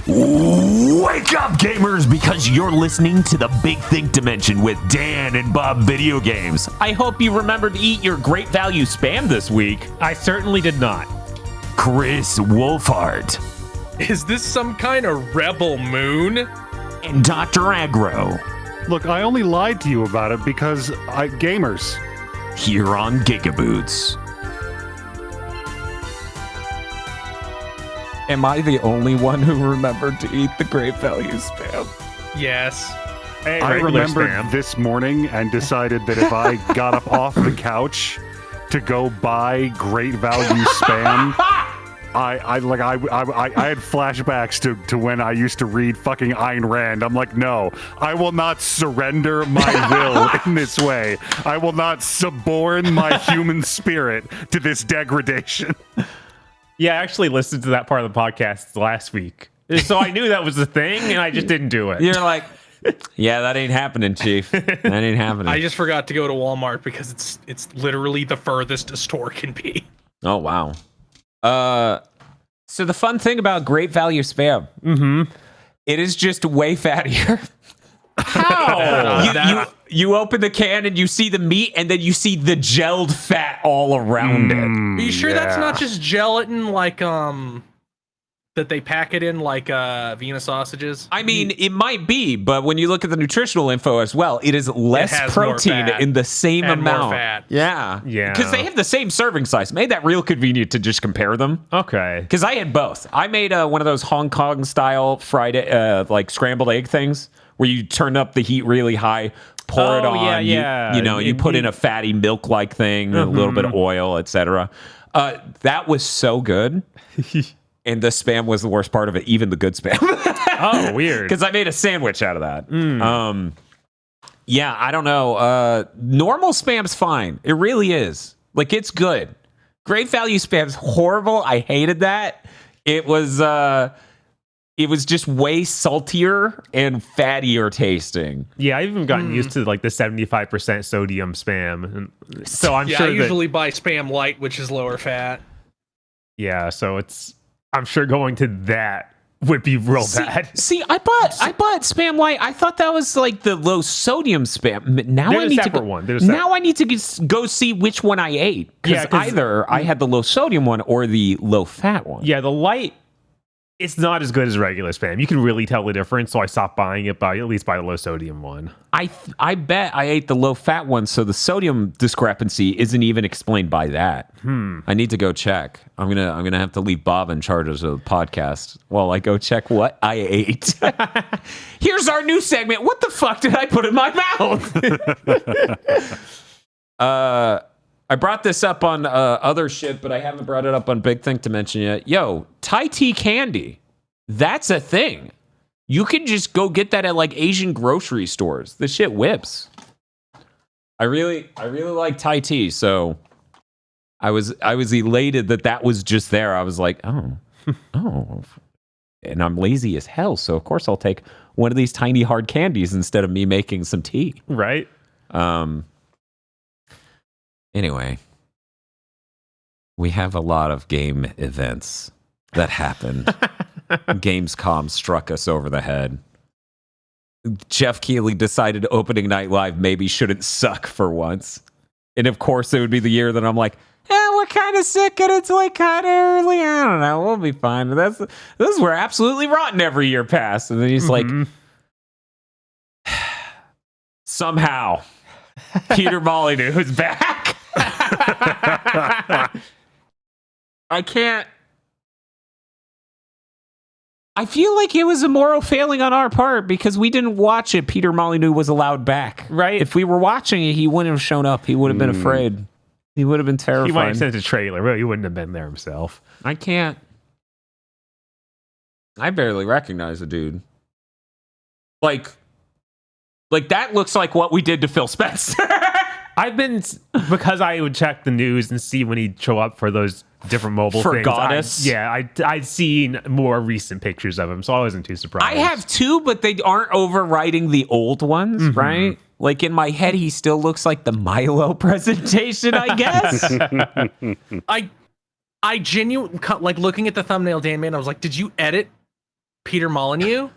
Wake up, gamers, because you're listening to the Big Think Dimension with Dan and Bob Video Games. I hope you remembered to eat your great value spam this week. I certainly did not. Chris Wolfhart. Is this some kind of rebel moon? And Dr. Aggro. Look, I only lied to you about it because gamers. Here on GigaBoots. Am I the only one who remembered to eat the great value spam? Yes. Hey, I regular remembered spam. this morning and decided that if I got up off the couch to go buy great value spam, I had flashbacks to when I used to read fucking Ayn Rand. I'm like, no, I will not surrender my will in this way. I will not suborn my human spirit to this degradation. Yeah, I actually listened to that part of the podcast last week. So I knew that was a thing, and I just didn't do it. You're like, yeah, that ain't happening, Chief. That ain't happening. I just forgot to go to Walmart because it's literally the furthest a store can be. Oh, wow. So the fun thing about great value spam, it is just way fattier. How? You open the can and you see the meat, and then you see the gelled fat all around it. Are you sure that's not just gelatin like that they pack it in like Vienna sausages? I mean, it might be, but when you look at the nutritional info as well, it is less protein in the same amount. More fat. Yeah. Yeah. Because they have the same serving size. Made that real convenient to just compare them. Okay. Because I had both. I made one of those Hong Kong style fried like scrambled egg things where you turn up the heat really high, pour it on. You put in a fatty milk like thing, a little bit of oil, etc. That was so good. And the spam was the worst part of it, even the good spam. Oh, weird. Because I made a sandwich out of that. Yeah, I don't know. Normal spam's fine. It really is. Like, it's good. Great value spam's horrible. I hated that. It was just way saltier and fattier tasting. Yeah, I've even gotten used to like the 75% sodium spam. And so I'm sure I usually buy Spam Light, which is lower fat. Yeah, so I'm sure going to that would be real bad. See, I bought Spam Light. I thought that was like the low sodium spam. Now There's I a need to separate go, one. Now I need to go see which one I ate. Because either I had the low sodium one or the low fat one. Yeah, the light, it's not as good as regular spam. You can really tell the difference, so I stopped buying it, at least buy the low sodium one. I bet I ate the low fat one, so the sodium discrepancy isn't even explained by that. I need to go check. I'm gonna have to leave Bob in charge of the podcast while I go check what I ate. Here's our new segment. What the fuck did I put in my mouth? I brought this up on other shit, but I haven't brought it up on Big Think Dimension yet. Yo, Thai tea candy. That's a thing. You can just go get that at like Asian grocery stores. The shit whips. I really like Thai tea, so I was elated that was just there. I was like, oh. And I'm lazy as hell, so of course I'll take one of these tiny hard candies instead of me making some tea. Right? Anyway, we have a lot of game events that happened. Gamescom struck us over the head. Jeff Keighley decided opening night live maybe shouldn't suck for once. And of course, it would be the year that I'm like, we're kind of sick and it's like kind of early. I don't know. We'll be fine. But those were absolutely rotten every year past. And then he's like, somehow, Peter Molyneux is back. I can't. I feel like it was a moral failing on our part because we didn't watch it. Peter Molyneux was allowed back. Right. If we were watching it, he wouldn't have shown up. He would have been afraid. He would have been terrified. He might have sent a trailer, but he wouldn't have been there himself. I can't. I barely recognize the dude. Like that looks like what we did to Phil Spencer. Because I would check the news and see when he'd show up for those different mobile for things. Goddess. I'd seen more recent pictures of him, so I wasn't too surprised. I have too, but they aren't overriding the old ones, right? Like in my head, he still looks like the Milo presentation, I guess. I genuinely, like looking at the thumbnail Dan made, I was like, did you edit Peter Molyneux?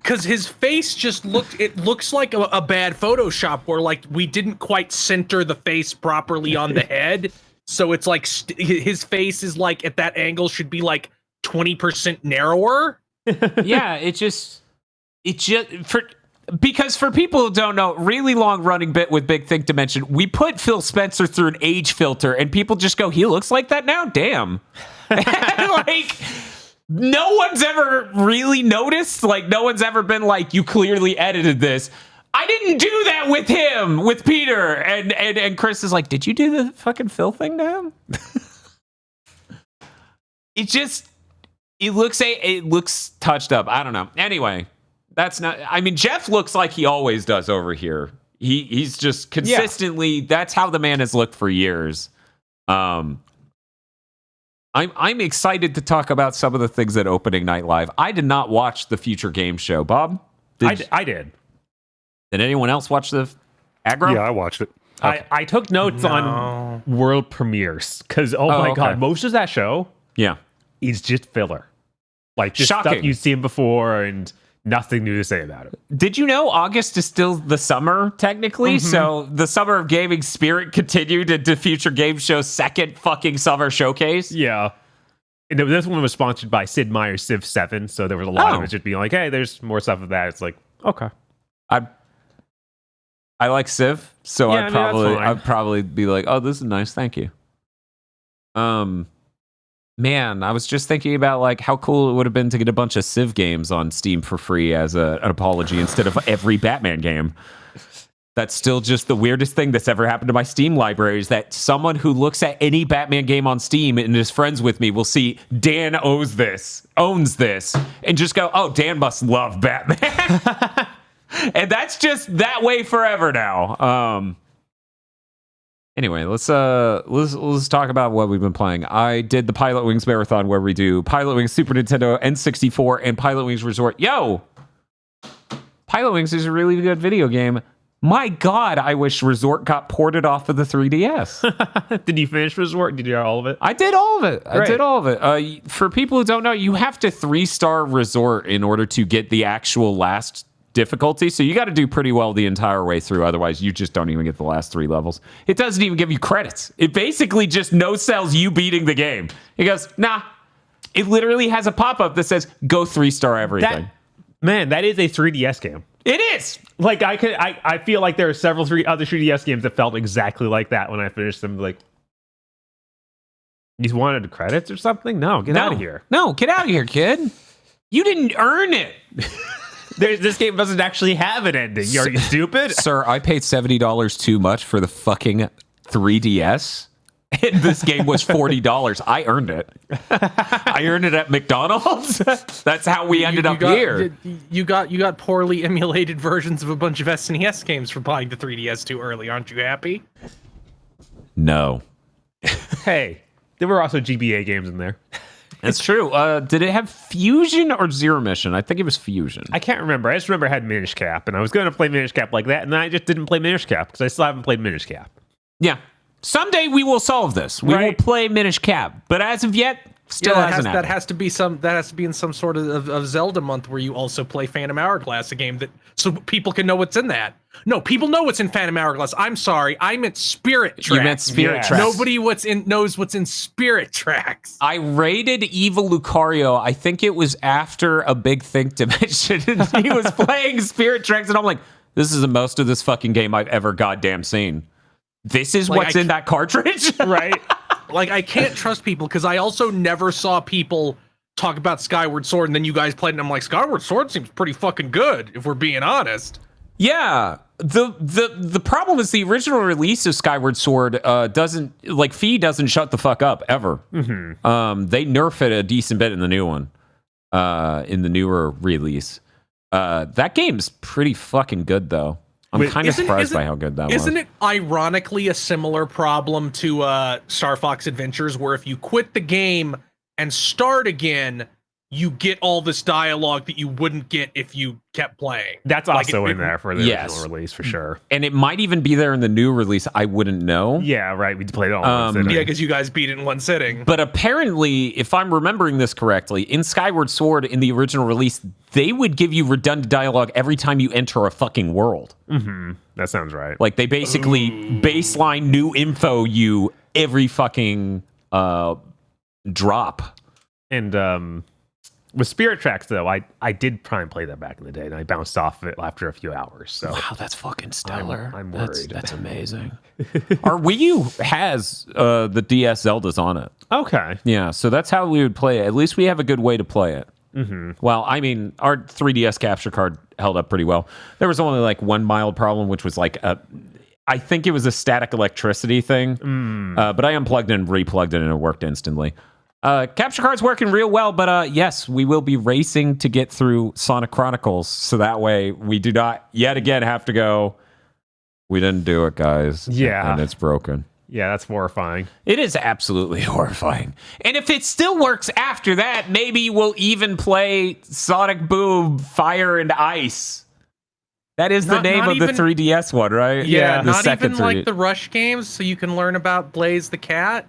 Because his face just looks like a bad Photoshop where like we didn't quite center the face properly on the head. So it's like his face is like at that angle should be like 20% narrower. Yeah, because for people who don't know, really long running bit with Big Think Dimension, we put Phil Spencer through an age filter and people just go, he looks like that now? Damn. Like, no one's ever really noticed. Like, no one's ever been like, you clearly edited this. I didn't do that with him, with Peter. And Chris is like, did you do the fucking Phil thing to him? It looks touched up. I don't know. Anyway, that's not. I mean, Jeff looks like he always does over here. He's just consistently. Yeah. That's how the man has looked for years. I'm excited to talk about some of the things at Opening Night Live. I did not watch the Future Game Show. Bob, I did. Did anyone else watch the aggro? Yeah, I watched it. Okay. I took notes on world premieres because my god, most of that show, is just filler. Like just shocking stuff you've seen before and nothing new to say about it. Did you know August is still the summer, technically? Mm-hmm. So the Summer of Gaming spirit continued into Future Game Show's second fucking summer showcase? Yeah. And this one was sponsored by Sid Meier's Civ 7, so there was a lot of it just being like, hey, there's more stuff of that. It's like, okay. I like Civ, so I'd probably be like, oh, this is nice, thank you. Man, I was just thinking about like how cool it would have been to get a bunch of Civ games on Steam for free as an apology instead of every Batman game. That's still just the weirdest thing that's ever happened to my Steam library is that someone who looks at any Batman game on Steam and is friends with me will see Dan owns this, and just go, oh, Dan must love Batman. And that's just that way forever now. Anyway, let's talk about what we've been playing. I did the Pilot Wings Marathon where we do Pilot Wings Super Nintendo N64 and Pilot Wings Resort. Yo! Pilot Wings is a really good video game. My God, I wish Resort got ported off of the 3DS. Did you finish Resort? Did you do all of it? I did all of it. For people who don't know, you have to 3-star Resort in order to get the actual last difficulty, so you got to do pretty well the entire way through, otherwise you just don't even get the last 3 levels. It doesn't even give you credits. It basically just no-sells you beating the game. It goes, nah. It literally has a pop-up that says, go 3-star everything. That is a 3DS game. It is! Like, I feel like there are several other 3DS games that felt exactly like that when I finished them. Like, you wanted credits or something? No, get out of here. No, get out of here, kid. You didn't earn it. This game doesn't actually have an ending. Are you stupid? Sir, I paid $70 too much for the fucking 3DS. And this game was $40. I earned it. I earned it at McDonald's. That's how we ended up here. You got poorly emulated versions of a bunch of SNES games for buying the 3DS too early. Aren't you happy? No. Hey, there were also GBA games in there. That's true. Did it have Fusion or Zero Mission? I think it was Fusion. I can't remember. I just remember it had Minish Cap, and I was going to play Minish Cap like that, and then I just didn't play Minish Cap because I still haven't played Minish Cap. Yeah. Someday we will solve this. We will play Minish Cap, but as of yet, still hasn't happened. That has to be in some sort of Zelda month where you also play Phantom Hourglass, a game that so people can know what's in that. No, people know what's in Phantom Hourglass. I'm sorry, I meant Spirit Tracks. You meant Spirit Tracks. Nobody knows what's in Spirit Tracks. I raided Evil Lucario. I think it was after a Big Think Dimension. He was playing Spirit Tracks, and I'm like, this is the most of this fucking game I've ever goddamn seen. This is what's in that cartridge? Right. Like, I can't trust people because I also never saw people talk about Skyward Sword, and then you guys played, and I'm like, Skyward Sword seems pretty fucking good, if we're being honest. Yeah. The problem is the original release of Skyward Sword doesn't shut the fuck up ever. Mm-hmm. They nerf it a decent bit in the new one, in the newer release. That game's pretty fucking good though. I'm kind of surprised by how good that was. Isn't it ironically a similar problem to Star Fox Adventures, where if you quit the game and start again, you get all this dialogue that you wouldn't get if you kept playing. That's also in there for the original release, for sure. And it might even be there in the new release. I wouldn't know. Yeah, right. We played it all in one sitting. Yeah, because you guys beat it in one sitting. But apparently, if I'm remembering this correctly, in Skyward Sword, in the original release, they would give you redundant dialogue every time you enter a fucking world. Mm-hmm. That sounds right. Like, they basically baseline new info you every fucking drop. And with Spirit Tracks, though, I did try and play that back in the day, and I bounced off of it after a few hours. So wow, that's fucking stellar. I'm worried. That's amazing. Our Wii U has the DS Zeldas on it. Okay. Yeah, so that's how we would play it. At least we have a good way to play it. Mm-hmm. Well, I mean, our 3DS capture card held up pretty well. There was only like one mild problem, which was like I think it was a static electricity thing. But I unplugged it and replugged it, and it worked instantly. Capture card's working real well, but yes, we will be racing to get through Sonic Chronicles, so that way we do not yet again have to go, we didn't do it, guys. Yeah. And it's broken. Yeah, that's horrifying. It is absolutely horrifying. And if it still works after that, maybe we'll even play Sonic Boom Fire and Ice. That is the name of the 3DS one, right? Yeah, the not second even like the Rush games, so you can learn about Blaze the Cat.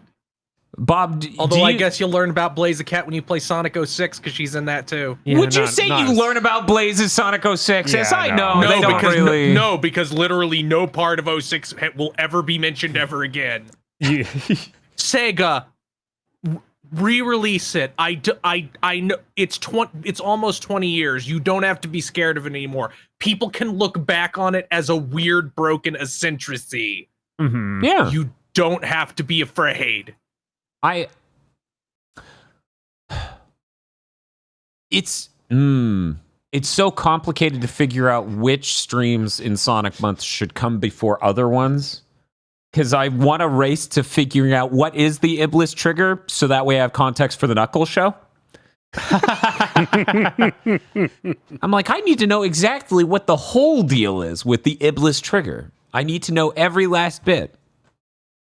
Bob, although I guess you'll learn about Blaze the Cat when you play Sonic 06, because she's in that too. Yeah, Would you say you learn about Blaze's Sonic 06? Yes, I know. No, they don't because really... no, because literally no part of 06 will ever be mentioned ever again. Sega, re-release it. I know it's almost 20 years. You don't have to be scared of it anymore. People can look back on it as a weird, broken eccentricity. Mm-hmm. Yeah, you don't have to be afraid. It's so complicated to figure out which streams in Sonic Month should come before other ones, because I want to race to figuring out what is the Iblis trigger, so that way I have context for the Knuckles show. I'm like, I need to know exactly what the whole deal is with the Iblis trigger. I need to know every last bit.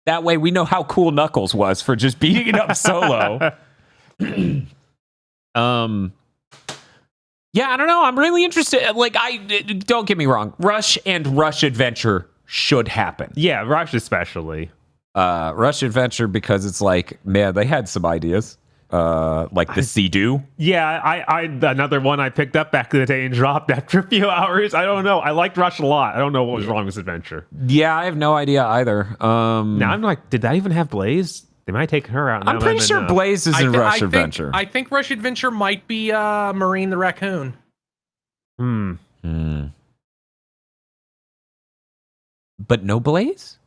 That way we know how cool Knuckles was for just beating it up solo. Yeah, I don't know. I'm really interested. Like, don't get me wrong. Rush and Rush Adventure should happen. Yeah, Rush especially. Rush Adventure, because it's like, man, they had some ideas. Like the Sea-Doo. Yeah, I another one I picked up back in the day and dropped after a few hours. I don't know. I liked Rush a lot. I don't know what was wrong with this adventure. Yeah, I have no idea either. Now I'm like, did that even have Blaze? They might take her out. I'm pretty sure Blaze is in Rush Adventure. I think Rush Adventure might be Marine the Raccoon. But no Blaze?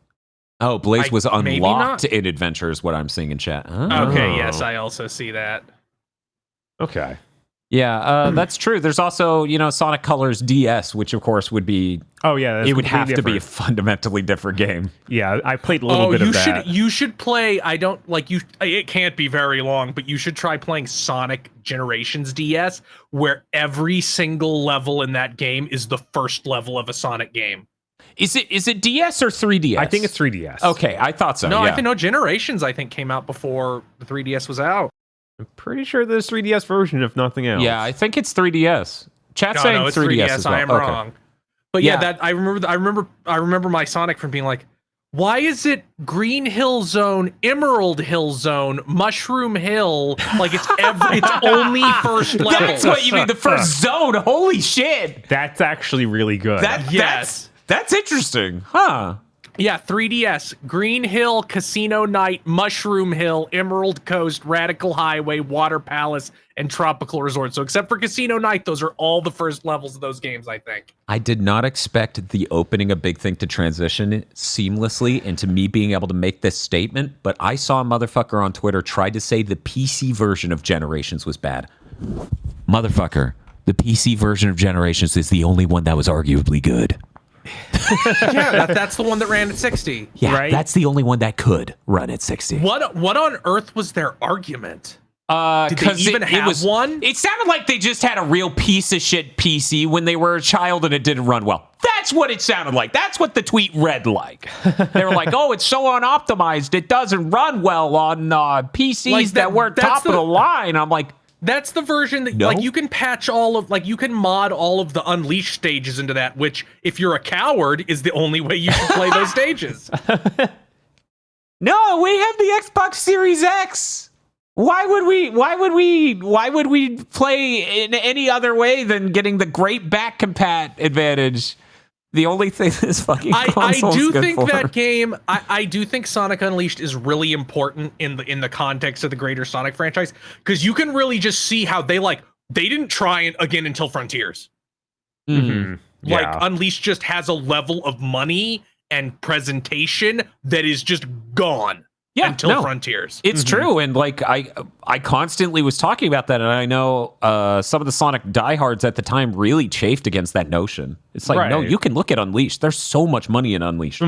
Oh, Blaze was unlocked in Adventure is what I'm seeing in chat. Oh. Okay, yes, I also see that. Okay. Yeah, that's true. There's also, Sonic Colors DS, which of course would be... Oh, yeah. It would have to be a fundamentally different game. Yeah, I played a little bit of that. You should play... It can't be very long, but you should try playing Sonic Generations DS, where every single level in that game is the first level of a Sonic game. Is it DS or 3DS? I think it's 3DS. Okay, I thought so. No, yeah. I think Generations came out before the 3DS was out. I'm pretty sure there's 3DS version, if nothing else. Yeah, I think it's 3DS. Chat's saying it's 3DS as well. I am wrong. But yeah, I remember my Sonic from being like, why is it Green Hill Zone, Emerald Hill Zone, Mushroom Hill? Like it's only first level. That's what you mean, the first zone. Holy shit. That's actually really good. That's interesting. Huh. Yeah, 3DS, Green Hill, Casino Night, Mushroom Hill, Emerald Coast, Radical Highway, Water Palace, and Tropical Resort. So except for Casino Night, those are all the first levels of those games, I think. I did not expect the opening a big thing to transition seamlessly into me being able to make this statement, but I saw a motherfucker on Twitter try to say the PC version of Generations was bad. Motherfucker, the PC version of Generations is the only one that was arguably good. Yeah, that's the one that ran at 60. Yeah, right? That's the only one that could run at 60. What on earth was their argument? Did they even have one? It sounded like they just had a real piece of shit PC when they were a child and it didn't run well. That's what it sounded like. That's what the tweet read like. They were like, oh, it's so unoptimized. It doesn't run well on PCs that weren't top of the line. I'm like, That's the version that like you can patch you can mod all of the Unleashed stages into that, which if you're a coward is the only way you can play those stages. No, we have the Xbox Series X. Why would we play in any other way than getting the great back compat advantage? The only thing this fucking console is good for. That game. I do think Sonic Unleashed is really important in the context of the greater Sonic franchise, because you can really just see how they didn't try it again until Frontiers. Mm-hmm. Like Unleashed just has a level of money and presentation that is just gone. Until Frontiers. It's true. And like I constantly was talking about that, and I know some of the Sonic diehards at the time really chafed against that notion. It's like, no, you can look at Unleashed. There's so much money in Unleashed.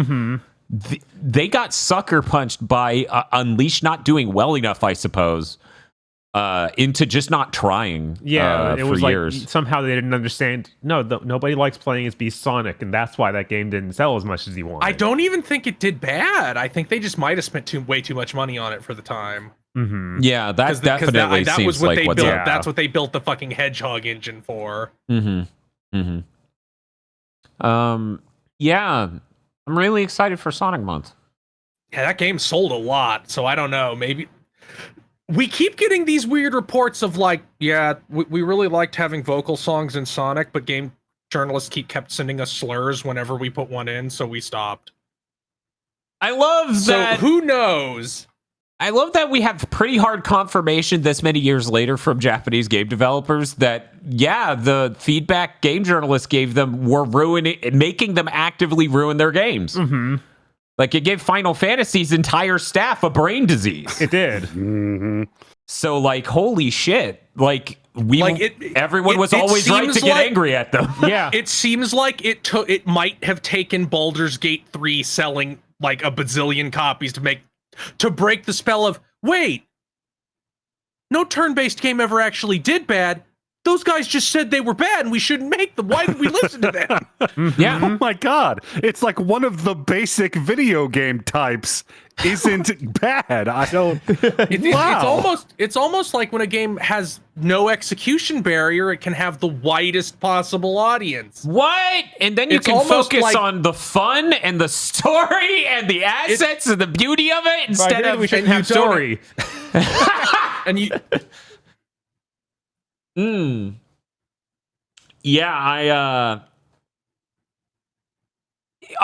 They got sucker punched by Unleashed not doing well enough, I suppose, into just not trying. It was for years. Like somehow they didn't understand. Nobody likes playing as Beast Sonic, and that's why that game didn't sell as much as he wanted. I don't even think it did bad. I think they just might have spent way too much money on it for the time. Yeah, that definitely that seems was what like they what's built. up. That's what they built the fucking Hedgehog engine for. Yeah, I'm really excited for Sonic Month. Yeah, that game sold a lot, so I don't know. Maybe we keep getting these weird reports of like, we really liked having vocal songs in Sonic, but game journalists kept sending us slurs whenever we put one in, so we stopped. I love that. So who knows? I love that we have pretty hard confirmation this many years later from Japanese game developers that, the feedback game journalists gave them were making them actively ruin their games. Like, it gave Final Fantasy's entire staff a brain disease. It did. So, like, holy shit. Like, everyone was always right to get angry at them. Yeah. It seems like it might have taken Baldur's Gate 3 selling, like, a bazillion copies to break the spell of, wait, no turn-based game ever actually did bad. Those guys just said they were bad and we shouldn't make them. Why did we listen to them? Oh my god. It's like one of the basic video game types isn't bad. I don't It's almost like when a game has no execution barrier, it can have the widest possible audience. What? And then you can focus on the fun and the story and the assets and the beauty of it instead of we shouldn't have story. And you Are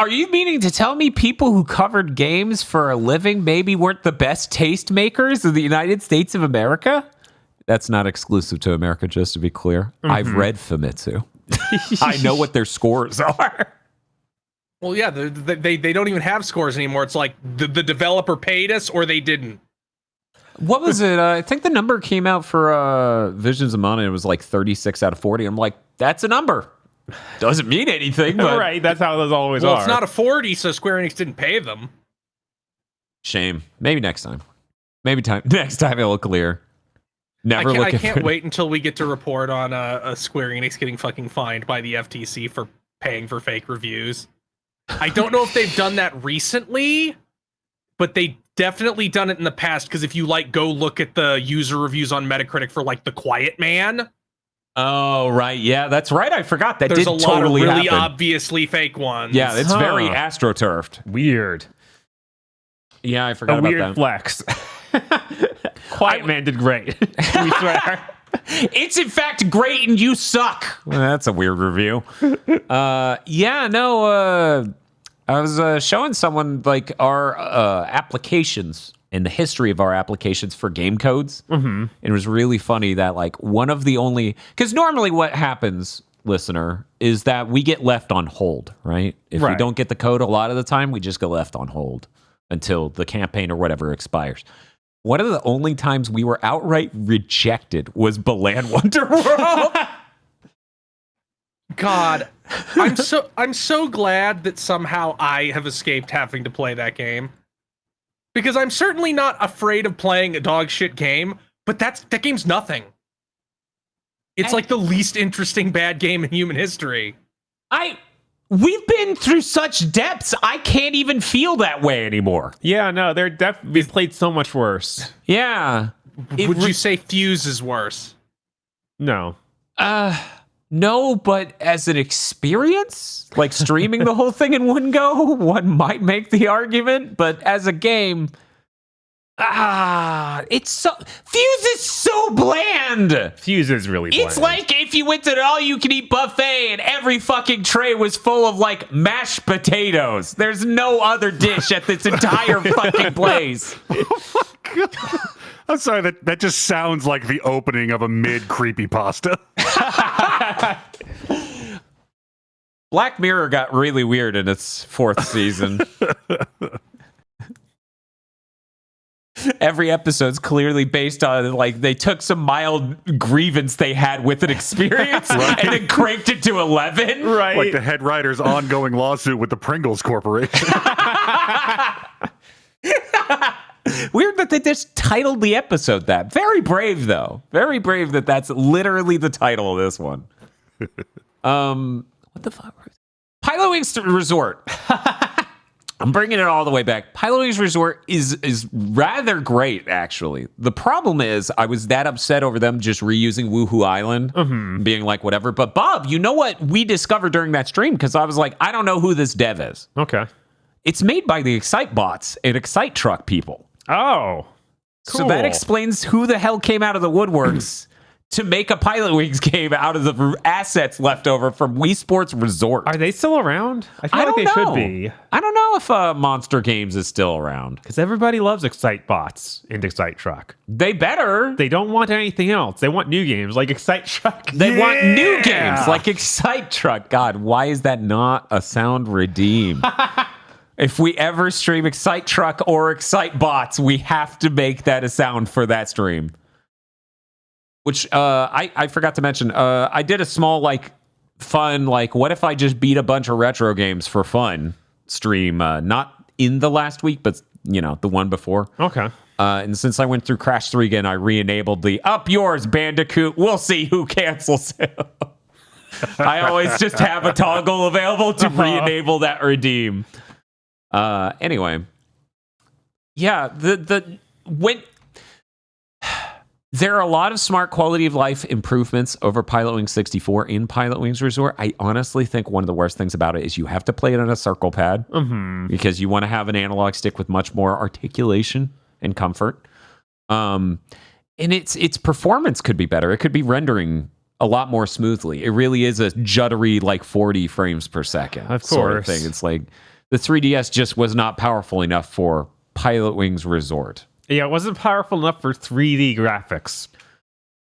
you meaning to tell me people who covered games for a living maybe weren't the best taste makers in the United States of America? That's not exclusive to America, just to be clear. I've read Famitsu. I know what their scores are. Well, yeah, they don't even have scores anymore. It's like the developer paid us or they didn't. What was it? I think the number came out for Visions of Mana. It was like 36 out of 40. I'm like, that's a number. Doesn't mean anything. But right, that's how those always are. Well, it's not a 40, so Square Enix didn't pay them. Shame. Maybe next time. Next time it'll clear. I can't wait until we get to report on a Square Enix getting fucking fined by the FTC for paying for fake reviews. I don't know if they've done that recently, but they definitely done it in the past, because if you go look at the user reviews on Metacritic for The Quiet Man. Oh, right. Yeah, that's right. I forgot. That There's did a lot totally of really happen. obviously fake ones. Yeah, it's very astroturfed. Weird. Yeah, I forgot about that. Weird flex. Quiet Man did great. We swear. It's in fact great and you suck. Well, that's a weird review. I was showing someone our applications and the history of our applications for game codes. And it was really funny that one of the only, because normally what happens, listener, is that we get left on hold, right? If we don't get the code a lot of the time, we just go left on hold until the campaign or whatever expires. One of the only times we were outright rejected was Balan Wonderworld. God, I'm so glad that somehow I have escaped having to play that game. Because I'm certainly not afraid of playing a dog shit game, but that game's nothing. It's the least interesting bad game in human history. We've been through such depths, I can't even feel that way anymore. Yeah, no, we've played so much worse. Yeah. Would you say Fuse is worse? No. No, but as an experience, like streaming the whole thing in one go, one might make the argument. But as a game, it's so Fuse is so bland. Fuse is really bland. It's like if you went to an all-you-can-eat buffet and every fucking tray was full of like mashed potatoes. There's no other dish at this entire fucking place. Oh my God. I'm sorry, that just sounds like the opening of a mid-creepypasta. Black Mirror got really weird in its 4th season. Every episode's clearly based on, like, they took some mild grievance they had with an experience and then cranked it to 11. Right. Like the head writer's ongoing lawsuit with the Pringles Corporation. Weird that they just titled the episode that. Very brave, though. Very brave that that's literally the title of this one. What the fuck? Pilot Wings Resort. I'm bringing it all the way back. Pilot Wings Resort is rather great, actually. The problem is I was that upset over them just reusing Woohoo Island, being like, whatever. But Bob, you know what we discovered during that stream? Because I was like, I don't know who this dev is. Okay. It's made by the Excite bots and Excite Truck people. Oh, cool. So that explains who the hell came out of the woodworks to make a Pilot Wings game out of the assets left over from Wii Sports Resort. Are they still around? I feel like they should be. I don't know if Monster Games is still around. Because everybody loves Excite bots and Excite Truck. They better. They don't want anything else. They want new games like Excite Truck. They want new games like Excite Truck. God, why is that not a sound redeem? If we ever stream Excite Truck or Excite Bots, we have to make that a sound for that stream. Which I forgot to mention. I did a small, like, fun, like, what if I just beat a bunch of retro games for fun stream. Not in the last week, but, you know, the one before. Okay. And since I went through Crash 3 again, I re-enabled the up yours, Bandicoot. We'll see who cancels it. I always just have a toggle available to re-enable that redeem. Anyway, yeah, when there are a lot of smart quality of life improvements over Pilot Wings 64 in Pilot Wings Resort. I honestly think one of the worst things about it is you have to play it on a circle pad because you want to have an analog stick with much more articulation and comfort. And its performance could be better. It could be rendering a lot more smoothly. It really is a juddery, like 40 frames per second sort of thing. It's like the 3DS just was not powerful enough for Pilot Wings Resort. Yeah, it wasn't powerful enough for 3D graphics.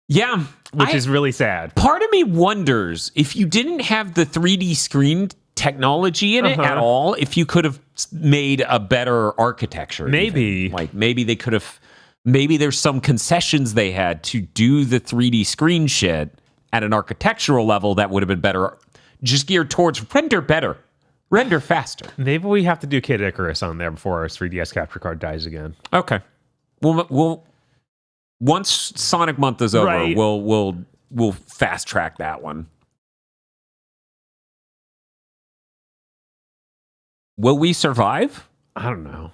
Yeah. Which is really sad. Part of me wonders if you didn't have the 3D screen technology in it at all, if you could have made a better architecture. Maybe. Even. Like, maybe they could have... Maybe there's some concessions they had to do the 3D screen shit at an architectural level that would have been better. Just geared towards render better. Render faster. Maybe we have to do Kid Icarus on there before our 3DS capture card dies again. Okay. We'll once Sonic Month is over, we'll fast track that one. Will we survive? I don't know.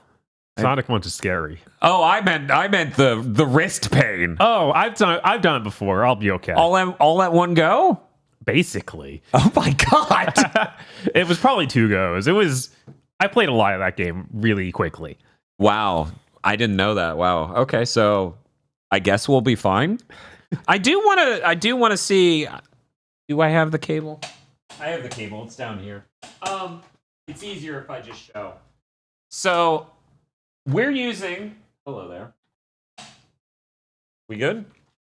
Sonic Month is scary. Oh, I meant the wrist pain. Oh, I've done it before. I'll be okay. All at one go? Basically. Oh my god. It was probably 2 goes. I played a lot of that game really quickly. Wow. I didn't know that. Wow. Okay, so I guess we'll be fine. I do want to see, do I have the cable? I have the cable. It's down here. It's easier if I just show. So, we're using, hello there. We good?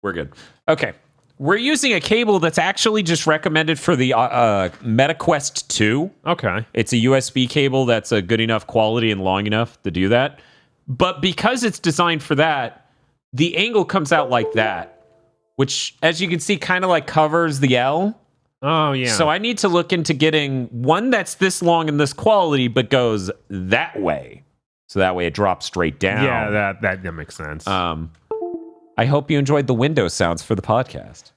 We're good. Okay. We're using a cable that's actually just recommended for the MetaQuest 2. Okay. It's a USB cable that's a good enough quality and long enough to do that. But because it's designed for that, the angle comes out like that, which, as you can see, kind of like covers the L. Oh, yeah. So I need to look into getting one that's this long and this quality, but goes that way. So that way it drops straight down. Yeah, that makes sense. I hope you enjoyed the window sounds for the podcast.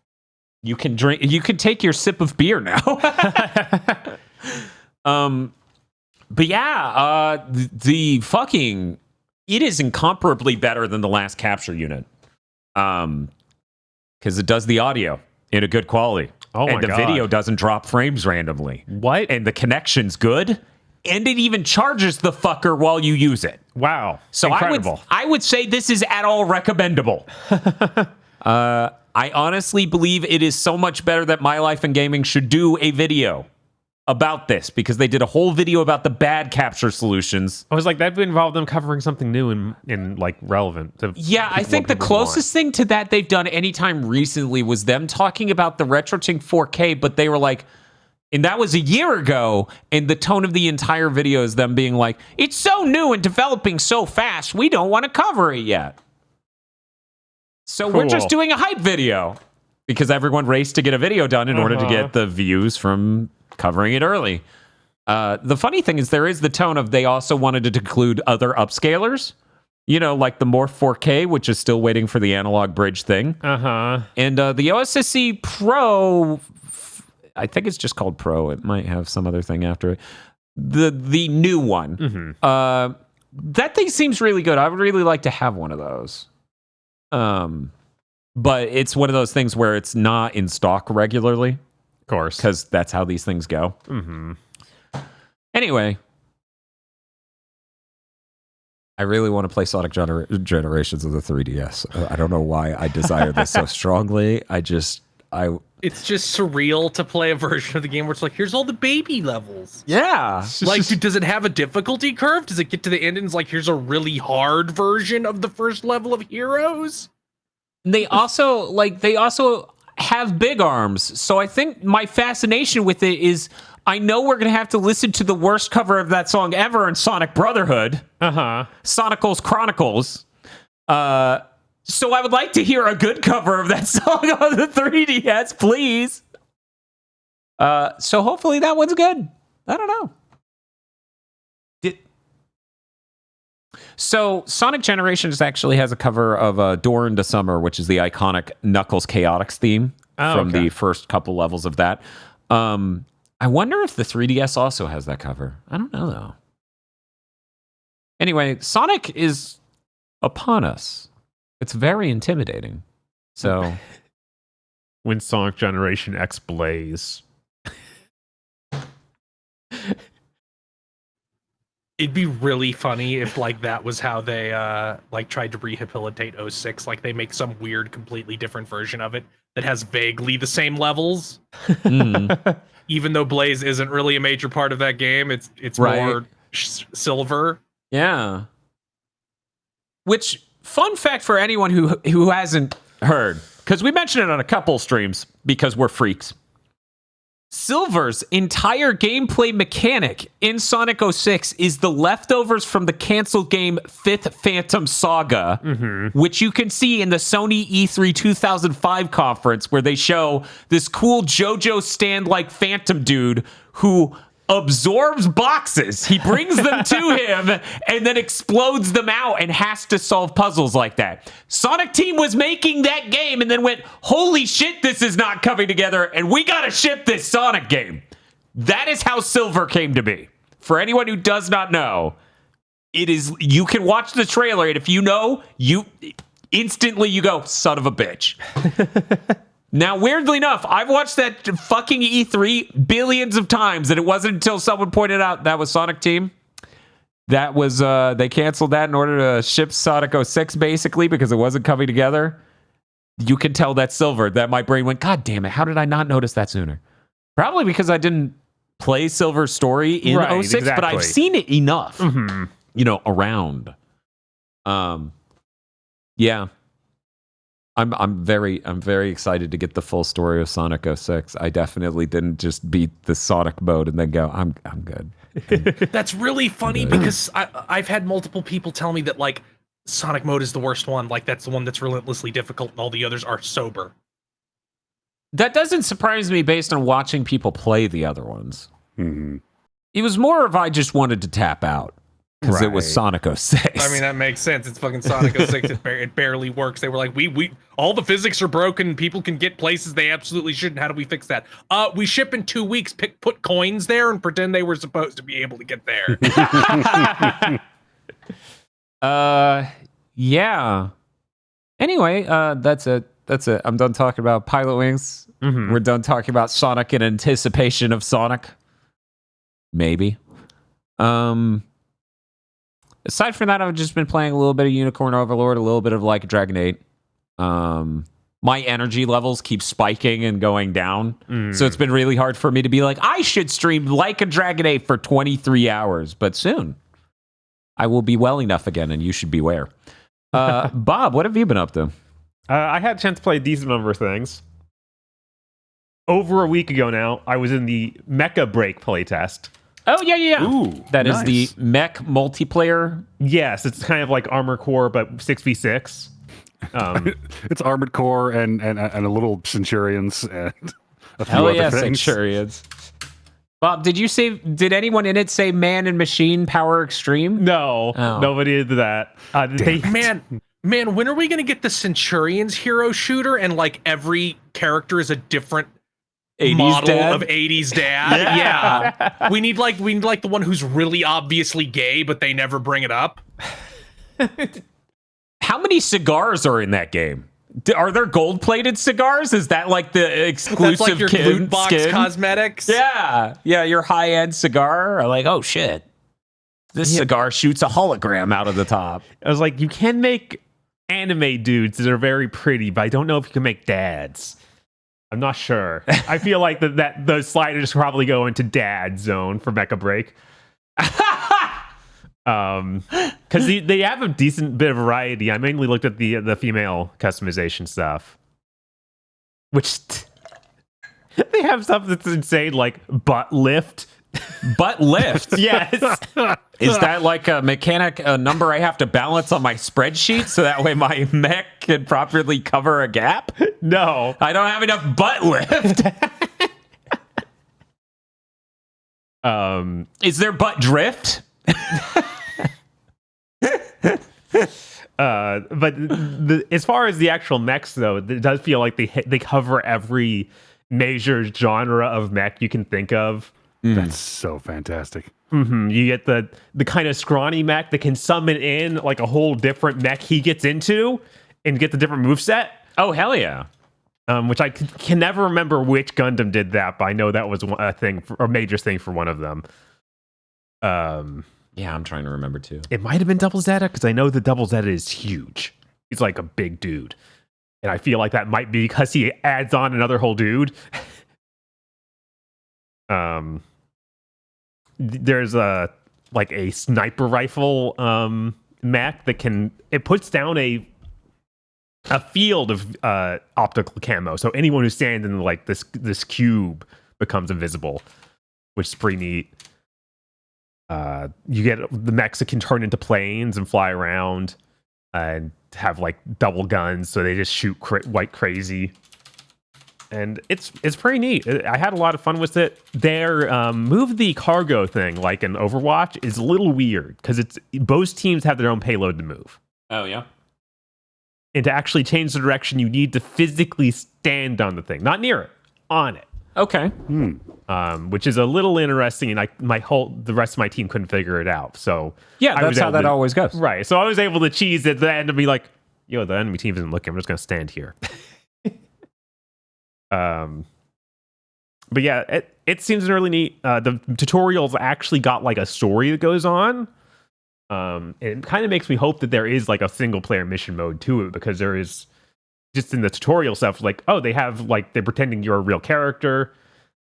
You can drink. You can take your sip of beer now. But yeah, the fucking, it is incomparably better than the last capture unit. Because it does the audio. in a good quality. Oh my and the God. video doesn't drop frames randomly. What? And the connection's good. And it even charges the fucker while you use it. Wow. So incredible. I would say this is at all recommendable. I honestly believe it is so much better that My Life in Gaming should do a video about this, because they did a whole video about the bad capture solutions. I was like, that would involve them covering something new and like relevant. Yeah, I think the closest thing to that they've done anytime recently was them talking about the RetroTink 4K, but they were like, and that was a year ago, and the tone of the entire video is them being like, it's so new and developing so fast, we don't want to cover it yet. So we're just doing a hype video, because everyone raced to get a video done in order to get the views from covering it early. The funny thing is there is the tone of they also wanted to include other upscalers, you know, like the Morph 4K, which is still waiting for the analog bridge thing. And the OSSC Pro, I think it's just called Pro. It might have some other thing after it. The new one. That thing seems really good. I would really like to have one of those. But it's one of those things where it's not in stock regularly. Of course. Because that's how these things go. Anyway. I really want to play Sonic Generations of the 3DS. I don't know why I desire this so strongly. It's just surreal to play a version of the game where it's like, here's all the baby levels. Yeah. Like, does it have a difficulty curve? Does it get to the end and it's like, here's a really hard version of the first level of Heroes? They also have big arms. So I think my fascination with it is, I know we're going to have to listen to the worst cover of that song ever in Sonic Brotherhood. Sonical's Chronicles. So I would like to hear a good cover of that song on the 3DS, please. So hopefully that one's good. I don't know. So Sonic Generations actually has a cover of Door into Summer, which is the iconic Knuckles Chaotix theme from the first couple levels of that. I wonder if the 3DS also has that cover. I don't know, though. Anyway, Sonic is upon us. It's very intimidating. So when Sonic Generation X Blaze. It'd be really funny if like that was how they like tried to rehabilitate 06. Like they make some weird, completely different version of it that has vaguely the same levels. Even though Blaze isn't really a major part of that game, it's more silver. Yeah. Which, fun fact for anyone who hasn't heard, because we mentioned it on a couple streams because we're freaks. Silver's entire gameplay mechanic in Sonic 06 is the leftovers from the canceled game Fifth Phantom Saga, which you can see in the Sony E3 2005 conference, where they show this cool JoJo stand-like phantom dude who absorbs boxes. He brings them to him and then explodes them out and has to solve puzzles like that. Sonic Team was making that game and then went, holy shit, this is not coming together, and we gotta ship this Sonic game. That is how Silver came to be. For anyone who does not know, it is, you can watch the trailer, and if you know, you instantly go, son of a bitch. Now, weirdly enough, I've watched that fucking E3 billions of times, and it wasn't until someone pointed out that was Sonic Team. That was, they canceled that in order to ship Sonic 06, basically, because it wasn't coming together. You can tell that's Silver. That my brain went, God damn it, how did I not notice that sooner? Probably because I didn't play Silver's story in 06, but I've seen it enough, you know, around. Yeah. I'm very excited to get the full story of Sonic 06. I definitely didn't just beat the Sonic mode and then go, I'm good. That's really funny because I've had multiple people tell me that like Sonic mode is the worst one. Like that's the one that's relentlessly difficult and all the others are sober. That doesn't surprise me based on watching people play the other ones. It was more of I just wanted to tap out. Because it was Sonic 06. I mean, that makes sense. It's fucking Sonic 06. It barely works. They were like, we all the physics are broken. People can get places they absolutely shouldn't. How do we fix that? We ship in 2 weeks. Put coins there and pretend they were supposed to be able to get there. Yeah. Anyway, that's it. That's it. I'm done talking about Pilot Wings. Mm-hmm. We're done talking about Sonic in anticipation of Sonic. Maybe. Aside from that, I've just been playing a little bit of Unicorn Overlord, a little bit of Like a Dragon 8. My energy levels keep spiking and going down. So it's been really hard for me to be like, I should stream Like a Dragon 8 for 23 hours. But soon, I will be well enough again, and you should beware. Bob, what have you been up to? I had a chance to play a decent number of things. Over a week ago now, I was in the Mecha Break playtest. Oh, yeah. Ooh, that nice. is the mech multiplayer. Yes, it's kind of like Armored Core, but 6v6. It's Armored Core and a little Centurions and a few Hell other yeah, things. Centurions. Bob, did anyone in it say Man and Machine Power Extreme? No, nobody did that. Man, when are we gonna get the Centurions hero shooter and like every character is a different 80s model dad? of 80s dad? Yeah. We need like the one who's really obviously gay, but they never bring it up. How many cigars are in that game? Are there gold-plated cigars? Is that like the exclusive That's like your loot box skin? cosmetics. Yeah, your high-end cigar. Like, oh shit, this cigar shoots a hologram out of the top. I was like, you can make anime dudes that are very pretty, but I don't know if you can make dads. I'm not sure. I feel like that those sliders probably go into dad zone for Mecha Break. Because they have a decent bit of variety. I mainly looked at the female customization stuff, which they have stuff that's insane, like butt lift. Butt lift. Yes. Is that like a number I have to balance on my spreadsheet so that way my mech can properly cover a gap? No, I don't have enough butt lift. Is there butt drift? But as far as the actual mechs, though, it does feel like they cover every major genre of mech you can think of. That's so fantastic. Mm-hmm. You get the kind of scrawny mech that can summon in like a whole different mech he gets into and get the different moveset. Oh, hell yeah. Which I can never remember which Gundam did that, but I know that was a major thing for one of them. Yeah, I'm trying to remember too. It might have been Double Zeta, because I know the Double Zeta is huge. He's like a big dude. And I feel like that might be because he adds on another whole dude. There's a sniper rifle mech that it puts down a field of optical camo. So anyone who stands in like this cube becomes invisible, which is pretty neat. You get the mechs that can turn into planes and fly around and have like double guns, so they just shoot like crazy. And it's pretty neat. I had a lot of fun with it. Their move the cargo thing, like in Overwatch, is a little weird because both teams have their own payload to move. Oh yeah. And to actually change the direction, you need to physically stand on the thing, not near it, on it. Okay. Which is a little interesting, and the rest of my team couldn't figure it out. So yeah, that's how that always goes. Right. So I was able to cheese at the end and be like, "Yo, the enemy team isn't looking. I'm just gonna stand here." But yeah, it seems really neat. The tutorials actually got like a story that goes on. It kind of makes me hope that there is like a single player mission mode to it, because there is just in the tutorial stuff, like, oh, they're pretending you're a real character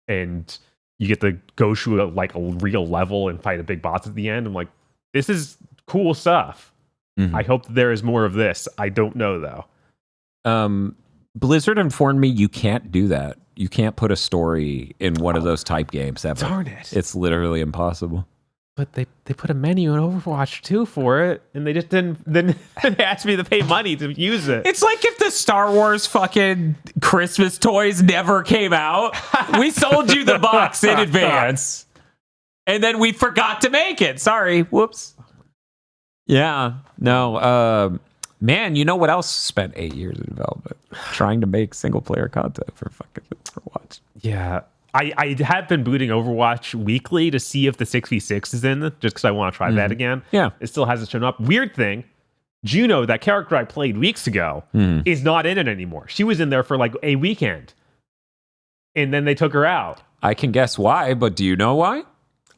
and you get to go through a real level and fight a big boss at the end. I'm like, this is cool stuff. Mm-hmm. I hope that there is more of this. I don't know though. Blizzard informed me you can't do that. You can't put a story in one of those type games ever. Darn it. It's literally impossible. But they put a menu in Overwatch 2 for it, and they just didn't ask me to pay money to use it. It's like if the Star Wars fucking Christmas toys never came out. We sold you the box in advance, and then we forgot to make it. Sorry. Whoops. Yeah. No. Man, you know what else spent 8 years in development? Trying to make single player content for Overwatch. Yeah. I have been booting Overwatch weekly to see if the 6v6 is in, just because I want to try that again. Yeah. It still hasn't shown up. Weird thing, Juno, that character I played weeks ago, is not in it anymore. She was in there for like a weekend. And then they took her out. I can guess why, but do you know why?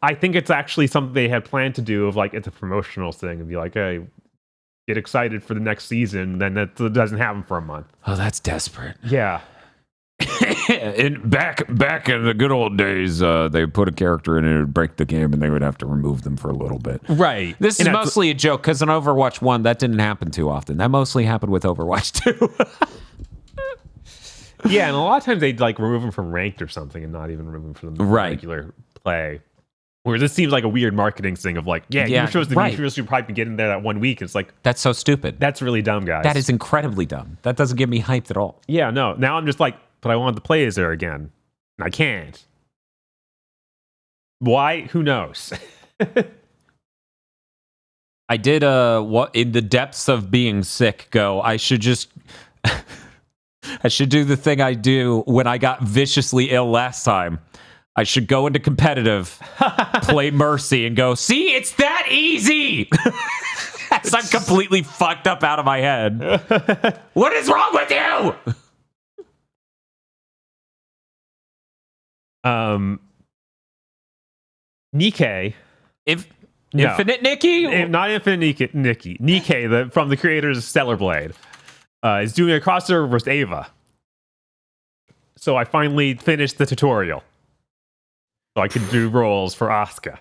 I think it's actually something they had planned to do of like, it's a promotional thing and be like, hey, get excited for the next season. Then that doesn't happen for a month. Oh, that's desperate. Yeah. Back in the good old days, they put a character in it, it would break the game, and they would have to remove them for a little bit. Right. This is mostly a joke, because in Overwatch 1, that didn't happen too often. That mostly happened with Overwatch 2. Yeah, and a lot of times they'd like remove them from ranked or something and not even remove them from regular play. Whereas this seems like a weird marketing thing of like, you're supposed to probably get in there that 1 week. It's like, that's so stupid. That's really dumb, guys. That is incredibly dumb. That doesn't get me hyped at all. Yeah, no. Now I'm just like, but I wanted to play as there again. And I can't. Why? Who knows? I did what in the depths of being sick go, I should just I should do the thing I do when I got viciously ill last time. I should go into competitive, play Mercy, and go, see, it's that easy. As I'm completely fucked up out of my head. What is wrong with you? Nikkei. Infinite Nikki? Not Infinite Nikki. Nikkei, from the creators of Stellar Blade, is doing a crossover with Ava. So I finally finished the tutorial. So I could do roles for Asuka.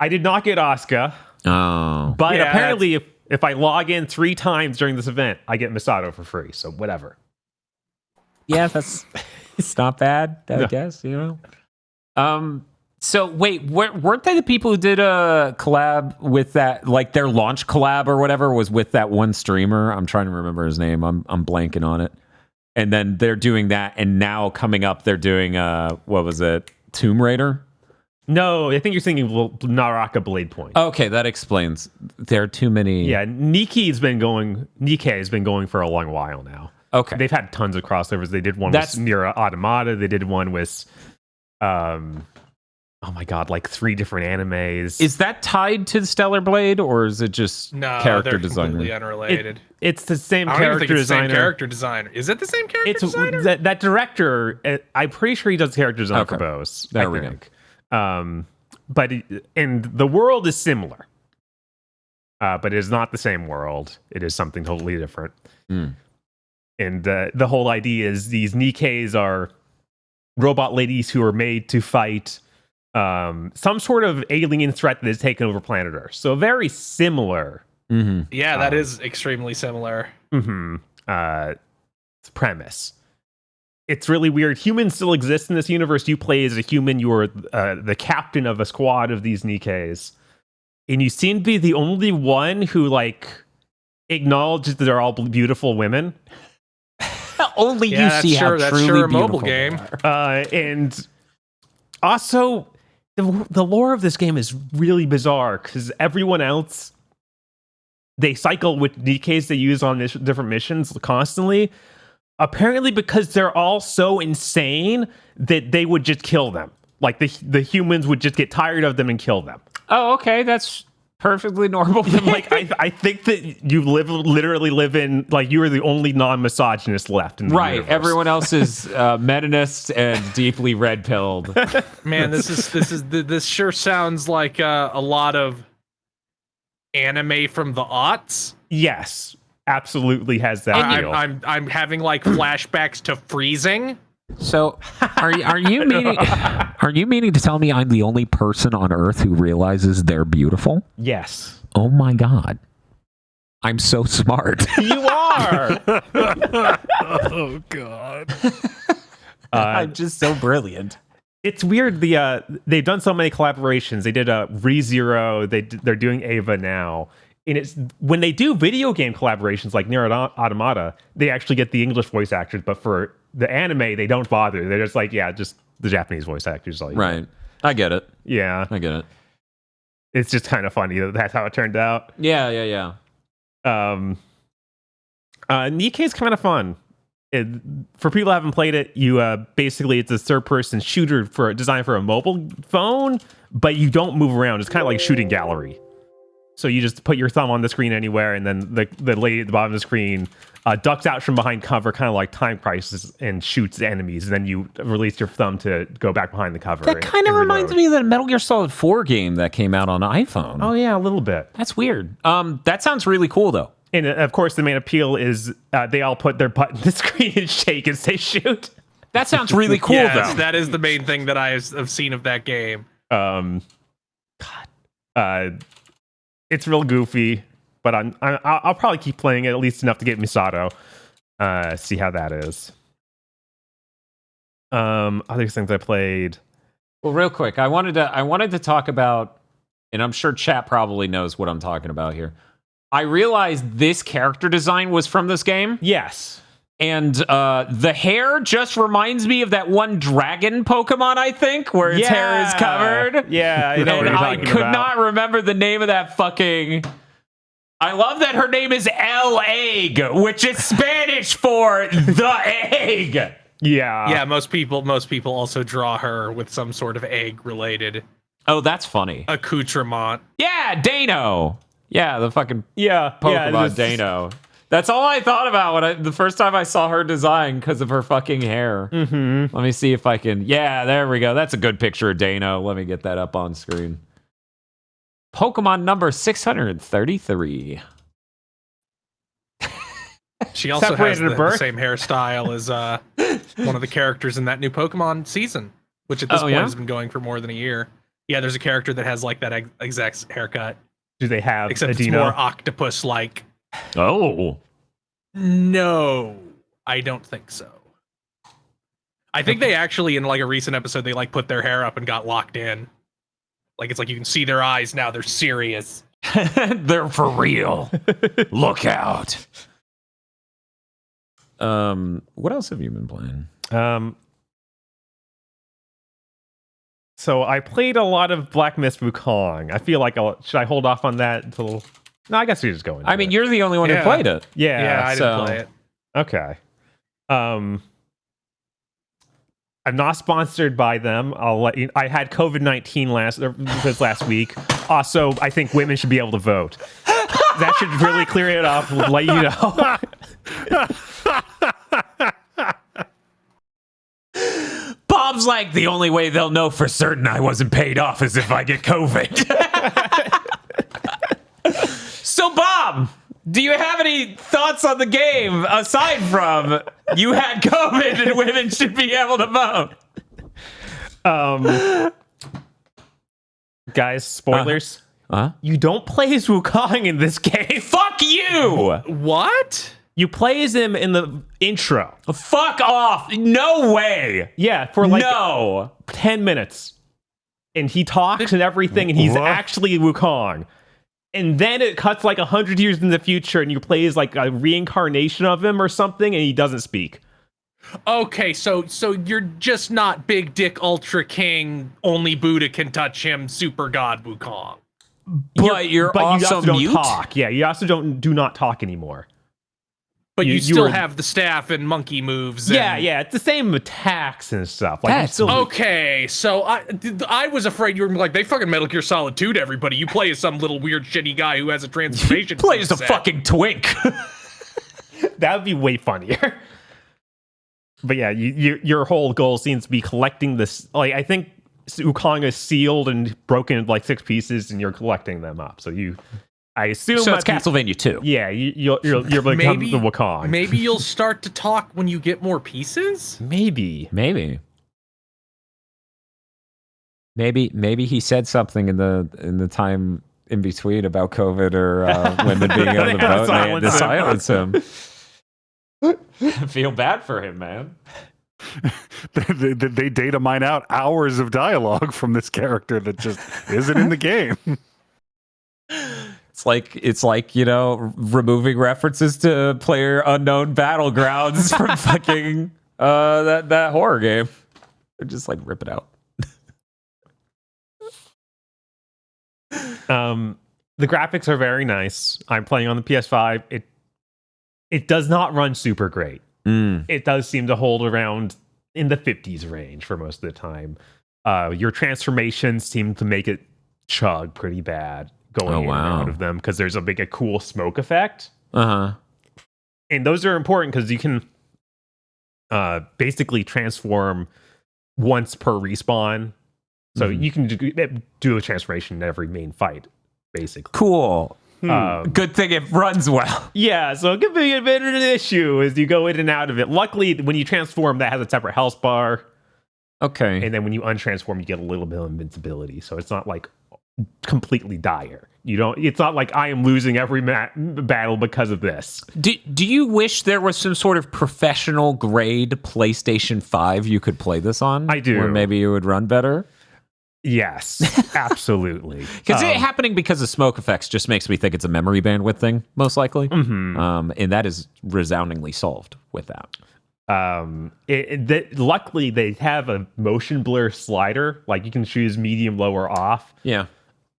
I did not get Asuka. Oh. But apparently, if I log in 3 times during this event, I get Misato for free. So whatever. Yeah, it's not bad, I guess, you know? So wait, weren't they the people who did a collab with that, like their launch collab or whatever was with that one streamer? I'm trying to remember his name. I'm blanking on it. And then they're doing that, and now coming up, they're doing what was it? Tomb Raider? No, I think you're thinking Naraka Blade Point. Okay, that explains. There are too many. Yeah, Nikkei has been going for a long while now. Okay, they've had tons of crossovers. They did one with Nier Automata. They did one with, oh my god, like 3 different animes. Is that tied to the Stellar Blade, or is it just character designer? Completely unrelated. It's the same character designer. Same character designer. Is it the same character designer? That director, I'm pretty sure he does character design for both. There we go. But and the world is similar, but it is not the same world. It is something totally different. And the whole idea is these Nikkeis are robot ladies who are made to fight some sort of alien threat that has taken over planet Earth. So very similar. Yeah, that is extremely similar. Premise. It's really weird. Humans still exist in this universe. You play as a human. You are the captain of a squad of these Nikkeis. And you seem to be the only one who, like, acknowledges that they're all beautiful women. Only you see how truly sure a beautiful mobile game. And also, the lore of this game is really bizarre because everyone else, they cycle with Nikkeis they use on different missions constantly. Apparently because they're all so insane that they would just kill them. Like the humans would just get tired of them and kill them. Oh, okay. That's perfectly normal. Like I think that you literally live in, like, you are the only non-misogynist left in the universe. Everyone else is meninist and deeply red-pilled. Man, this sure sounds like a lot of anime from the aughts. Yes, absolutely has that feel. I'm having like flashbacks to freezing. So, are you meaning to tell me I'm the only person on Earth who realizes they're beautiful? Yes. Oh my god, I'm so smart. You are. Oh god. I'm just so brilliant. It's weird. They've done so many collaborations. They did ReZero. They're doing Ava now. And it's when they do video game collaborations like Nier Automata, they actually get the English voice actors, but for the anime, they don't bother. They're just like, just the Japanese voice actors. Right. I get it. Yeah. I get it. It's just kind of funny that that's how it turned out. Yeah. Nikkei's kind of fun. For people who haven't played it, you basically, it's a third-person shooter designed for a mobile phone, but you don't move around. It's kind of like a shooting gallery. So you just put your thumb on the screen anywhere, and then the lady at the bottom of the screen ducks out from behind cover, kind of like Time Crisis, and shoots enemies. And then you release your thumb to go back behind the cover. That kind of reminds me of that Metal Gear Solid 4 game that came out on iPhone. Oh yeah, a little bit. That's weird. That sounds really cool though. And of course, the main appeal is they all put their butt in the screen and shake as they shoot. That sounds really cool though. That is the main thing that I have seen of that game. It's real goofy, but I'll probably keep playing it at least enough to get Misato. See how that is. Other things I played. Well, real quick, I wanted to talk about, and I'm sure chat probably knows what I'm talking about here. I realized this character design was from this game. Yes. And the hair just reminds me of that one dragon Pokemon, I think, where its hair is covered. Yeah, I know what you're talking I could about. not remember the name of that fucking... I love that her name is El Egg, which is Spanish for the egg. Yeah. Yeah, most people also draw her with some sort of egg-related Oh, that's funny. accoutrement. Yeah, Dano. Yeah, the fucking Yeah. Pokemon Dano. That's all I thought about the first time I saw her design because of her fucking hair. Mm-hmm. Let me see if I can. Yeah, there we go. That's a good picture of Dano. Let me get that up on screen. Pokemon number 633. She also has Separated at the birth. same hairstyle as one of the characters in that new Pokemon season, which at this Oh, point yeah? has been going for more than a year. Yeah, there's a character that has like that exact haircut, Do they have except a it's Dino? more octopus-like. Oh. No, I don't think so. I think they actually, in like a recent episode, they like put their hair up and got locked in. Like it's like you can see their eyes now. They're serious. They're for real. Look out. What else have you been playing? So I played a lot of Black Myth Wukong. I feel like should I hold off on that until? No, I guess we just go into I mean, it. you're the only one who Yeah. played it. Yeah. I didn't play it. Okay. I'm not sponsored by them. I'll let you. I had COVID-19 last week. Also, I think women should be able to vote. That should really clear it up. Let you know. Bob's like, the only way they'll know for certain I wasn't paid off is if I get COVID. So, Bob, do you have any thoughts on the game aside from you had COVID and women should be able to vote? Guys, spoilers. Huh? You don't play as Wukong in this game. Fuck you! What? You play as him in the intro. Fuck off! No way! Yeah, for like No! 10 minutes. And he talks and everything, and he's What? actually Wukong. And then it cuts like 100 years in the future, and you play as like a reincarnation of him or something, and he doesn't speak. Okay, so you're just not Big Dick Ultra King, only Buddha can touch him, Super God Wukong. But you're But also you also don't mute? talk. Yeah, you also do not talk anymore. But you You still were- have the staff and monkey moves. Yeah, and- yeah, it's the same attacks and stuff. Like you That's- still Okay, so I was afraid you were like, they fucking Metal Gear Solid 2 to everybody. You play as some little weird shitty guy who has a transformation. Play as a set. fucking twink. that would be way funnier. But yeah, your whole goal seems to be collecting this. Like I think Wukong is sealed and broken into like 6 pieces, and you're collecting them up. So I assume So it's at the- Castlevania 2. Yeah, you're become Maybe the Wukong. Maybe you'll start to talk when you get more pieces. Maybe. Maybe he said something in the time in between about COVID or women being able to They had to vote. They had to silence silence him. I feel bad for him, man. They data mine out hours of dialogue from this character that just isn't in the game. It's like removing references to Player Unknown Battlegrounds from fucking that horror game. They're just like rip it out. The graphics are very nice. I'm playing on the PS5. It does not run super great. It does seem to hold around in the 50s range for most of the time. Your transformations seem to make it chug pretty bad. going in and out of them because there's a cool smoke effect. Uh-huh. And those are important because you can basically transform once per respawn. So you can do a transformation in every main fight, basically. Cool. Good thing it runs well. Yeah, so it could be a bit of an issue as you go in and out of it. Luckily, when you transform, that has a separate health bar. Okay. And then when you untransform, you get a little bit of invincibility. So it's not like completely dire. It's not like I am losing every battle because of this. Do you wish there was some sort of professional grade PlayStation 5 you could play this on? I do. Where maybe it would run better? Yes, absolutely. Because it happening because of smoke effects just makes me think it's a memory bandwidth thing, most likely. And that is resoundingly solved with that. Luckily, they have a motion blur slider. Like you can choose medium, low, or off. Yeah.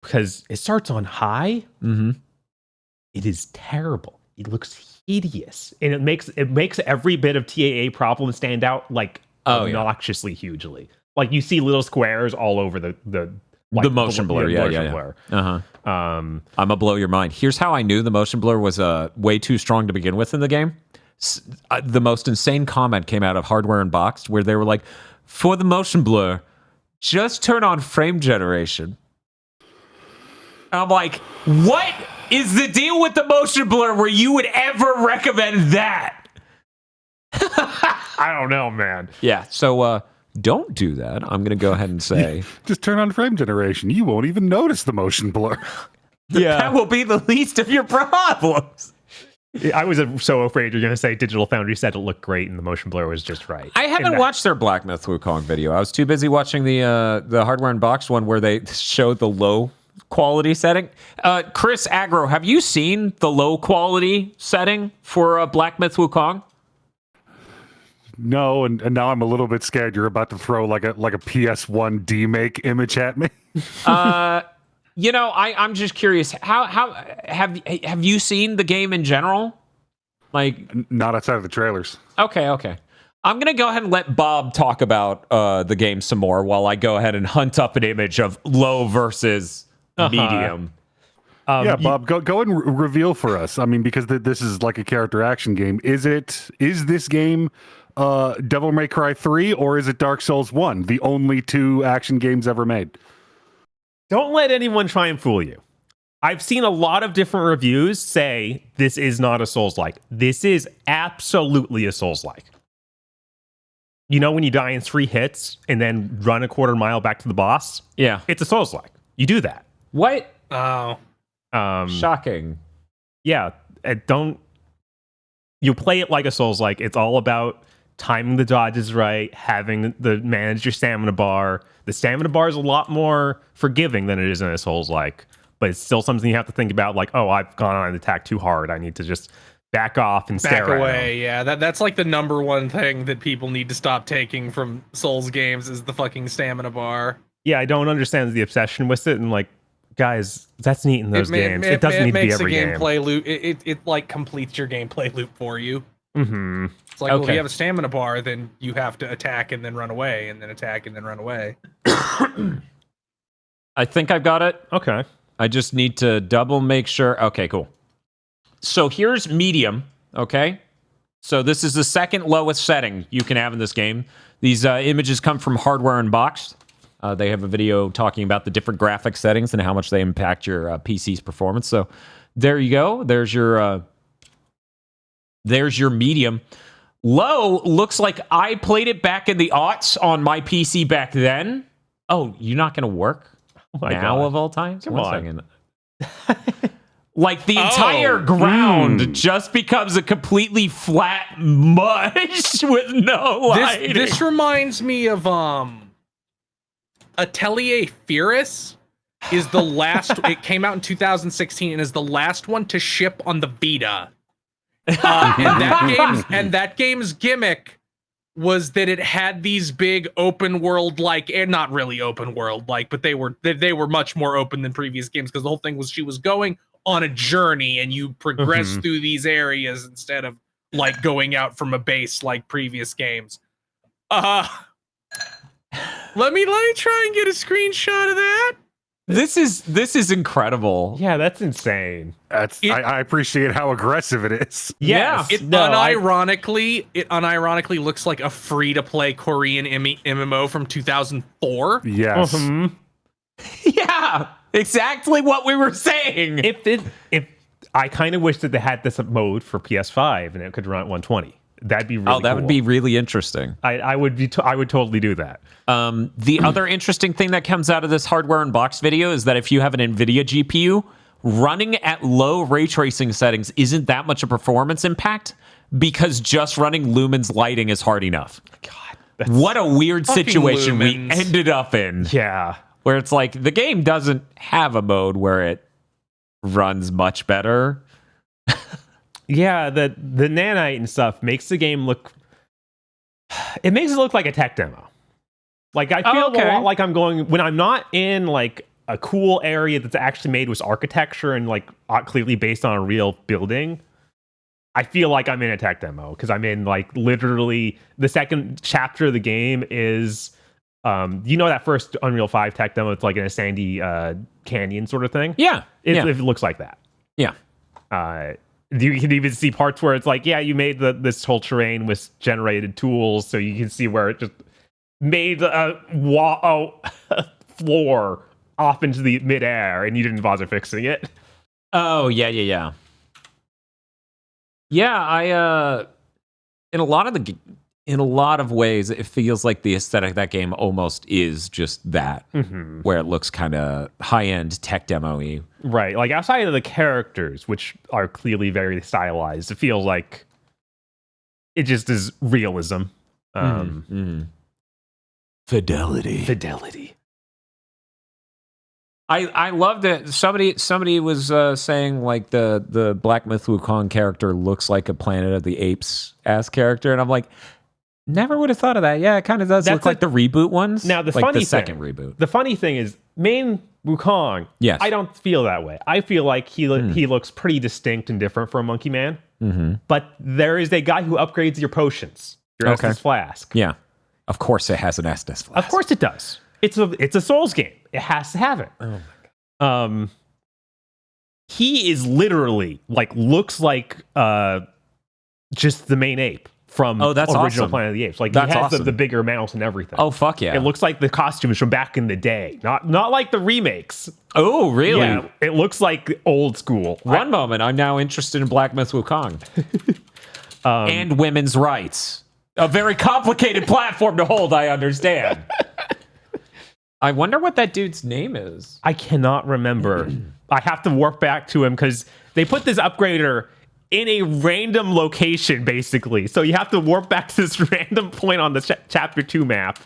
Because it starts on high. It is terrible. It looks hideous. And it makes every bit of TAA problem stand out like obnoxiously hugely. Like you see little squares all over the motion blur. Blur. I'm gonna blow your mind. Here's how I knew the motion blur was way too strong to begin with in the game. The most insane comment came out of Hardware Unboxed where they were like, for the motion blur, just turn on frame generation. I'm like, what is the deal with the motion blur where you would ever recommend that? I don't know, man. Yeah, so don't do that. I'm going to go ahead and say... Just turn on frame generation. You won't even notice the motion blur. Yeah. That will be the least of your problems. I was so afraid you're going to say Digital Foundry said it looked great and the motion blur was just right. I haven't watched their Black Myth Wukong video. I was too busy watching the Hardware Unboxed one where they showed the low quality setting. Chris Agro, have you seen the low quality setting for Black Myth Wukong? No, and now I'm a little bit scared you're about to throw like a PS1 demake image at me. I'm just curious. How have you seen the game in general? Like, not outside of the trailers. Okay. I'm gonna go ahead and let Bob talk about the game some more while I go ahead and hunt up an image of low versus medium. Bob, go and reveal for us. I mean, because this is like a character action game. Is this game Devil May Cry 3 or is it Dark Souls 1, the only two action games ever made? Don't let anyone try and fool you. I've seen a lot of different reviews say this is not a Souls-like. This is absolutely a Souls-like. You know when you die in 3 hits and then run a quarter mile back to the boss? Yeah. It's a Souls-like. You do that. What? Oh. Shocking. Yeah. You play it like a Souls-like. It's all about timing the dodges right, having manage your stamina bar. The stamina bar is a lot more forgiving than it is in a Souls-like, but it's still something you have to think about. Like, oh, I've gone on an attack too hard. I need to just back off and stare back away. at him. Yeah, that's like the number one thing that people need to stop taking from Souls games is the fucking stamina bar. Yeah, I don't understand the obsession with it. And like, guys, that's neat in those games. It doesn't need to be every game. Gameplay loop. It like completes your gameplay loop for you. Mm-hmm. It's like, well, if you have a stamina bar, then you have to attack and then run away, and then attack and then run away. I think I've got it. Okay. I just need to double make sure. Okay, cool. So here's medium, okay? So this is the second lowest setting you can have in this game. These images come from Hardware Unboxed. They have a video talking about the different graphic settings and how much they impact your PC's performance. So there you go. There's your medium. Low looks like I played it back in the aughts on my PC back then. Oh, you're not going to work now of all times? Come on. Like the entire ground just becomes a completely flat mush with no lighting. This reminds me of Atelier Furus is the last. It came out in 2016 and is the last one to ship on the Vita. And that game's gimmick was that it had these big open world not really open world but they were much more open than previous games because the whole thing was she was going on a journey and you progress through these areas instead of like going out from a base like previous games. Let me try and get a screenshot of that. This is incredible. Yeah, that's insane. I appreciate how aggressive it is. Yes. It unironically looks like a free-to-play Korean MMO from 2004. Yes. Yeah, exactly what we were saying. If I kind of wish that they had this mode for PS5 and it could run at 120. That'd be really that cool. would be really interesting. I would totally do that. The other interesting thing that comes out of this hardware unbox video is that if you have an NVIDIA GPU, running at low ray tracing settings isn't that much a performance impact because just running Lumen's lighting is hard enough. God, what a weird Fucking situation we Lumens. ended up in. Yeah. Where it's like the game doesn't have a mode where it runs much better. Yeah, the nanite and stuff makes the game look. It makes it look like a tech demo. Like I feel a lot like I'm going when I'm not in like a cool area that's actually made with architecture and like clearly based on a real building. I feel like I'm in a tech demo because I'm in like literally the second chapter of the game is, that first Unreal 5 tech demo. It's like in a sandy canyon sort of thing. Yeah, it looks like that. Yeah. You can even see parts where it's like, yeah, you made this whole terrain with generated tools, so you can see where it just made a floor off into the midair, and you didn't bother fixing it. Oh yeah. Yeah, in a lot of ways, it feels like the aesthetic of that game almost is just that, where it looks kind of high-end tech demo-y. Right, like outside of the characters, which are clearly very stylized, it feels like it just is realism. Fidelity. I loved it. Somebody was saying like the Black Myth Wukong character looks like a Planet of the Apes ass character, and I'm like, never would have thought of that. Yeah, it kind of does look like the reboot ones. Now the second reboot. The funny thing is, main Wukong. Yes. I don't feel that way. I feel like he looks pretty distinct and different from Monkey Man. But there is a guy who upgrades your potions, your Estus flask. Yeah, of course it has an Estus flask. Of course it does. It's a Souls game. It has to have it. Oh my god. He is literally looks like just the main ape from that's original awesome. Planet of the Apes. Like That's he has awesome. the bigger mouth and everything. Oh fuck yeah! It looks like the costumes from back in the day, not like the remakes. Oh really? Yeah, it looks like old school. One moment, I'm now interested in Black Myth Wukong and women's rights. A very complicated platform to hold. I understand. I wonder what that dude's name is. I cannot remember. I have to warp back to him because they put this upgrader in a random location, basically. So you have to warp back to this random point on the chapter 2 map.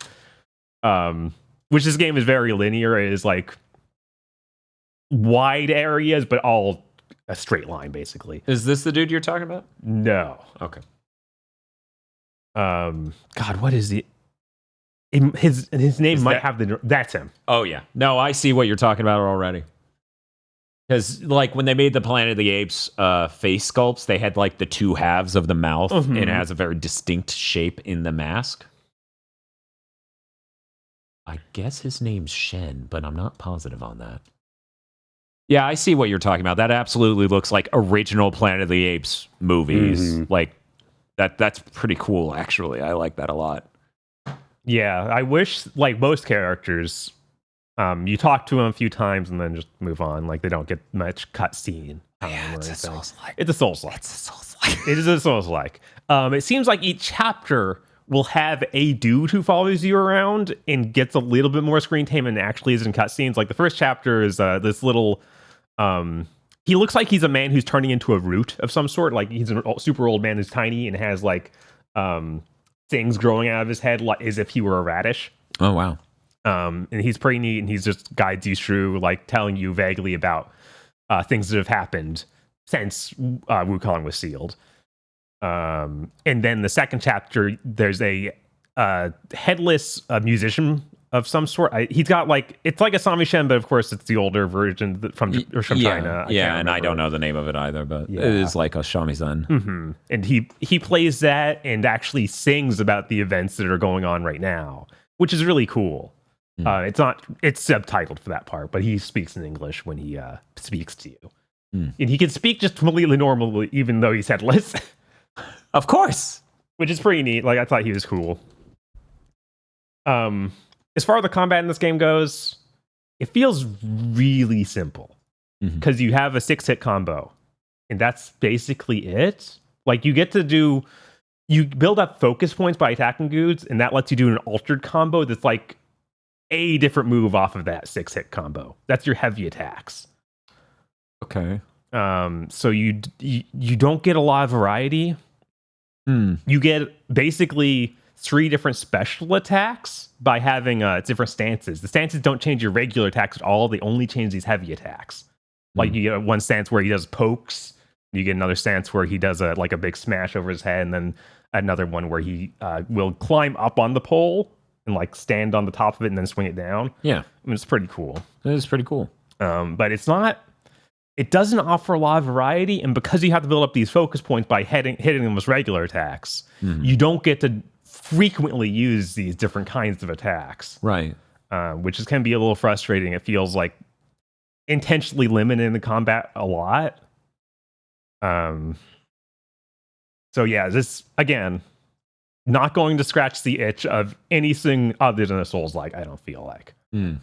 Which this game is very linear. It is like wide areas, but all a straight line, basically. Is this the dude you're talking about? No. Okay. God, what is he? His name might have the. That's him. Oh yeah. No, I see what you're talking about already. Because like when they made the Planet of the Apes face sculpts, they had like the two halves of the mouth, and it has a very distinct shape in the mask. I guess his name's Shen, but I'm not positive on that. Yeah, I see what you're talking about. That absolutely looks like original Planet of the Apes movies. Like that's pretty cool, actually. I like that a lot. Yeah, I wish, like most characters, you talk to them a few times and then just move on. Like they don't get much cutscene. Yeah, it's a Souls-like. It's a Souls-like. It's a Souls-like. It is a Souls-like. It seems like each chapter will have a dude who follows you around and gets a little bit more screen time and actually is in cutscenes. Like the first chapter is this little. He looks like he's a man who's turning into a root of some sort. Like he's a super old man who's tiny and has like things growing out of his head, like as if he were a radish. Oh wow. And he's pretty neat, and he's just guides you through, like telling you vaguely about things that have happened since Wukong was sealed. And then the second chapter, there's a headless musician of some sort. He's got like, it's like a Samishen, but of course it's the older version from China. And I don't know the name of it either, but it is like a shamisen. And he plays that and actually sings about the events that are going on right now, which is really cool. It's subtitled for that part, but he speaks in English when he speaks to you. And he can speak just completely normally, even though he's headless. Of course. Which is pretty neat. Like, I thought he was cool. As far as the combat in this game goes, it feels really simple. Because you have a 6-hit combo. And that's basically it. Like, you build up focus points by attacking dudes, and that lets you do an altered combo that's like a different move off of that 6-hit combo. That's your heavy attacks. Okay. So you don't get a lot of variety. You get basically 3 different special attacks by having different stances. The stances don't change your regular attacks at all. They only change these heavy attacks. Like, you get one stance where he does pokes. You get another stance where he does a big smash over his head, and then another one where he will climb up on the pole and like stand on the top of it and then swing it down. Yeah. I mean, it's pretty cool. It is pretty cool. But it doesn't offer a lot of variety, and because you have to build up these focus points by hitting them with regular attacks, you don't get to frequently use these different kinds of attacks. Right. Which can be a little frustrating. It feels like intentionally limiting the combat a lot. So yeah, this again, not going to scratch the itch of anything other than a Souls-like, I don't feel like. And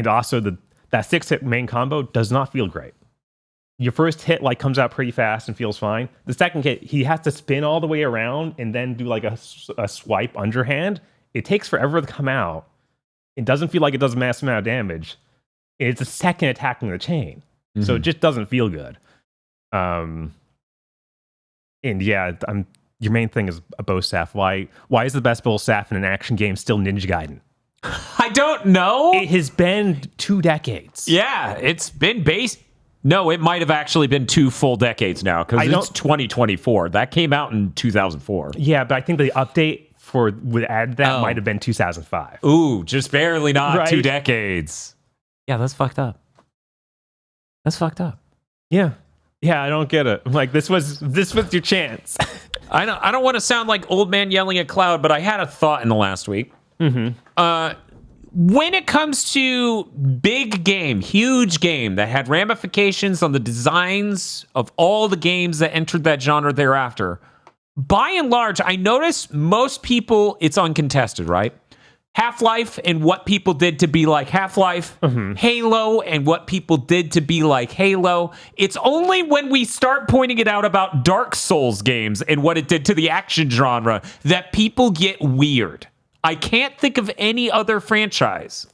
also that 6-hit main combo does not feel great. Your first hit like comes out pretty fast and feels fine. The second hit, he has to spin all the way around and then do like a swipe underhand. It takes forever to come out. It doesn't feel like it does a massive amount of damage. It's a second attack in the chain. So it just doesn't feel good. And yeah, your main thing is a bow staff. Why is the best bow staff in an action game still Ninja Gaiden? I don't know. It has been 2 decades. Yeah, it's been based. No, it might have actually been 2 full decades now, because it's 2024. That came out in 2004. Yeah, but I think the update would add that might have been 2005. Ooh, just barely not Right. 2 decades. Yeah, that's fucked up. That's fucked up. Yeah. Yeah, I don't get it. Like, this was your chance. I don't want to sound like old man yelling at cloud, but I had a thought in the last week. When it comes to big game, huge game that had ramifications on the designs of all the games that entered that genre thereafter, by and large, I notice most people, it's uncontested, right? Half-Life and what people did to be like Half-Life, Halo and what people did to be like Halo. It's only when we start pointing it out about Dark Souls games and what it did to the action genre that people get weird. I can't think of any other franchise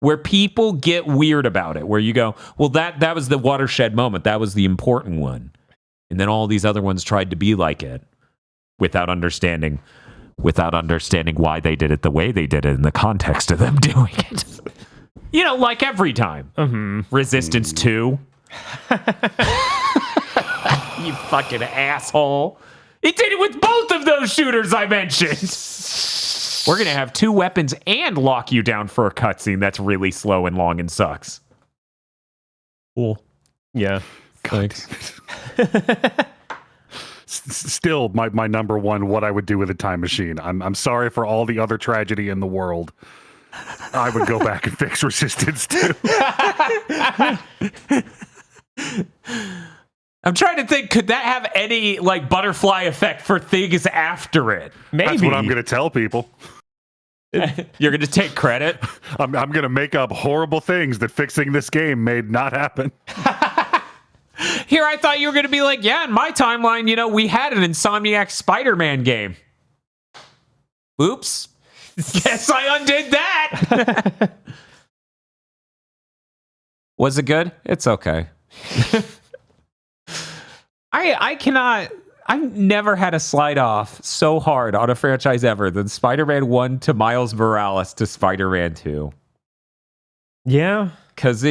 where people get weird about it, where you go, well, that was the watershed moment. That was the important one. And then all these other ones tried to be like it without understanding why they did it the way they did it in the context of them doing it. You know, like every time. Resistance 2. You fucking asshole. It did it with both of those shooters I mentioned. We're going to have 2 weapons and lock you down for a cutscene that's really slow and long and sucks. Cool. Yeah. Thanks. Still, my number one, what I would do with a time machine. I'm sorry for all the other tragedy in the world. I would go back and fix Resistance 2. I'm trying to think, could that have any like butterfly effect for things after it? Maybe. That's what I'm going to tell people. You're going to take credit? I'm going to make up horrible things that fixing this game made not happen. Here, I thought you were going to be like, yeah, in my timeline, you know, we had an Insomniac Spider-Man game. Oops. Guess I undid that. Was it good? It's okay. I've never had a slide off so hard on a franchise ever than Spider-Man 1 to Miles Morales to Spider-Man 2. Yeah. Because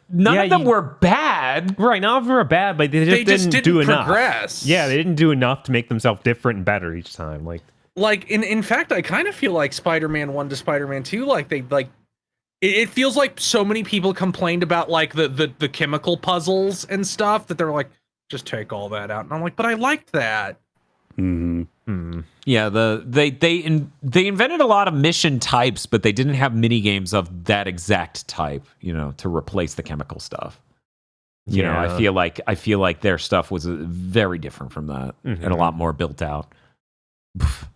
none of them were bad. Right, none of them were bad, but they just didn't do enough. Progress. Yeah, they didn't do enough to make themselves different and better each time. Like in fact, I kind of feel like Spider-Man 1 to Spider-Man 2, it feels like so many people complained about like the chemical puzzles and stuff that they're like, just take all that out. And I'm like, but I liked that. Yeah, they invented a lot of mission types, but they didn't have mini games of that exact type, to replace the chemical stuff. I feel like their stuff was very different from that and a lot more built out.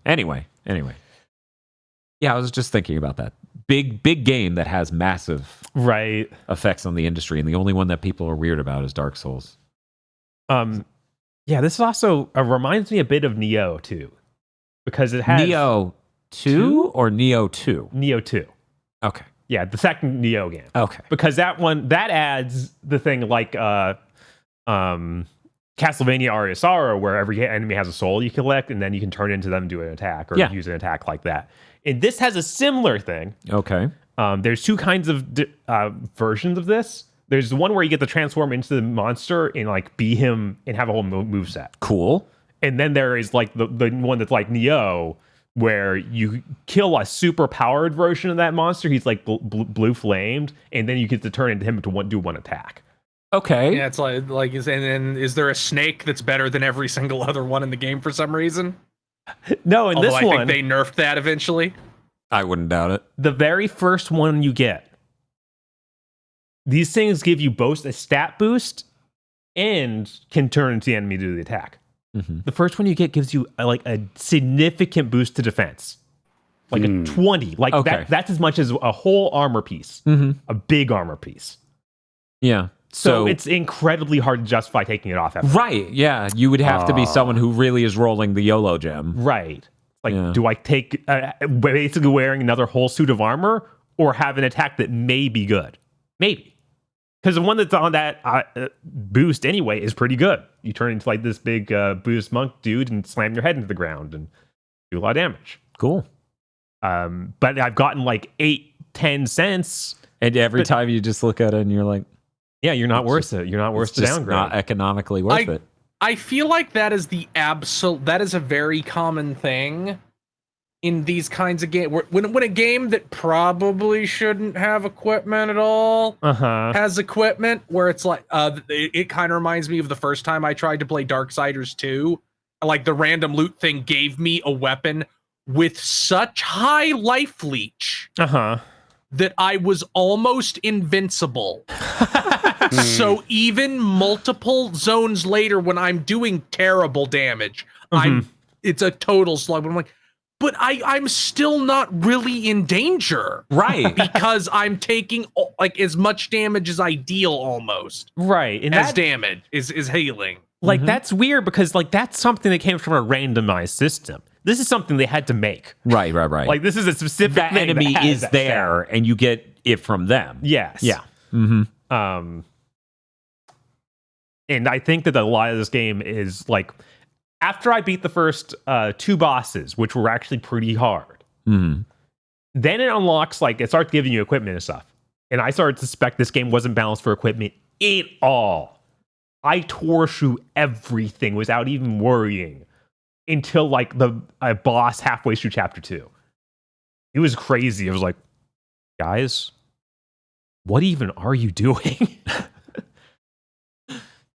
Anyway. Yeah, I was just thinking about that. Big game that has massive effects on the industry, and the only one that people are weird about is Dark Souls. Yeah, this also reminds me a bit of Nioh too, because it has Nioh 2 or Nioh 2? Nioh 2. Okay. Yeah, the second Nioh game. Okay. Because that adds the thing like Castlevania Aria Sorrow, where every enemy has a soul you collect, and then you can turn into them and do an attack or use an attack like that. And this has a similar thing. Okay. There's two kinds of versions of this. There's the one where you get to transform into the monster and like be him and have a whole moveset. Cool. And then there is like the one that's like Nioh, where you kill a super powered version of that monster. He's like blue flamed, and then you get to turn into him to do one attack. Okay. Yeah, it's and then is there a snake that's better than every single other one in the game for some reason? No, in Although this I one, think they nerfed that eventually. I wouldn't doubt it. the very first one you get, these things give you both a stat boost and can turn into the enemy to do the attack. The first one you get gives you a significant boost to defense, like a 20. That's as much as a whole armor piece, a big armor piece. Yeah. So it's incredibly hard to justify taking it off. Right. Yeah. You would have to be someone who really is rolling the YOLO gem. Right. Do I take basically wearing another whole suit of armor or have an attack that may be good? Maybe. Because the one that's on that boost anyway is pretty good. You turn into like this big Buddhist monk dude and slam your head into the ground and do a lot of damage. Cool. But I've gotten like 8-10 cents. And every time you just look at it and you're like, yeah, you're not worth it. You're not worth the downgrade. Not economically worth it. I feel like that is that is a very common thing in these kinds of games. When a game that probably shouldn't have equipment at all has equipment, where it's like it kind of reminds me of the first time I tried to play Darksiders 2. Like the random loot thing gave me a weapon with such high life leech that I was almost invincible. So even multiple zones later, when I'm doing terrible damage, it's a total slug. But I'm like, but I'm still not really in danger, right? Because I'm taking like as much damage as I deal, almost, right? And as damage is healing. Like that's weird because like that's something that came from a randomized system. This is something they had to make. Right. Like this is a specific that thing enemy that is there, and you get it from them. Yes. Yeah. And I think that a lot of this game is like, after I beat the first 2 bosses, which were actually pretty hard, then it unlocks, like, it starts giving you equipment and stuff. And I started to suspect this game wasn't balanced for equipment at all. I tore through everything without even worrying until, like, the boss halfway through chapter 2. It was crazy. I was like, guys, what even are you doing?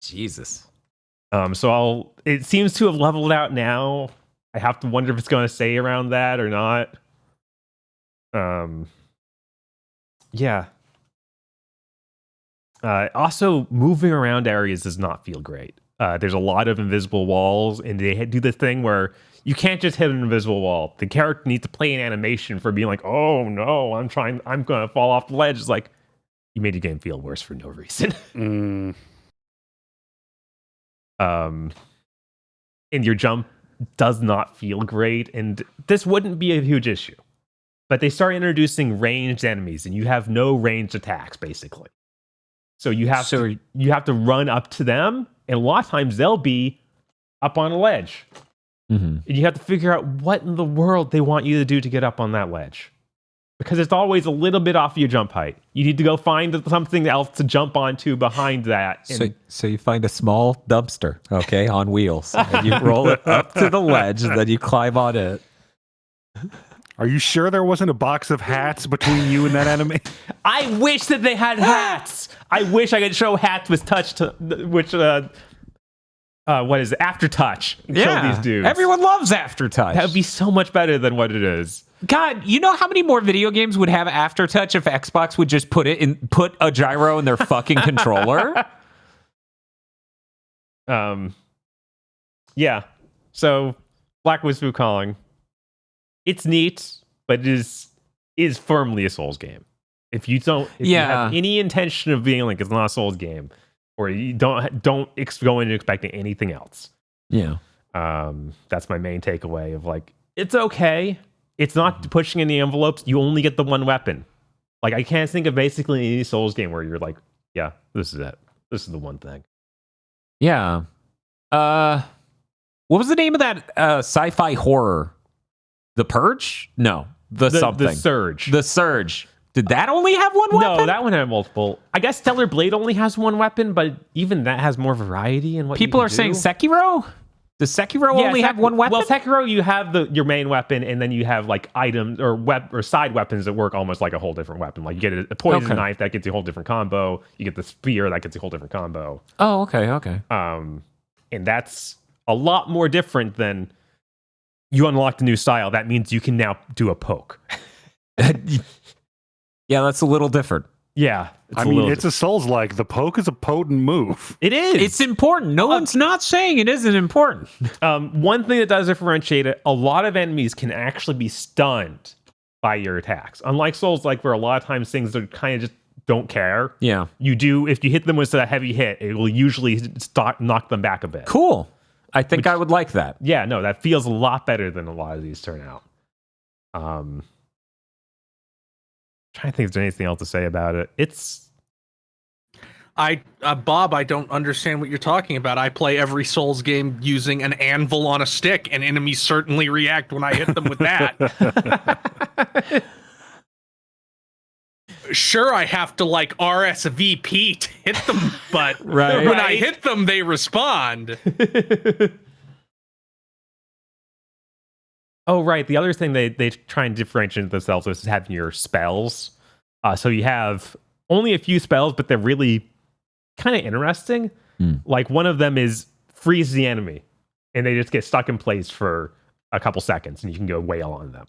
Jesus. So it seems to have leveled out now. I have to wonder if it's going to stay around that or not. Yeah. Also, moving around areas does not feel great. There's a lot of invisible walls, and they do this thing where you can't just hit an invisible wall. The character needs to play an animation for being like, oh no, I'm going to fall off the ledge. It's like, you made the game feel worse for no reason. And your jump does not feel great, and this wouldn't be a huge issue. But they start introducing ranged enemies, and you have no ranged attacks, basically. So you have to run up to them, and a lot of times they'll be up on a ledge. And you have to figure out what in the world they want you to do to get up on that ledge. Because it's always a little bit off your jump height. You need to go find something else to jump onto behind that. So you find a small dumpster, okay, on wheels. And you roll it up to the ledge, and then you climb on it. Are you sure there wasn't a box of hats between you and that enemy? I wish that they had hats. I wish I could show hats with touch, which what is it? Aftertouch. Yeah, Kill these dudes. everyone loves Aftertouch. That would be so much better than what it is. God, you know how many more video games would have Aftertouch if Xbox would just put a gyro in their fucking controller? Yeah. So Black Widow Wukong, it's neat, but it is firmly a Souls game. If you have any intention of being like it's not a Souls game, or you don't go into expecting anything else. Yeah. That's my main takeaway of like, it's okay. It's not pushing any envelopes. You only get the one weapon. Like, I can't think of basically any Souls game where you're like, yeah, this is it. This is the one thing. Yeah. What was the name of that sci-fi horror? The Purge? No. The something. The Surge. The Surge. Did that only have one weapon? No, that one had multiple. I guess Stellar Blade only has one weapon, but even that has more variety in what people are saying. Sekiro? Does Sekiro only have one weapon? Well, Sekiro, you have your main weapon, and then you have like items or side weapons that work almost like a whole different weapon. Like you get a poison knife that gets you a whole different combo. You get the spear that gets you a whole different combo. Oh, okay. And that's a lot more different than you unlocked a new style. That means you can now do a poke. Yeah, that's a little different. Yeah. It's a Souls-like. The poke is a potent move. It is. It's important. No one's not saying it isn't important. One thing that does differentiate it, a lot of enemies can actually be stunned by your attacks. Unlike Souls-like, where a lot of times things are kind of just don't care. Yeah. If you hit them with a heavy hit, it will usually knock them back a bit. Cool. I think I would like that. Yeah, no, that feels a lot better than a lot of these turn out. Trying to think if there's anything else to say about it. Bob, I don't understand what you're talking about. I play every Souls game using an anvil on a stick, and enemies certainly react when I hit them with that. Sure, I have to like RSVP to hit them, but when I hit them, they respond. Oh, right. The other thing they try and differentiate themselves is having your spells. So you have only a few spells, but they're really kind of interesting. Like one of them is freeze the enemy, and they just get stuck in place for a couple seconds, and you can go wail on them.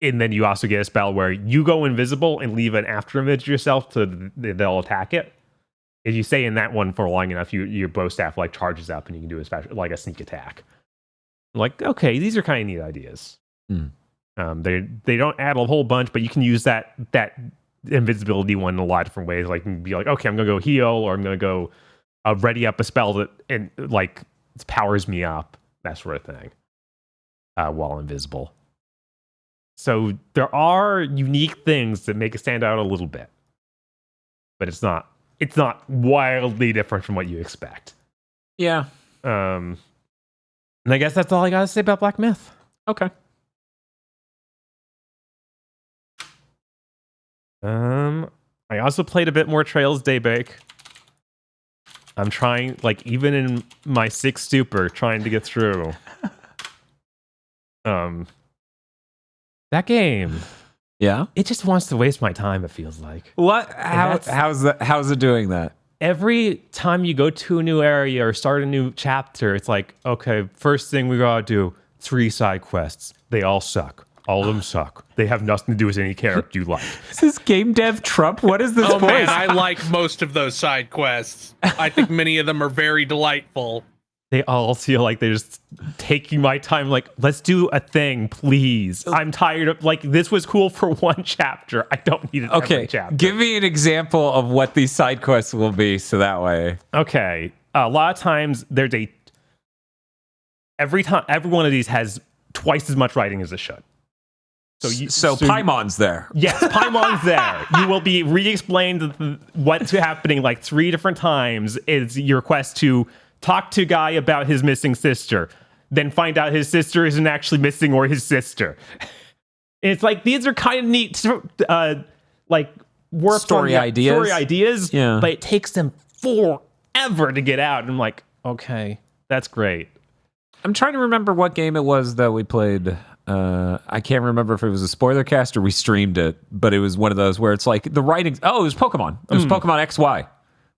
And then you also get a spell where you go invisible and leave an after image yourself so they'll attack it. If you stay in that one for long enough, your bow staff like charges up, and you can do a sneak attack. Like, okay, these are kind of neat ideas. They don't add a whole bunch, but you can use that invisibility one in a lot of different ways. Like, you can be like, okay, I'm gonna go heal, or I'm gonna go ready up a spell that like powers me up, that sort of thing, while invisible. So there are unique things that make it stand out a little bit, but it's not wildly different from what you expect. Yeah. And I guess that's all I gotta say about Black Myth. Okay. I also played a bit more Trails Daybreak. I'm trying, like, even in my sick stupor, trying to get through. That game. Yeah. It just wants to waste my time, it feels like. What? How's it doing that? Every time you go to a new area or start a new chapter, it's like, okay, first thing we gotta do, 3 side quests. They all suck. All of them suck. They have nothing to do with any character you like. Is this game dev Trump? What is this voice? Man, I like most of those side quests. I think many of them are very delightful. They all feel like they're just taking my time. Like, let's do a thing, please. I'm tired of, like, this was cool for one chapter. I don't need it every chapter. Give me an example of what these side quests will be, so that way. Okay. A lot of times, every one of these has twice as much writing as it should. So Paimon's there. Yes, Paimon's there. You will be re-explained what's happening like 3 different times. It's your quest to talk to Guy about his missing sister, then find out his sister isn't actually missing or his sister. It's like, these are kind of neat, like, work story ideas. Yeah. But it takes them forever to get out. And I'm like, okay, that's great. I'm trying to remember what game it was that we played. I can't remember if it was a spoiler cast or we streamed it, but it was one of those where it's like the writing. Oh, it was Pokemon. It was Pokemon XY,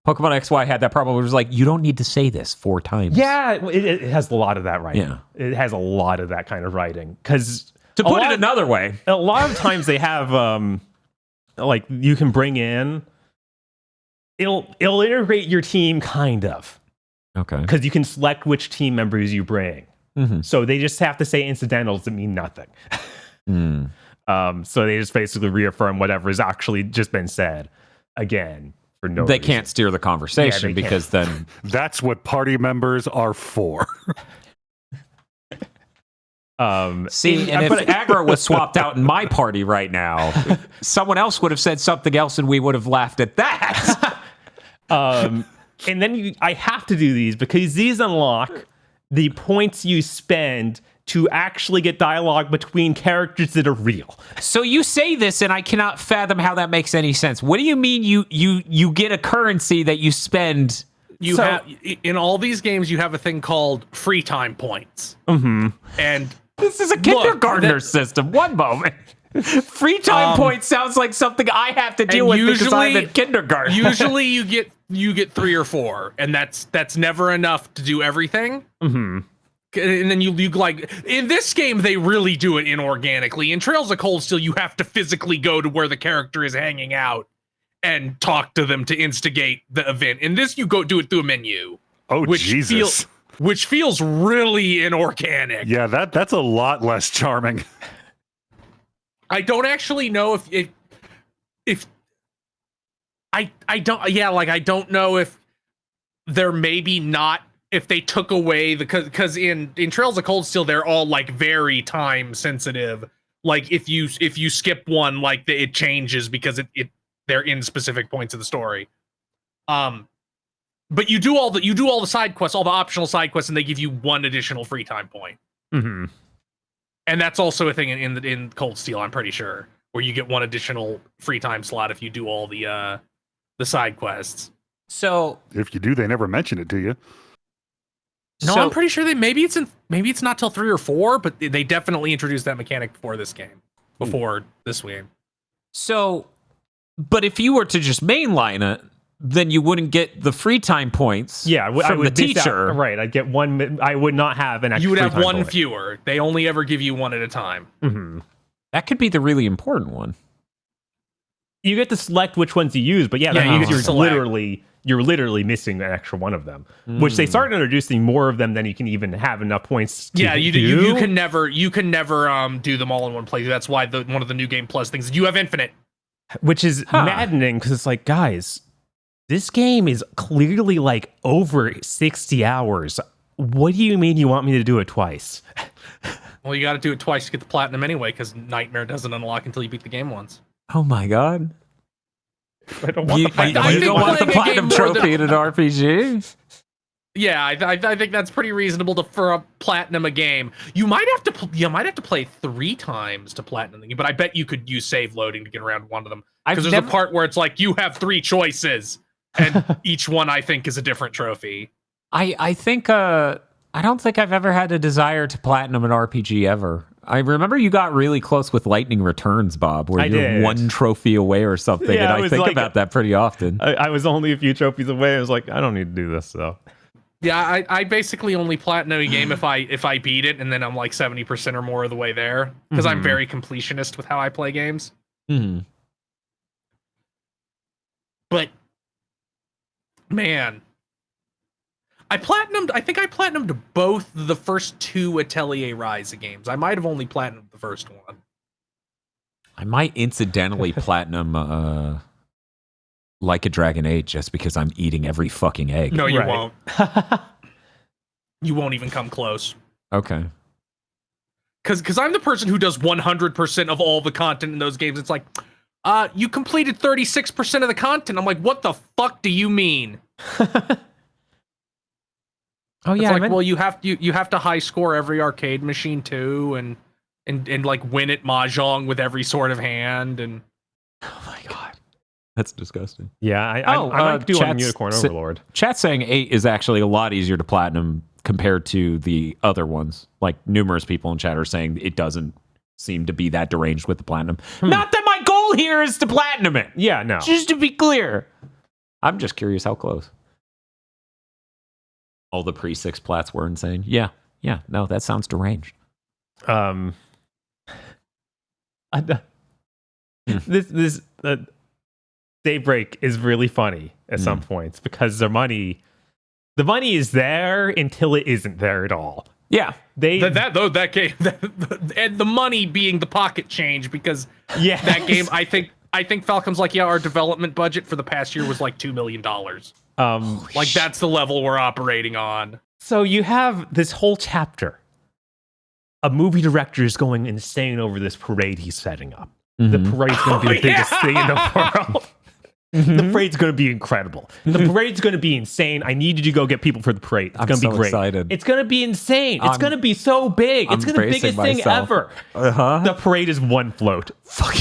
Pokemon XY had that problem. It was like, you don't need to say this 4 times. Yeah, it has a lot of that writing. Yeah. It has a lot of that kind of writing. Because To put it another way, a lot of times they have like you can bring in it'll integrate your team kind of. okay, Because you can select which team members you bring. mm-hmm. So they just have to say incidentals that mean nothing. Mm. So they just basically reaffirm whatever has actually just been said again for no They reason. can't steer the conversation Yeah, they because then That's what party members are for. see, and if aggro was swapped out in my party right now, someone else would have said something else, and we would have laughed at that. and then I have to do these because these unlock the points you spend to actually get dialogue between characters that are real. So you say this, and I cannot fathom how that makes any sense. What do you mean you get a currency that you spend? You have in all these games, you have a thing called free time points. Mm-hmm. And This is a kindergartner system. One moment. Free time points sounds like something I have to deal with because I'm in kindergarten. Usually you get 3 or 4, and that's never enough to do everything. Mm-hmm. And then you like in this game they really do it inorganically. In Trails of Cold Steel, you have to physically go to where the character is hanging out and talk to them to instigate the event. In this, you go do it through a menu. Oh, Jesus. Which feels really inorganic. Yeah, that's a lot less charming. I don't actually know if I don't know if they're maybe not, if they took away because in Trails of Cold Steel they're all like very time sensitive. Like if you skip one, like it changes because they're in specific points of the story. But you do all the side quests, all the optional side quests, and they give you 1 additional free time point. Mm-hmm. And that's also a thing in Cold Steel, I'm pretty sure, where you get 1 additional free time slot if you do all the side quests. So If you do, they never mention it to you. No, I'm pretty sure maybe it's not till 3 or 4, but they definitely introduced that mechanic before this game. So, but if you were to just mainline it, then you wouldn't get the free time points. Yeah, I from would the miss out- teacher. right, I'd get 1. I would not have an extra. You would have free time 1 point. fewer. They only ever give you 1 at a time. Mm-hmm. That could be the really important one. You get to select which ones you use, but that you means get to you're select. literally missing an extra one of them. Which they started introducing more of them than you can even have enough points to Yeah, do. you can never do them all in one playthrough. That's why one of the new game plus things is you have infinite. Which is maddening because it's like, guys, this game is clearly like over 60 hours. What do you mean you want me to do it twice? Well, you got to do it twice to get the platinum anyway, because Nightmare doesn't unlock until you beat the game once. Oh my god. I don't want You, the platinum. you don't want the playing a platinum game more trophy in an RPG? Yeah, I think that's pretty reasonable for a platinum a game. You might have to play 3 times to platinum the game, but I bet you could use save loading to get around one of them. Because there's a part where it's like you have 3 choices, and each one I think is a different trophy. I think I don't think I've ever had a desire to platinum an RPG ever. I remember you got really close with Lightning Returns, Bob, where you're did. 1 trophy away or something, Yeah, and it I was think like- about that pretty often. I was only a few trophies away. I was like, I don't need to do this, though. Yeah, I basically only platinum a game if I beat it, and then I'm like 70% or more of the way there, because I'm very completionist with how I play games. Mm-hmm. But man, I think I platinumed both the first 2 Atelier Rise games. I might have only platinumed the first one. I might incidentally platinum Like a Dragon 8 just because I'm eating every fucking egg. No, you Right. won't. You won't even come close. Okay. Because I'm the person who does 100% of all the content in those games. It's like, you completed 36% of the content. I'm like, what the fuck do you mean? Oh It's yeah, like, well, you have to high score every arcade machine too, and like win at mahjong with every sort of hand, and Oh my god. That's disgusting. yeah. I might do on chat's- Unicorn si- Overlord. Chat saying 8 is actually a lot easier to platinum compared to the other ones. Like numerous people in chat are saying it doesn't seem to be that deranged with the platinum. Not that my goal here is to platinum it. Yeah, no. Just to be clear. I'm just curious how close. All the pre-Six Plats were insane. Yeah. No, that sounds deranged. This Daybreak is really funny at some points because the money is there until it isn't there at all. Yeah. That game, and the money being the pocket change, because that game, I think Falcom's like, our development budget for the past year was like $2 million. Like that's the level we're operating on. So you have this whole chapter. A movie director is going insane over this parade he's setting up. The parade's going to be the biggest thing in the world. The parade's going to be incredible. The parade's going to be insane. I need you to go get people for the parade. It's going to be great. Excited. It's going to be insane. It's going to be so big. It's going to be the biggest thing ever. The parade is one float.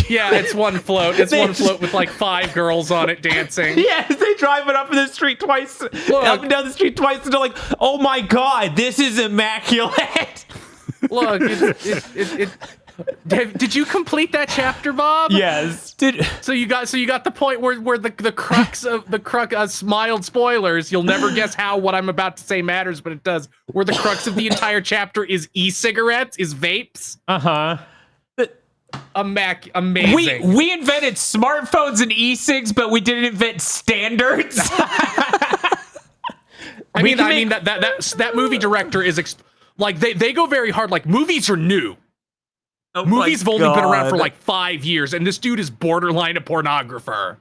Yeah, it's one float. It's one float with like 5 girls on it dancing. Yes, they drive it up in the street twice. Up and down the street twice, and they're like, oh my God, this is immaculate. Look, did you complete that chapter, Bob? Yes. So you got the point where the crux of mild spoilers. You'll never guess how what I'm about to say matters, but it does. Where the crux of the entire chapter is e-cigarettes, is vapes. Amazing. We invented smartphones and e-cigs, but we didn't invent standards. I mean that movie director is like they go very hard. Like movies are new. Movies have only been around for like 5 years, and this dude is borderline a pornographer.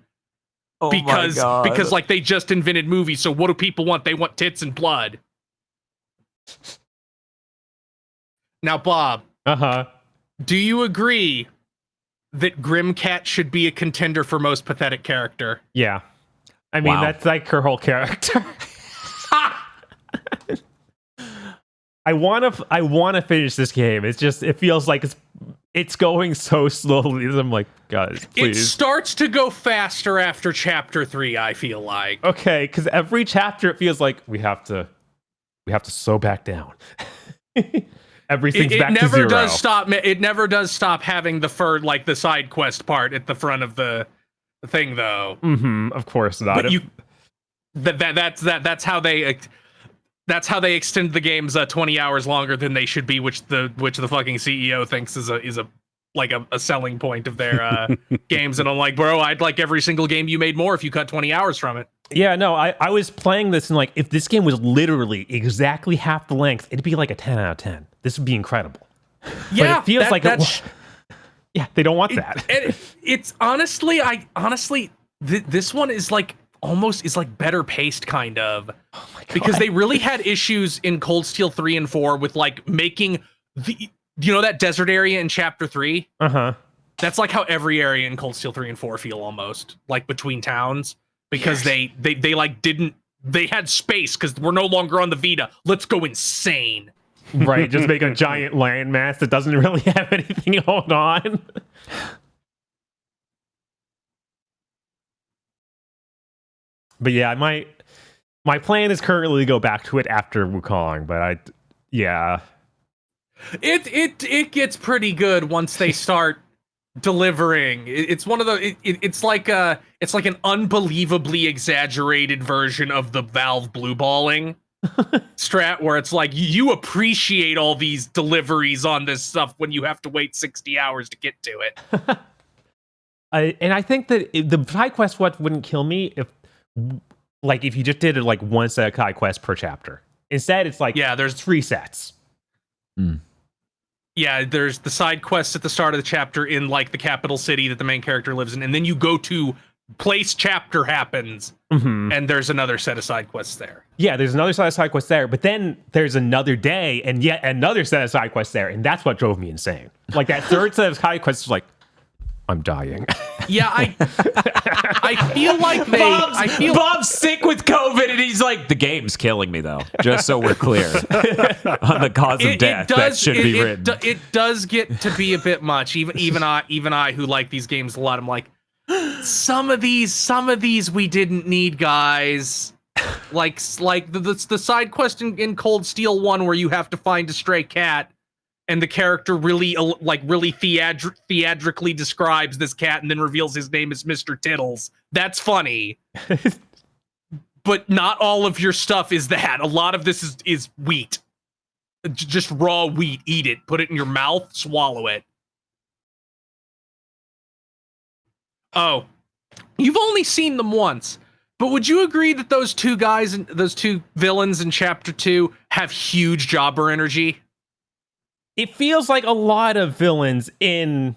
Because like they just invented movies, so what do people want? They want tits and blood. Now, Bob. Do you agree that Grimcat should be a contender for most pathetic character? Yeah. I mean, that's like her whole character. I want to finish this game. It feels like it's going so slowly. I'm like, guys, please. It starts to go faster after chapter 3, I feel like. Okay, because every chapter it feels like we have to slow back down. Everything's back to zero. It never does stop having the side quest part at the front of the thing, though. Of course not. But that's how they extend the games 20 hours longer than they should be, which the fucking CEO thinks is a selling point of their games. And I'm like, bro, I'd like every single game you made more if you cut 20 hours from it. Yeah, no, I was playing this and like, if this game was literally exactly half the length, it'd be like a 10 out of 10. This would be incredible. Yeah, but it feels yeah, they don't want that. It's honestly, this one is like almost is like better paced, kind of. Oh my God. Because they really had issues in Cold Steel 3 and 4 with like making that desert area in chapter 3? That's like how every area in Cold Steel 3 and 4 feel, almost like between towns, because they had space because we're no longer on the Vita. Let's go insane. Right, just make a giant landmass that doesn't really have anything going on. But yeah, my plan is currently to go back to it after Wukong, but it gets pretty good once they start delivering. It's one of the it's like an unbelievably exaggerated version of the Valve blue balling strat, where it's like you appreciate all these deliveries on this stuff when you have to wait 60 hours to get to it. And I think that the side quest wouldn't kill me if you just did it like one set of side quests per chapter. Instead, it's like there's 3 sets. Yeah, there's the side quests at the start of the chapter in like the capital city that the main character lives in, and then you go to place chapter happens, and there's another set of side quests there. Yeah, there's another set of side quests there, but then there's another day and yet another set of side quests there, and that's what drove me insane. Like that third set of side quests was like, I'm dying. Yeah, I feel like Bob's sick with COVID, and he's like, the game's killing me, though. Just so we're clear on the cause of death. That should be written. It does get to be a bit much. Even I who like these games a lot, I'm like, some of these we didn't need, guys. Like the side quest in Cold Steel 1 where you have to find a stray cat. And the character really theatrically describes this cat and then reveals his name is Mr. Tittles. That's funny. but not all of your stuff is that. A lot of this is wheat. Just raw wheat. Eat it. Put it in your mouth. Swallow it. Oh, you've only seen them once. But would you agree that those two guys and those two villains in Chapter 2 have huge jobber energy? It feels like a lot of villains in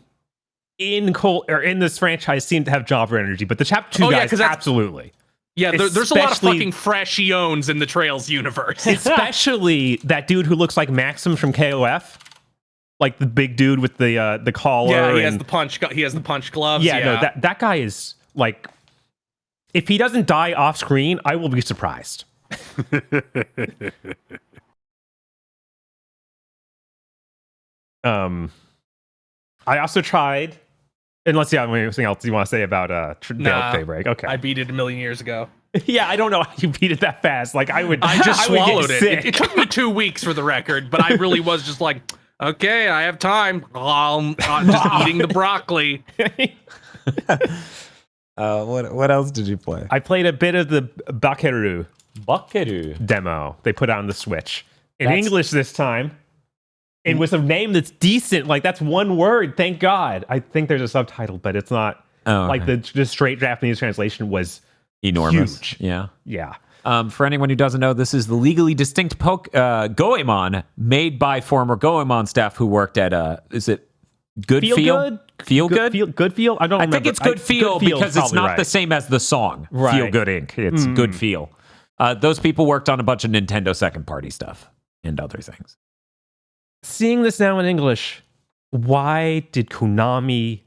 this franchise seem to have jobber energy, but the Chapter 2 guys absolutely. Yeah, there's a lot of fucking frashions in the Trails universe. Especially that dude who looks like Maxim from KOF. Like the big dude with the collar. Yeah, he has the punch gloves. Yeah, no, that guy is like, if he doesn't die off screen, I will be surprised. I also tried, unless you have anything else you want to say about Daybreak. Okay, I beat it a million years ago. Yeah, I don't know how you beat it that fast. Like I just swallowed it. It took me 2 weeks for the record, but I really was just like, okay, I have time. I'm just eating the broccoli. What else did you play? I played a bit of the Bakeru Bakeru demo they put out on the Switch in English this time, and with a name that's decent. Like that's one word. Thank God. I think there's a subtitle, but it's not. Like the straight Japanese translation was enormous. Huge. Yeah. For anyone who doesn't know, this is the legally distinct Goemon made by former Goemon staff who worked at is it Good Feel? Feel Good? Good Feel? I don't remember. I think it's Good Feel because it's not the same as the song. Right. Feel Good Inc. It's Good Feel. Those people worked on a bunch of Nintendo second party stuff and other things. Seeing this now in English, why did Konami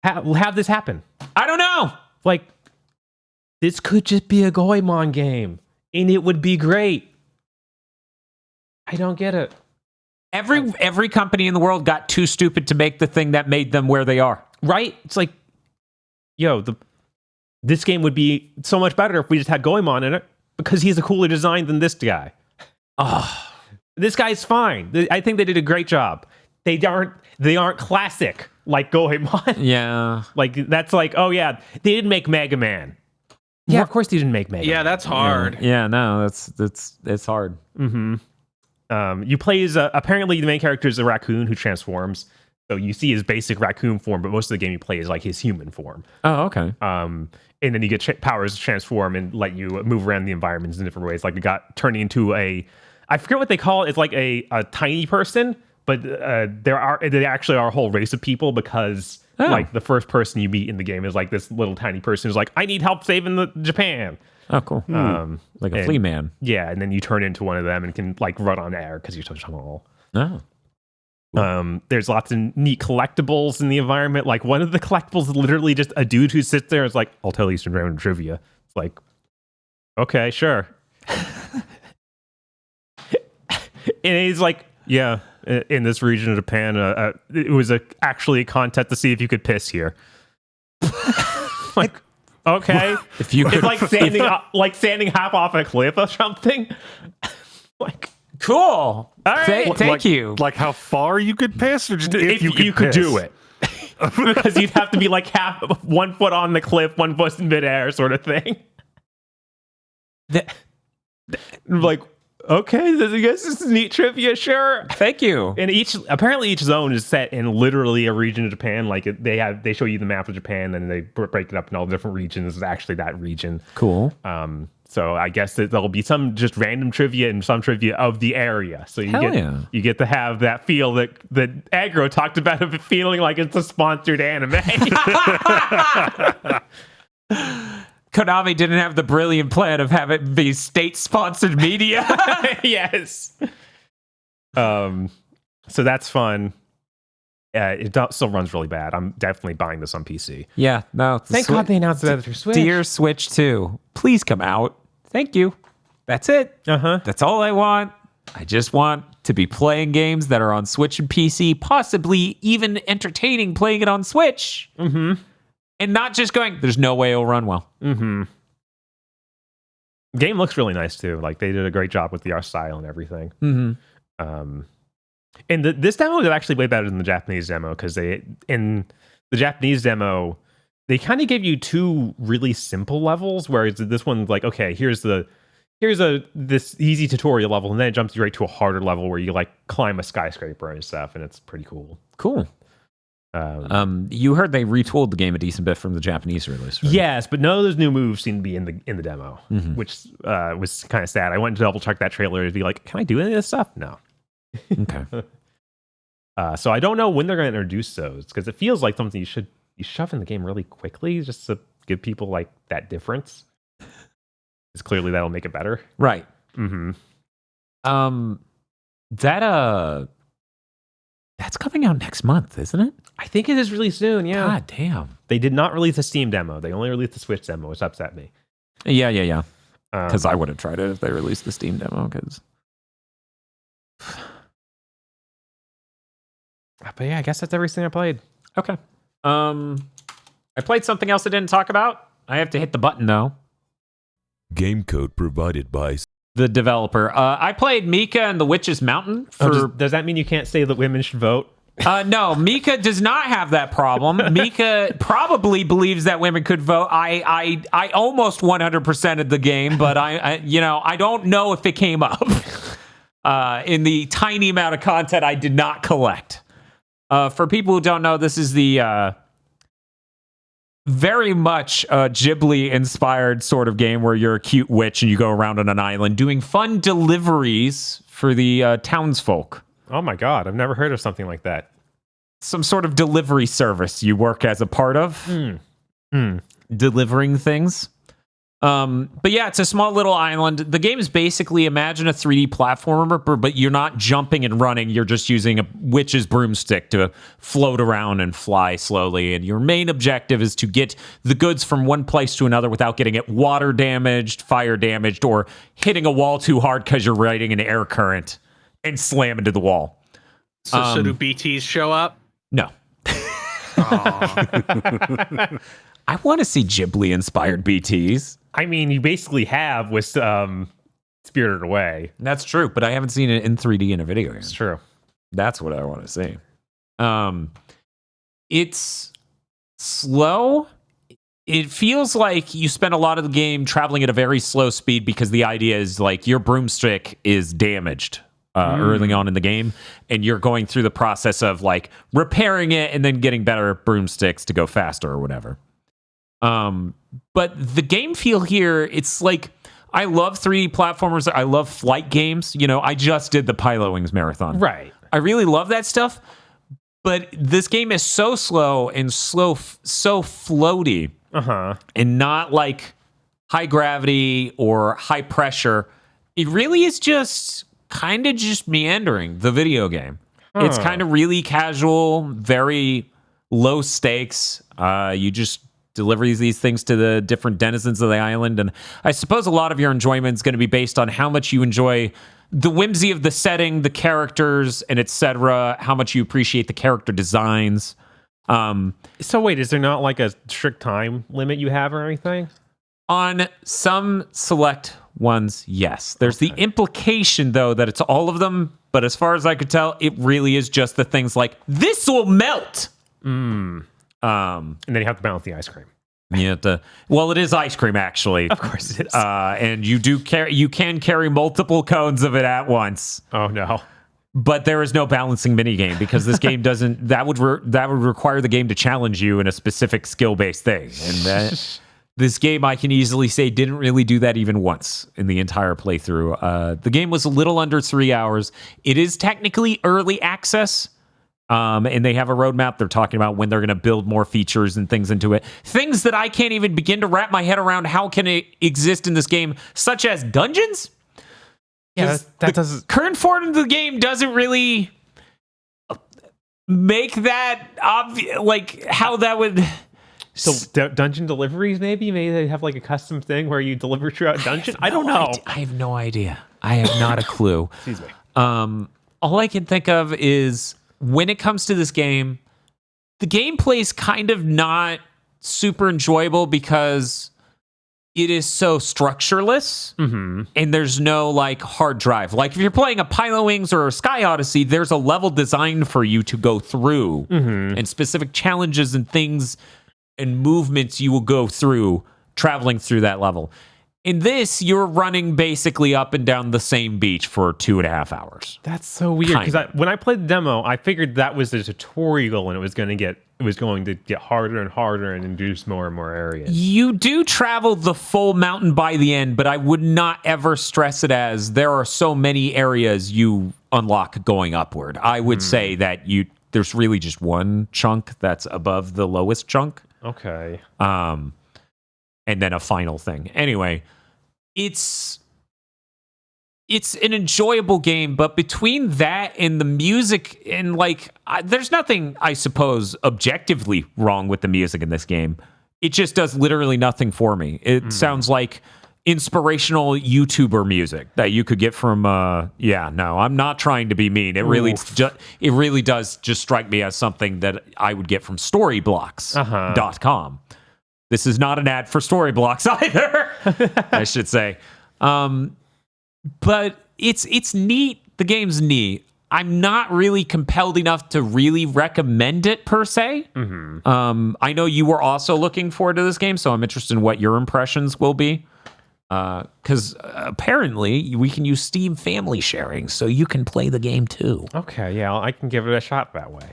have this happen? I don't know. Like, this could just be a Goemon game, and it would be great. I don't get it. Every company in the world got too stupid to make the thing that made them where they are. Right? It's like, this game would be so much better if we just had Goemon in it, because he's a cooler design than this guy. This guy's fine. I think they did a great job. They aren't classic like Goemon. Yeah. Like that's like, oh yeah, they didn't make Megaman. Yeah, of course they didn't make Megaman. Yeah, that's hard. Yeah, no, it's hard. Mm-hmm. You play as apparently the main character is a raccoon who transforms. So you see his basic raccoon form, but most of the game you play is like his human form. Oh, okay. And then you get powers to transform and let you move around the environments in different ways. Like it got turning into I forget what they call it. It's like a tiny person, but there actually are a whole race of people because like the first person you meet in the game is like this little tiny person who's like, I need help saving Japan. Oh, cool. Like a flea man. Yeah, and then you turn into one of them and can like run on air because you're so small. Oh. There's lots of neat collectibles in the environment. Like one of the collectibles is literally just a dude who sits there and is like, I'll tell you some random trivia. It's like, okay, sure. And he's like, yeah, in this region of Japan, it was actually a contest to see if you could piss here. Like, okay, if you could, it's like standing half off a cliff or something. Like, cool. All right, thank you. Like how far you could piss, or just if you could do it. Because you'd have to be like 1 foot on the cliff, 1 foot in midair, sort of thing. Like, okay, I guess this is neat trivia, sure. Thank you. And apparently each zone is set in literally a region of Japan. Like they show you the map of Japan and they break it up in all the different regions. It's actually that region. Cool. So I guess that there'll be some just random trivia and some trivia of the area. So you get to have that feel that Aggro talked about of it feeling like it's a sponsored anime. Konami didn't have the brilliant plan of having it be state-sponsored media. Yes. So that's fun. It still runs really bad. I'm definitely buying this on PC. Yeah, no. Thank God they announced that for Switch. Dear Switch 2, please come out. Thank you. That's it. That's all I want. I just want to be playing games that are on Switch and PC, possibly even entertaining playing it on Switch. Mm-hmm. And not just going, there's no way it'll run well. Mm-hmm. Game looks really nice too. Like they did a great job with the art style and everything. Mm-hmm. And this demo is actually way better than the Japanese demo because in the Japanese demo they kind of gave you two really simple levels, whereas this one's like, okay, here's this easy tutorial level, and then it jumps you right to a harder level where you like climb a skyscraper and stuff, and it's pretty cool. Cool. You heard they retooled the game a decent bit from the Japanese release, right? Yes, but none of those new moves seem to be in the demo, which was kind of sad. I went to double check that trailer to be like, can I do any of this stuff? No. Okay. So I don't know when they're going to introduce those, because it feels like something you shove in the game really quickly just to give people like that difference. Because clearly that'll make it better. Right. Mm-hmm. That's coming out next month, isn't it? I think it is really soon. Yeah. God damn. They did not release a Steam demo. They only released the Switch demo, which upset me. Yeah. Because I would have tried it if they released the Steam demo. Because. But yeah, I guess that's everything I played. Okay. I played something else I didn't talk about. I have to hit the button though. Game code provided by The developer. I played Mika and the Witch's Mountain. Does that mean you can't say that women should vote? No, Mika does not have that problem. Mika probably believes that women could vote. I almost 100%ed the game, but I don't know if it came up in the tiny amount of content I did not collect. For people who don't know, this is the very much Ghibli-inspired sort of game where you're a cute witch and you go around on an island doing fun deliveries for the townsfolk. Oh my god, I've never heard of something like that. Some sort of delivery service you work as a part of. Delivering things. But yeah, it's a small little island. The game is basically, imagine a 3D platformer, but you're not jumping and running. You're just using a witch's broomstick to float around and fly slowly. And your main objective is to get the goods from one place to another without getting it water damaged, fire damaged, or hitting a wall too hard because you're riding an air current and slam into the wall. So do BTs show up? No. I want to see Ghibli-inspired BTs. I mean, you basically have with Spirited Away. That's true, but I haven't seen it in 3D in a video game. It's true. That's what I want to see. It's slow. It feels like you spend a lot of the game traveling at a very slow speed because the idea is like your broomstick is damaged early on in the game, and you're going through the process of like repairing it and then getting better broomsticks to go faster or whatever. But the game feel here, it's like, I love 3D platformers. I love flight games. You know, I just did the Pilo Wings marathon. Right. I really love that stuff. But this game is so slow and so floaty. And not like high gravity or high pressure. It really is just kind of just meandering, the video game. It's kind of really casual, very low stakes. You just deliver these things to the different denizens of the island. And I suppose a lot of your enjoyment is going to be based on how much you enjoy the whimsy of the setting, the characters, and etc. How much you appreciate the character designs. So wait, is there not like a strict time limit you have or anything? On some select ones, yes. There's the implication, though, that it's all of them. But as far as I could tell, it really is just the things like, this will melt! And then you have to balance the ice cream. Well, it is ice cream, actually. Of course it is. And you can carry multiple cones of it at once. Oh, no. But there is no balancing minigame because this game doesn't... That would require the game to challenge you in a specific skill-based thing. And this game, I can easily say, didn't really do that even once in the entire playthrough. The game was a little under 3 hours. It is technically early access, and they have a roadmap. They're talking about when they're going to build more features and things into it. Things that I can't even begin to wrap my head around how can it exist in this game, such as dungeons? Yeah, that doesn't... Current form of the game doesn't really make that obvious, like how that would... So dungeon deliveries, maybe they have like a custom thing where you deliver throughout dungeon. I don't know. I have no idea. I have not a clue. Excuse me. All I can think of is when it comes to this game, the gameplay is kind of not super enjoyable because it is so structureless, and there's no like hard drive. Like if you're playing a Pilo Wings or a Sky Odyssey, there's a level designed for you to go through, and specific challenges and things and movements you will go through traveling through that level. In this, you're running basically up and down the same beach for 2.5 hours. That's so weird because when I played the demo, I figured that was the tutorial and it was going to get harder and harder and introduce more and more areas. You do travel the full mountain by the end, but I would not ever stress it as there are so many areas you unlock going upward. I would say that there's really just one chunk that's above the lowest chunk. Okay. And then a final thing. Anyway, it's an enjoyable game, but between that and the music and there's nothing, I suppose, objectively wrong with the music in this game. It just does literally nothing for me. It sounds like inspirational YouTuber music that you could get from I'm not trying to be mean. It really does just strike me as something that I would get from storyblocks.com. This is not an ad for Storyblocks either, I should say. But it's neat. The game's neat. I'm not really compelled enough to really recommend it per se. I know you were also looking forward to this game, so I'm interested in what your impressions will be. Because apparently we can use Steam family sharing, so you can play the game too. Okay, yeah, I can give it a shot that way.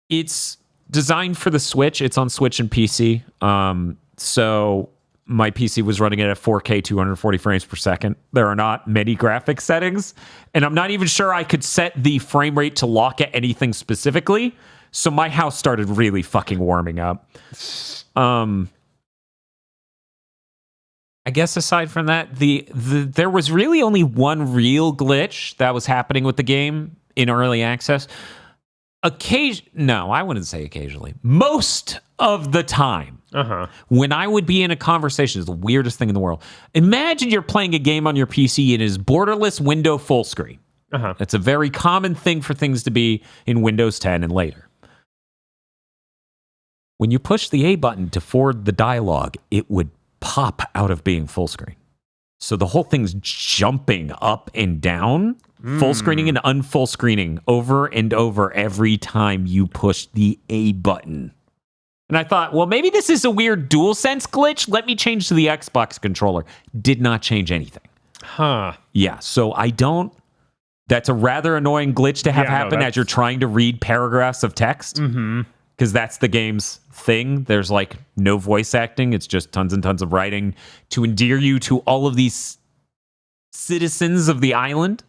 It's designed for the Switch. It's on Switch and PC. So my PC was running it at 4K 240 frames per second. There are not many graphics settings, and I'm not even sure I could set the frame rate to lock at anything specifically. So my house started really fucking warming up. I guess aside from that, there was really only one real glitch that was happening with the game in early access. No, I wouldn't say occasionally. Most of the time, when I would be in a conversation, is the weirdest thing in the world. Imagine you're playing a game on your PC and it is borderless window full screen. It's a very common thing for things to be in Windows 10 and later. When you push the A button to forward the dialogue, it would pop out of being full screen. So the whole thing's jumping up and down, full screening and unfull screening over and over every time you push the A button. And I thought, well, maybe this is a weird DualSense glitch. Let me change to the Xbox controller. Did not change anything. Yeah, so that's a rather annoying glitch to have happen as you're trying to read paragraphs of text. Because that's the game's thing. There's no voice acting. It's just tons and tons of writing to endear you to all of these citizens of the island.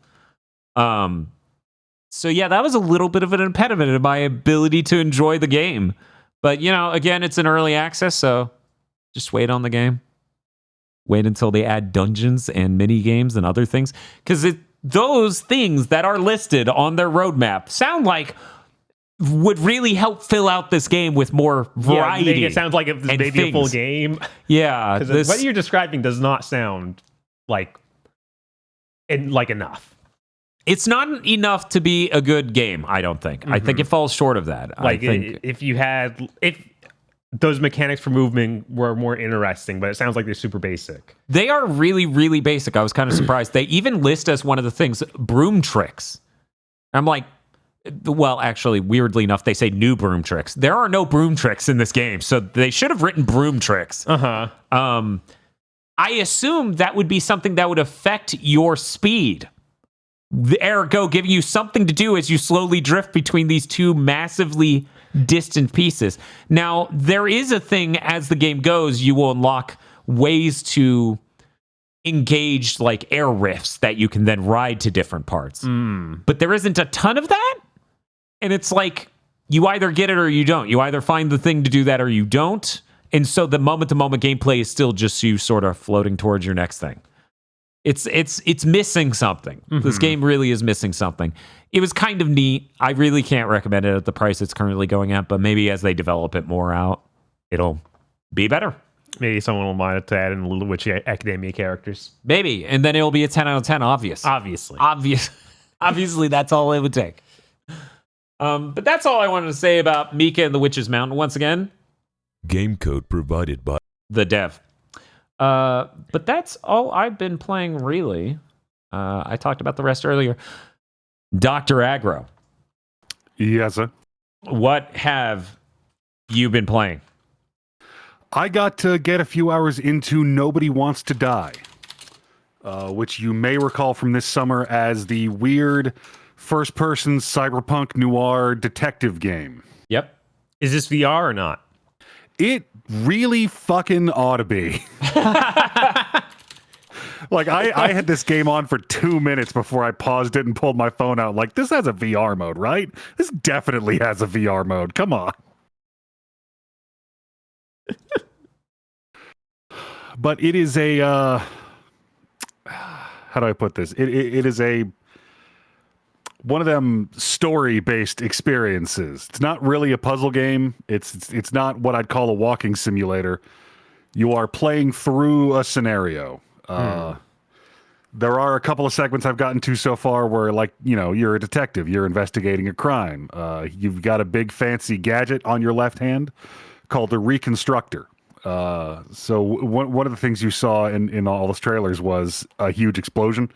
So yeah, that was a little bit of an impediment in my ability to enjoy the game. But, again, it's an early access, so just wait on the game. Wait until they add dungeons and mini games and other things. Because those things that are listed on their roadmap sound like would really help fill out this game with more variety. Yeah, it sounds like it's maybe a full game. Yeah. What you're describing does not sound like enough. It's not enough to be a good game, I don't think. I think it falls short of that. If those mechanics for movement were more interesting, but it sounds like they're super basic. They are really, really basic. I was kind of surprised. They even list as one of the things, broom tricks. I'm like, well, actually, weirdly enough, they say new broom tricks. There are no broom tricks in this game, so they should have written broom tricks. I assume that would be something that would affect your speed. Ergo, giving you something to do as you slowly drift between these two massively distant pieces. Now, there is a thing as the game goes, you will unlock ways to engage air rifts that you can then ride to different parts. But there isn't a ton of that. And it's you either get it or you don't. You either find the thing to do that or you don't. And so the moment-to-moment gameplay is still just you sort of floating towards your next thing. It's missing something. This game really is missing something. It was kind of neat. I really can't recommend it at the price it's currently going at, but maybe as they develop it more out, it'll be better. Maybe someone will mind to add in a little witchy academia characters. Maybe, and then it'll be a 10 out of 10, Obviously, that's all it would take. But that's all I wanted to say about Mika and the Witch's Mountain. Once again, Game code provided by the dev. But that's all I've been playing, really. I talked about the rest earlier. Dr. Aggro. Yes, sir. What have you been playing? I got to get a few hours into Nobody Wants to Die, which you may recall from this summer as the weird first-person cyberpunk noir detective game. Yep. Is this VR or not? It really fucking ought to be. Like, I had this game on for 2 minutes before I paused it and pulled my phone out. Like, this has a VR mode, right? This definitely has a VR mode. Come on. But it is a, how do I put this? It is a one of them story-based experiences. It's not really a puzzle game. It's not what I'd call a walking simulator. You are playing through a scenario. There are a couple of segments I've gotten to so far where, like, you know, you're a detective, you're investigating a crime. You've got a big fancy gadget on your left hand called the Reconstructor. So one of the things you saw in all those trailers was a huge explosion.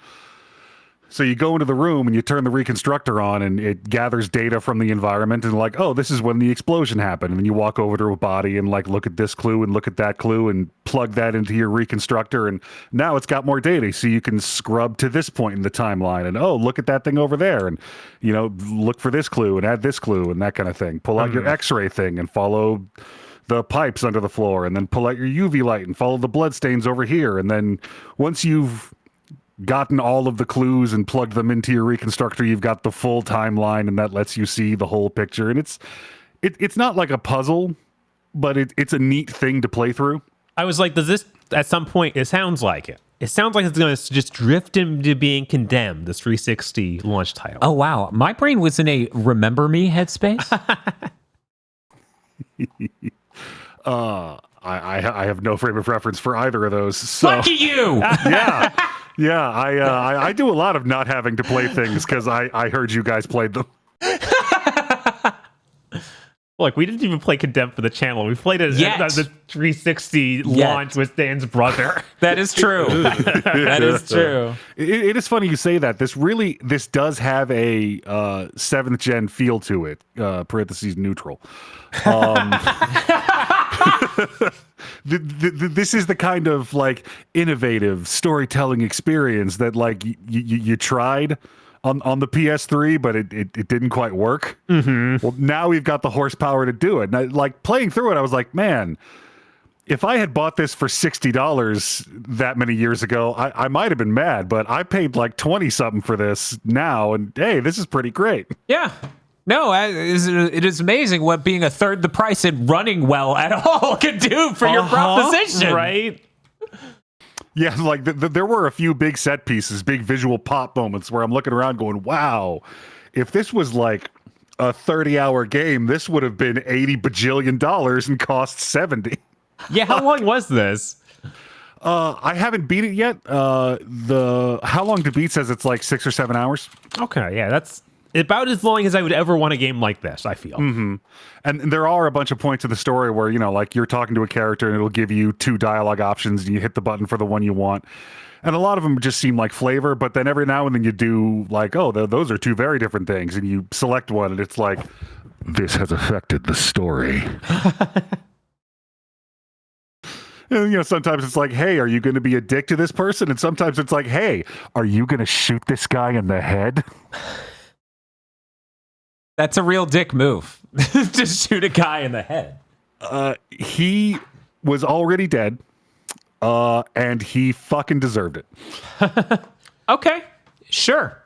So you go into the room and you turn the Reconstructor on and it gathers data from the environment and like, oh, this is when the explosion happened. And then you walk over to a body and like, look at this clue and look at that clue and plug that into your Reconstructor. And now it's got more data. So you can scrub to this point in the timeline and, oh, look at that thing over there. And, you know, look for this clue and add this clue and that kind of thing. Pull out your X-ray thing and follow the pipes under the floor and then pull out your UV light and follow the blood stains over here. And then once you've gotten all of the clues and plugged them into your Reconstructor, you've got the full timeline, and that lets you see the whole picture. And it's not like a puzzle, but it's a neat thing to play through. I was like, does this, at some point, it sounds like it. It sounds like it's going to just drift into being Condemned, this 360 launch title. Oh, wow. My brain was in a Remember Me headspace. I have no frame of reference for either of those. So. Lucky you! Yeah, I do a lot of not having to play things because I heard you guys played them. Look, we didn't even play Condemned for the channel. We played it at the 360 launch with Dan's brother. That is true. That is true. It is funny you say that. This does have a 7th gen feel to it, parentheses neutral. This is the kind of like innovative storytelling experience that like you tried on the PS3, but it didn't quite work. Well, now we've got the horsepower to do it. And like playing through it, I was like, man, if I had bought this for $60 that many years ago, I might have been mad, but I paid like 20 something for this now, and hey, this is pretty great. Yeah. No, it is amazing what being a third the price and running well at all can do for your proposition. Right? Yeah, like there were a few big set pieces, big visual pop moments where I'm looking around going, wow, if this was like a 30-hour game, this would have been $80 bajillion and cost 70. Yeah, how long was this? I haven't beat it yet. How long to beat says it's like 6 or 7 hours. Okay, yeah, that's about as long as I would ever want a game like this, I feel. And there are a bunch of points in the story where, you know, like you're talking to a character and it'll give you 2 dialogue options and you hit the button for the one you want. And a lot of them just seem like flavor, but then every now and then you do like, oh, those are 2 very different things. And you select one and it's like, this has affected the story. And, you know, sometimes it's like, hey, are you going to be a dick to this person? And sometimes it's like, hey, are you going to shoot this guy in the head? That's a real dick move. To shoot a guy in the head. He was already dead, and he fucking deserved it. Okay, sure.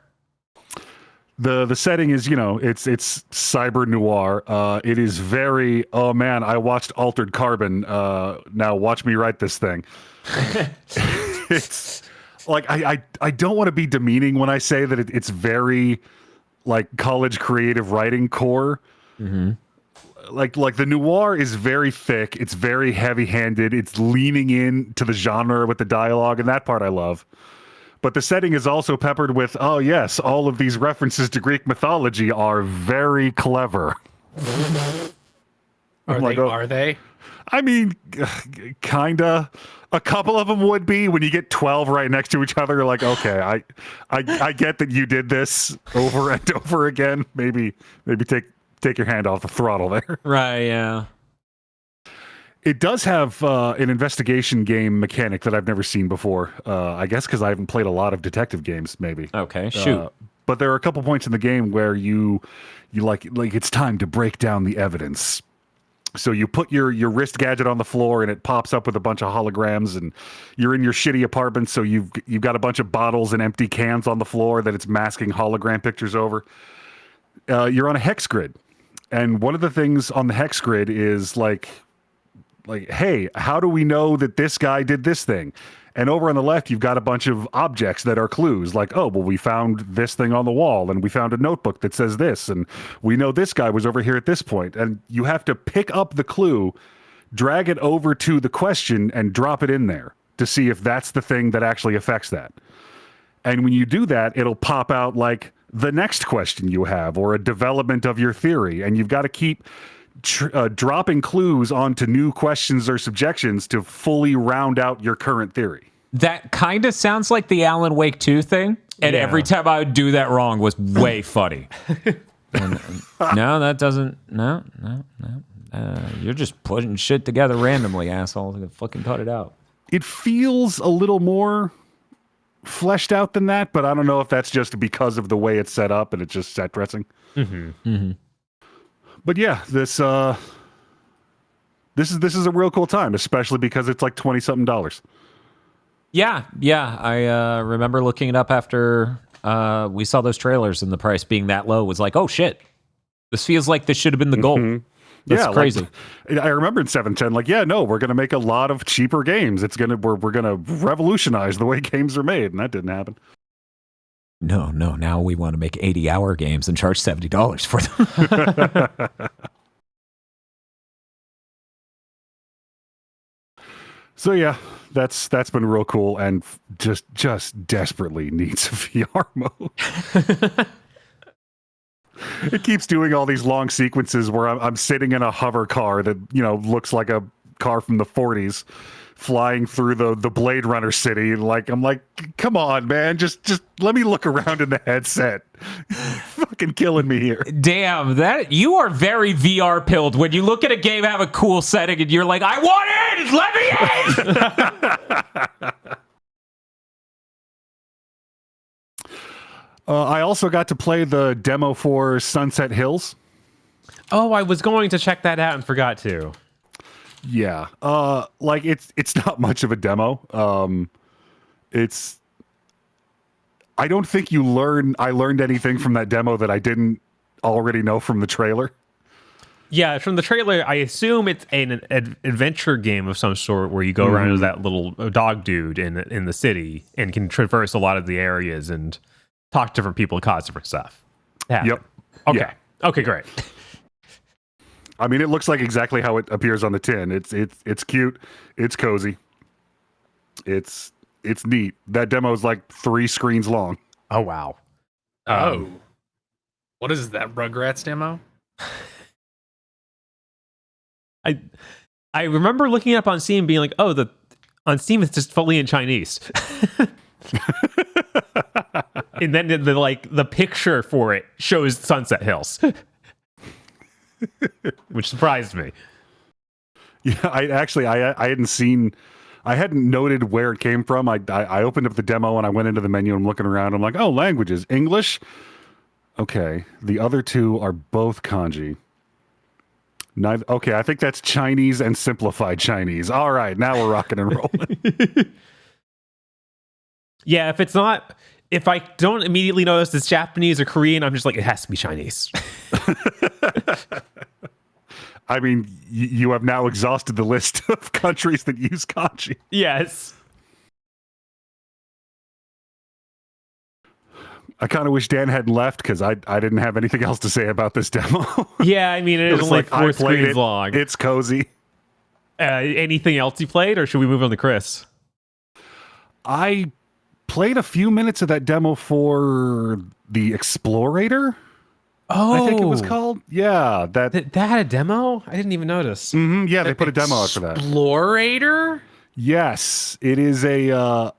The setting is, you know, it's cyber noir. It is very, oh man, I watched Altered Carbon. Now watch me write this thing. It's like I don't want to be demeaning when I say that it's very like college creative writing core. Like the noir is very thick. It's very heavy-handed. It's leaning in to the genre with the dialogue, and that part I love. But the setting is also peppered with, oh yes, all of these references to Greek mythology are very clever. Are they? I mean, kinda. A couple of them would be. When you get 12 right next to each other, you're like, okay, I get that you did this over and over again. Maybe take your hand off the throttle there. Right, yeah. It does have an investigation game mechanic that I've never seen before. I guess because I haven't played a lot of detective games, maybe. Okay, shoot. But there are a couple points in the game where you like it's time to break down the evidence. So you put your wrist gadget on the floor and it pops up with a bunch of holograms, and you're in your shitty apartment, so you've got a bunch of bottles and empty cans on the floor that it's masking hologram pictures over. You're on a hex grid, and one of the things on the hex grid is like, hey, how do we know that this guy did this thing? And over on the left, you've got a bunch of objects that are clues, like, oh, well, we found this thing on the wall, and we found a notebook that says this, and we know this guy was over here at this point. And you have to pick up the clue, drag it over to the question, and drop it in there to see if that's the thing that actually affects that. And when you do that, it'll pop out like the next question you have, or a development of your theory, and you've got to keep dropping clues onto new questions or subjections to fully round out your current theory. That kind of sounds like the Alan Wake 2 thing, and every time I would do that wrong was way funny. No, that doesn't. No. You're just putting shit together randomly, asshole. Fucking cut it out. It feels a little more fleshed out than that, but I don't know if that's just because of the way it's set up and it's just set dressing. Mm-hmm. Mm-hmm. But yeah, this is a real cool time, especially because it's like $20-something. Yeah. I remember looking it up after we saw those trailers, and the price being that low was like, oh shit, this feels like this should have been the goal. Mm-hmm. That's crazy. Like, I remember in 710, like, yeah, no, we're gonna make a lot of cheaper games. We're gonna revolutionize the way games are made, and that didn't happen. No. Now we want to make 80-hour games and charge $70 for them. So yeah, that's been real cool, and just desperately needs a VR mode. It keeps doing all these long sequences where I'm sitting in a hover car that looks like a car from the 40s, flying through the Blade Runner city, and I'm like, come on, man, just let me look around in the headset. Fucking killing me here. Damn, that you are very VR pilled when you look at a game have a cool setting and you're like, I want in, let me in. I also got to play the demo for Sunset Hills. Oh, I was going to check that out and forgot to. Yeah, it's not much of a demo. I don't think I learned anything from that demo that I didn't already know from the trailer. Yeah, from the trailer, I assume it's an adventure game of some sort where you go around as that little dog dude in the city and can traverse a lot of the areas and talk to different people and cause different stuff. Yep. Okay. Yeah. Okay, great. I mean, it looks like exactly how it appears on the tin. It's cute. It's cozy. It's neat. That demo is like 3 screens long. Oh, wow. What is that, Rugrats demo? I remember looking it up on Steam being like, oh, on Steam it's just fully in Chinese. And then the picture for it shows Sunset Hills. Which surprised me. Yeah, I hadn't noted where it came from. I opened up the demo and I went into the menu and I'm looking around. I'm like, oh, languages, English. Okay, the other 2 are both kanji. Okay, I think that's Chinese and simplified Chinese. All right, now we're rocking and rolling. Yeah, if I don't immediately notice it's Japanese or Korean, I'm just like, it has to be Chinese. I mean, you have now exhausted the list of countries that use kanji. Yes. I kind of wish Dan hadn't left because I didn't have anything else to say about this demo. Yeah, I mean, it is only 4 screens long. It's cozy. Anything else you played, or should we move on to Chris? I played a few minutes of that demo for the Explorator. Oh, I think it was called. Yeah, that had a demo. I didn't even notice. Mm-hmm, yeah, they put a demo out for that. Explorator. Yes, it is a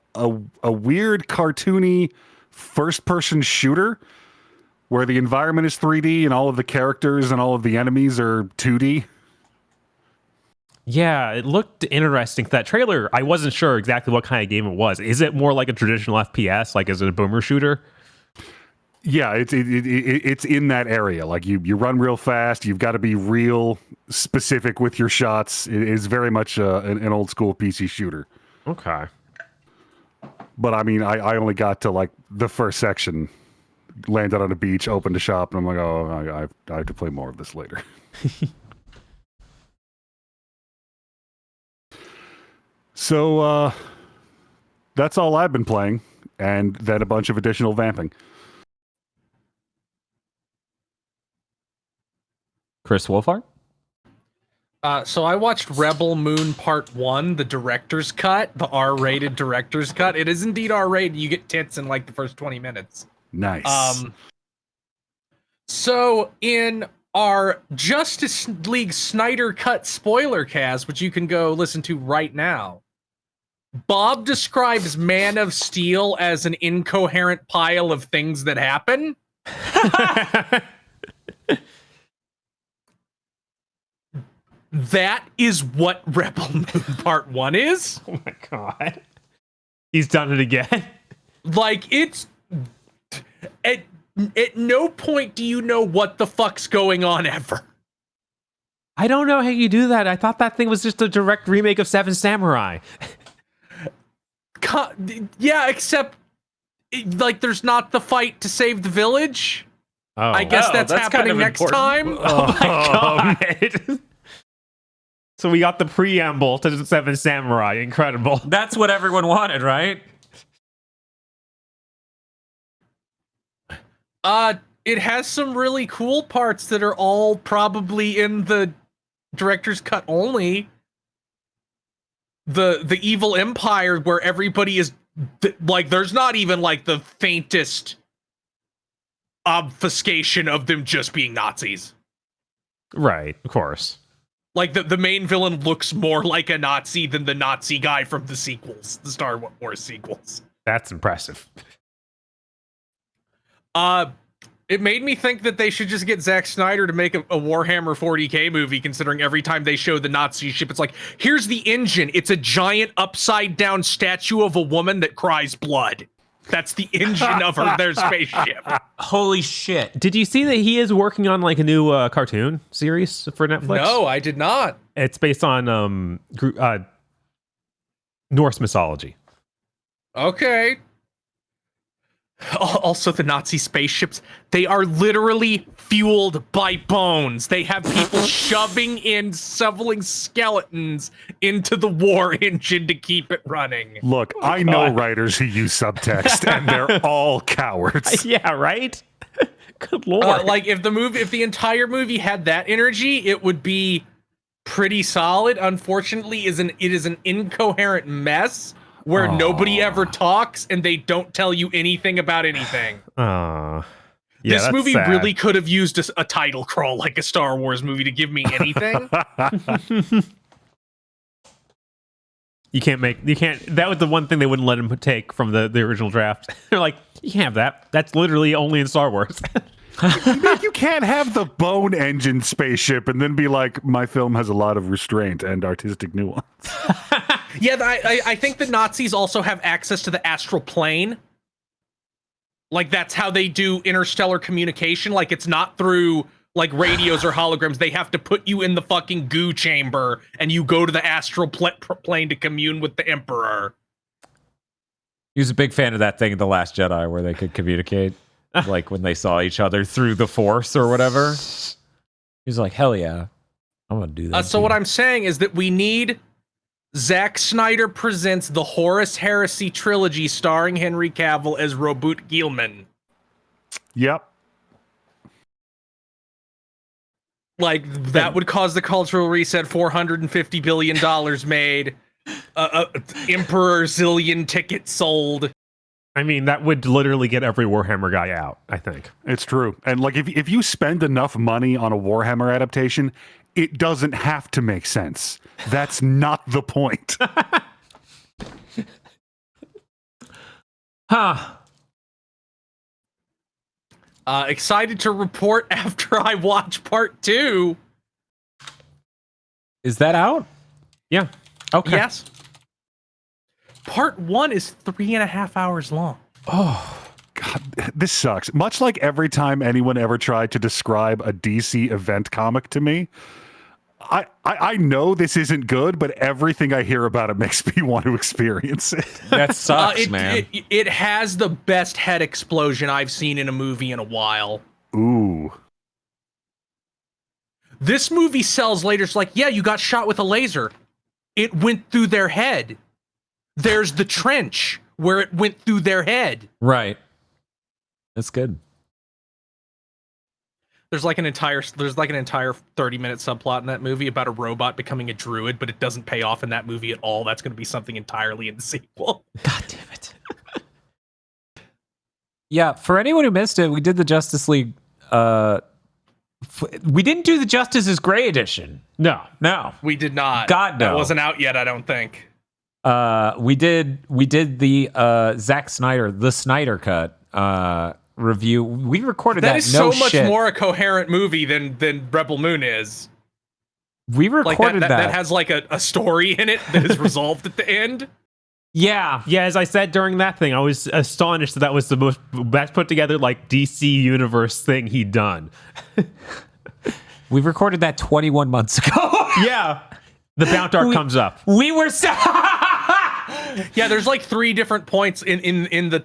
weird cartoony first-person shooter where the environment is 3D and all of the characters and all of the enemies are 2D. Yeah, it looked interesting. That trailer, I wasn't sure exactly what kind of game it was. Is it more like a traditional FPS? Like, is it a boomer shooter? Yeah, it's in that area. Like you run real fast. You've got to be real specific with your shots. It is very much an old school PC shooter. Okay. But I mean, I only got to like the first section, landed on a beach, opened a shop, and I'm like, oh, I have to play more of this later. So that's all I've been playing, and then a bunch of additional vamping. Chris Wolfhard? So I watched Rebel Moon Part 1, the director's cut, the R-rated director's cut. It is indeed R-rated. You get tits in like the first 20 minutes. Nice. So in our Justice League Snyder Cut spoiler cast, which you can go listen to right now, Bob describes Man of Steel as an incoherent pile of things that happen. That is what Rebel Moon Part 1 is. Oh my god. He's done it again. Like, it's... At no point do you know what the fuck's going on ever. I don't know how you do that. I thought that thing was just a direct remake of Seven Samurai. Yeah, except, like, there's not the fight to save the village. Oh. I guess that's that's kind happening of next important. time. Oh my god. So we got the preamble to the Seven Samurai. Incredible. That's what everyone wanted, right? It has some really cool parts that are all probably in the director's cut only. The evil empire where everybody is like, there's not even like the faintest obfuscation of them just being Nazis. Right, of course. Like the main villain looks more like a Nazi than the Nazi guy from the sequels, the Star Wars sequels. That's impressive. It made me think that they should just get Zack Snyder to make a Warhammer 40K movie, considering every time they show the Nazi ship, it's like, here's the engine. It's a giant upside down statue of a woman that cries blood. That's the engine of their spaceship. Holy shit. Did you see that he is working on like a new cartoon series for Netflix? No, I did not. It's based on Norse mythology. Okay. Also, the Nazi spaceships, they are literally fueled by bones. They have people shoving in, shoveling skeletons into the war engine to keep it running. Look, I know writers who use subtext, and they're all cowards. Yeah, right? Good lord. Like, if the entire movie had that energy, it would be pretty solid. Unfortunately, it is an incoherent mess where nobody ever talks and they don't tell you anything about anything. Yeah, this movie sad. really could have used a title crawl like a Star Wars movie to give me anything. That was the one thing they wouldn't let him take from the original draft. They're like, you can't have that. That's literally only in Star Wars. You can't have the bone engine spaceship and then be like, my film has a lot of restraint and artistic nuance. Yeah, I think the Nazis also have access to the astral plane. Like, that's how they do interstellar communication. Like, it's not through, like, radios or holograms. They have to put you in the fucking goo chamber, and you go to the astral plane to commune with the Emperor. He was a big fan of that thing in The Last Jedi where they could communicate, like when they saw each other through the Force or whatever. He was like, hell yeah, I'm going to do that. So what I'm saying is that we need Zack Snyder presents the Horus Heresy trilogy starring Henry Cavill as Robert Gielman. Yep. Like, that would cause the cultural reset. $450 billion made. Emperor zillion tickets sold. I mean, that would literally get every Warhammer guy out, I think. It's true. And like, if you spend enough money on a Warhammer adaptation, it doesn't have to make sense. That's not the point. Huh. Excited to report after I watch part 2. Is that out? Yeah. Okay. Yes. Part 1 is 3.5 hours long. Oh. God, this sucks. Much like every time anyone ever tried to describe a DC event comic to me, I know this isn't good, but everything I hear about it makes me want to experience it. That sucks, man. It has the best head explosion I've seen in a movie in a while. Ooh. This movie sells later. It's like, yeah, you got shot with a laser. It went through their head. There's the trench where it went through their head. Right. That's good. There's like an entire 30-minute subplot in that movie about a robot becoming a druid, but it doesn't pay off in that movie at all. That's going to be something entirely in the sequel. God damn it. Yeah, for anyone who missed it, we did the Justice League. We didn't do the Justice's Gray edition. No. We did not. God, no. That wasn't out yet, I don't think. We did the Zack Snyder, the Snyder Cut review. We recorded that. That is no so much shit. more a coherent movie than Rebel Moon is. We recorded like that has like a story in it that is resolved at the end. Yeah. Yeah, as I said during that thing, I was astonished that was the most best put together like DC universe thing he'd done. We recorded that 21 months ago. Yeah. The Bount Arc comes up. We were so Yeah, there's like 3 different points in the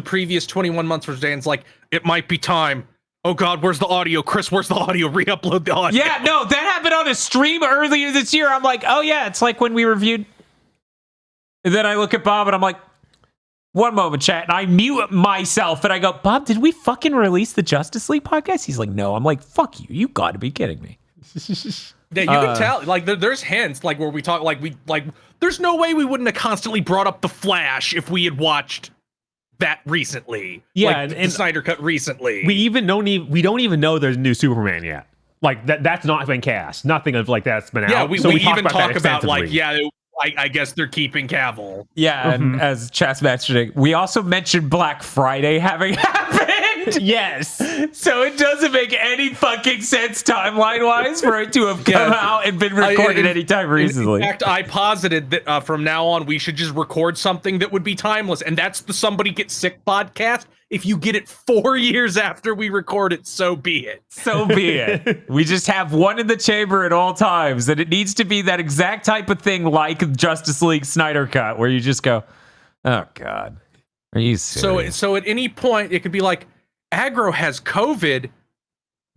previous 21 months where Dan's like, it might be time. Oh God, where's the audio? Chris, where's the audio? Re-upload the audio. Yeah, no, that happened on a stream earlier this year. I'm like, oh yeah, it's like when we reviewed. And then I look at Bob and I'm like, one moment, chat. And I mute myself and I go, Bob, did we fucking release the Justice League podcast? He's like, no. I'm like, fuck you. You got to be kidding me. Yeah, you can tell. Like, there's hints, like where we talk, there's no way we wouldn't have constantly brought up the Flash if we had watched that recently. Yeah, like, and the Snyder Cut recently. We don't even know there's a new Superman yet. Like that's not been cast. Nothing of like that's been out. Yeah, we talk even talk that about like, extensively. I guess they're keeping Cavill. Yeah, and as Chas mentioned, we also mentioned Black Friday having happened. Yes. So it doesn't make any fucking sense timeline-wise for it to have come out and been recorded anytime recently. In fact, I posited that from now on we should just record something that would be timeless, and that's the Somebody Get Sick podcast. If you get it 4 years after we record it, so be it. So be it. We just have one in the chamber at all times, and it needs to be that exact type of thing like Justice League Snyder Cut, where you just go, oh God, are you serious? So at any point, it could be like, Aggro has COVID,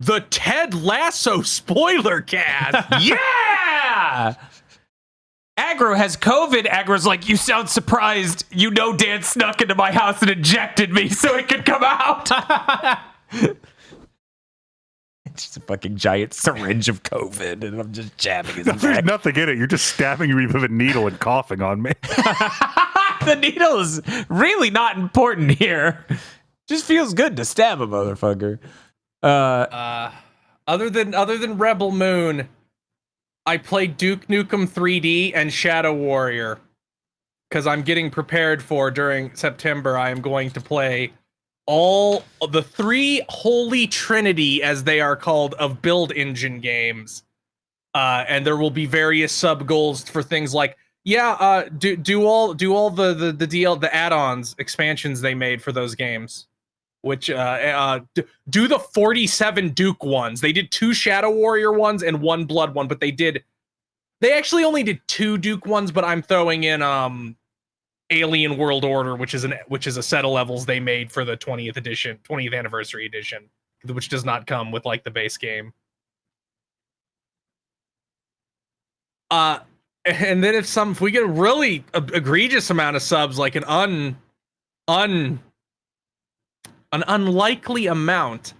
the Ted Lasso spoiler cast. Yeah! Aggro has COVID. Aggro's like, you sound surprised. You know Dan snuck into my house and injected me so it could come out. It's just a fucking giant syringe of COVID, and I'm just jabbing his There's neck. nothing in it. You're just stabbing me with a needle and coughing on me. The needle is really not important here. Just feels good to stab a motherfucker. Other than Rebel Moon, I played Duke Nukem 3D and Shadow Warrior because I'm getting prepared for during September. I am going to play all of the 3 Holy Trinity, as they are called, of build engine games, and there will be various sub goals for things like do all the add-ons expansions they made for those games. Which do the 47 Duke ones. They did 2 Shadow Warrior ones and 1 Blood one, but they actually only did 2 Duke ones, but I'm throwing in Alien World Order, which is a set of levels they made for the 20th anniversary edition, which does not come with like the base game. And then if we get a really egregious amount of subs, like an unlikely amount,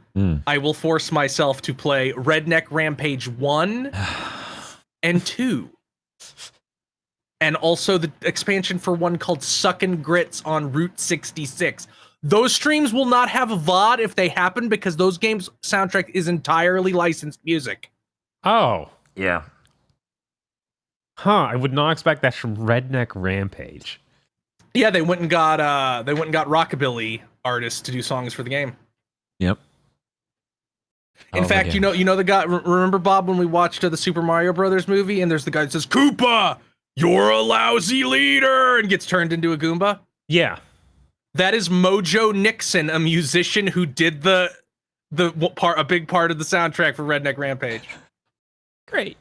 I will force myself to play Redneck Rampage 1 and 2. And also the expansion for one called Suckin' Grits on Route 66. Those streams will not have a VOD if they happen, because those games' soundtrack is entirely licensed music. Oh. Yeah. Huh, I would not expect that from Redneck Rampage. Yeah, they went and got rockabilly artists to do songs for the game. Yep. In fact, you know the guy. Remember, Bob, when we watched the Super Mario Brothers movie, and there's the guy that says, "Koopa, you're a lousy leader," and gets turned into a Goomba. Yeah. That is Mojo Nixon, a musician who did a big part of the soundtrack for Redneck Rampage. Great.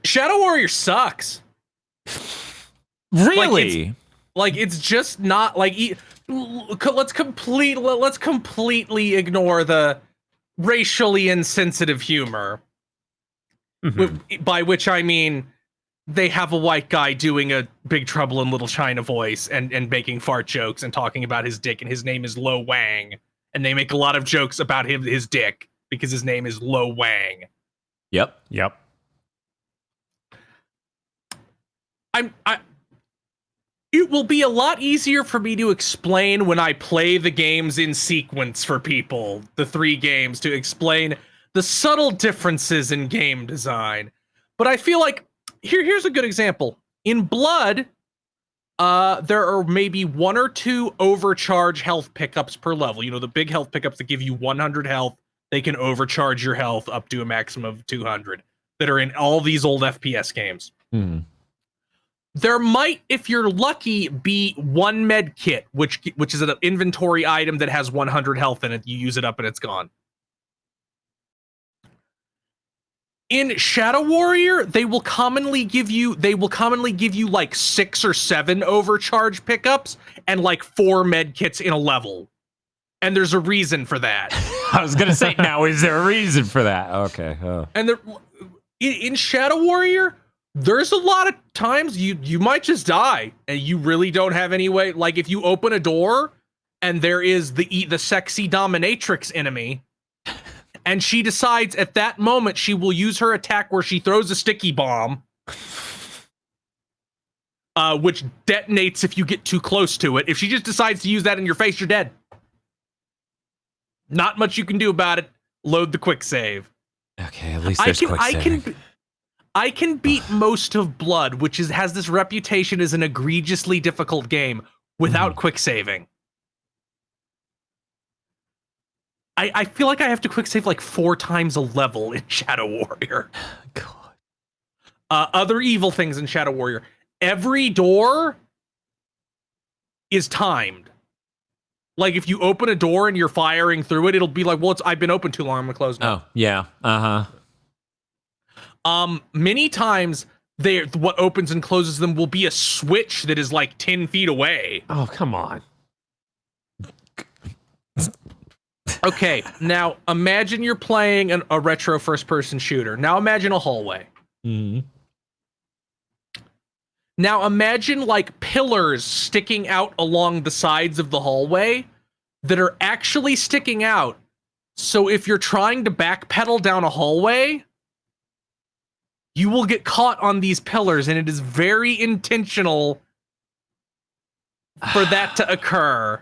Shadow Warrior sucks. Really? Like it's just not like. Let's completely ignore the racially insensitive humor. Mm-hmm. By which I mean they have a white guy doing a Big Trouble in Little China voice and making fart jokes and talking about his dick, and his name is Lo Wang, and they make a lot of jokes about his dick because his name is Lo Wang. Yep. It will be a lot easier for me to explain when I play the games in sequence for people, the 3 games, to explain the subtle differences in game design. But I feel like here's a good example. In Blood, there are maybe 1 or 2 overcharge health pickups per level. You know, the big health pickups that give you 100 health, they can overcharge your health up to a maximum of 200 that are in all these old FPS games. There might, if you're lucky, be 1 med kit, which is an inventory item that has 100 health in it. You use it up and it's gone. In Shadow Warrior, they will commonly give you like 6 or 7 overcharge pickups and like 4 med kits in a level. And there's a reason for that. I was gonna say, now is there a reason for that? Okay. Oh. And in Shadow Warrior, there's a lot of times you might just die and you really don't have any way. Like if you open a door and there is the sexy dominatrix enemy, and she decides at that moment she will use her attack where she throws a sticky bomb, which detonates if you get too close to it. If she just decides to use that in your face, you're dead. Not much you can do about it. Load the quick save. Okay, at least there's quick saving. I can beat most of Blood, which has this reputation as an egregiously difficult game, without quick saving. I feel like I have to quick save like 4 times a level in Shadow Warrior. God. Other evil things in Shadow Warrior. Every door is timed. Like if you open a door and you're firing through it, it'll be like, well, I've been open too long, I'm gonna close now. Oh, yeah. Many times what opens and closes them will be a switch that is like 10 feet away. Oh, come on. Okay, now imagine you're playing a retro first-person shooter. Now imagine a hallway. Mm-hmm. Now imagine like pillars sticking out along the sides of the hallway that are actually sticking out. So if you're trying to backpedal down a hallway, you will get caught on these pillars, and it is very intentional for that to occur.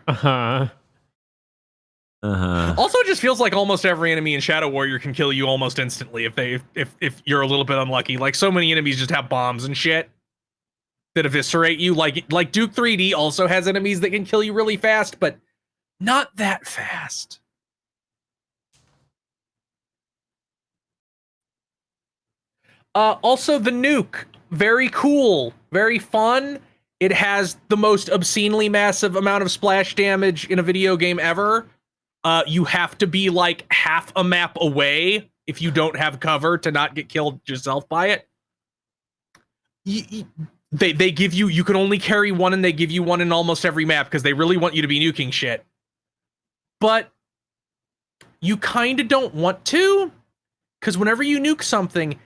Also, it just feels like almost every enemy in Shadow Warrior can kill you almost instantly if you're a little bit unlucky. Like so many enemies just have bombs and shit that eviscerate you. Like Duke 3D also has enemies that can kill you really fast, but not that fast. Also, the nuke, very cool, very fun. It has the most obscenely massive amount of splash damage in a video game ever. You have to be like half a map away if you don't have cover to not get killed yourself by it. They give you can only carry one, and they give you one in almost every map because they really want you to be nuking shit. But you kind of don't want to, because whenever you nuke something,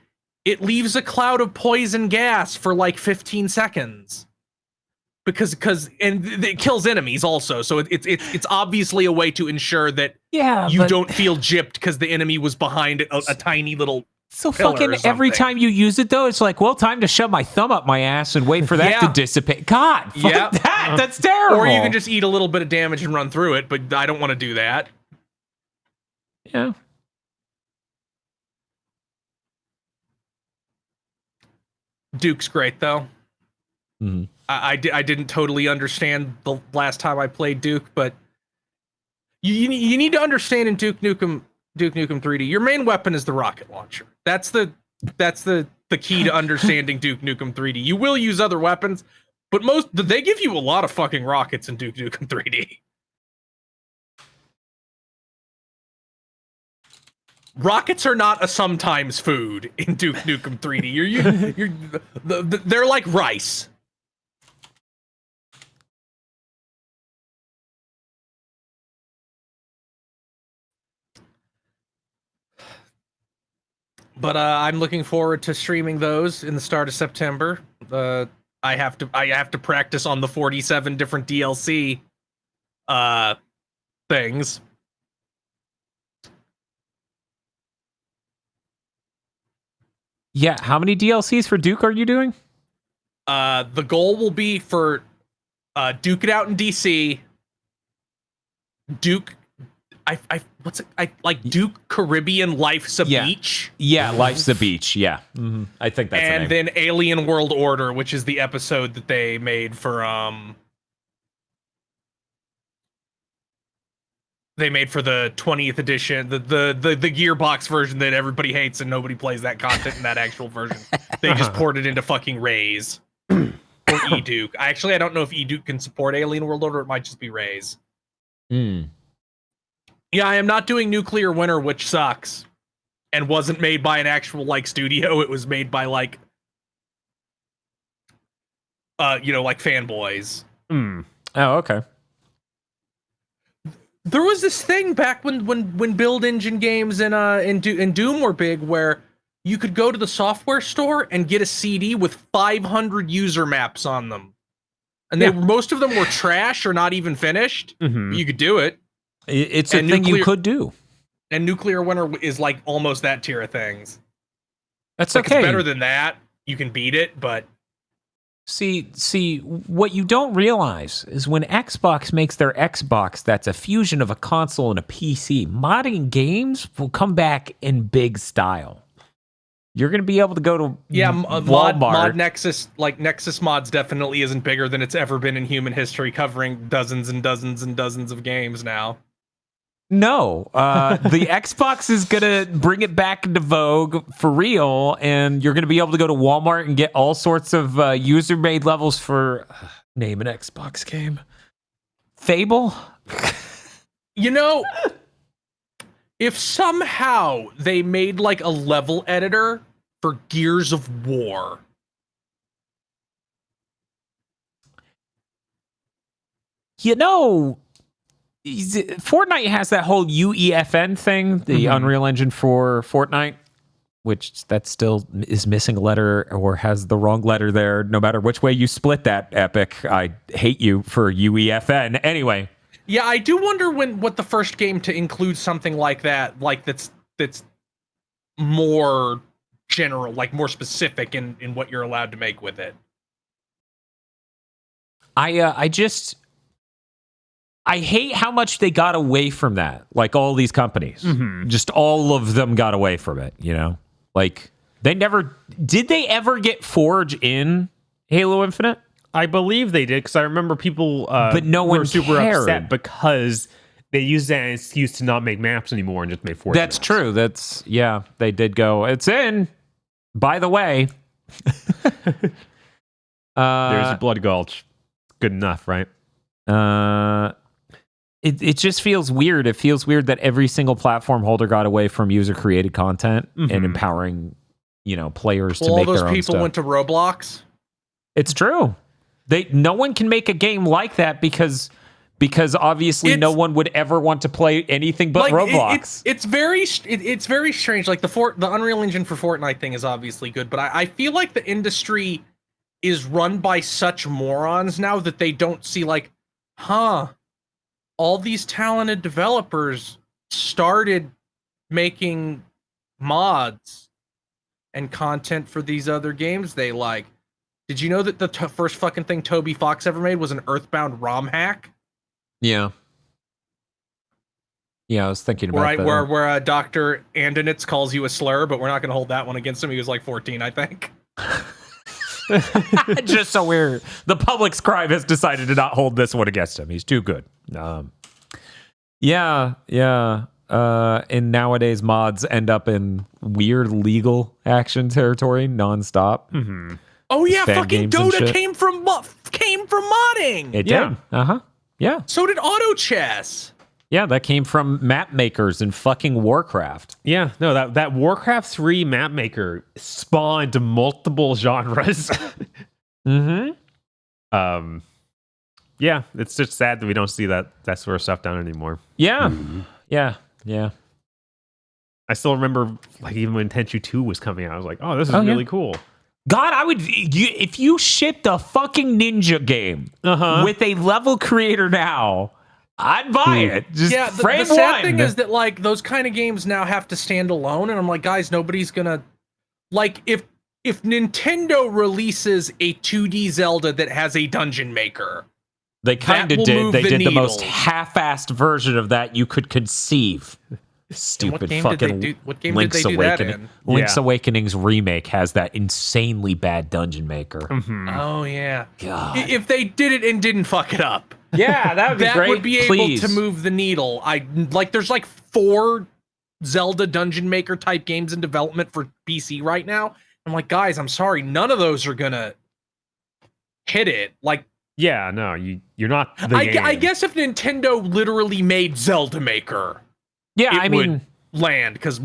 it leaves a cloud of poison gas for like 15 seconds. Because it kills enemies also, so it's obviously a way to ensure that you don't feel gypped because the enemy was behind a tiny little. So fucking every time you use it though, it's like, well, time to shove my thumb up my ass and wait for that to dissipate. God, fuck that. That's terrible. Or you can just eat a little bit of damage and run through it, but I don't want to do that. Yeah. Duke's great though. Mm-hmm. I didn't totally understand the last time I played Duke, but You need to understand in Duke Nukem 3D, your main weapon is the rocket launcher. That's the key to understanding Duke Nukem 3D. You will use other weapons, but they give you a lot of fucking rockets in Duke Nukem 3D. Rockets are not a sometimes food in Duke Nukem 3D. They're like rice. But I'm looking forward to streaming those in the start of September. I have to practice on the 47 different DLC things. Yeah, how many DLCs for Duke are you doing? The goal will be for Duke It Out in DC. Duke, Duke Caribbean Life's a Beach. Yeah, Life's a Beach. Yeah, I think that's the name. And then Alien World Order, which is the episode that they made for the 20th edition, the Gearbox version that everybody hates and nobody plays that content in that actual version. They just poured it into fucking Raze or eDuke. I don't know if eDuke can support Alien World Order. It might just be Raze. Yeah, I am not doing Nuclear Winter, which sucks, and wasn't made by an actual studio. It was made by like fanboys. Oh, okay. There was this thing back when build engine games and Doom were big, where you could go to the software store and get a CD with 500 user maps on them, and most of them were trash or not even finished. But you could do it. It's a thing you could do. And Nuclear Winter is like almost that tier of things. That's okay. It's better than that. You can beat it, but see, what you don't realize is when Xbox makes their Xbox, that's a fusion of a console and a PC. Modding games will come back in big style. You're going to be able to go to Walmart. Mod Nexus, Nexus Mods definitely isn't bigger than it's ever been in human history, covering dozens and dozens and dozens of games now. No, the Xbox is going to bring it back into vogue for real, and you're going to be able to go to Walmart and get all sorts of user-made levels for, name an Xbox game. Fable? If somehow they made a level editor for Gears of War. Fortnite has that whole UEFN thing, the Unreal Engine for Fortnite, which that still is missing a letter or has the wrong letter there. No matter which way you split that, Epic, I hate you for UEFN. Anyway. Yeah, I do wonder what the first game to include something like that, that's more general, more specific in what you're allowed to make with it. I hate how much they got away from that. All these companies, just all of them got away from it. They never did. They ever get Forge in Halo Infinite? I believe they did, because I remember people but no one were super cared. upset because they used that as an excuse to not make maps anymore and just make Forge. That's maps. true. They did go, it's in. By the way. There's a Blood Gulch. Good enough, right? It just feels weird. It feels weird that every single platform holder got away from user-created content and empowering, players to make their own stuff. All those people went to Roblox. It's true. No one can make a game like that because obviously no one would ever want to play anything but Roblox. It's very strange. The Unreal Engine for Fortnite thing is obviously good, but I feel like the industry is run by such morons now that they don't see all these talented developers started making mods and content for these other games they like. Did you know that the first fucking thing Toby Fox ever made was an Earthbound ROM hack? Yeah. Yeah, I was thinking about that. Where Dr. Andonitz calls you a slur, but we're not going to hold that one against him. He was 14, I think. Just so the public scribe has decided to not hold this one against him. He's too good. Yeah, yeah. And nowadays mods end up in weird legal action territory nonstop. Mm-hmm. Oh yeah, Fan fucking games and Dota shit. came from modding. It Yeah. did. Uh-huh. Yeah. So did Auto Chess. Yeah, that came from map makers in fucking Warcraft. Yeah, no, that Warcraft 3 map maker spawned multiple genres. Mm-hmm. Yeah, it's just sad that we don't see that sort of stuff done anymore. Yeah. Yeah. Yeah. I still remember, like, even when Tenchu 2 was coming out, I was like, oh, this is Oh, yeah. really cool. God, if you shipped a fucking ninja game with a level creator now, I'd buy it. Just Yeah, the frame sad one. thing is that like those kind of games now have to stand alone, and I'm like, guys, nobody's gonna like if Nintendo releases a 2D Zelda that has a dungeon maker. They kind of will did. move They the did the most needle. half-assed version of that you could conceive. Stupid game did fucking they do- what game did Link's they do that Awakening. in? Link's Yeah. Awakening's remake has that insanely bad dungeon maker. Mm-hmm. Oh yeah. God. If they did it and didn't fuck it up, Yeah, that would be that great. would be Please. able to move the needle. There's like 4 Zelda dungeon maker type games in development for PC right now. I'm like, guys, I'm sorry, none of those are gonna hit it. Like, Yeah, no, you're not the I game. guess if Nintendo literally made Zelda Maker, Yeah, it I mean, would land, because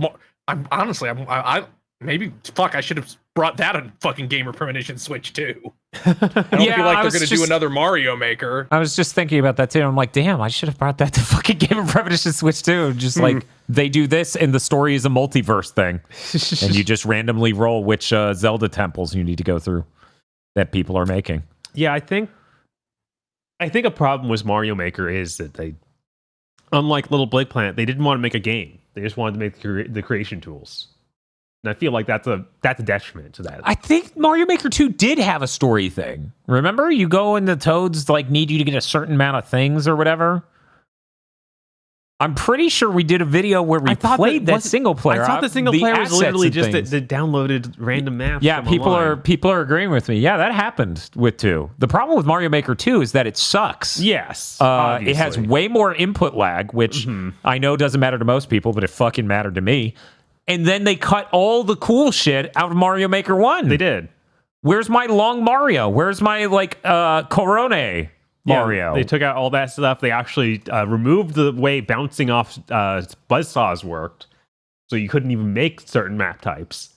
I'm honestly, I maybe I should have brought that on fucking Gamer Premonition Switch too. I don't Yeah, feel I like they're was gonna do just- another Mario Maker. I was just thinking about that too. I'm like, damn, I should have brought that to fucking Game of Premonition Switch too. Just like they do this, and the story is a multiverse thing, and you just randomly roll which Zelda temples you need to go through that people are making. Yeah, I think a problem with Mario Maker is that they, unlike Little Big Planet, they didn't want to make a game. They just wanted to make the creation tools. And I feel like that's a detriment to that. I think Mario Maker 2 did have a story thing. Remember, you go and the Toads like need you to get a certain amount of things or whatever. I'm pretty sure we did a video where we played that single player. I thought the single player was assets literally and just things. the downloaded random maps. Yeah, from people online. are agreeing with me. Yeah, that happened with 2. The problem with Mario Maker 2 is that it sucks. Yes, It has obviously. way more input lag, which I know doesn't matter to most people, but it fucking mattered to me. And then they cut all the cool shit out of Mario Maker 1. They did. Where's my long Mario? Where's my Corone Mario? Yeah, they took out all that stuff. They actually removed the way bouncing off buzzsaws worked, so you couldn't even make certain map types.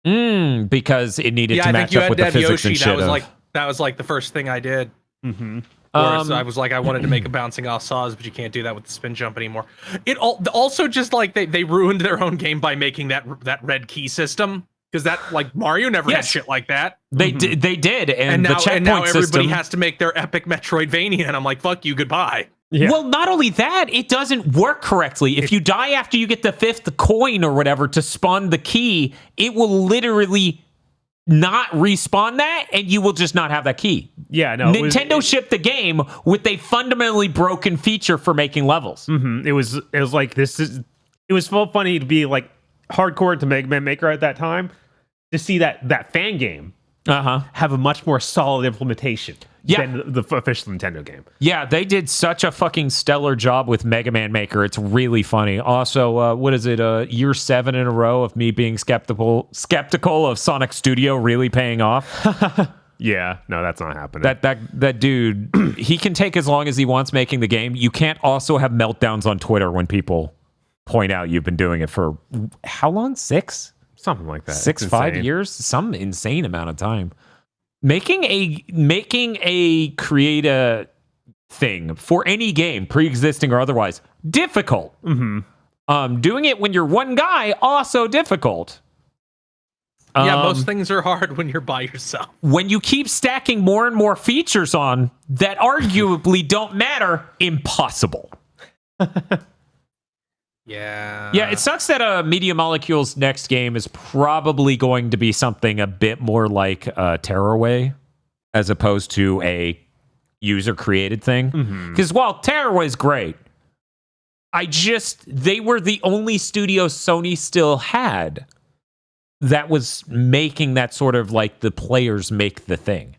Because it needed Yeah, to I think match you up had with to the have physics Yoshi. and shit. That was like the first thing I did. Mm-hmm. Whereas I was like, I wanted to make a bouncing off saws, but you can't do that with the spin jump anymore. It also just like they ruined their own game by making that red key system, because that like Mario never had Yes. shit like that. They did, and now the checkpoint everybody system. has to make their epic Metroidvania, and I'm like, fuck you, goodbye. Yeah. Well, not only that, it doesn't work correctly. If you die after you get the 5th coin or whatever to spawn the key, it will literally not respawn that, and you will just not have that key. Yeah, no. Nintendo shipped the game with a fundamentally broken feature for making levels. It was like it was so funny to be like hardcore to Megaman Maker at that time, to see that fan game have a much more solid implementation than the official Nintendo game. Yeah, they did such a fucking stellar job with Mega Man Maker. It's really funny. Also, what is it? Year 7 in a row of me being skeptical of Sonic Studio really paying off. Yeah, no, that's not happening. That dude, he can take as long as he wants making the game. You can't also have meltdowns on Twitter when people point out you've been doing it for how long? 6? Something like that. 6, It's 5 insane. years? Some insane amount of time. Making a create thing for any game, pre-existing or otherwise, difficult. Doing it when you're one guy, also difficult. Yeah, most things are hard when you're by yourself. When you keep stacking more and more features on that arguably don't matter, impossible. Yeah. Yeah, it sucks that Media Molecule's next game is probably going to be something a bit more like Tearaway as opposed to a user-created thing. Because while Tearaway is great, they were the only studio Sony still had that was making that sort of like the players make the thing.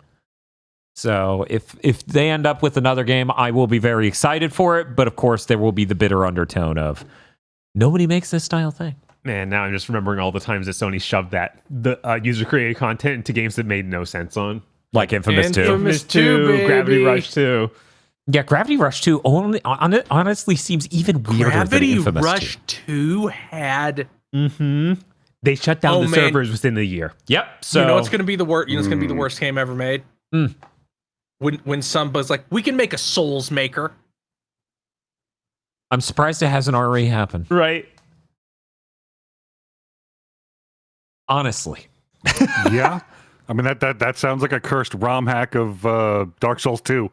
So if they end up with another game, I will be very excited for it. But of course, there will be the bitter undertone of nobody makes this style thing. Man, now I'm just remembering all the times that Sony shoved the user-created content into games that made no sense on. Like Infamous 2. Infamous 2, baby. Gravity Rush 2. Yeah, Gravity Rush 2 honestly seems even weirder Gravity than Infamous Rush 2 had... They shut down the servers within the year. Yep. So you know it's going to be the worst. You know it's going to be the worst game ever made. When somebody's like, we can make a Souls maker. I'm surprised it hasn't already happened. Right. Honestly. Yeah. I mean, that sounds like a cursed ROM hack of Dark Souls 2.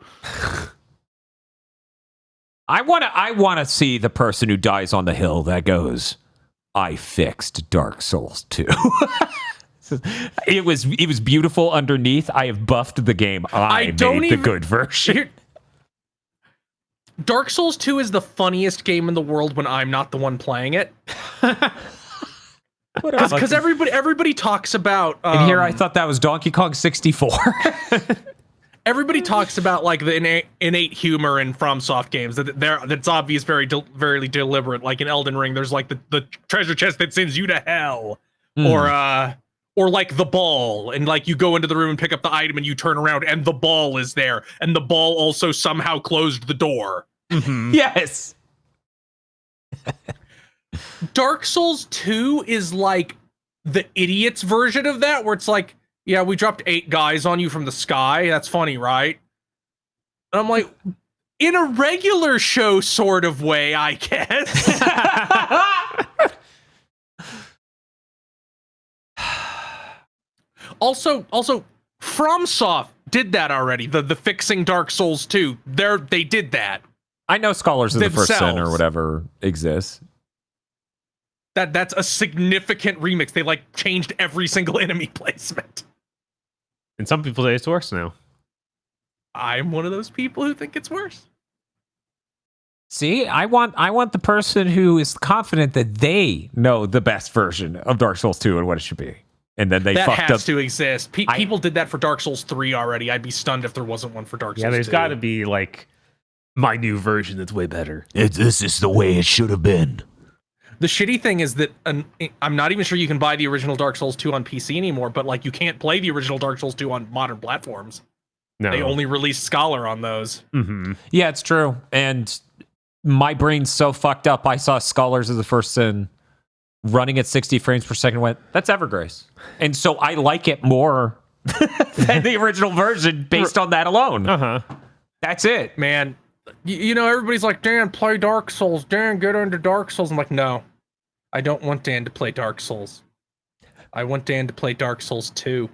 I want to see the person who dies on the hill that goes, I fixed Dark Souls 2. It was beautiful underneath. I have buffed the game. I made the good version. Dark Souls 2 is the funniest game in the world when I'm not the one playing it. Because everybody talks about... and here I thought that was Donkey Kong 64. Everybody talks about like the innate humor in FromSoft games that's obvious, very deliberate. Like in Elden Ring, there's like the treasure chest that sends you to hell, or like the ball, and like you go into the room and pick up the item and you turn around and the ball is there, and the ball also somehow closed the door. Yes. Dark Souls 2 is like the idiot's version of that, where it's like, yeah, we dropped 8 guys on you from the sky. That's funny, right? And I'm like, in a regular show sort of way, I guess. Also, FromSoft did that already. The fixing Dark Souls 2. They did that. I know Scholars of the First Sin or themselves. whatever exists. That's a significant remix. They like changed every single enemy placement. And some people say it's worse now. I'm one of those people who think it's worse. See, I want the person who is confident that they know the best version of Dark Souls 2 and what it should be. And then they that fucked has up. to exist. People did that for Dark Souls 3 already. I'd be stunned if there wasn't one for Dark Souls 2. Yeah, there's got to be like my new version that's way better. This is the way it should have been. The shitty thing is that I'm not even sure you can buy the original Dark Souls 2 on PC anymore, but like you can't play the original Dark Souls 2 on modern platforms. No. They only released Scholar on those. Mm-hmm. Yeah, it's true. And my brain's so fucked up. I saw Scholars of the First Sin running at 60 frames per second and went, that's Evergrace. And so I like it more than the original version based on that alone. Uh-huh. That's it. Man, you know, everybody's like, Dan, play Dark Souls. Dan, get into Dark Souls. I'm like, no, I don't want Dan to play Dark Souls. I want Dan to play Dark Souls 2.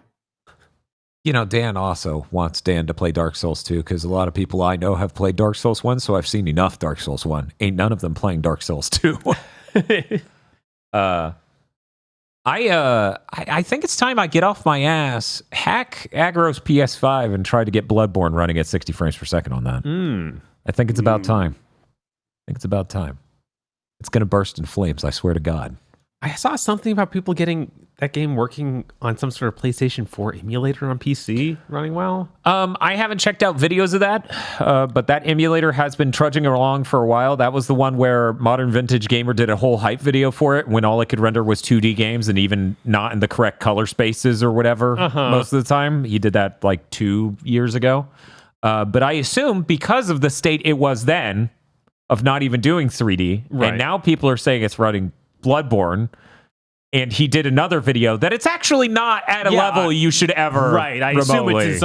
You know, Dan also wants Dan to play Dark Souls 2 because a lot of people I know have played Dark Souls 1, so I've seen enough Dark Souls 1. Ain't none of them playing Dark Souls 2. I think it's time I get off my ass, hack Aggro's PS5, and try to get Bloodborne running at 60 frames per second on that. I think it's about time. It's going to burst in flames, I swear to God. I saw something about people getting that game working on some sort of PlayStation 4 emulator on PC running well. I haven't checked out videos of that, but that emulator has been trudging along for a while. That was the one where Modern Vintage Gamer did a whole hype video for it when all it could render was 2D games and even not in the correct color spaces or whatever most of the time. He did that like 2 years ago. But I assume because of the state it was then of not even doing 3D, and now people are saying it's running Bloodborne, and he did another video that it's actually not at a level you should ever I assume it's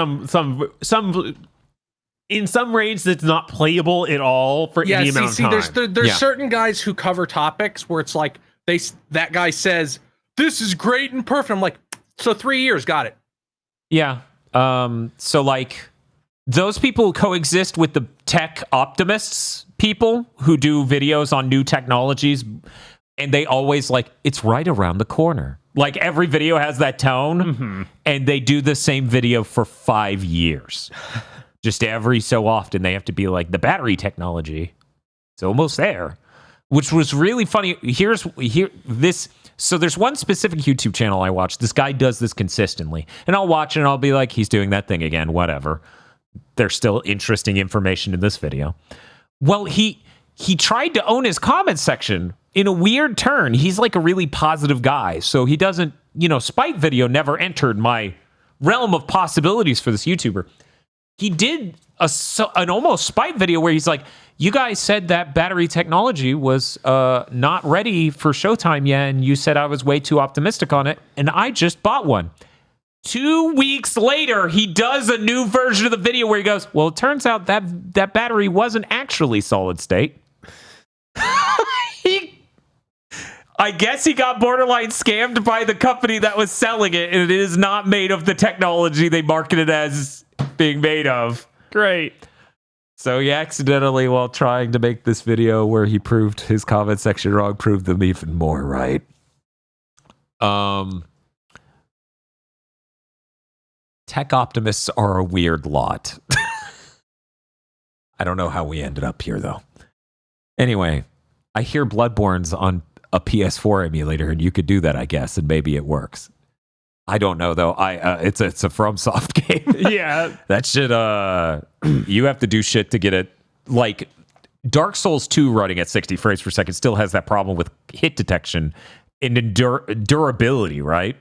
in some range that's not playable at all for any amount of time. There's certain guys who cover topics where it's like that guy says this is great and perfect. I'm like, so 3 years, got it. Yeah. So like those people coexist with the tech optimists people who do videos on new technologies. And they always like, it's right around the corner. Like every video has that tone, and they do the same video for 5 years. Just every so often, they have to be like, the battery technology, it's almost there. Which was really funny. So there's one specific YouTube channel I watch. This guy does this consistently. And I'll watch it and I'll be like, he's doing that thing again, whatever. there's still interesting information in this video. Well, he tried to own his comment section in a weird turn. He's like a really positive guy, so he doesn't, spite video never entered my realm of possibilities for this YouTuber. He did an almost spite video where he's like, you guys said that battery technology was not ready for showtime yet, and you said I was way too optimistic on it, and I just bought one. 2 weeks later, he does a new version of the video where he goes, well, it turns out that battery wasn't actually solid state. I guess he got borderline scammed by the company that was selling it, and it is not made of the technology they marketed as being made of. Great. So he accidentally, while trying to make this video where he proved his comment section wrong, proved them even more right. Tech optimists are a weird lot. I don't know how we ended up here, though. Anyway, I hear Bloodborne's on a PS4 emulator, and you could do that, I guess, and maybe it works. I don't know, though. It's a FromSoft game. Yeah. That shit, you have to do shit to get it. Like, Dark Souls 2 running at 60 frames per second still has that problem with hit detection and durability, right?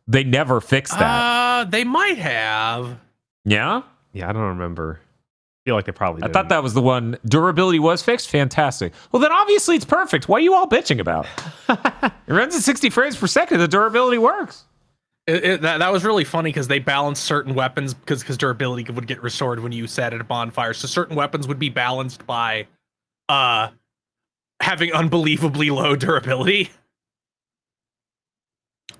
They never fixed that. They might have. Yeah? Yeah, I don't remember. I feel like they probably did. I thought that was the one. Durability was fixed? Fantastic. Well, then obviously it's perfect. What are you all bitching about? It runs at 60 frames per second. The durability works. That was really funny because they balanced certain weapons because durability would get restored when you sat at a bonfire. So certain weapons would be balanced by having unbelievably low durability.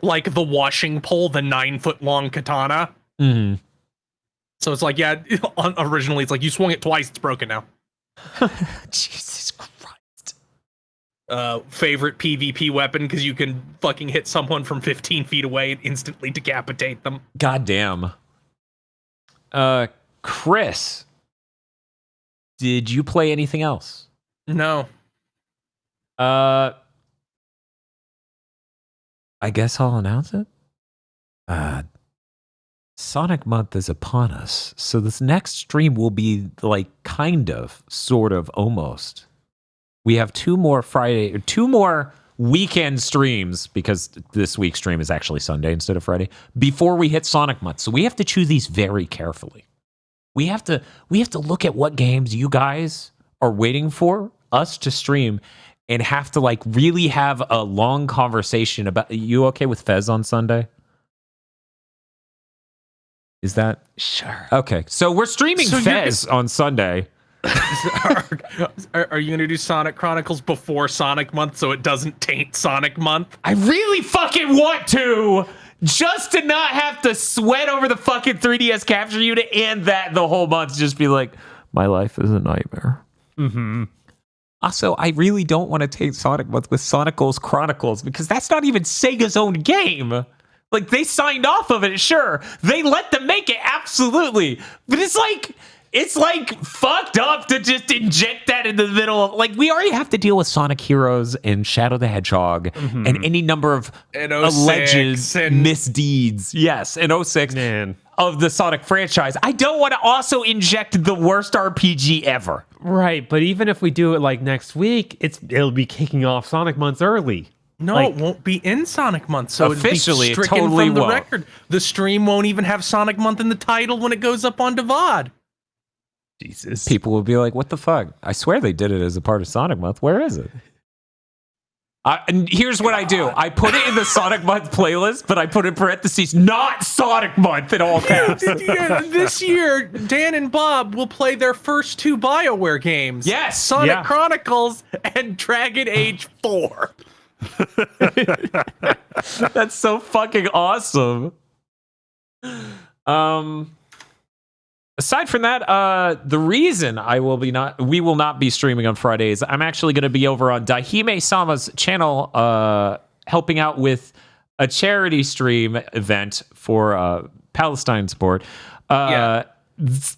Like the washing pole, the 9-foot long katana. Mm-hmm. So it's like, yeah, originally it's like you swung it twice, it's broken now. Jesus Christ. Favorite PvP weapon because you can fucking hit someone from 15 feet away and instantly decapitate them. God damn. Chris, did you play anything else? No. I guess I'll announce it. Sonic Month is upon us, so this next stream will be like kind of, sort of, almost. We have two more weekend streams, because this week's stream is actually Sunday instead of Friday, before we hit Sonic Month. So we have to choose these very carefully. We have to look at what games you guys are waiting for us to stream and have to like really have a long conversation about. You okay with Fez on Sunday? Is that sure? Okay, so we're streaming Fez on Sunday. Are you going to do Sonic Chronicles before Sonic Month so it doesn't taint Sonic Month? I really fucking want to, just to not have to sweat over the fucking 3DS capture unit and that the whole month. Just be like, my life is a nightmare. Mm-hmm. Also, I really don't want to take Sonic Month with Sonicals Chronicles because that's not even Sega's own game. Like, they signed off of it, sure. They let them make it, absolutely. But it's like fucked up to just inject that in the middle of, like, we already have to deal with Sonic Heroes and Shadow the Hedgehog and any number of alleged misdeeds. Yes, in 06 Man. Of the Sonic franchise. I don't want to also inject the worst RPG ever. Right, but even if we do it like next week, it'll be kicking off Sonic Months early. No, it won't be in Sonic Month, so officially, it'll be stricken totally from the won't. record. The stream won't even have Sonic Month in the title when it goes up on VOD. Jesus. People will be like, what the fuck? I swear they did it as a part of Sonic Month. Where is it? And here's what I do. I put it in the Sonic Month playlist, but I put in parentheses, not Sonic Month in all caps. This year, Dan and Bob will play their first two BioWare games. Yes. Sonic Chronicles and Dragon Age 4. That's so fucking awesome. Aside from that, the reason we will not be streaming on Fridays, I'm actually going to be over on Daihime Sama's channel, helping out with a charity stream event for Palestine support. It's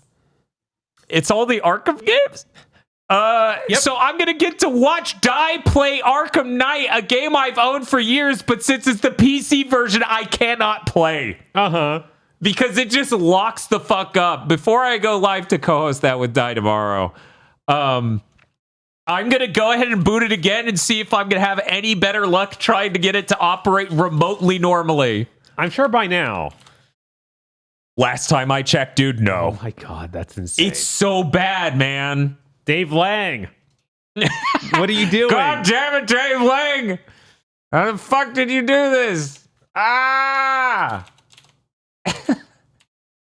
all the Arkham games. So I'm gonna get to watch Dai play Arkham Knight, a game I've owned for years, but since it's the PC version, I cannot play. because it just locks the fuck up. Before I go live to co-host that with Die tomorrow, I'm going to go ahead and boot it again and see if I'm going to have any better luck trying to get it to operate remotely normally. I'm sure by now. Last time I checked, dude, no. Oh my God, that's insane. It's so bad, man. Dave Lang. What are you doing? God damn it, Dave Lang. How the fuck did you do this? Ah!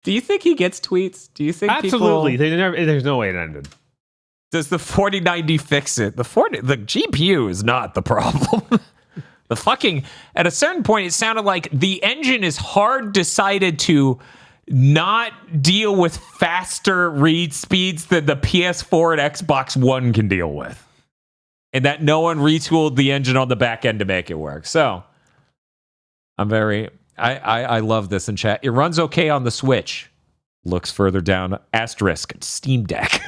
Do you think he gets tweets? Do you think Absolutely. people... There's no way it ended. Does the 4090 fix it? The GPU is not the problem. The fucking... At a certain point, it sounded like the engine is hard decided to not deal with faster read speeds than the PS4 and Xbox One can deal with. And that no one retooled the engine on the back end to make it work. So, I'm very... I love this in chat. It runs okay on the Switch. Looks further down. Asterisk. Steam Deck.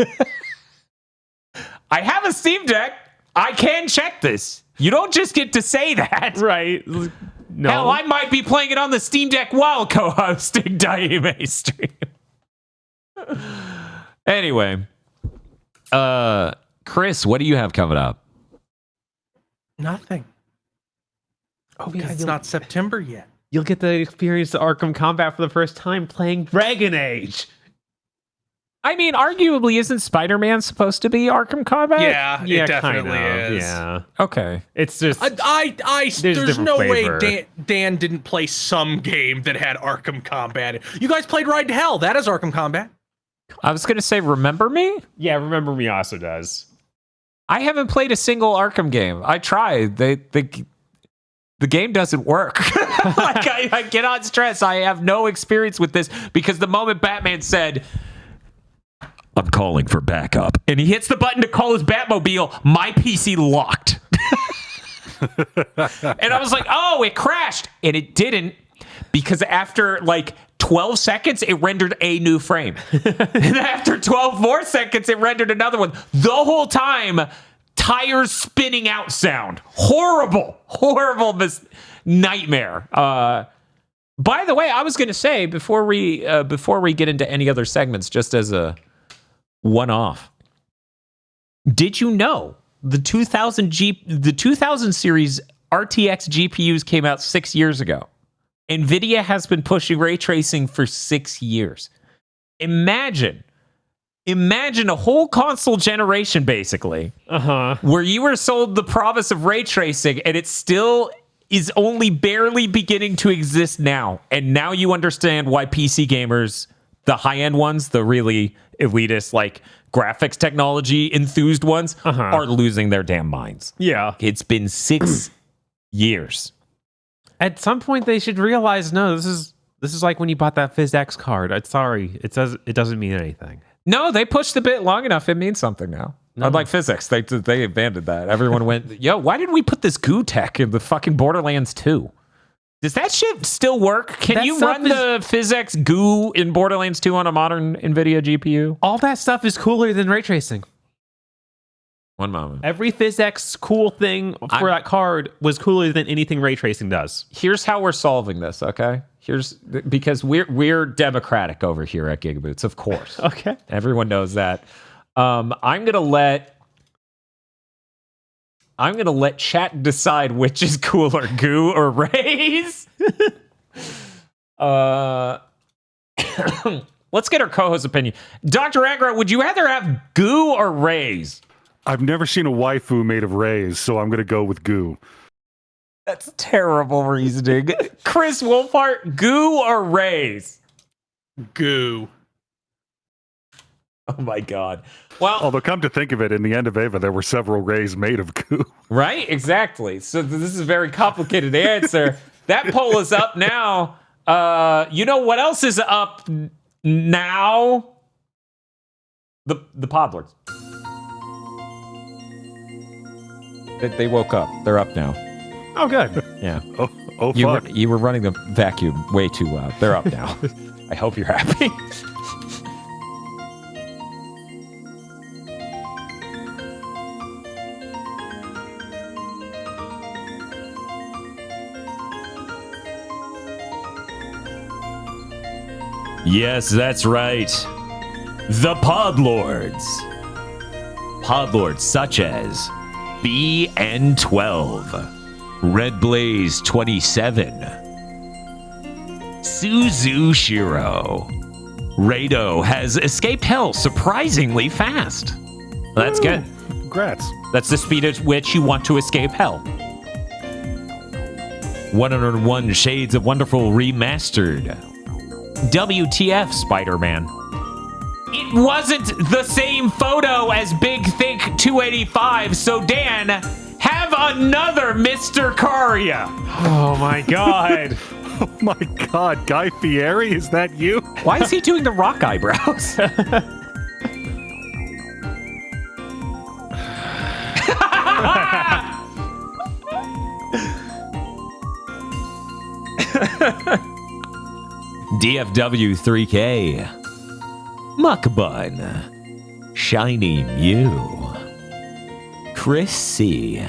I have a Steam Deck. I can check this. You don't just get to say that. Right. No. Hell, I might be playing it on the Steam Deck while co-hosting Daime stream. Anyway. Chris, what do you have coming up? Nothing. Oh, Because it's not September yet. You'll get to experience the Arkham Combat for the first time playing Dragon Age. I mean, arguably, isn't Spider-Man supposed to be Arkham Combat? Yeah, it definitely kind of, is. Yeah. Okay. It's just... There's no flavor. way Dan didn't play some game that had Arkham Combat. You guys played Ride to Hell. That is Arkham Combat. I was going to say, Remember Me? Yeah, Remember Me also does. I haven't played a single Arkham game. I tried. The game doesn't work. Like, I cannot stress. I have no experience with this because the moment Batman said, "I'm calling for backup," and he hits the button to call his Batmobile, my PC locked. And I was like, oh, it crashed. And it didn't, because after like 12 seconds, it rendered a new frame. And after 12 more seconds, it rendered another one. The whole time, tires spinning out sound. Horrible nightmare. By the way, I was going to say before we get into any other segments, just as a one-off, did you know the 2000 series RTX GPUs came out 6 years ago? NVIDIA has been pushing ray tracing for 6 years. Imagine a whole console generation, basically, where you were sold the promise of ray tracing, and it still is only barely beginning to exist now. And now you understand why PC gamers, the high-end ones, the really elitist, like graphics technology enthused ones, are losing their damn minds. Yeah. It's been 6 years. At some point, they should realize, no, this is like when you bought that PhysX card. I'm sorry, it doesn't mean anything. No, they pushed the bit long enough. It means something now. Unlike physics, they abandoned that. Everyone went, yo, why did we put this goo tech in the fucking Borderlands 2? Does that shit still work? Can you run the physics goo in Borderlands 2 on a modern NVIDIA GPU? All that stuff is cooler than ray tracing. One moment. Every PhysX cool thing for that card was cooler than anything ray tracing does. Here's how we're solving this, okay? Because we're democratic over here at GigaBoots, of course. Okay. Everyone knows that. I'm gonna let chat decide which is cooler, goo or rays. Let's get our co-host's opinion. Dr. Aggro, would you rather have goo or rays? I've never seen a waifu made of rays, so I'm going to go with goo. That's terrible reasoning. Chris Wolfhart, goo or rays? Goo. Oh my God. Well, although come to think of it, in the end of Ava, there were several rays made of goo. Right? Exactly. So this is a very complicated answer. That poll is up now. You know what else is up now? The Podlords. They woke up. They're up now. Oh, good. Yeah. Oh, fuck. You were running the vacuum way too loud. They're up now. I hope you're happy. Yes, that's right. The Podlords. Podlords such as BN12, Red Blaze 27, Suzu Shiro. Rado has escaped hell surprisingly fast. That's good. Congrats. That's the speed at which you want to escape hell. 101 Shades of Wonderful Remastered. WTF, Spider-Man. It wasn't the same photo as Big Thick 285, so Dan, have another Mr. Caria. Oh my god. Oh my God, Guy Fieri, is that you? Why is he doing the rock eyebrows? DFW 3K. Muckbun. Shiny Mew. Chris C.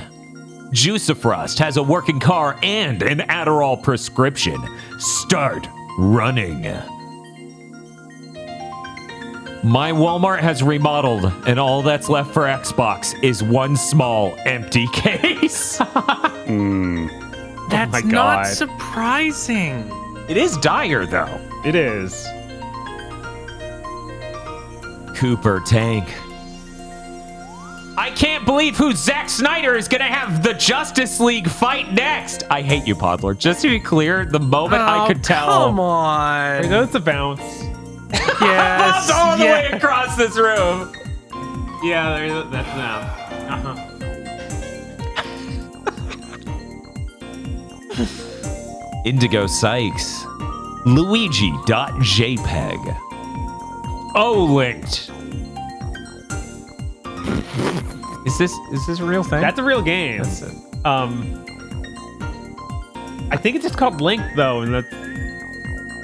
Juicifrost has a working car and an Adderall prescription. Start running. My Walmart has remodeled, and all that's left for Xbox is one small empty case. That's my not God. surprising. It is dire, though. It is. Cooper Tank. I can't believe who Zack Snyder is going to have the Justice League fight next. I hate you, Podlord. Just to be clear, the moment I could tell. Come on. There goes the bounce. Yes. Bob's all the way yes. across this room. Yeah, that's now. Indigo Sykes. Luigi.jpg. Oh, linked. Is this a real thing? That's a real game. That's it. I think it's just called Link though, and that's.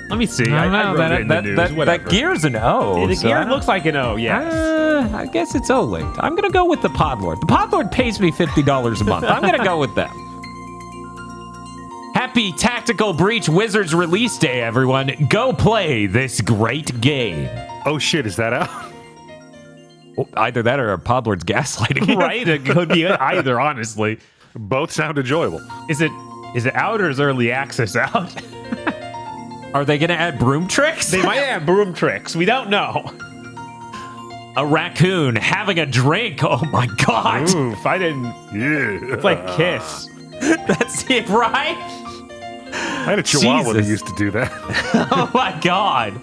Let me see. I don't know. wrote it in the news, That whatever. gear's an O. The so I gear don't- looks like an O. Yes. I guess it's O-linked. I'm gonna go with the Podlord. The Podlord pays me $50 a month. I'm gonna go with them. Happy Tactical Breach Wizards release day, everyone. Go play this great game. Oh shit, is that out? Oh, either that or Podlord's gaslighting. Right? It could be either. Honestly, Both sound enjoyable. is it out or is early access out? Are they gonna add broom tricks? They might have broom tricks. We don't know. A raccoon having a drink. Oh my god. Oof! I didn't. Yeah. It's like Kiss. That's it, right? I had a chihuahua that Jesus. used to do that. Oh my god.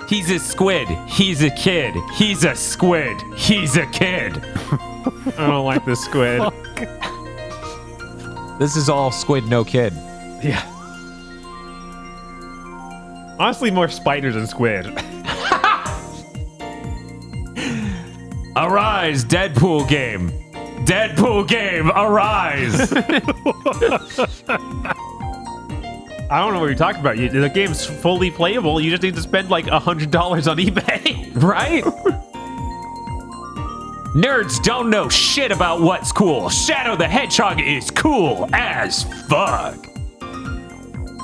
He's a squid. He's a kid. He's a squid. He's a kid. I don't like this squid. This is all squid, no kid. Yeah. Honestly, more spiders than squid. Arise, Deadpool game. Deadpool game, arise. I don't know what you're talking about. The game's fully playable. You just need to spend like $100 on eBay. Right? Nerds don't know shit about what's cool. Shadow the Hedgehog is cool as fuck.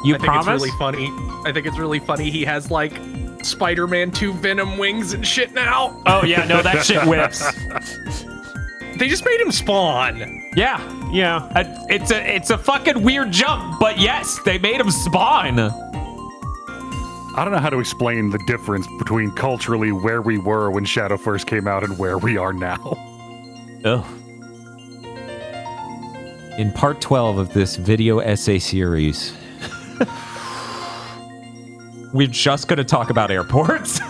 You I think promise? it's really funny. I think it's really funny. He has like Spider-Man 2 Venom wings and shit now. Oh yeah, no, that shit whips. They just made him spawn. Yeah, Yeah. it's a fucking weird jump, but yes, they made him spawn. I don't know how to explain the difference between culturally where we were when Shadow first came out and where we are now. Ugh. In part 12 of this video essay series, we're just going to talk about airports.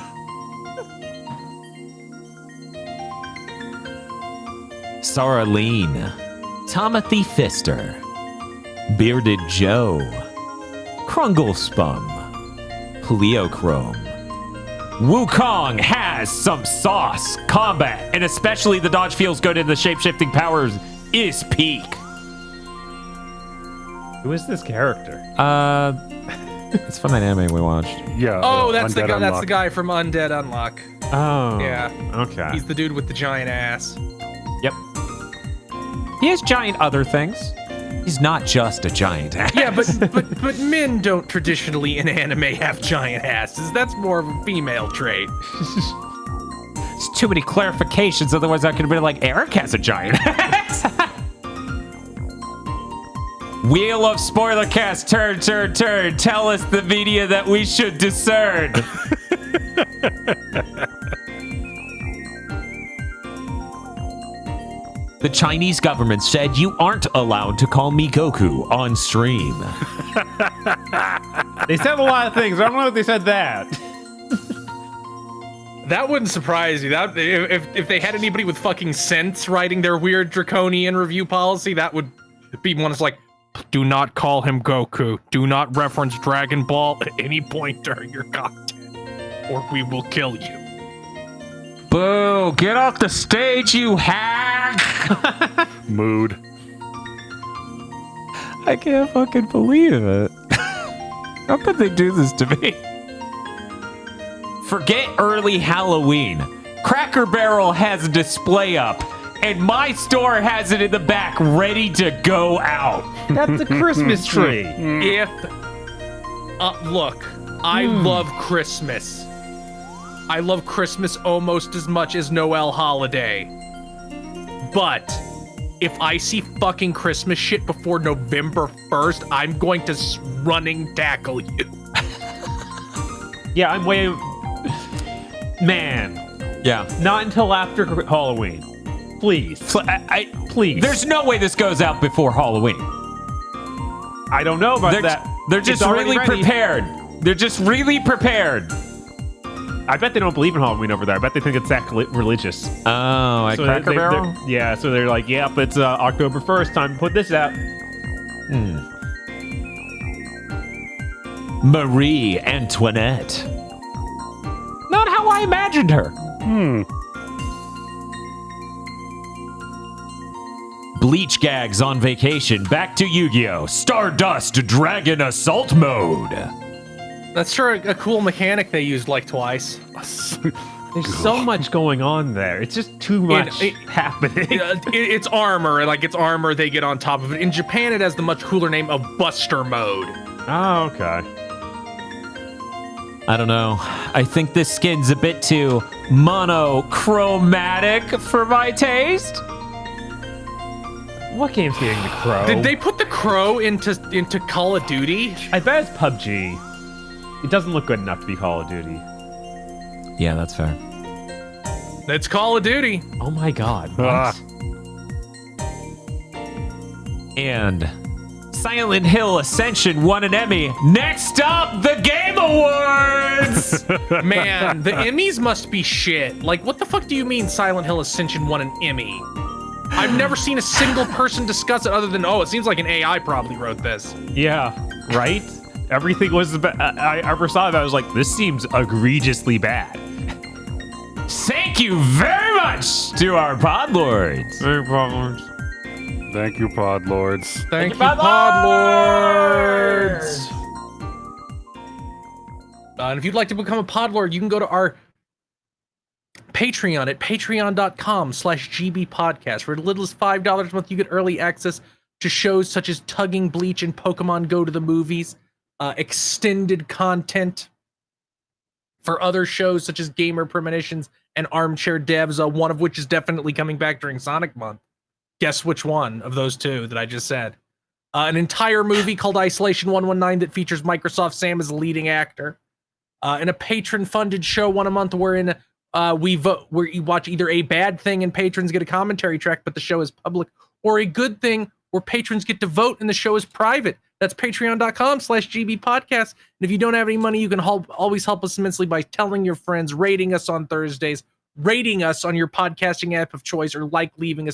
Sarah Lean, Timothy Fister, Bearded Joe, Krunglespum, Pleochrome. Wukong has some sauce. Combat, and especially the dodge feels good and the shape-shifting powers is peak. Who is this character? It's from that anime we watched. Yeah. Oh, that's the Undead guy. That's Unlock. the guy from Undead Unlock. Oh. Yeah. Okay. He's the dude with the giant ass. Yep. He has giant other things. He's not just a giant ass. Yeah, but men don't traditionally in anime have giant asses. That's more of a female trait. It's too many clarifications, otherwise I could have been like, Eric has a giant ass. Wheel of spoiler cast, turn. Tell us the media that we should discern. The Chinese government said you aren't allowed to call me Goku on stream. They said a lot of things. I don't know if they said that. That wouldn't surprise you. That if they had anybody with fucking sense writing their weird draconian review policy, that would be one that's like, do not call him Goku. Do not reference Dragon Ball at any point during your content, or we will kill you. Boo! Get off the stage, you hack! Mood. I can't fucking believe it. How could they do this to me? Forget early Halloween. Cracker Barrel has a display up, and my store has it in the back ready to go out. That's a Christmas tree. If look, I love Christmas. I love Christmas almost as much as Noel holiday. But if I see fucking Christmas shit before November 1st, I'm going to running tackle you. Yeah, I'm way... Man. Yeah. Not until after Halloween. Please. Please. There's no way this goes out before Halloween. I don't know about that. They're just It's already really ready. prepared. They're just really prepared. I bet they don't believe in Halloween over there. I bet they think it's that religious. Oh, at So Cracker Barrel? yeah, so they're like, yep, it's October 1st. Time to put this out. Marie Antoinette. Not how I imagined her. Bleach gags on vacation. Back to Yu-Gi-Oh! Stardust Dragon Assault Mode. That's sure a cool mechanic they used like twice. There's so much going on there. It's just too much happening. It's armor, like it's armor they get on top of it. In Japan, it has the much cooler name of Buster Mode. Oh, okay. I don't know. I think this skin's a bit too monochromatic for my taste. What game's getting the crow? Did they put the crow into Call of Duty? I bet it's PUBG. It doesn't look good enough to be Call of Duty. Yeah, that's fair. It's Call of Duty. Oh my god. What? Ah. And Silent Hill Ascension won an Emmy. Next up, the Game Awards! Man, the Emmys must be shit. Like, what the fuck do you mean Silent Hill Ascension won an Emmy? I've never seen a single person discuss it other than, oh, it seems like an AI probably wrote this. Yeah, right? Everything was I ever saw that. I was like, this seems egregiously bad. Thank you very much to our podlords. Thank you, Pod Lords. Thank you, Podlords! And if you'd like to become a Podlord, you can go to our Patreon at patreon.com/gbpodcast. For as little as $5 a month, you get early access to shows such as Tugging Bleach and Pokemon Go to the Movies, extended content for other shows such as Gamer Premonitions and Armchair Devs, one of which is definitely coming back during Sonic Month. Guess which one of those two that I just said. An entire movie called Isolation 119 that features Microsoft Sam as a leading actor. And a patron-funded show one a month wherein we vote, where you watch either a bad thing and patrons get a commentary track, but the show is public, or a good thing where patrons get to vote and the show is private. That's patreon.com/gbpodcast. And if you don't have any money, you can always help us immensely by telling your friends, rating us on Thursdays, rating us on your podcasting app of choice, or leaving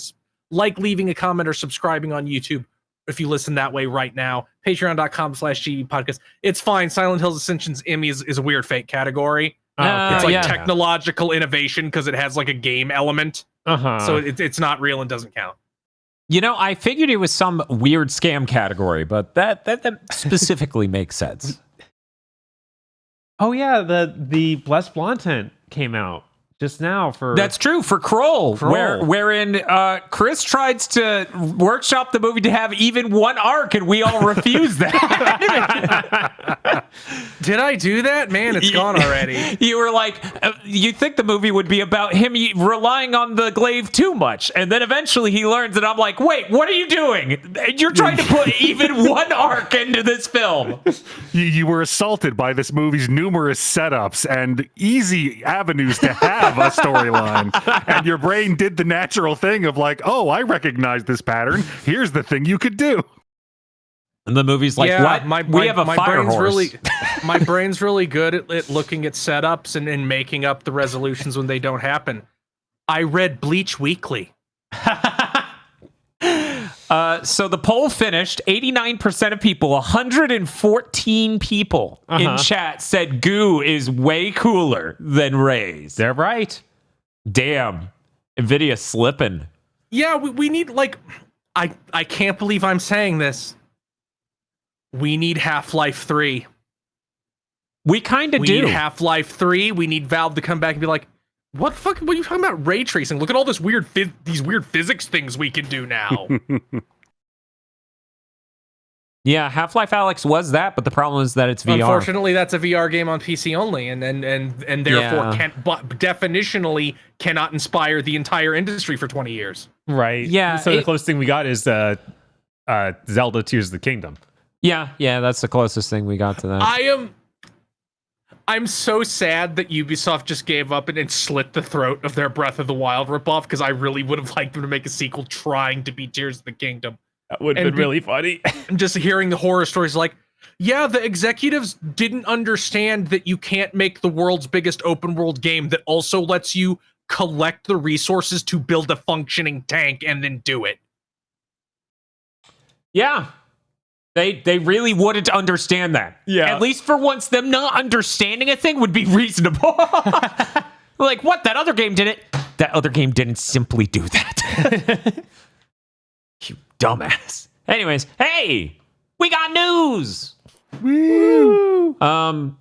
a comment or subscribing on YouTube if you listen that way right now. Patreon.com/gbpodcast. It's fine. Silent Hills Ascension's Emmy is a weird fake category. It's like technological innovation because it has like a game element. So it's not real and doesn't count. You know, I figured it was some weird scam category, but that specifically makes sense. Oh yeah, the Blessed Blonde came out just now for That's true for Kroll, Kroll. wherein Chris tries to workshop the movie to have even one arc, and we all refuse that. Did I do that? Man, it's gone already. You were like, you think the movie would be about him relying on the glaive too much, and then eventually he learns, and I'm like, wait, what are you doing? You're trying to put even one arc into this film. You were assaulted by this movie's numerous setups and easy avenues to have a storyline, and your brain did the natural thing of like, oh, I recognize this pattern. Here's the thing you could do. And the movie's like, what? We have a fire horse. My brain's really good at looking at setups and making up the resolutions when they don't happen. I read Bleach Weekly. So the poll finished. 89% of people, 114 people in chat said Goo is way cooler than Ray's. They're right. Damn. NVIDIA slipping. Yeah, we need, like, I can't believe I'm saying this. We need Half-Life 3. We kind of do. We need Half-Life 3. We need Valve to come back and be like, what the fuck? What are you talking about? Ray tracing? Look at all this these weird physics things we can do now. Yeah, Half-Life Alyx was that, but the problem is that it's VR. Unfortunately, that's a VR game on PC only, and therefore definitionally cannot inspire the entire industry for 20 years. Right. Yeah, So the closest thing we got is Zelda Tears of the Kingdom. Yeah, that's the closest thing we got to that. I'm so sad that Ubisoft just gave up and slit the throat of their Breath of the Wild ripoff, because I really would have liked them to make a sequel trying to be Tears of the Kingdom. That would have been really funny. And just hearing the horror stories like, yeah, the executives didn't understand that you can't make the world's biggest open world game that also lets you collect the resources to build a functioning tank and then do it. Yeah. They really wouldn't understand that. Yeah. At least for once, them not understanding a thing would be reasonable. Like, what? That other game did it. That other game didn't simply do that. You dumbass. Anyways, hey, we got news. Woo! I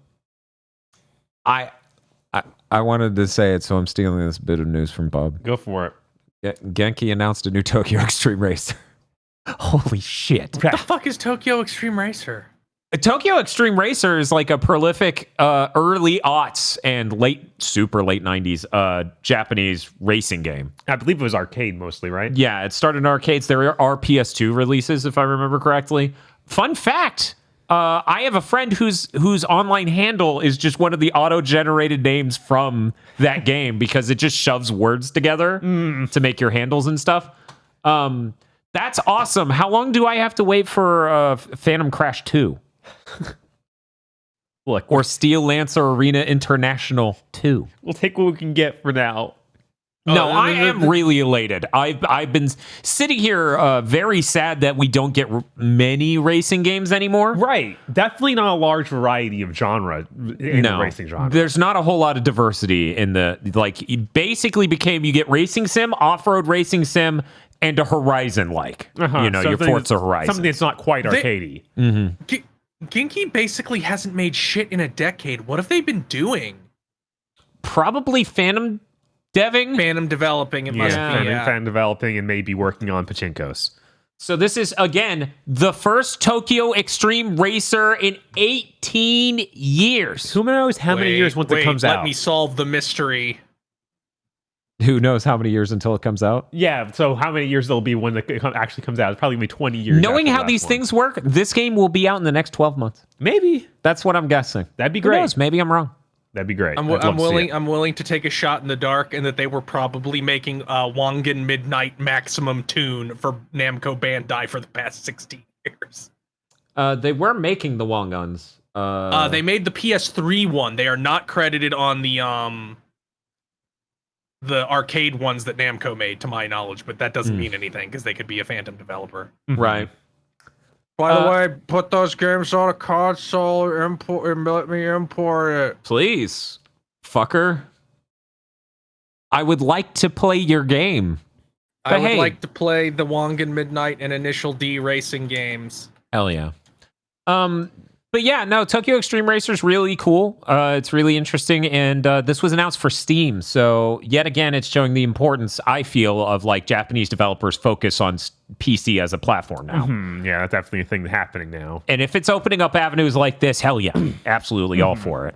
wanted to say it, so I'm stealing this bit of news from Bob. Go for it. Genki announced a new Tokyo Extreme Racer. Holy shit. What the fuck is Tokyo Extreme Racer? Tokyo Extreme Racer is like a prolific early aughts and super late 90s Japanese racing game. I believe it was arcade mostly, right? Yeah, it started in arcades. There are PS2 releases, if I remember correctly. Fun fact, I have a friend whose online handle is just one of the auto-generated names from that game because it just shoves words together to make your handles and stuff. That's awesome. How long do I have to wait for Phantom Crash 2? Look, or Steel Lancer Arena International 2? We'll take what we can get for now. No, I am really elated. I've been sitting here very sad that we don't get many racing games anymore. Right. Definitely not a large variety of genre in the racing genre. There's not a whole lot of diversity in the, like, it basically became you get racing sim, off-road racing sim, and a Horizon-like. You know, your Forza Horizon. Something that's not quite arcadey. Genki basically hasn't made shit in a decade. What have they been doing? Probably Phantom developing, it must be. Fan developing and maybe working on Pachinkos. So this is, again, the first Tokyo Extreme Racer in 18 years. Who knows how many years once it comes out? Let me solve the mystery. Who knows how many years until it comes out? Yeah, so how many years it'll be when it actually comes out? It's probably going to be 20 years. Knowing how these things work, this game will be out in the next 12 months. Maybe. That's what I'm guessing. That'd be Who great. knows? Maybe I'm wrong. That'd be great. I'm willing to take a shot in the dark, and that they were probably making Wangan Midnight Maximum Tune for Namco Bandai for the past 16 years. They were making the Wongguns. They made the PS3 one. They are not credited on the arcade ones that Namco made, to my knowledge, but that doesn't mean anything because they could be a Phantom developer. Right. By the way, put those games on a console, let me import it. Please, fucker. I would like to play your game. I would like to play the Wangan Midnight and Initial D racing games. Hell yeah. But But yeah, no, Tokyo Extreme Racer's really cool. It's really interesting, and this was announced for Steam. So yet again, it's showing the importance, I feel, of like Japanese developers focus on PC as a platform now. Yeah, that's definitely a thing happening now. And if it's opening up avenues like this, hell yeah, absolutely all for it.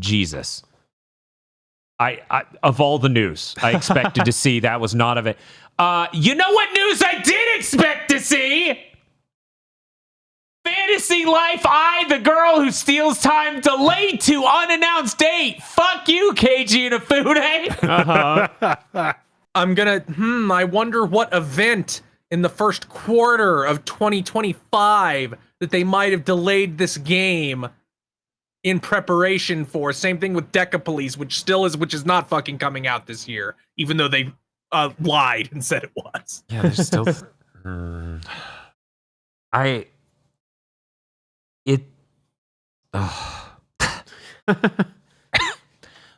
Jesus. I of all the news I expected to see, that was not of it. You know what news I did expect to see? Fantasy Life I, the girl who steals time, delayed to unannounced date. Fuck you, Keiji Inafune. I'm gonna, I wonder what event in the first quarter of 2025 that they might have delayed this game in preparation for. Same thing with Deca Police, which is not fucking coming out this year, even though they lied and said it was. Yeah, there's still...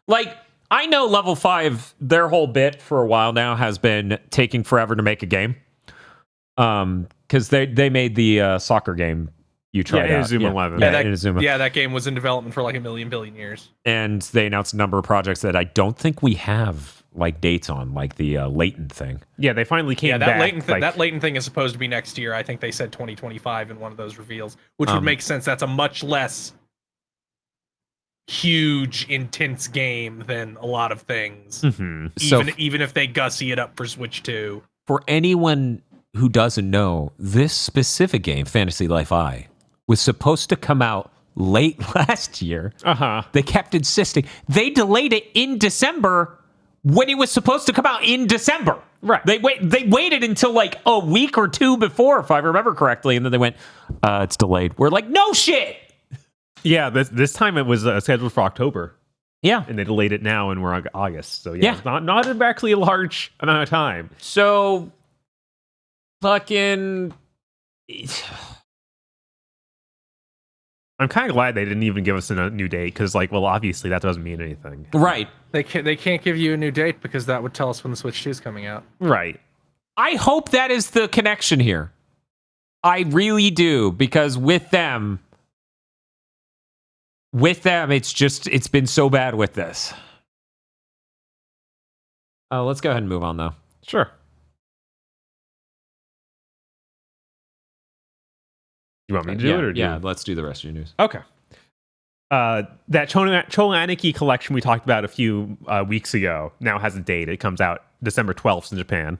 Like, I know Level 5, their whole bit for a while now has been taking forever to make a game. Because they made the soccer game you tried out. Inazuma 11. That game was in development for like a million billion years. And they announced a number of projects that I don't think we have like dates on, like the Leighton thing. Yeah, they finally came back. That Leighton thing is supposed to be next year. I think they said 2025 in one of those reveals, which would make sense. That's a much less huge, intense game than a lot of things. Even if they gussy it up for Switch 2. For anyone who doesn't know, this specific game, Fantasy Life I, was supposed to come out late last year. They kept insisting. They delayed it in December when it was supposed to come out in December. Right. They waited until like a week or two before, if I remember correctly, and then they went, it's delayed. We're like, no shit! Yeah, this time it was scheduled for October. Yeah. And they delayed it now, and we're on August. So yeah, it's not exactly a large amount of time. So, fucking... I'm kind of glad they didn't even give us a new date, because, like, well, obviously that doesn't mean anything. Right. They can't give you a new date because that would tell us when the Switch 2 is coming out. Right. I hope that is the connection here. I really do, because with them, it's been so bad with this. Let's go ahead and move on, though. Sure. You want me to do it? Or let's do the rest of your news. Okay. That Cholaniki collection we talked about a few weeks ago now has a date. It comes out December 12th in Japan.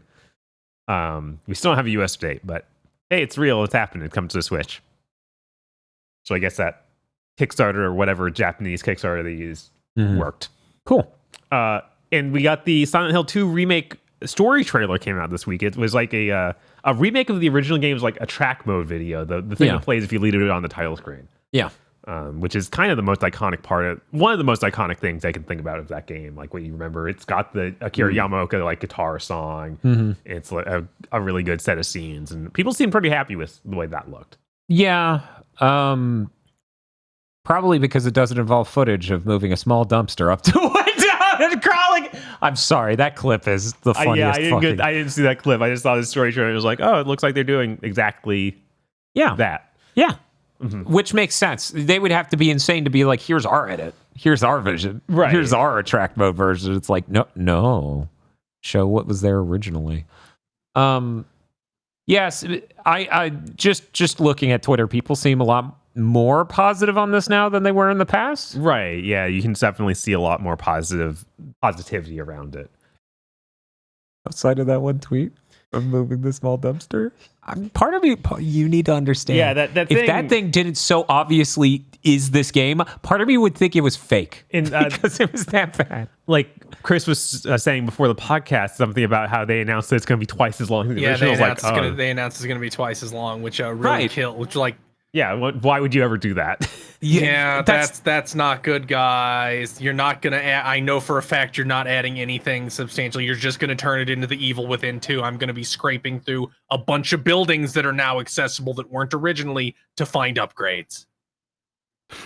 We still don't have a US date, but hey, it's real. It's happening. It comes to the Switch. So I guess that Kickstarter or whatever Japanese Kickstarter they used worked. Cool. And we got the Silent Hill 2 remake story trailer came out this week. It was like a remake of the original game's like a track mode video. The thing that plays if you lead it on the title screen. Yeah. Which is kind of the most iconic one of the most iconic things I can think about of that game. Like what you remember, it's got the Akira Yamaoka like guitar song. It's like a really good set of scenes, and people seem pretty happy with the way that looked. Yeah. Probably because it doesn't involve footage of moving a small dumpster up to a window and crawling. I'm sorry, that clip is the funniest. I didn't see that clip. I just saw this story trailer and it was like, oh, it looks like they're doing exactly that. Yeah. Which makes sense. They would have to be insane to be like, here's our edit. Here's our vision. Right. Here's our track mode version. It's like, no. Show what was there originally. Yes, I just looking at Twitter, people seem a lot more positive on this now than they were in the past. Right. Yeah, you can definitely see a lot more positivity around it. Outside of that one tweet of moving the small dumpster, part of me, you need to understand. Yeah, that thing, if that thing didn't so obviously is this game, part of me would think it was fake because it was that bad. Like Chris was saying before the podcast, something about how they announced that it's going to be twice as long as the original. They announced it's going to be twice as long, which really killed. Which like. Yeah, why would you ever do that? Yeah, that's not good, guys. You're not gonna I know for a fact you're not adding anything substantial. You're just gonna turn it into the Evil Within 2. I'm gonna be scraping through a bunch of buildings that are now accessible that weren't originally to find upgrades.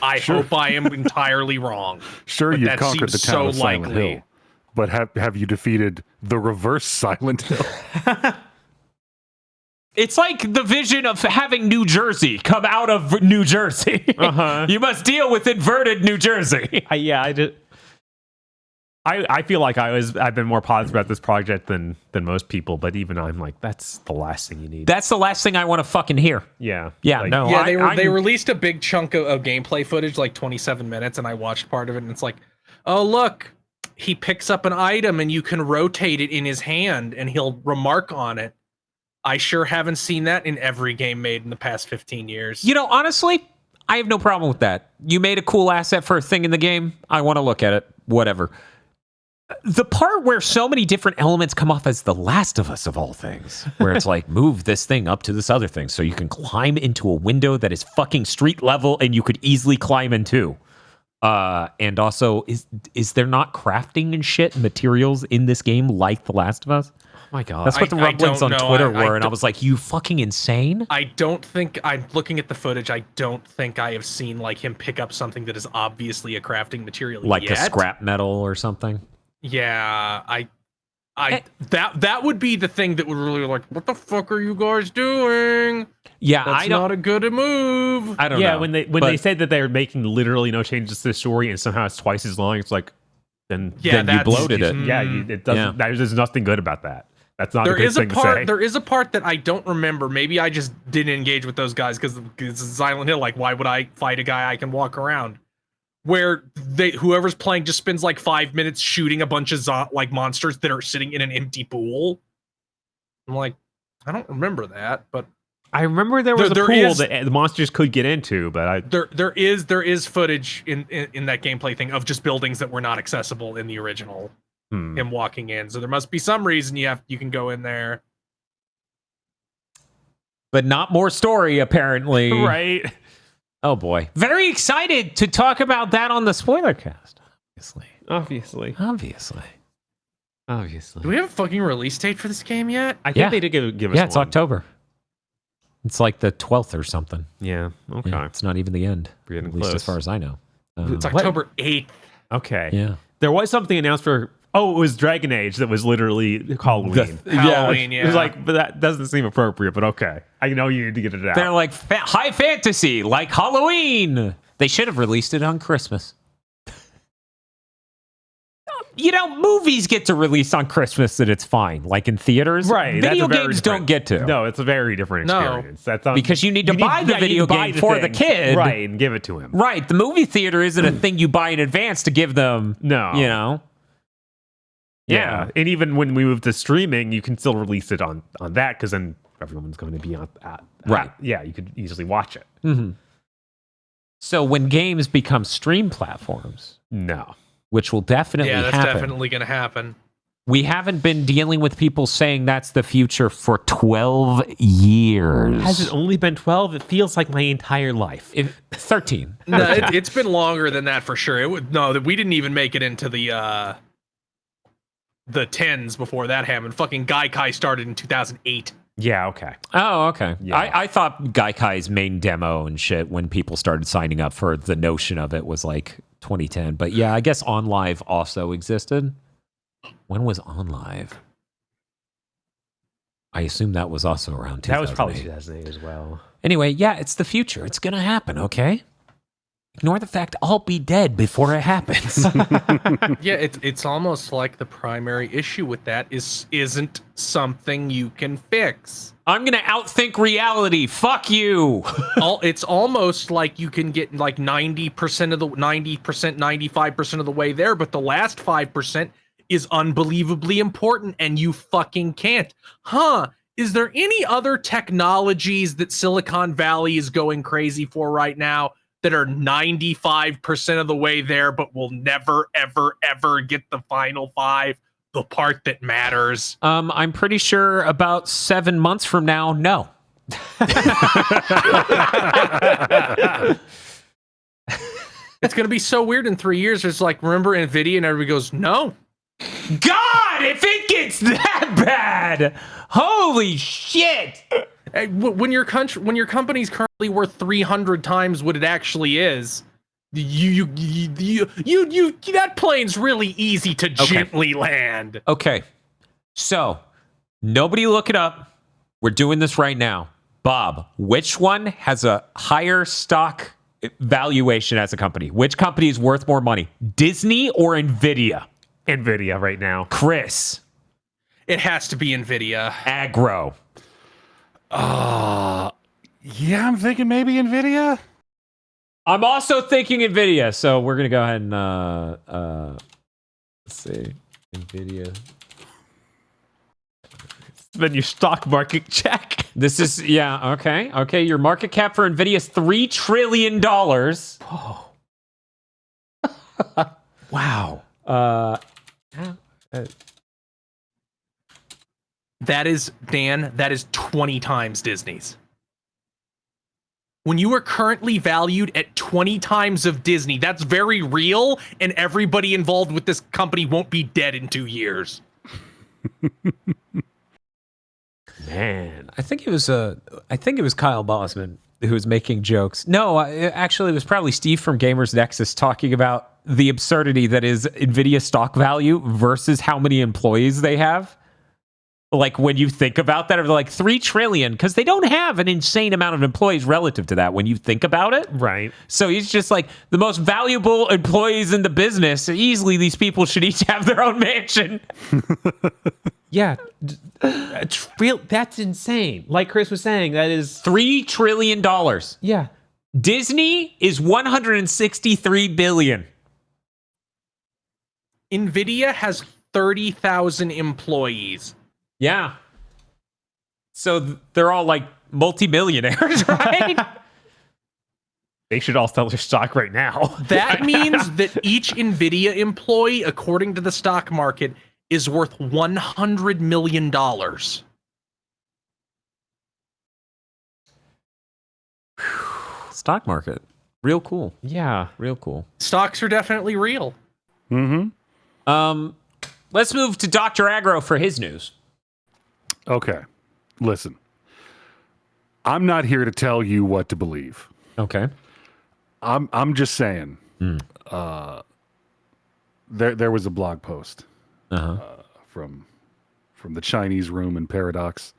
I hope I am entirely wrong. Sure, you've conquered the town of Silent Hill, but have you defeated the reverse Silent Hill? It's like the vision of having New Jersey come out of New Jersey. You must deal with inverted New Jersey. I feel like I've been more positive about this project than most people, but even I'm like, that's the last thing you need. That's the last thing I want to fucking hear. Yeah. They released a big chunk of gameplay footage, like 27 minutes, and I watched part of it, and it's like, oh look, he picks up an item and you can rotate it in his hand and he'll remark on it. I sure haven't seen that in every game made in the past 15 years. You know, honestly, I have no problem with that. You made a cool asset for a thing in the game. I want to look at it. Whatever. The part where so many different elements come off as The Last of Us of all things, where it's like, move this thing up to this other thing so you can climb into a window that is fucking street level and you could easily climb into. And also, is there not crafting and shit materials in this game like The Last of Us? Oh my God. That's what the rumblings on Twitter were, and I was like, you fucking insane? I don't think, I'm looking at the footage, I don't think I have seen like him pick up something that is obviously a crafting material like yet. a scrap metal or something? Yeah, that would be the thing that would really like, what the fuck are you guys doing? Yeah, that's not a good move. I don't know. Yeah, when they said that they're making literally no changes to the story and somehow it's twice as long, it's like, then you bloated it. Yeah, it doesn't. There's nothing good about that. That's not a good thing to say. There is a part that I don't remember. Maybe I just didn't engage with those guys because it's Silent Hill. Like, why would I fight a guy I can walk around? Where whoever's playing just spends like 5 minutes shooting a bunch of like monsters that are sitting in an empty pool. I'm like, I don't remember that, but I remember there was a pool that the monsters could get into, but there is footage in that gameplay thing of just buildings that were not accessible in the original. Him walking in, so there must be some reason you can go in there, but not more story apparently. Right? Oh boy, very excited to talk about that on the spoiler cast. Obviously. Do we have a fucking release date for this game yet? I think they did give us. Yeah, it's one. October. It's like the 12th or something. Yeah. Okay. Yeah, it's not even the end, Pretty at least as far as I know. It's October 8th. Okay. Yeah. There was something announced for. Oh, it was Dragon Age that was literally Halloween. Halloween, yeah. It was like, but that doesn't seem appropriate, but okay. I know you need to get it out. They're like high fantasy, like Halloween. They should have released it on Christmas. You know, movies get to release on Christmas and it's fine, like in theaters. Right. Video games don't get to. No, it's a very different experience. That's because you need to buy the video game for the kid. Right, and give it to him. Right. The movie theater isn't a thing you buy in advance to give them. No. You know? Yeah. And even when we move to streaming, you can still release it on that because then everyone's going to be on that. Right. Yeah, you could easily watch it. Mm-hmm. So when games become stream platforms. No. Which will definitely happen. Yeah, that's definitely going to happen. We haven't been dealing with people saying that's the future for 12 years. Has it only been 12? It feels like my entire life. 13. No, it's been longer than that for sure. We didn't even make it into the 10s before that happened. Fucking Gaikai started in 2008. Yeah, okay. Oh, okay. Yeah. I thought Gaikai's main demo and shit, when people started signing up for the notion of it, was like 2010. But yeah, I guess OnLive also existed. When was OnLive? I assume that was also around 2008. That was probably 2008 as well. Anyway, yeah, it's the future. It's going to happen, okay? Ignore the fact I'll be dead before it happens. Yeah, it's almost like the primary issue with that isn't something you can fix. I'm going to outthink reality. Fuck you. It's almost like you can get like 90% of the 95% of the way there, but the last 5% is unbelievably important and you fucking can't. Is there any other technologies that Silicon Valley is going crazy for right now that are 95% of the way there, but will never, ever, ever get the final 5, the part that matters? I'm pretty sure about 7 months from now, no. It's going to be so weird in 3 years. It's like, remember NVIDIA? And everybody goes, no. God, if it gets that bad, holy shit. When your company's currently worth 300 times what it actually is, that plane's really easy to gently land. Okay, so nobody look it up. We're doing this right now. Bob, which one has a higher stock valuation as a company? Which company is worth more money? Disney or Nvidia? Nvidia right now. Chris. It has to be Nvidia. Aggro. Yeah, I'm thinking maybe Nvidia. I'm also thinking Nvidia, so we're gonna go ahead and let's see. Nvidia. Then your stock market check. This is okay. Your market cap for Nvidia is $3 trillion. Oh. Wow. That is, Dan, that is 20 times Disney's. When you are currently valued at 20 times of Disney, that's very real, and everybody involved with this company won't be dead in 2 years. Man, I think it was Kyle Bosman who was making jokes. No, actually, it was probably Steve from Gamers Nexus talking about the absurdity that is Nvidia stock value versus how many employees they have. Like when you think about that, they're like 3 trillion because they don't have an insane amount of employees relative to that when you think about it. Right. So he's just like the most valuable employees in the business. Easily, these people should each have their own mansion. Yeah. It's real. That's insane. Like Chris was saying, that is $3 trillion. Yeah. Disney is 163 billion. Nvidia has 30,000 employees. Yeah. So they're all like multimillionaires, right? They should all sell their stock right now. That means that each Nvidia employee, according to the stock market, is worth $100 million. Stock market. Real cool. Yeah. Real cool. Stocks are definitely real. Mm-hmm. Let's move to Dr. Aggro for his news. Okay. Listen. I'm not here to tell you what to believe. Okay. I'm just saying. There was a blog post from the Chinese Room in Paradox.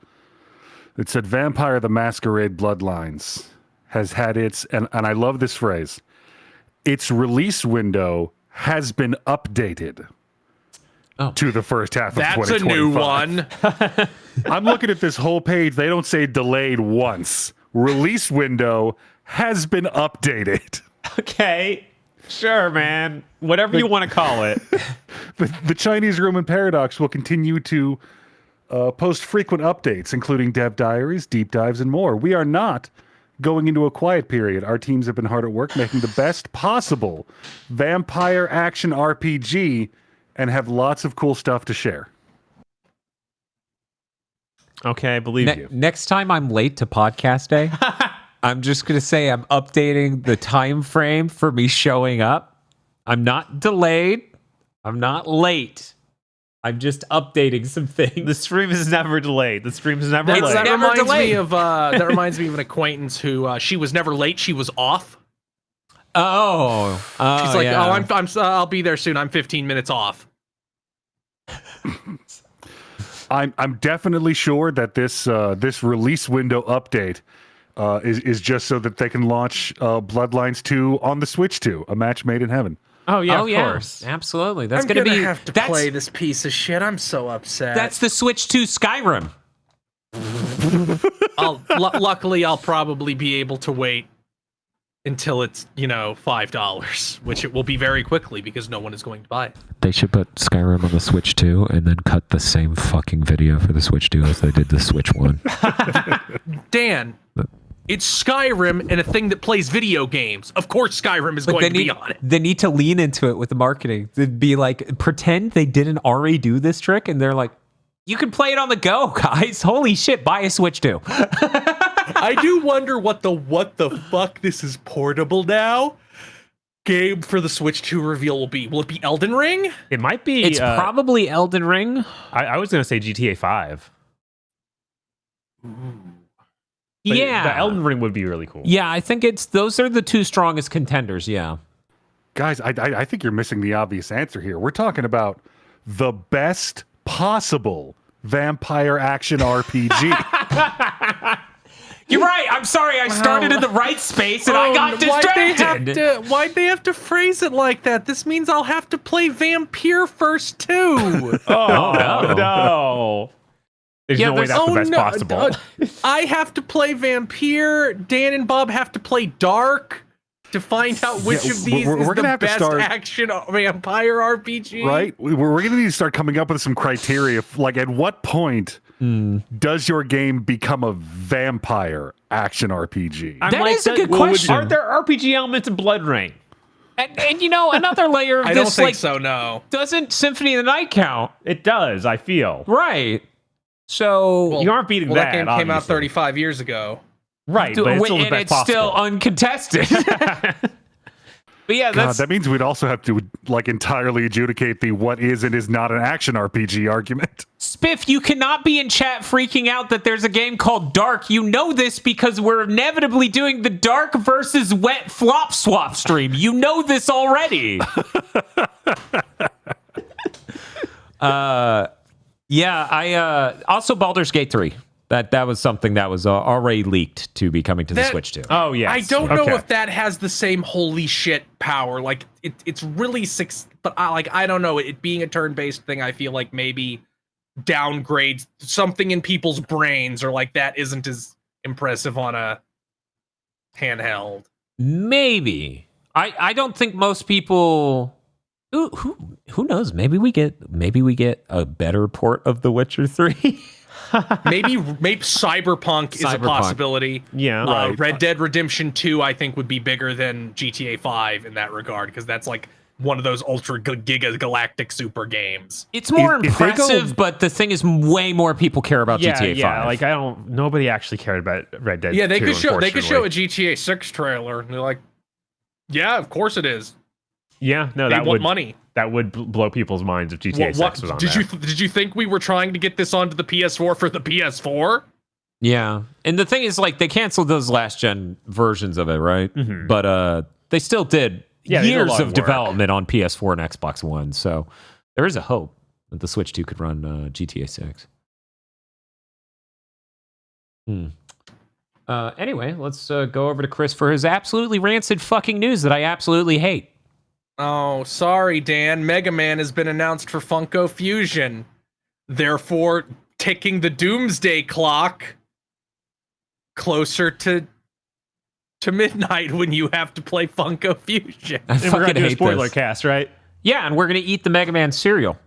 It said Vampire the Masquerade Bloodlines has had its, and I love this phrase, its release window has been updated to the first half of That's a 2025. new one. I'm looking at this whole page. They don't say delayed once. Release window has been updated. Okay. Sure, man. Whatever you want to call it. The Chinese Room in Paradox will continue to post frequent updates, including dev diaries, deep dives, and more. We are not going into a quiet period. Our teams have been hard at work making the best possible vampire action RPG and have lots of cool stuff to share. Okay, I believe you. Next time I'm late to podcast day, I'm just going to say I'm updating the time frame for me showing up. I'm not delayed. I'm not late. I'm just updating some things. The stream is never delayed. The stream is never That, late. that never reminds delayed. me of that reminds me of an acquaintance who she was never late. She was off. Oh, She's like, yeah. I'll be there soon. I'm 15 minutes off. I'm definitely sure that this release window update is just so that they can launch Bloodlines 2 on the Switch 2, a match made in heaven. Oh yeah, Oh of yeah, course. absolutely. That's I'm going gonna be have to that's, play this piece of shit. I'm so upset. That's the Switch 2 Skyrim. Luckily, I'll probably be able to wait until it's $5, which it will be very quickly because no one is going to buy it. They should put Skyrim on the Switch 2 and then cut the same fucking video for the Switch 2 as they did the Switch 1. Dan, it's Skyrim and a thing that plays video games. Of course, Skyrim is going to be on it. They need to lean into it with the marketing. They'd be like, pretend they didn't already do this trick, and they're like, you can play it on the go, guys. Holy shit, buy a Switch 2. I do wonder what the fuck this is portable now game for the Switch 2 reveal will be. Will it be Elden Ring? It might be. It's probably Elden Ring. I was going to say GTA 5. But Yeah. the Elden Ring would be really cool. Yeah, I think those are the two strongest contenders, yeah. Guys, I think you're missing the obvious answer here. We're talking about the best possible vampire action RPG. You're right. I'm sorry. I started in the right space and I got distracted. Why'd they have to phrase it like that? This means I'll have to play Vampire first too. No. There's no way that's the best possible. I have to play Vampire. Dan and Bob have to play Dark to find out which of these is the best action vampire RPG. Right? We're going to need to start coming up with some criteria. Like, at what point does your game become a vampire action RPG? That is a good question. Aren't there RPG elements in Blood Rain? And you know, another layer of I this, don't think like, so, no. doesn't Symphony of the Night count? It does, I feel. Right. So you aren't beating that. That game came out obviously. 35 years ago. Right, but it's still the and best it's possible. still uncontested. But yeah, God, that means we'd also have to like entirely adjudicate the what is and is not an action RPG argument. Spiff, you cannot be in chat freaking out that there's a game called Dark. You know this because we're inevitably doing the Dark versus Wet Flop Swap stream. You know this already. Yeah, I also Baldur's Gate 3. That was something that was already leaked to be coming to the Switch too. Oh yeah, I don't know if that has the same holy shit power. Like it's really but I don't know. It being a turn-based thing, I feel like maybe downgrades something in people's brains, or like that isn't as impressive on a handheld. Maybe. I don't think most people. Who knows? Maybe we get a better port of The Witcher 3. maybe Cyberpunk is a possibility. Yeah, right. Red Dead Redemption 2, I think, would be bigger than GTA 5 in that regard, because that's like one of those ultra giga galactic super games. It's more If they go- impressive, but the thing is, way more people care about GTA 5. Yeah, like nobody actually cared about Red Dead. Yeah, they 2, could show a unfortunately. GTA 6 trailer, and they're like, "Yeah, of course it is." Yeah, no, They that want would money. That would blow people's minds if GTA 6 was on there. Did you think we were trying to get this onto the PS4 for the PS4? Yeah, and the thing is, like, they canceled those last gen versions of it, right? Mhm. But they still did Yeah, they did a years lot of of work. development on PS4 and Xbox One. So there is a hope that the Switch 2 could run GTA 6. Anyway, let's go over to Chris for his absolutely rancid fucking news that I absolutely hate. Oh, sorry, Dan. Megaman has been announced for Funko Fusion, therefore ticking the doomsday clock closer to midnight when you have to play Funko Fusion. I And we're fucking gonna do a hate spoiler this. cast, right? Yeah, and we're gonna eat the Mega Man cereal.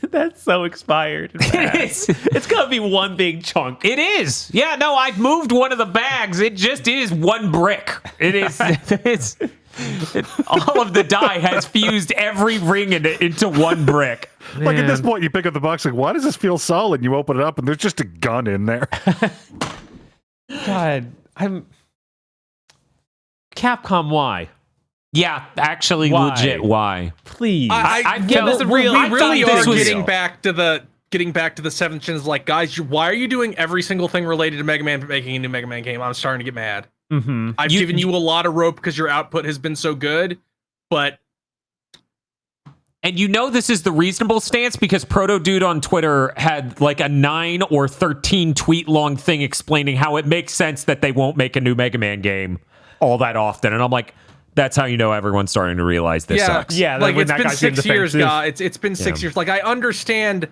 That's so expired. It's gonna be one big chunk. It is. Yeah, no, I've moved one of the bags. It just is one brick. It is. All of the dye has fused every ring into one brick. Like at this point, you pick up the box, like, why does this feel solid? And you open it up, and there's just a gun in there. God, Capcom, why? Yeah, actually, Why? legit. Why? Please. I give us a real. We really thought this are was- getting back to the seventh gen. Is like, guys, why are you doing every single thing related to Mega Man, making a new Mega Man game? I'm starting to get mad. Mm-hmm. I've given you a lot of rope because your output has been so good, but And you know this is the reasonable stance because Proto Dude on Twitter had like a 9 or 13 tweet long thing explaining how it makes sense that they won't make a new Mega Man game all that often. And I'm like, that's how you know everyone's starting to realize this sucks. Yeah, like when it's that been guy's getting 6 years, defensive. guys. It's been 6 years. Like, I understand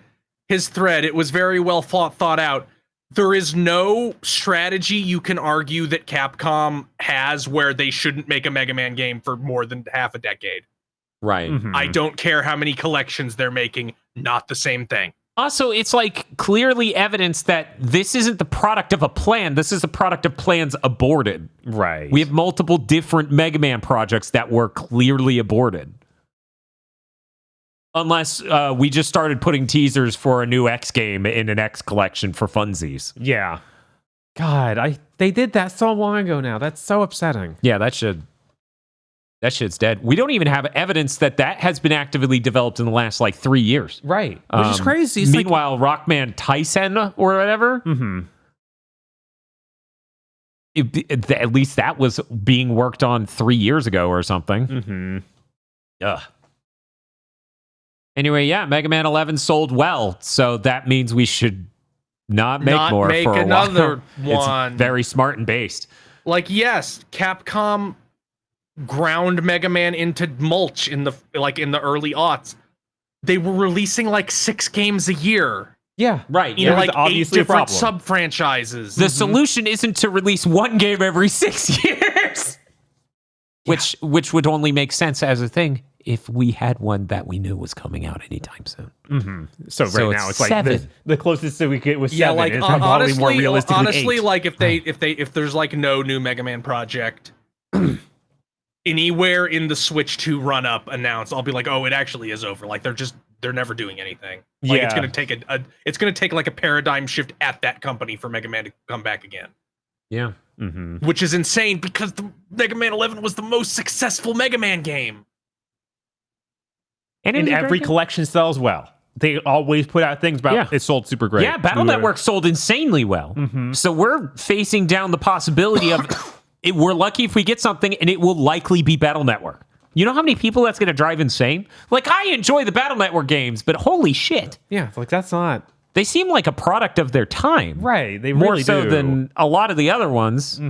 his thread. It was very well thought out. There is no strategy you can argue that Capcom has where they shouldn't make a Mega Man game for more than half a decade. Right. Mhm. I don't care how many collections they're making. Not the same thing. Also, it's like clearly evidence that this isn't the product of a plan. This is a product of plans aborted. Right. We have multiple different Mega Man projects that were clearly aborted. Unless we just started putting teasers for a new X game in an X collection for funsies. Yeah. God, they did that so long ago now. That's so upsetting. Yeah, that shit's dead. We don't even have evidence that has been actively developed in the last like 3 years. Right. Which is crazy. It's Meanwhile, Rockman Tyson or whatever, Mm-hmm. at least that was being worked on 3 years ago or something. Mm-hmm. Ugh. Anyway, yeah, Mega Man 11 sold well, so that means we should not make more make for a another while. one. It's very smart and based. Like, yes, Capcom ground Mega Man into mulch in the early aughts. They were releasing like 6 games a year. Yeah, Right. In Yeah. like 8 obviously a different problem. sub-franchises. The solution isn't to release one game every 6 years. Which would only make sense as a thing if we had one that we knew was coming out anytime soon. So right now it's like 7. the closest that we get was 7. Yeah, like It's probably honestly, more realistic than 8. like if there's like no new Mega Man project anywhere in the Switch 2 run up announced, I'll be like, oh, it actually is over. Like they're never doing anything. Like it's Yeah. gonna take like a paradigm shift at that company for Mega Man to come back again. Yeah. Which is insane because the Mega Man 11 was the most successful Mega Man game. And And every collection sells well. They always put out things about it sold super great. Yeah, Battle Network sold insanely well. So we're facing down the possibility of we're lucky if we get something, and it will likely be Battle Network. You know how many people that's going to drive insane? Like, I enjoy the Battle Network games, but holy shit. Yeah, it's like that's not They seem like a product of their time. right. They More really so do. than a lot of the other ones.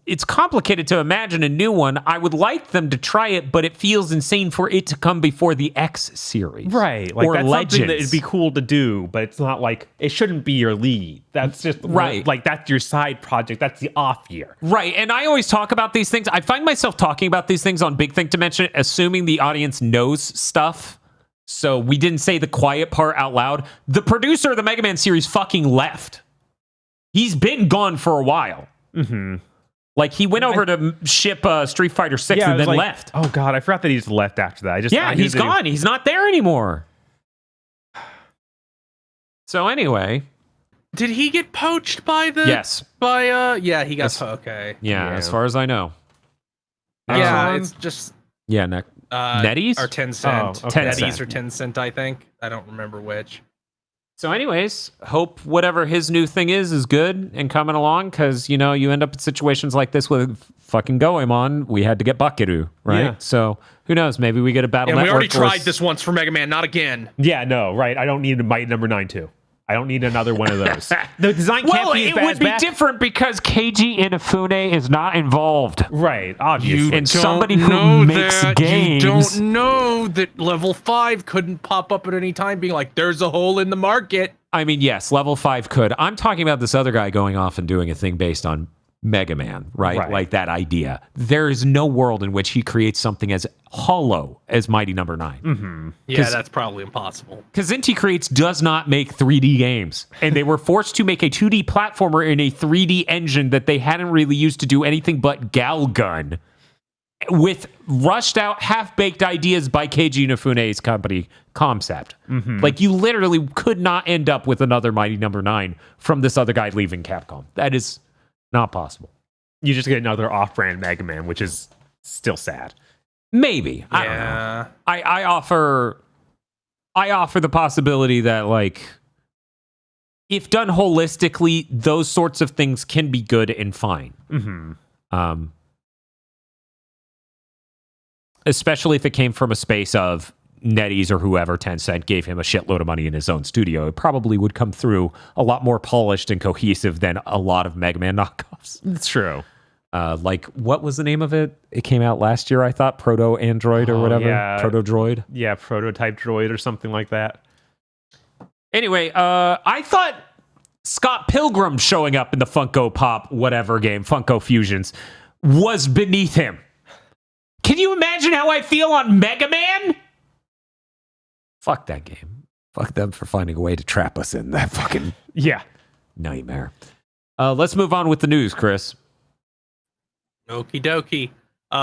It's complicated to imagine a new one. I would like them to try it, but it feels insane for it to come before the X series. Right. Like or that's Legends. something that it'd be cool to do, but it's not like it shouldn't be your lead. That's just Right. like that's your side project. That's the off year. Right, and I always talk about these things. I find myself talking about these things on Big Thing Dimension, assuming the audience knows stuff. So we didn't say the quiet part out loud. The producer of the Mega Man series fucking left. He's been gone for a while. Like, he went over to ship Street Fighter 6 Yeah, and it was then like- left. Oh god, I forgot that he just left after that. Yeah, I knew he's that he- gone. He's not there anymore. So anyway, Did he get poached by the? yes. By yeah, he got Yes. okay. Yeah, Yeah. as far as I know. Yeah, Um, it's just Yeah, NetEase? or 10 cent. Oh, okay. 10 NetEase cent. or 10 cent, I think. I don't remember which. So anyways, hope whatever his new thing is good and coming along, because, you know, you end up in situations like this with fucking Goemon. We had to get Bakeru, right? Yeah. So who knows? Maybe we get a Battle And we Network. already or tried this once for Mega Man, not again. Yeah, no, right. I don't need a Might number 9 too. I don't need another one of those. The design can't Well, be as it bad would as be back. different because KG Inafune is not involved. Right, obviously. And somebody who makes games. You don't know that level 5 couldn't pop up at any time being like, there's a hole in the market. I mean, yes, level 5 could. I'm talking about this other guy going off and doing a thing based on Mega Man, right? Right. Like that idea. There is no world in which he creates something as hollow as Mighty Number 9. Yeah, that's probably impossible. Because Inti Creates does not make 3D games. And they were forced to make a 2D platformer in a 3D engine that they hadn't really used to do anything but gal gun, with rushed out, half-baked ideas by Keiji Inafune's company, Concept. Like, you literally could not end up with another Mighty Number 9 from this other guy leaving Capcom. That is not possible. You just get another off-brand Mega Man, which is still sad. Maybe. I don't know. Yeah. I offer the possibility that, like, if done holistically, those sorts of things can be good and fine. Especially if it came from a space of NetEase or whoever, Tencent, gave him a shitload of money in his own studio. It probably would come through a lot more polished and cohesive than a lot of Mega Man knockoffs. It's true. Like, what was the name of it? It came out last year, I thought. Proto Android or whatever. yeah. Proto Droid. Yeah, Prototype Droid or something like that. Anyway, I thought Scott Pilgrim showing up in the Funko Pop whatever game, Funko Fusions, was beneath him. Can you imagine how I feel on Mega Man? Fuck that game. Fuck them for finding a way to trap us in that fucking Yeah. nightmare. Let's move on with the news, Chris. Okie dokie.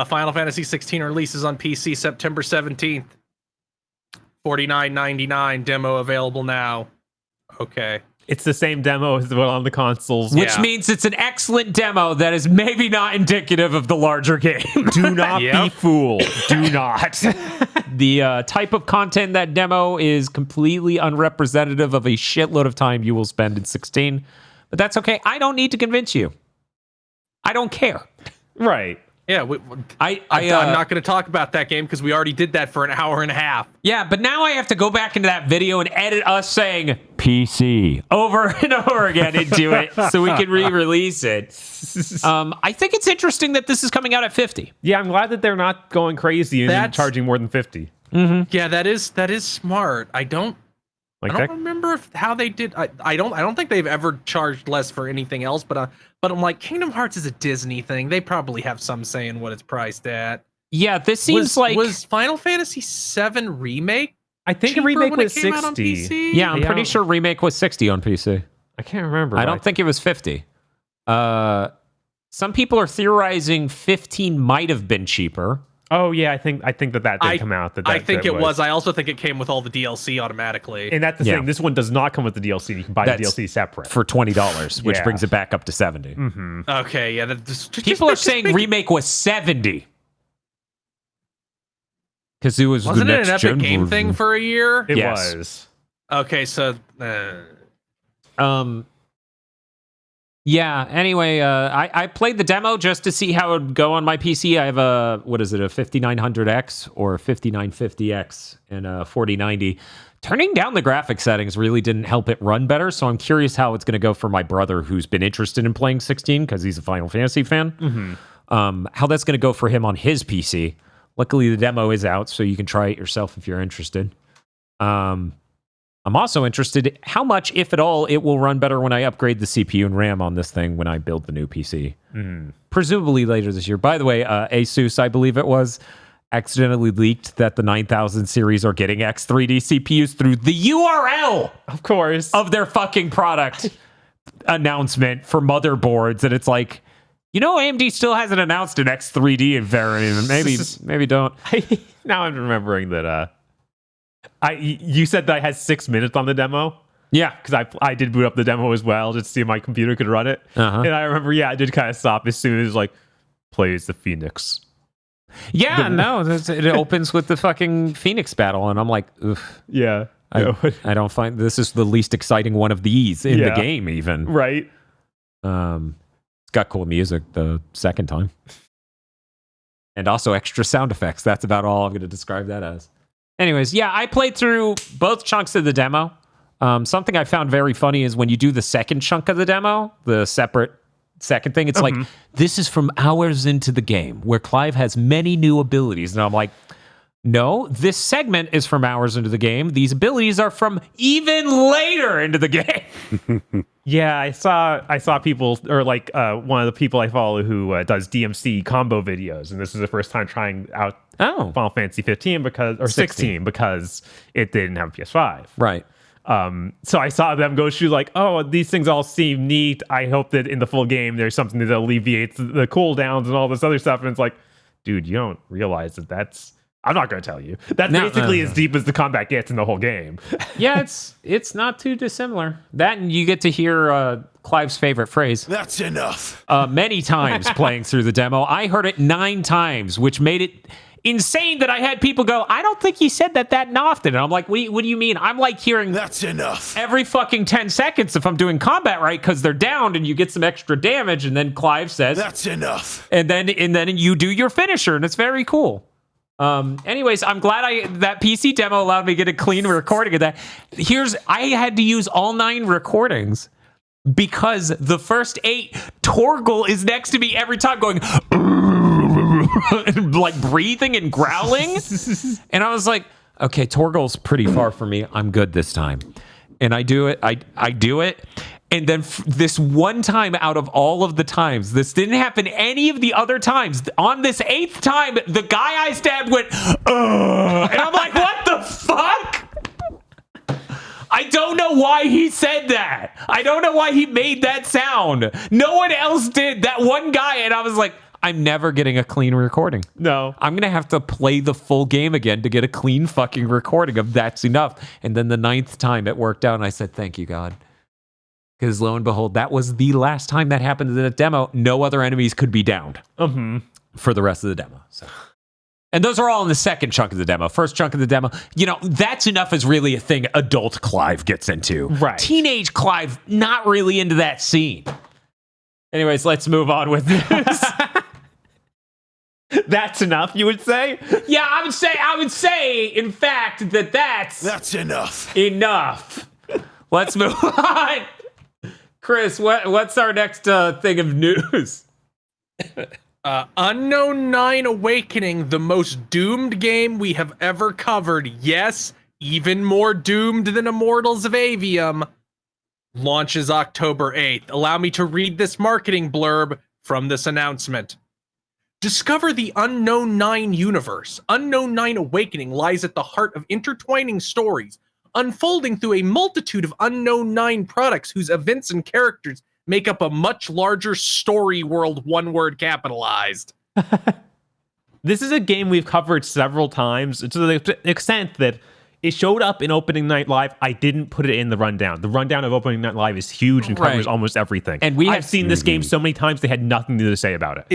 Final Fantasy 16 releases on PC September 17th. $49.99 demo available now. Okay. It's the same demo as the one on the consoles. Which Yeah. means it's an excellent demo that is maybe not indicative of the larger game. Do not be Yep. fooled. Do not. The type of content in that demo is completely unrepresentative of a shitload of time you will spend in 16. But that's okay. I don't need to convince you. I don't care. Right. Yeah, I'm not going to talk about that game because we already did that for an hour and a half. Yeah, but now I have to go back into that video and edit us saying PC over and over again into it so we can re-release it. I think it's interesting that this is coming out at 50. Yeah, I'm glad that they're not going crazy and charging more than 50. Mm-hmm. Yeah, that is smart. I don't remember how they did. I don't think they've ever charged less for anything else. But I'm like, Kingdom Hearts is a Disney thing. They probably have some say in what it's priced at. Yeah, this seems like was Final Fantasy VII remake. I think a remake was 60. Yeah, I'm pretty sure remake was 60 on PC. I can't remember. I don't think it was 50. Some people are theorizing 15 might have been cheaper. Oh yeah, I think that did come out. I think it was. I also think it came with all the DLC automatically. And that's the thing. This one does not come with the DLC. You can buy the DLC separate for $20, which brings it back up to 70. Mm-hmm. Okay, yeah. People are saying remake was 70 because it was wasn't the it next an Epic Game thing for a year? It was. Okay, so. Yeah, anyway, I played the demo just to see how it would go on my PC. I have a 5900X or a 5950X and a 4090. Turning down the graphic settings really didn't help it run better, so I'm curious how it's going to go for my brother who's been interested in playing 16 because he's a Final Fantasy fan. Mm-hmm. How that's going to go for him on his PC. Luckily, the demo is out, so you can try it yourself if you're interested. I'm also interested how much, if at all, it will run better when I upgrade the CPU and RAM on this thing when I build the new PC. Presumably later this year. By the way, Asus, I believe it was, accidentally leaked that the 9000 series are getting X3D CPUs through the URL, of course, of their fucking product announcement for motherboards. And it's like, AMD still hasn't announced an X3D variant. Maybe don't. Now I'm remembering that. You said that I had 6 minutes on the demo. Yeah, because I did boot up the demo as well just to see if my computer could run it. And I remember, I did kind of stop as soon as plays the Phoenix. Yeah, it opens with the fucking Phoenix battle, and I'm like, oof. Yeah, I don't find this is the least exciting one of these in the game, even. Right. It's got cool music the second time, and also extra sound effects. That's about all I'm going to describe that as. Anyways, yeah, I played through both chunks of the demo. Something I found very funny is when you do the second chunk of the demo, the separate second thing, it's like, this is from hours into the game where Clive has many new abilities. And I'm like, no, this segment is from hours into the game. These abilities are from even later into the game. Yeah, I saw people, or one of the people I follow who does DMC combo videos, and this is the first time trying out Final Fantasy 15 or 16 because it didn't have a PS5. Right. So I saw them go through these things all seem neat. I hope that in the full game there's something that alleviates the cooldowns and all this other stuff. And it's like, dude, you don't realize that's. I'm not going to tell you. That's basically as deep as the combat gets in the whole game. Yeah, it's not too dissimilar. That, and you get to hear Clive's favorite phrase. That's enough. Many times playing through the demo. I heard it 9 times, which made it insane that I had people go, I don't think he said that often. And I'm like, what do you mean? I'm hearing that's enough every fucking 10 seconds if I'm doing combat right, because they're downed and you get some extra damage. And then Clive says, that's enough. And then you do your finisher, and it's very cool. Anyways, I'm glad that PC demo allowed me to get a clean recording of that. I had to use all 9 recordings because the first 8, Torgal is next to me every time going breathing and growling. And I was like, okay, Torgal's pretty far from me. I'm good this time. And I do it. I do it. And then this one time out of all of the times, this didn't happen any of the other times. On this 8th time, the guy I stabbed went, ugh. And I'm like, what the fuck? I don't know why he said that. I don't know why he made that sound. No one else did. That one guy. And I was like, I'm never getting a clean recording. No. I'm going to have to play the full game again to get a clean fucking recording of that's enough. And then the 9th time it worked out, and I said, thank you, God. Because lo and behold, that was the last time that happened in the demo. No other enemies could be downed for the rest of the demo. So. And those are all in the second chunk of the demo. First chunk of the demo, that's enough is really a thing adult Clive gets into. Right. Teenage Clive, not really into that scene. Anyways, let's move on with this. That's enough, you would say? Yeah, I would say, in fact, that's enough. enough. Let's move on. Chris, what's our next thing of news? Unknown 9 Awakening, the most doomed game we have ever covered. Yes, even more doomed than Immortals of Avium. Launches October 8th. Allow me to read this marketing blurb from this announcement. Discover the Unknown 9 universe. Unknown 9 Awakening lies at the heart of intertwining stories, unfolding through a multitude of Unknown 9 products whose events and characters make up a much larger story world, one word capitalized. This is a game we've covered several times to the extent that it showed up in Opening Night Live. I didn't put it in the rundown. The rundown of Opening Night Live is huge and covers almost everything. And I've seen this game so many times they had nothing to say about it.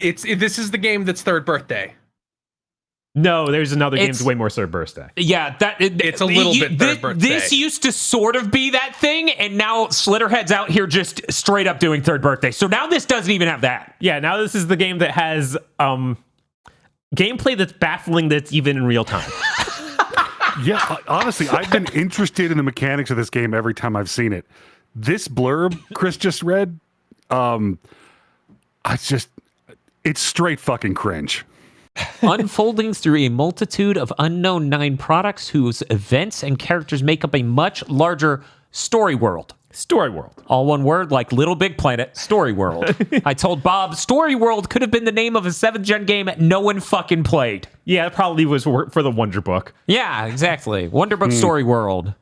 This is the game that's third birthday. No, there's another game that's way more third birthday. Yeah, it's a little bit third birthday. This used to sort of be that thing, and now Slitterhead's out here just straight up doing third birthday. So now this doesn't even have that. Yeah, now this is the game that has gameplay that's baffling that's even in real time. Yeah, honestly, I've been interested in the mechanics of this game every time I've seen it. This blurb Chris just read, it's straight fucking cringe. Unfolding through a multitude of Unknown 9 products whose events and characters make up a much larger story world. Story World. All one word, like Little Big Planet, Story World. I told Bob, Story World could have been the name of a 7th gen game no one fucking played. Yeah, it probably was for the Wonder Book. Yeah, exactly. Wonder Book Story World.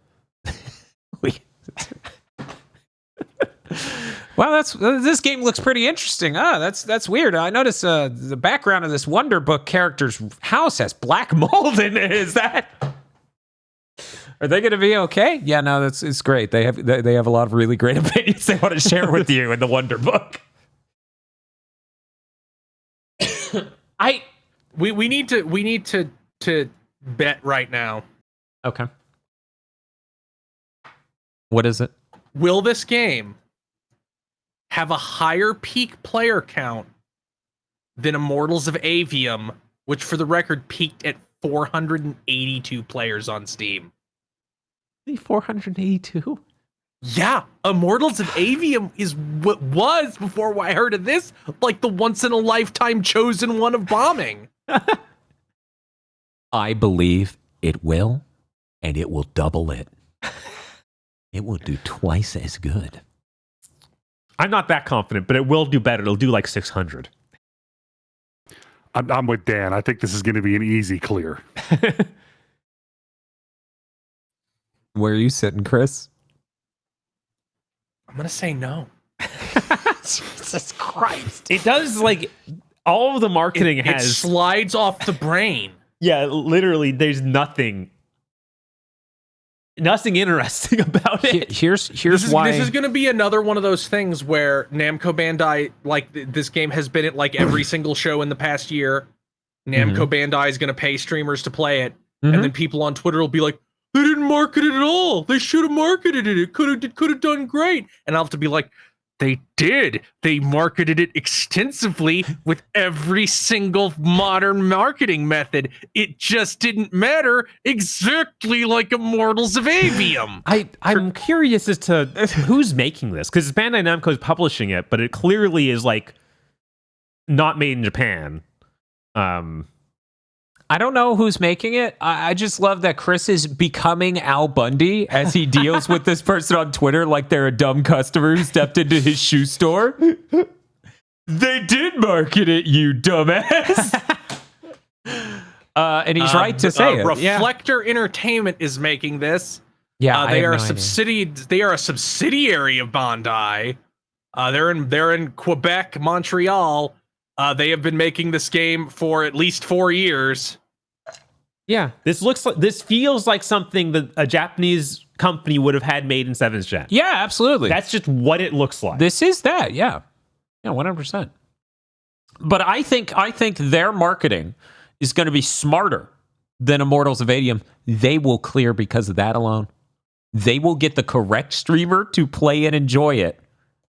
Well, this game looks pretty interesting. That's weird. I noticed the background of this Wonder Book character's house has black mold in it. Is that? Are they going to be okay? Yeah, no, it's great. They have a lot of really great opinions they want to share with you in the Wonder Book. We need to bet right now. Okay. What is it? Will this game have a higher peak player count than Immortals of Avium, which for the record peaked at 482 players on Steam? 482? Yeah, Immortals of Avium is what was, before I heard of this, like the once-in-a-lifetime chosen one of bombing. I believe it will, and it will double it. It will do twice as good. I'm not that confident, but it will do better. It'll do like 600. I'm with Dan. I think this is going to be an easy clear. Where are you sitting, Chris? I'm going to say no. Jesus Christ. It does, like, all of the marketing It has... slides off the brain. Yeah, literally, there's nothing interesting about it. Here's why. This is going to be another one of those things where Namco Bandai, like, this game has been at like every single show in the past year. Namco Bandai is going to pay streamers to play it, and then people on Twitter will be like, "They didn't market it at all. They should have marketed it. It could have done great." And I'll have to be like, "They did. They marketed it extensively with every single modern marketing method. It just didn't matter, exactly like Immortals of Avium." I'm curious as to who's making this, because Bandai Namco is publishing it, but it clearly is like not made in Japan. I don't know who's making it. I just love that Chris is becoming Al Bundy as he deals with this person on Twitter like they're a dumb customer who stepped into his shoe store. They did market it, you dumbass. And he's right to say it. Reflector Entertainment is making this. Yeah, they are a subsidiary of Bandai. They're in Quebec, Montreal. They have been making this game for at least 4 years. Yeah, this feels like something that a Japanese company would have had made in 7th gen. Yeah, absolutely. That's just what it looks like. This is that, yeah. Yeah, 100%. But I think their marketing is going to be smarter than Immortals of Avium. They will clear because of that alone. They will get the correct streamer to play and enjoy it,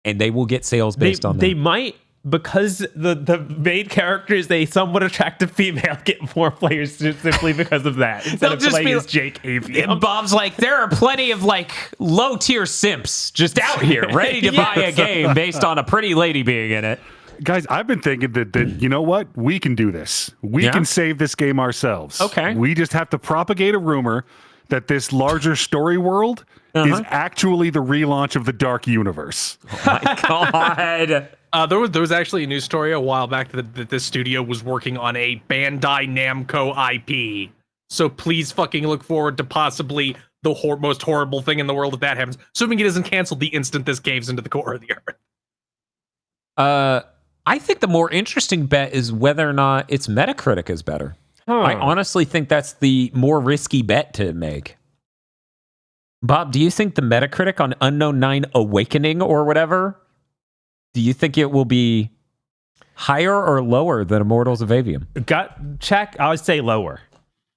and they will get sales based on that. They might because the main character is a somewhat attractive female, get more players just simply because of that. Instead They'll of just playing be- as Jake Avium. Bob's like, there are plenty of like low tier simps just out here ready to buy a Yes. game based on a pretty lady being in it. Guys, I've been thinking that you know what? We can do this. We Yeah? can save this game ourselves. Okay. We just have to propagate a rumor that this larger story world is actually the relaunch of the Dark Universe. My God. There was actually a news story a while back that this studio was working on a Bandai Namco IP. So please fucking look forward to possibly the most horrible thing in the world if that happens. Assuming it isn't canceled the instant this caves into the core of the earth. I think the more interesting bet is whether or not its Metacritic is better. I honestly think that's the more risky bet to make. Bob, do you think the Metacritic on Unknown 9 Awakening or whatever, do you think it will be higher or lower than Immortals of Avium? Check. I would say lower.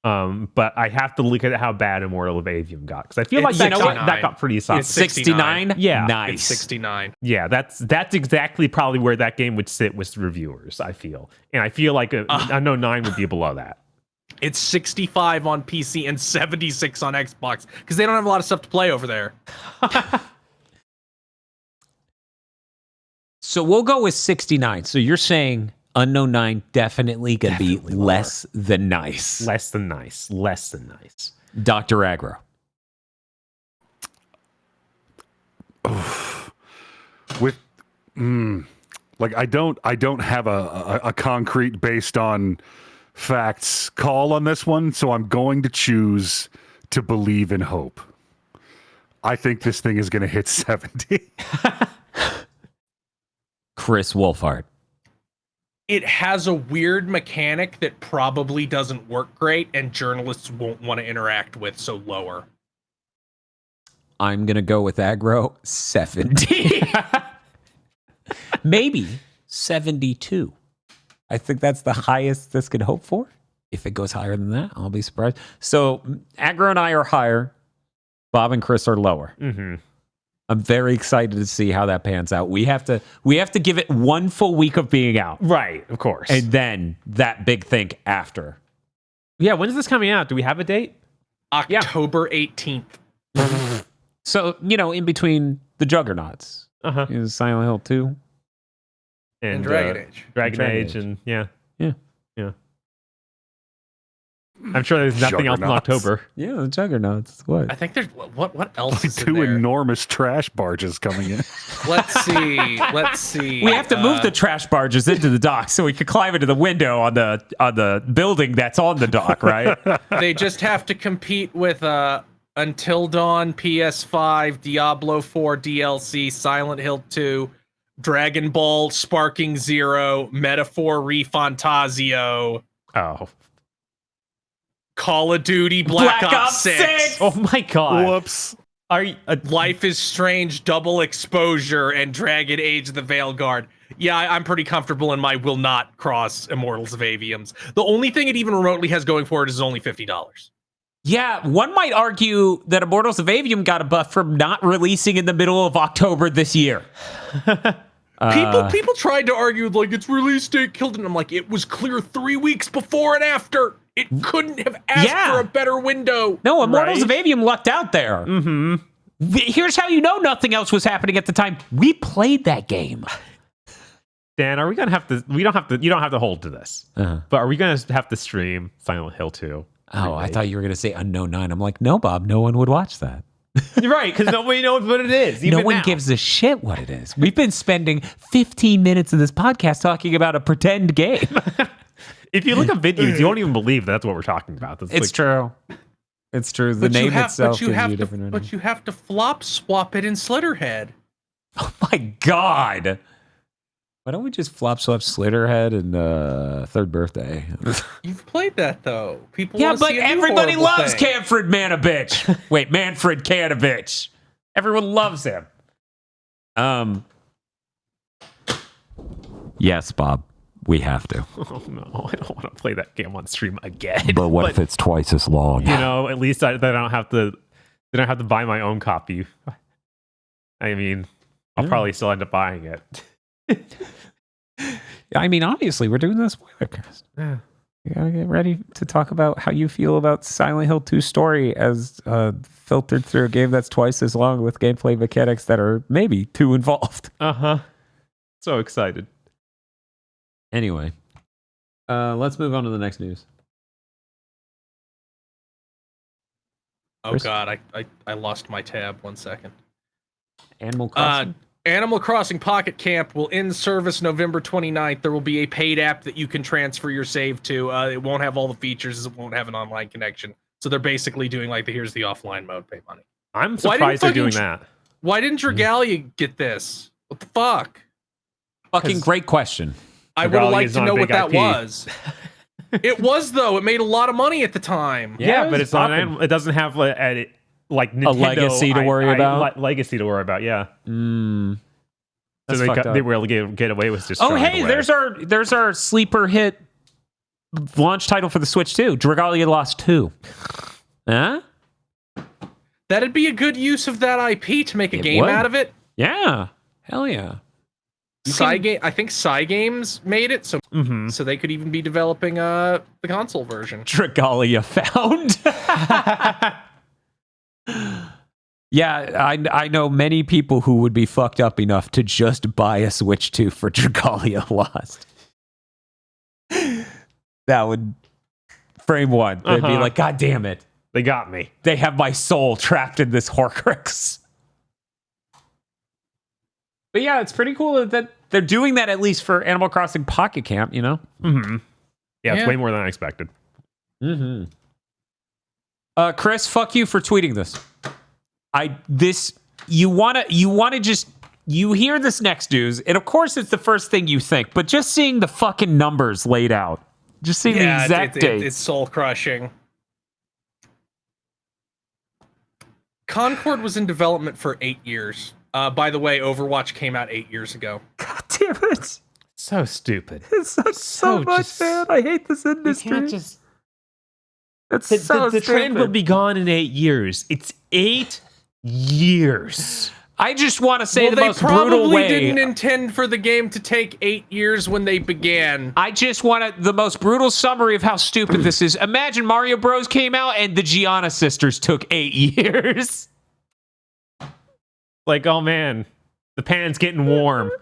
But I have to look at how bad Immortal of Avium got, because I feel like It's that 69. got pretty solid. It's 69. Yeah. Nice. It's 69. Yeah, that's exactly probably where that game would sit with reviewers, I feel. And I feel like Unknown 9 would be below that. It's 65 on PC and 76 on Xbox because they don't have a lot of stuff to play over there. So we'll go with 69. So you're saying Unknown 9 definitely going to be less than nice. Less than nice. Less than nice. Dr. Aggro. With like I don't have a concrete based on facts call on this one, so I'm going to choose to believe in hope. I think this thing is going to hit 70. Chris Wolfhard. It has a weird mechanic that probably doesn't work great and journalists won't want to interact with, so lower. I'm going to go with aggro 70. Maybe 72. I think that's the highest this could hope for. If it goes higher than that, I'll be surprised. So aggro and I are higher. Bob and Chris are lower. Mm-hmm. I'm very excited to see how that pans out. We have to give it one full week of being out. Right, of course. And then that big think after. Yeah, when is this coming out? Do we have a date? October 18th. So, in between the juggernauts Uh-huh. is Silent Hill 2. And Dragon Age. Dragon Dragon Age, Age. and yeah. Yeah. Yeah. I'm sure there's nothing else in Juggernauts. October. Yeah, the juggernauts. What? I think there's what else Like is in two there? enormous trash barges coming in. Let's see. We have to move the trash barges into the dock so we can climb into the window on the building that's on the dock, right? They just have to compete with Until Dawn, PS5, Diablo 4 DLC, Silent Hill 2, Dragon Ball Sparking Zero, Metaphor Refantasio, Oh. Call of Duty Black Ops 6, Oh my god. Whoops. Are you Life is Strange Double Exposure, and Dragon Age the Veilguard. Yeah, I'm pretty comfortable in my will not cross Immortals of Aviums. The only thing it even remotely has going for it is only $50. Yeah, one might argue that Immortals of Avium got a buff from not releasing in the middle of October this year. People tried to argue like its release date killed it. And I'm like, it was clear 3 weeks before and after. It couldn't have asked Yeah. for a better window. No, Immortals Right. of Avium lucked out there. Mm-hmm. Here's how you know nothing else was happening at the time. We played that game. Dan, are we gonna have to you don't have to hold to this. Uh-huh. But are we gonna have to stream Silent Hill 2? Oh, I thought you were going to say Unknown 9. I'm like, no, Bob, no one would watch that. You're right, because nobody knows what it is. No even one now. gives a shit what it is. We've been spending 15 minutes of this podcast talking about a pretend game. If you look at videos, you won't even believe that's what we're talking about. That's It's true. It's true. The name itself gives you a different idea. But you have to flop swap it in Slitterhead. Oh my God. Why don't we just flop swap Slitterhead and Third Birthday? You've played that though. People Yeah, wanna but see a new everybody horrible loves thing. Manfred Manabitch. Wait, Manfred Kanovich. Everyone loves him. Yes, Bob. We have to. Oh no, I don't want to play that game on stream again. But what if it's twice as long? You know, at least I don't have to. They don't have to buy my own copy. I mean, I'll probably still end up buying it. I mean, obviously, we're doing this spoilercast. Yeah. You gotta get ready to talk about how you feel about Silent Hill 2 story as filtered through a game that's twice as long with gameplay mechanics that are maybe too involved. So excited. Anyway, let's move on to the next news. Oh Chris? God, I lost my tab. 1 second. Animal Crossing. Animal Crossing Pocket Camp will end service November 29th. There will be a paid app that you can transfer your save to. It won't have all the features. It won't have an online connection. So they're basically doing like here's the offline mode, pay money. I'm surprised they're doing that. Why didn't Regalia get this? What the fuck? Fucking great question. I would have Regalia liked is to not a know what big that IP. was. It was though. It made a lot of money at the time. Yeah, it but was it's not. popping. It doesn't have like Nintendo, legacy to worry about? Legacy to worry about. Yeah. Mm, So that's fucked up. they were able to get away with just. Oh, throwing it hey, away. there's our sleeper hit launch title for the Switch too. Dragalia Lost 2. Huh? That'd be a good use of that IP to make a It game would. out of it. Yeah. Hell yeah. I think Cygames made it, so Mhm. so they could even be developing the console version. Dragalia found. Yeah, I know many people who would be fucked up enough to just buy a Switch 2 for Dragalia Lost. That would frame one. They'd be Uh-huh. like, God damn it. They got me. They have my soul trapped in this Horcrux. But yeah, it's pretty cool that they're doing that at least for Animal Crossing Pocket Camp, you know? Mm-hmm. Yeah, it's Yeah. way more than I expected. Mm-hmm. Chris, fuck you for tweeting this. You hear this next news, and of course it's the first thing you think, but just seeing the fucking numbers laid out, just seeing the exact dates. It's soul crushing. Concord was in development for 8 years. By the way, Overwatch came out 8 years ago. God damn it. So stupid. It sucks so much, just- man. I hate this industry. You can't just. It's The so trend will stupid. be gone in 8 years. It's 8 years. I just want to say Well, the they most brutal probably way. didn't intend for the game to take 8 years when they began. I just want the most brutal summary of how stupid this is. Imagine Mario Bros. Came out and the Gianna sisters took 8 years. Like, oh man, the pan's getting warm.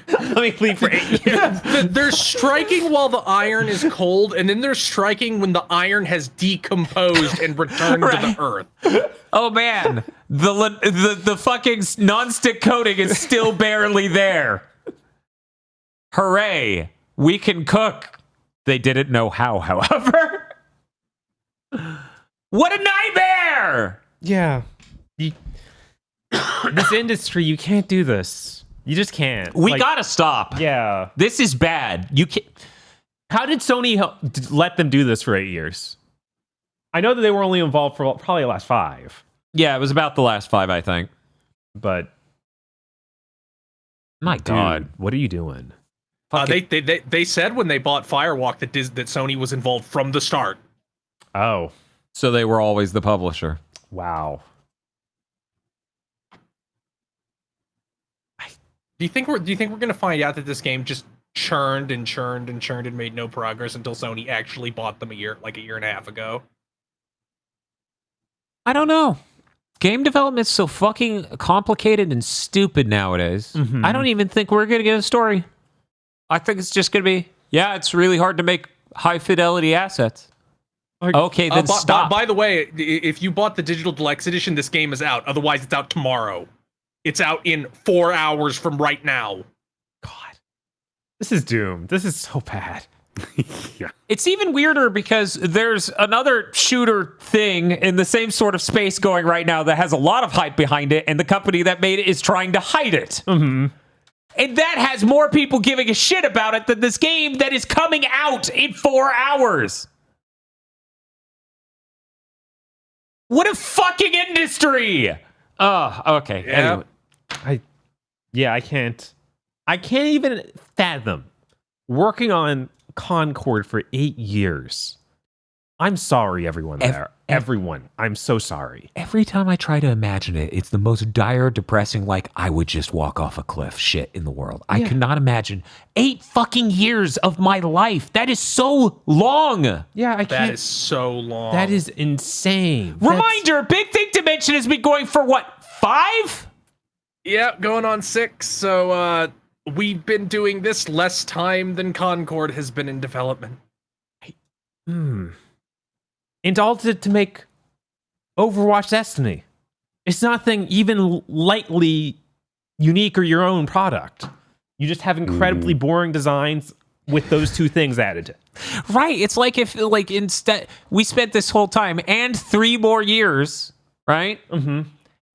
Let me leave for 8 years. They're striking while the iron is cold, and then they're striking when the iron has decomposed and returned to the earth. Oh man, the fucking non-stick coating is still barely there. Hooray, we can cook. They didn't know how, however. What a nightmare! Yeah. This industry, you can't do this. You just can't. We Like, gotta stop. Yeah. This is bad. You can't. How did Sony let them do this for 8 years? I know that they were only involved for probably the last 5, Yeah, it was about the last 5, I think. but My God. dude, what are you doing? They said when they bought Firewalk that Sony was involved from the start. Oh, So they were always the publisher. wow. Do you think we're gonna find out that this game just churned and churned and churned and made no progress until Sony actually bought them a year and a half ago? I don't know. Game development's so fucking complicated and stupid nowadays. Mhm. I don't even think we're gonna get a story. I think it's just gonna be, yeah, it's really hard to make high fidelity assets. Okay, then stop. By the way, if you bought the digital deluxe edition, this game is out. Otherwise, it's out tomorrow. It's out in 4 hours from right now. God, this is doomed. This is so bad. Yeah. It's even weirder because there's another shooter thing in the same sort of space going right now that has a lot of hype behind it, and the company that made it is trying to hide it. Mm-hmm. And that has more people giving a shit about it than this game that is coming out in 4 hours. What a fucking industry! Oh, okay. Yeah. Anyway. I can't even fathom working on Concord for 8 years I'm sorry, everyone there. Everyone. I'm so sorry. Every time I try to imagine it, it's the most dire, depressing, like I would just walk off a cliff shit in the world. I could not imagine 8 fucking years of my life. That is so long. Yeah, I can't. That is so long. That is insane. Reminder, Big Thing Dimension has been going for what, 5? Yeah, going on 6. So we've been doing this less time than Concord has been in development. And all to make Overwatch Destiny. It's nothing even lightly unique or your own product. You just have incredibly boring designs with those 2 things added. Right. It's like if, like, instead we spent this whole time and 3 more years, right?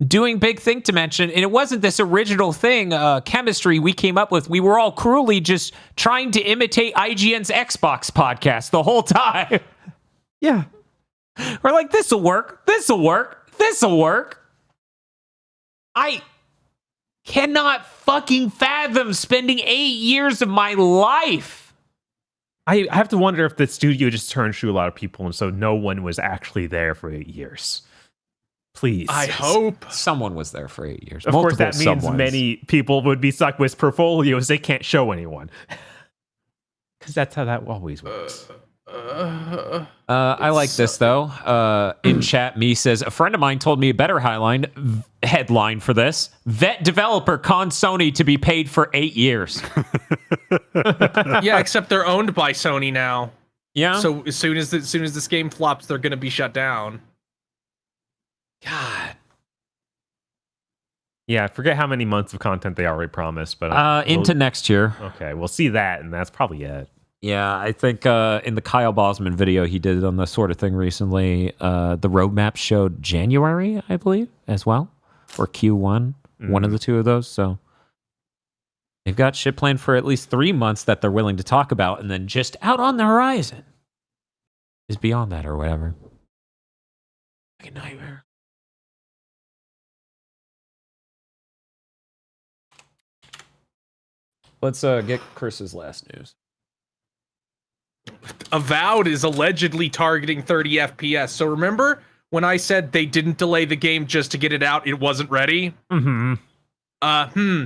Doing Big Thing Dimension, and it wasn't this original thing, chemistry we came up with. We were all cruelly just trying to imitate IGN's Xbox podcast the whole time. Yeah. We're like, this'll work. This'll work. This'll work. I cannot fucking fathom spending 8 years of my life. I have to wonder if the studio just turned to a lot of people, and so no one was actually there for 8 years. Please. I hope. Someone was there for 8 years. Of course, that means someones. many people would be stuck with portfolios they can't show anyone. Because that's how that always works. I like this though. In chat, me says a friend of mine told me a better headline for this: vet developer cons Sony to be paid for 8 years. Yeah, except they're owned by Sony now. Yeah. So as soon as this game flops, they're gonna be shut down. God. Yeah, I forget how many months of content they already promised, but Into next year. okay, we'll see that, and that's probably it. Yeah, I think in the Kyle Bosman video he did on this sort of thing recently, the roadmap showed January, I believe, as well, or Q1, one of the 2 of those. So they've got shit planned for at least 3 months that they're willing to talk about, and then just out on the horizon is beyond that or whatever. Like a nightmare. Let's get Chris's last news. Avowed is allegedly targeting 30 FPS. So remember when I said they didn't delay the game just to get it out, it wasn't ready? Mm-hmm.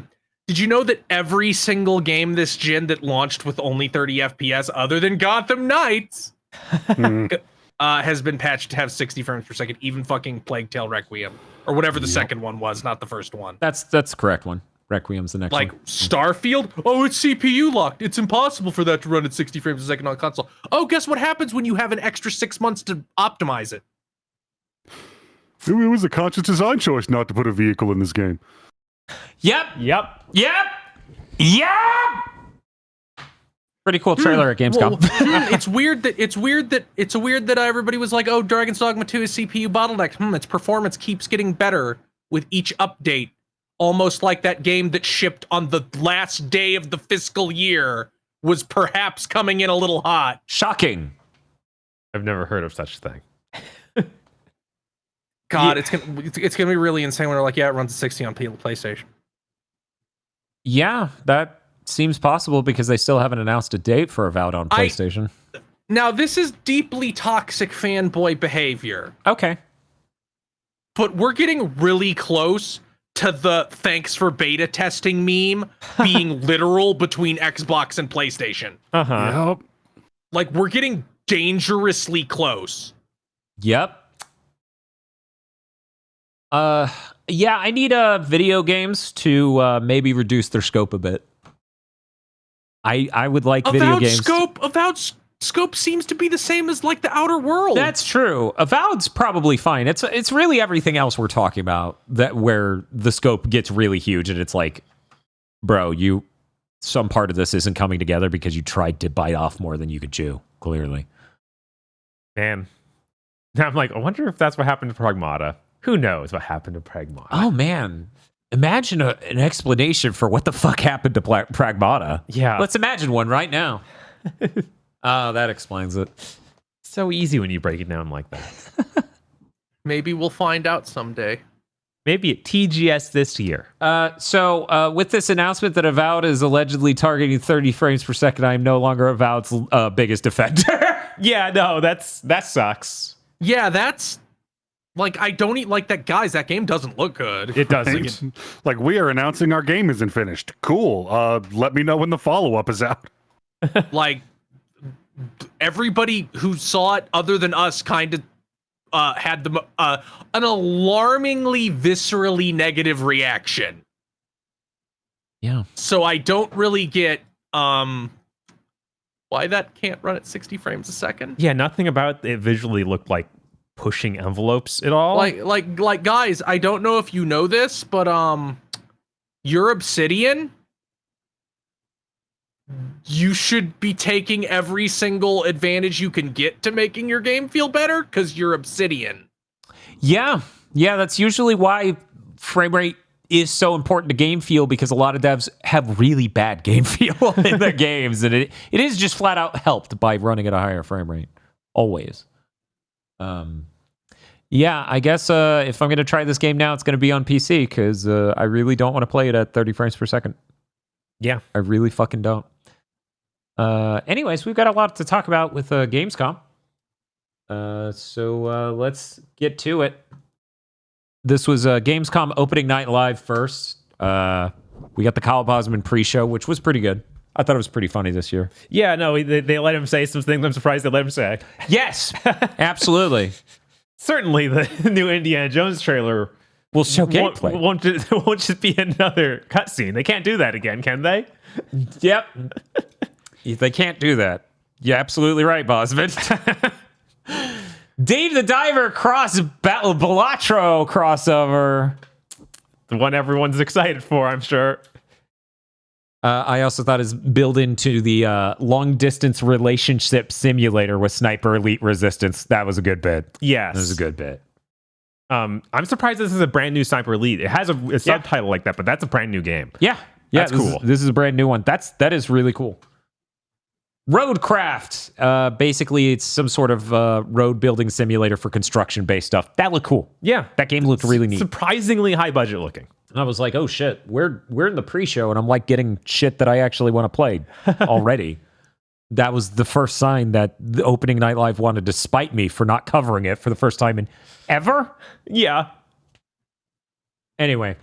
Did you know that every single game this gen that launched with only 30 FPS, other than Gotham Knights, has been patched to have 60 frames per second, even fucking Plague Tale Requiem, or whatever the second one was, not the first one. That's the correct one. Requiem's the next Like one. Starfield? Oh, it's CPU locked. It's impossible for that to run at 60 frames a second on console. Oh, guess what happens when you have an extra 6 months to optimize it? It was a conscious design choice not to put a vehicle in this game. Yep. Yep. Yep. Yep. Pretty cool trailer at Gamescom. Well, it's weird that everybody was like, "Oh, Dragon's Dogma 2 is CPU bottlenecked." Its performance keeps getting better with each update. Almost like that game that shipped on the last day of the fiscal year was perhaps coming in a little hot. Shocking. I've never heard of such a thing. God, it's gonna be really insane when they're like, yeah, it runs at 60 on PlayStation. Yeah, that seems possible because they still haven't announced a date for Avowed on PlayStation. Now, this is deeply toxic fanboy behavior. Okay. But we're getting really close to the thanks for beta testing meme being literal between Xbox and PlayStation. Uh-huh. Yep. Like, we're getting dangerously close. Yep. Yeah, I need video games to maybe reduce their scope a bit. I would like video games. Avowed scope seems to be the same as like the Outer World. That's true. Avowed's probably fine. It's really everything else we're talking about that where the scope gets really huge and it's like, bro, some part of this isn't coming together because you tried to bite off more than you could chew, clearly. Man. Now I'm like, I wonder if that's what happened to Pragmata. Who knows what happened to Pragmata? Oh, man. Imagine an explanation for what the fuck happened to Pragmata. Yeah. Let's imagine one right now. Oh, that explains it. So easy when you break it down like that. Maybe we'll find out someday. Maybe at TGS this year. So with this announcement that Avowed is allegedly targeting 30 frames per second, I am no longer Avowed's biggest defender. Yeah, no, that sucks. Yeah, that's like I don't eat like that, guys. That game doesn't look good. It doesn't. Like, we are announcing our game isn't finished. Cool. Let me know when the follow-up is out. Like everybody who saw it, other than us, kind of had an alarmingly viscerally negative reaction. Yeah. So I don't really get why that can't run at 60 frames a second. Yeah, nothing about it visually looked like pushing envelopes at all. Like guys, I don't know if you know this, but you're Obsidian. You should be taking every single advantage you can get to making your game feel better because you're Obsidian. Yeah. Yeah, that's usually why frame rate is so important to game feel, because a lot of devs have really bad game feel in their games, and it is just flat out helped by running at a higher frame rate. Always. Yeah, I guess if I'm going to try this game now, it's going to be on PC, because I really don't want to play it at 30 frames per second. Yeah. I really fucking don't. Anyways, we've got a lot to talk about with Gamescom. So let's get to it. This was Gamescom opening night live first. We got the Kyle Bosman pre-show, which was pretty good. I thought it was pretty funny this year. Yeah, no, they let him say some things I'm surprised they let him say. Yes, absolutely. Certainly the new Indiana Jones trailer will show gameplay. Won't just be another cutscene. They can't do that again, can they? Yep. They can't do that. You're absolutely right, Bosman. Dave the Diver cross Balatro crossover. The one everyone's excited for, I'm sure. I also thought is built into the long distance relationship simulator with Sniper Elite Resistance. That was a good bit. Yes. That was a good bit. I'm surprised this is a brand new Sniper Elite. It has a subtitle like that, but that's a brand new game. Yeah. That's cool. This is a brand new one. That is really cool. Roadcraft. Basically, it's some sort of road building simulator for construction-based stuff. That looked cool. Yeah. That game looked really neat. Surprisingly high budget looking. And I was like, oh shit, we're in the pre-show, and I'm like getting shit that I actually want to play already. That was the first sign that the opening night live wanted to spite me for not covering it for the first time in ever. Yeah. Anyway.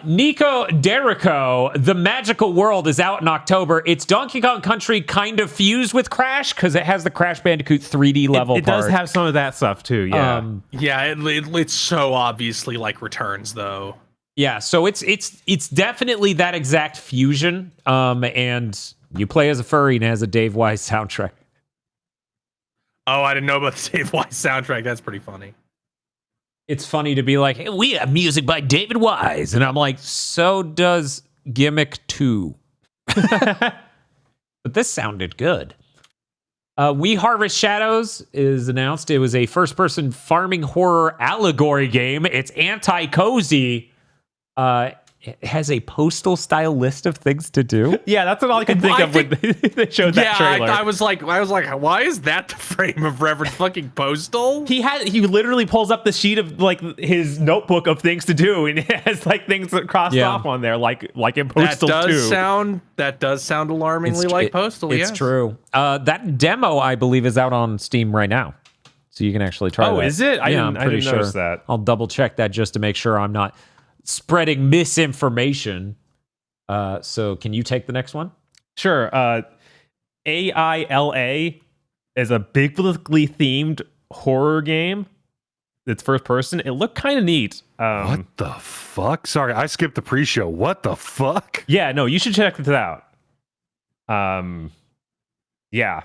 Nico Derico, The Magical World is out in October. It's Donkey Kong Country kind of fused with Crash because it has the Crash Bandicoot 3D level It part. does have some of that stuff too, yeah. Yeah, it's so obviously like Returns though. Yeah, so it's definitely that exact fusion. And you play as a furry and it has a Dave Wise soundtrack. Oh, I didn't know about the Dave Wise soundtrack. That's pretty funny. It's funny to be like, hey, we have music by David Wise. And I'm like, so does Gimmick 2. But this sounded good. We Harvest Shadows is announced. It was a first-person farming horror allegory game. It's anti-cozy. It has a postal-style list of things to do. Yeah, that's what all I could think of when they showed that trailer. I was like, why is that the frame of Reverend fucking Postal? He literally pulls up the sheet of like his notebook of things to do, and it has like things that crossed off on there, like in Postal 2. That does sound alarmingly like Postal. It's true. That demo, I believe, is out on Steam right now, so you can actually try. Oh, that. is it? I'm pretty sure. Notice that. I'll double check that just to make sure I'm not spreading misinformation. So can you take the next one? Sure. AILA is a biblically themed horror game. It's first person. It looked kind of neat. What the fuck? Sorry, I skipped the pre-show. What the fuck? Yeah, no, you should check it out. Yeah.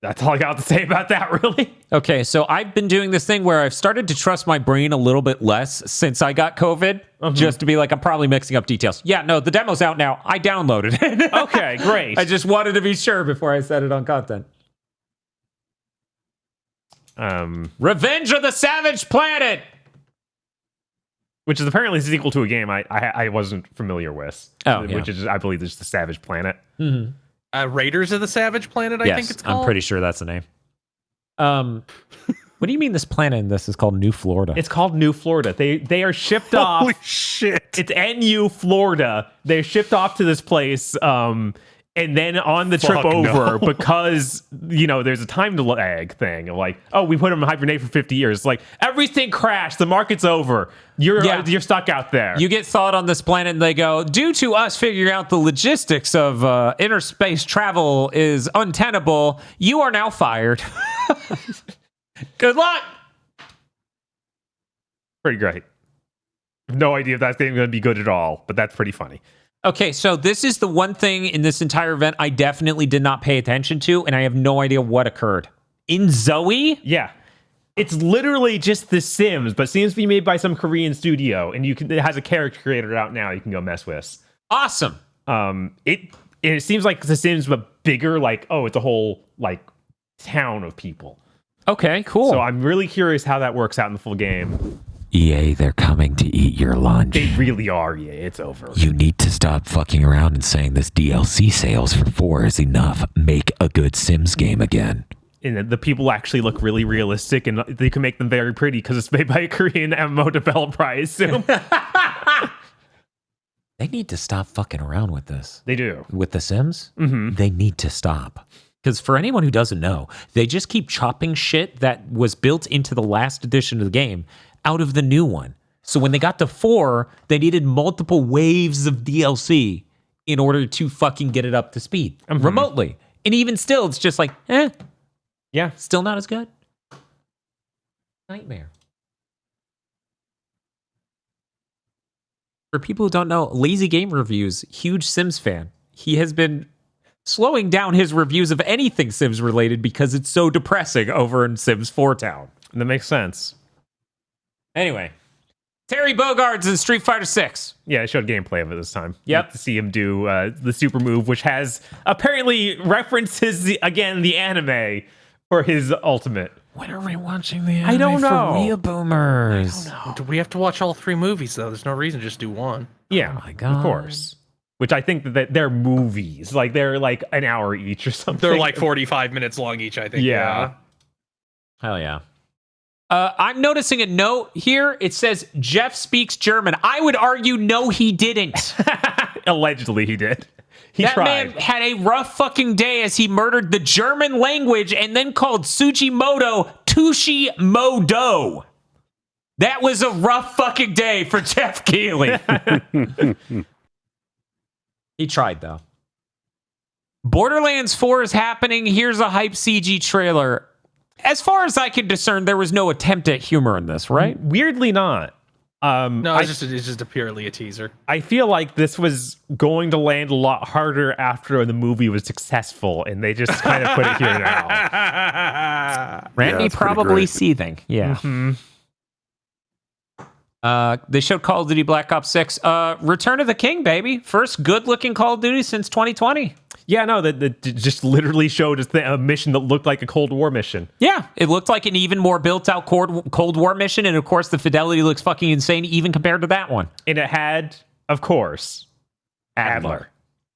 That's all I got to say about that, really. Okay, so I've been doing this thing where I've started to trust my brain a little bit less since I got COVID, just to be like, I'm probably mixing up details. Yeah, no, the demo's out now. I downloaded it. Okay, great. I just wanted to be sure before I set it on content. Revenge of the Savage Planet! Which is apparently a sequel to a game I wasn't familiar with. Which is, I believe, just the Savage Planet. Mm-hmm. Raiders of the Savage Planet, I think it's called. I'm pretty sure that's the name. What do you mean this planet in this is called New Florida? It's called New Florida. They are shipped off. Holy shit. It's NU Florida. They're shipped off to this place, and And then on the trip Fuck no. over, because, there's a time lag thing of like, oh, we put them in hibernate for 50 years. It's like, everything crashed. The market's over. You're stuck out there. You get thawed on this planet and they go, due to us figuring out the logistics of interspace travel is untenable, you are now fired. Good luck. Pretty great. No idea if that's going to be good at all, but that's pretty funny. Okay, so this is the one thing in this entire event I definitely did not pay attention to, and I have no idea what occurred. In Zoe? Yeah. It's literally just The Sims, but seems to be made by some Korean studio, and it has a character creator out now you can go mess with. Awesome. It seems like The Sims, but bigger, it's a whole, town of people. Okay, cool. So I'm really curious how that works out in the full game. EA, they're coming to eat your lunch. They really are, yeah, it's over. You need to stop fucking around and saying this DLC sales for 4 is enough. Make a good Sims game again. And the people actually look really realistic, and they can make them very pretty because it's made by a Korean MMO developer, I assume. They need to stop fucking around with this. They do. With The Sims? Mm-hmm. They need to stop. Because for anyone who doesn't know, they just keep chopping shit that was built into the last edition of the game out of the new one. So when they got to 4, they needed multiple waves of DLC in order to fucking get it up to speed remotely. And even still, it's just like, Yeah. still not as good. Nightmare. For people who don't know, Lazy Game Reviews, huge Sims fan. He has been slowing down his reviews of anything Sims related because it's so depressing over in Sims 4 Town. That makes sense. Anyway, Terry Bogard's in Street Fighter 6. Yeah, I showed gameplay of it this time. Yep. To see him do the super move, which has apparently references, the anime for his ultimate. When are we watching the anime I don't know. for real boomers? Do we have to watch all 3 movies, though? There's no reason to just do one. Yeah, Oh my God. of course. Which I think that they're movies. They're an hour each or something. They're 45 minutes long each, I think. Yeah. Hell yeah. I'm noticing a note here. It says Jeff speaks German. I would argue no, he didn't. Allegedly, he did. He That tried. man had a rough fucking day as he murdered the German language and then called Tsujimoto Tushimodo. That was a rough fucking day for Jeff Keighley. He tried, though. Borderlands 4 is happening. Here's a hype CG trailer. As far as I can discern, there was no attempt at humor in this, right? Weirdly not. No, it's just a purely a teaser. I feel like this was going to land a lot harder after the movie was successful, and they just kind of put it here now. Randy that's pretty probably great. seething. Yeah. They showed Call of Duty Black Ops 6. Return of the King, baby. First good-looking Call of Duty since 2020. Yeah, no, that just literally showed us a mission that looked like a Cold War mission. Yeah, it looked like an even more built-out Cold War mission, and of course, the fidelity looks fucking insane, even compared to that one. And it had, of course, Adler,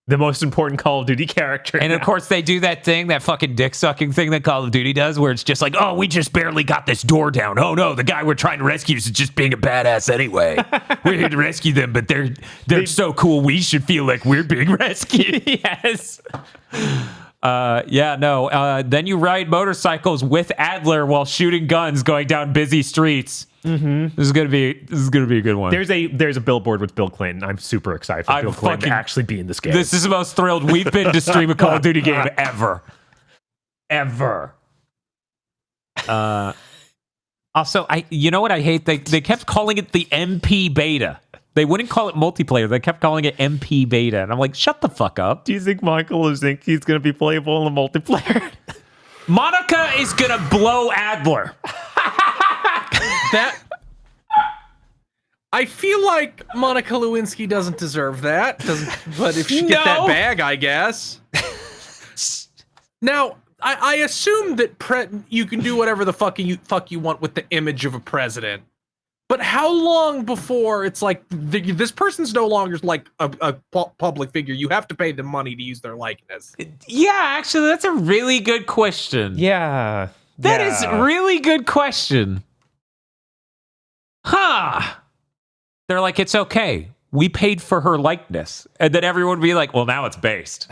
the most important Call of Duty character. And of course, they do that thing, that fucking dick-sucking thing that Call of Duty does, where it's just like, oh, we just barely got this door down. Oh, no, the guy we're trying to rescue is just being a badass anyway. We're here to rescue them, but they're so cool, we should feel like we're being rescued. Yes. Then you ride motorcycles with Adler while shooting guns going down busy streets. Mm-hmm. This is gonna be a good one. There's a billboard with Bill Clinton. I'm super excited for Bill Clinton to actually be in this game. This is the most thrilled we've been to stream a Call of Duty game ever. Also, you know what I hate? They kept calling it the MP beta. They wouldn't call it multiplayer. They kept calling it MP beta. And I'm like, shut the fuck up. Do you think Michael think he's going to be playable in the multiplayer? Monica is going to blow Adler. That I feel like Monica Lewinsky doesn't deserve that. But if she get that bag, I guess. Now, I assume that you can do whatever the fuck you want with the image of a president. But how long before it's like this person's no longer like a public figure? You have to pay them money to use their likeness. Yeah, actually, that's a really good question. Yeah. That is a really good question. Huh. They're like, it's okay. we paid for her likeness. And then everyone would be like, well, now it's based.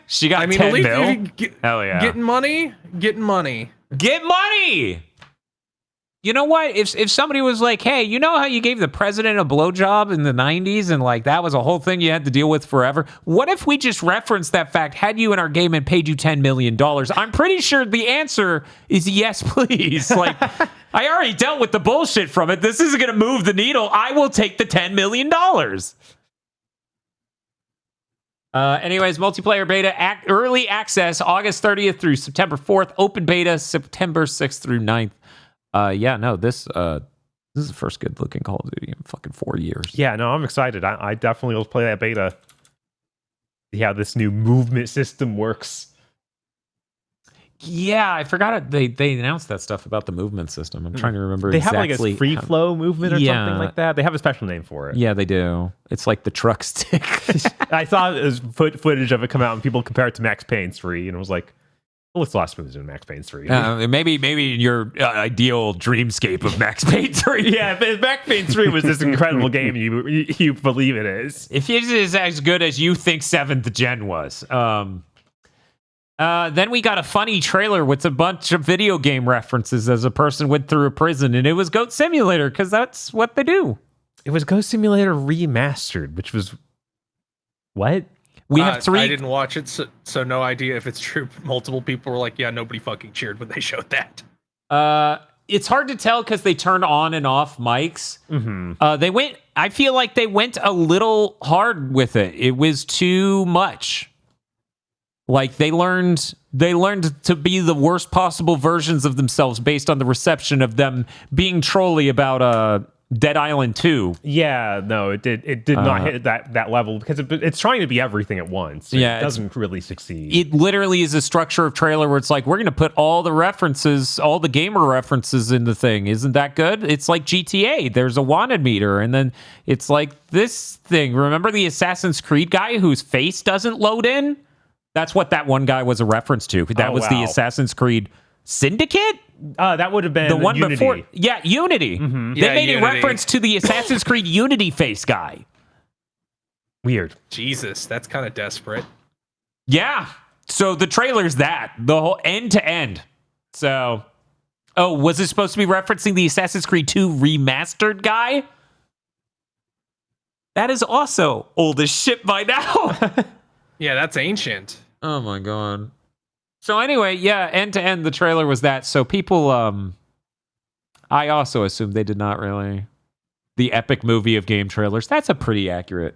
She got 10 at least mil. Hell yeah. Getting money. Get money! You know what? If somebody was like, hey, you know how you gave the president a blowjob in the 90s and like that was a whole thing you had to deal with forever? What if we just referenced that fact, had you in our game and paid you $10 million? I'm pretty sure the answer is yes, please. Like, I already dealt with the bullshit from it. This isn't going to move the needle. I will take the $10 million. Anyways, multiplayer beta, early access, August 30th through September 4th. Open beta, September 6th through 9th. This is the first good looking Call of Duty in fucking 4 years. Yeah, no, I'm excited. I definitely will play that beta. See how this new movement system works. Yeah, I forgot it. They announced that stuff about the movement system. I'm trying to remember They exactly. have like a free flow movement or Yeah. something like that. They have a special name for it. Yeah, they do. It's like the truck stick. I saw this footage of it come out and people compare it to Max Payne 3 and it was like, well, it's a lot smoother than Max Payne 3. Maybe in your ideal dreamscape of Max Payne 3. Yeah, if Max Payne 3 was this incredible game you believe it is. If it is as good as you think 7th Gen was. Then we got a funny trailer with a bunch of video game references as a person went through a prison, and it was Goat Simulator, because that's what they do. It was Ghost Simulator Remastered, which was... What? We have 3... I didn't watch it, so no idea if it's true. Multiple people were like, yeah, nobody fucking cheered when they showed that. It's hard to tell because they turned on and off mics. Mm-hmm. I feel like they went a little hard with it. It was too much. Like they learned to be the worst possible versions of themselves based on the reception of them being trolly about Dead Island 2. Yeah, no, it did not hit that level because it's trying to be everything at once. It doesn't really succeed. It literally is a structure of trailer where it's like, we're going to put all the references, all the gamer references in the thing. Isn't that good? It's like GTA. There's a wanted meter. And then it's like this thing. Remember the Assassin's Creed guy whose face doesn't load in? That's what that one guy was a reference to. That was the Assassin's Creed Syndicate? That would have been the one Unity. before. Yeah, Unity. Mm-hmm. They Yeah, made Unity. a reference to the Assassin's Creed Unity face guy. Weird. Jesus, that's kind of desperate. Yeah. So the trailer's that. The whole end to end. So, was it supposed to be referencing the Assassin's Creed 2 remastered guy? That is also old as shit by now. Yeah, that's ancient. Oh my god. So anyway, yeah, end to end, the trailer was that. So people, I also assumed they did not really. The epic movie of game trailers. That's a pretty accurate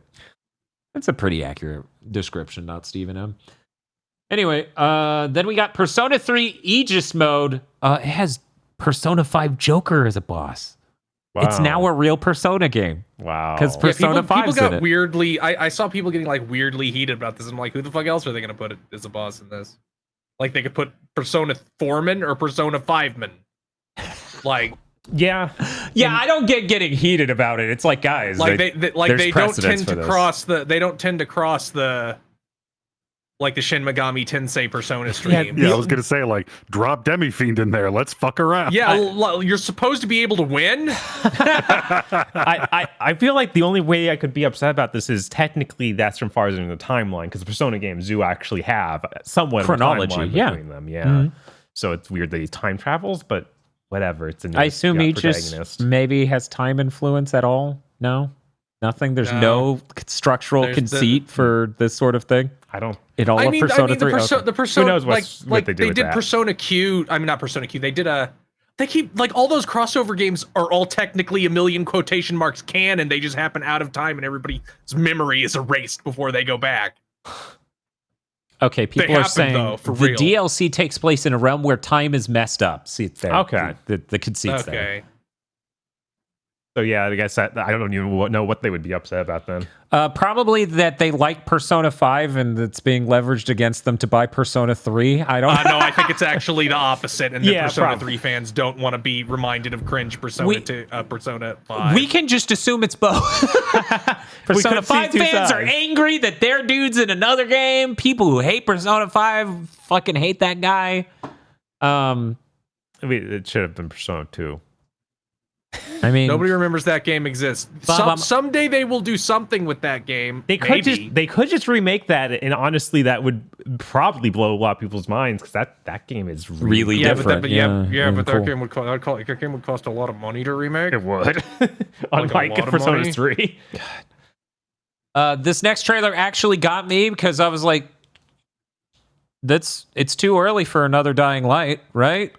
description, not Stephen M. Anyway, then we got Persona 3 Aegis mode. It has Persona 5 Joker as a boss. Wow. It's now a real Persona game. Wow. Because Persona 5's people got in it. weirdly. I saw people getting like weirdly heated about this. I'm like, who the fuck else are they gonna put it as a boss in this? Like they could put Persona 4man or Persona 5man. Like, Yeah. Yeah, I don't get getting heated about it. It's like, guys, like they don't precedence tend for to this. cross the. They don't tend to cross the. Like the Shin Megami Tensei Persona stream. Yeah, I was gonna say, like, drop Demi Fiend in there. Let's fuck around. Yeah, you're supposed to be able to win. I feel like the only way I could be upset about this is technically that's from farther in the timeline because the Persona games do actually have somewhat Chronology, of a timeline yeah. between them. Yeah. Mhm. So it's weird that he time travels, but whatever. It's a new I assume Aegis protagonist. maybe has time influence at all. No, nothing. There's no structural There's conceit for this sort of thing. I don't. In all of Persona 3. the Persona, Who knows like what they do they with did that. Persona Q. I mean, not Persona Q. They did They keep like all those crossover games are all technically a million quotation marks canon. They just happen out of time, and everybody's memory is erased before they go back. Okay, people are happen, saying though, for the real. DLC takes place in a realm where time is messed up. See, it's there. Okay. The conceit's there. Okay. So yeah, I guess I don't even know what they would be upset about then. Probably that they like Persona 5 and it's being leveraged against them to buy Persona 3. I don't know. No, I think it's actually the opposite, and the Yeah, Persona probably. 3 fans don't want to be reminded of cringe Persona Persona 5. We can just assume it's both. Persona could see 5 two fans are sides. angry that their dude's in another game. People who hate Persona 5 fucking hate that guy. I mean, it should have been Persona 2. I mean, Nobody remembers that game exists. Someday they will do something with that game. They could just remake that, and honestly, that would probably blow a lot of people's minds because that game is really different. But that game would cost a lot of money to remake. It would. Unlike Persona 3. This next trailer actually got me because I was like, it's too early for another Dying Light, right?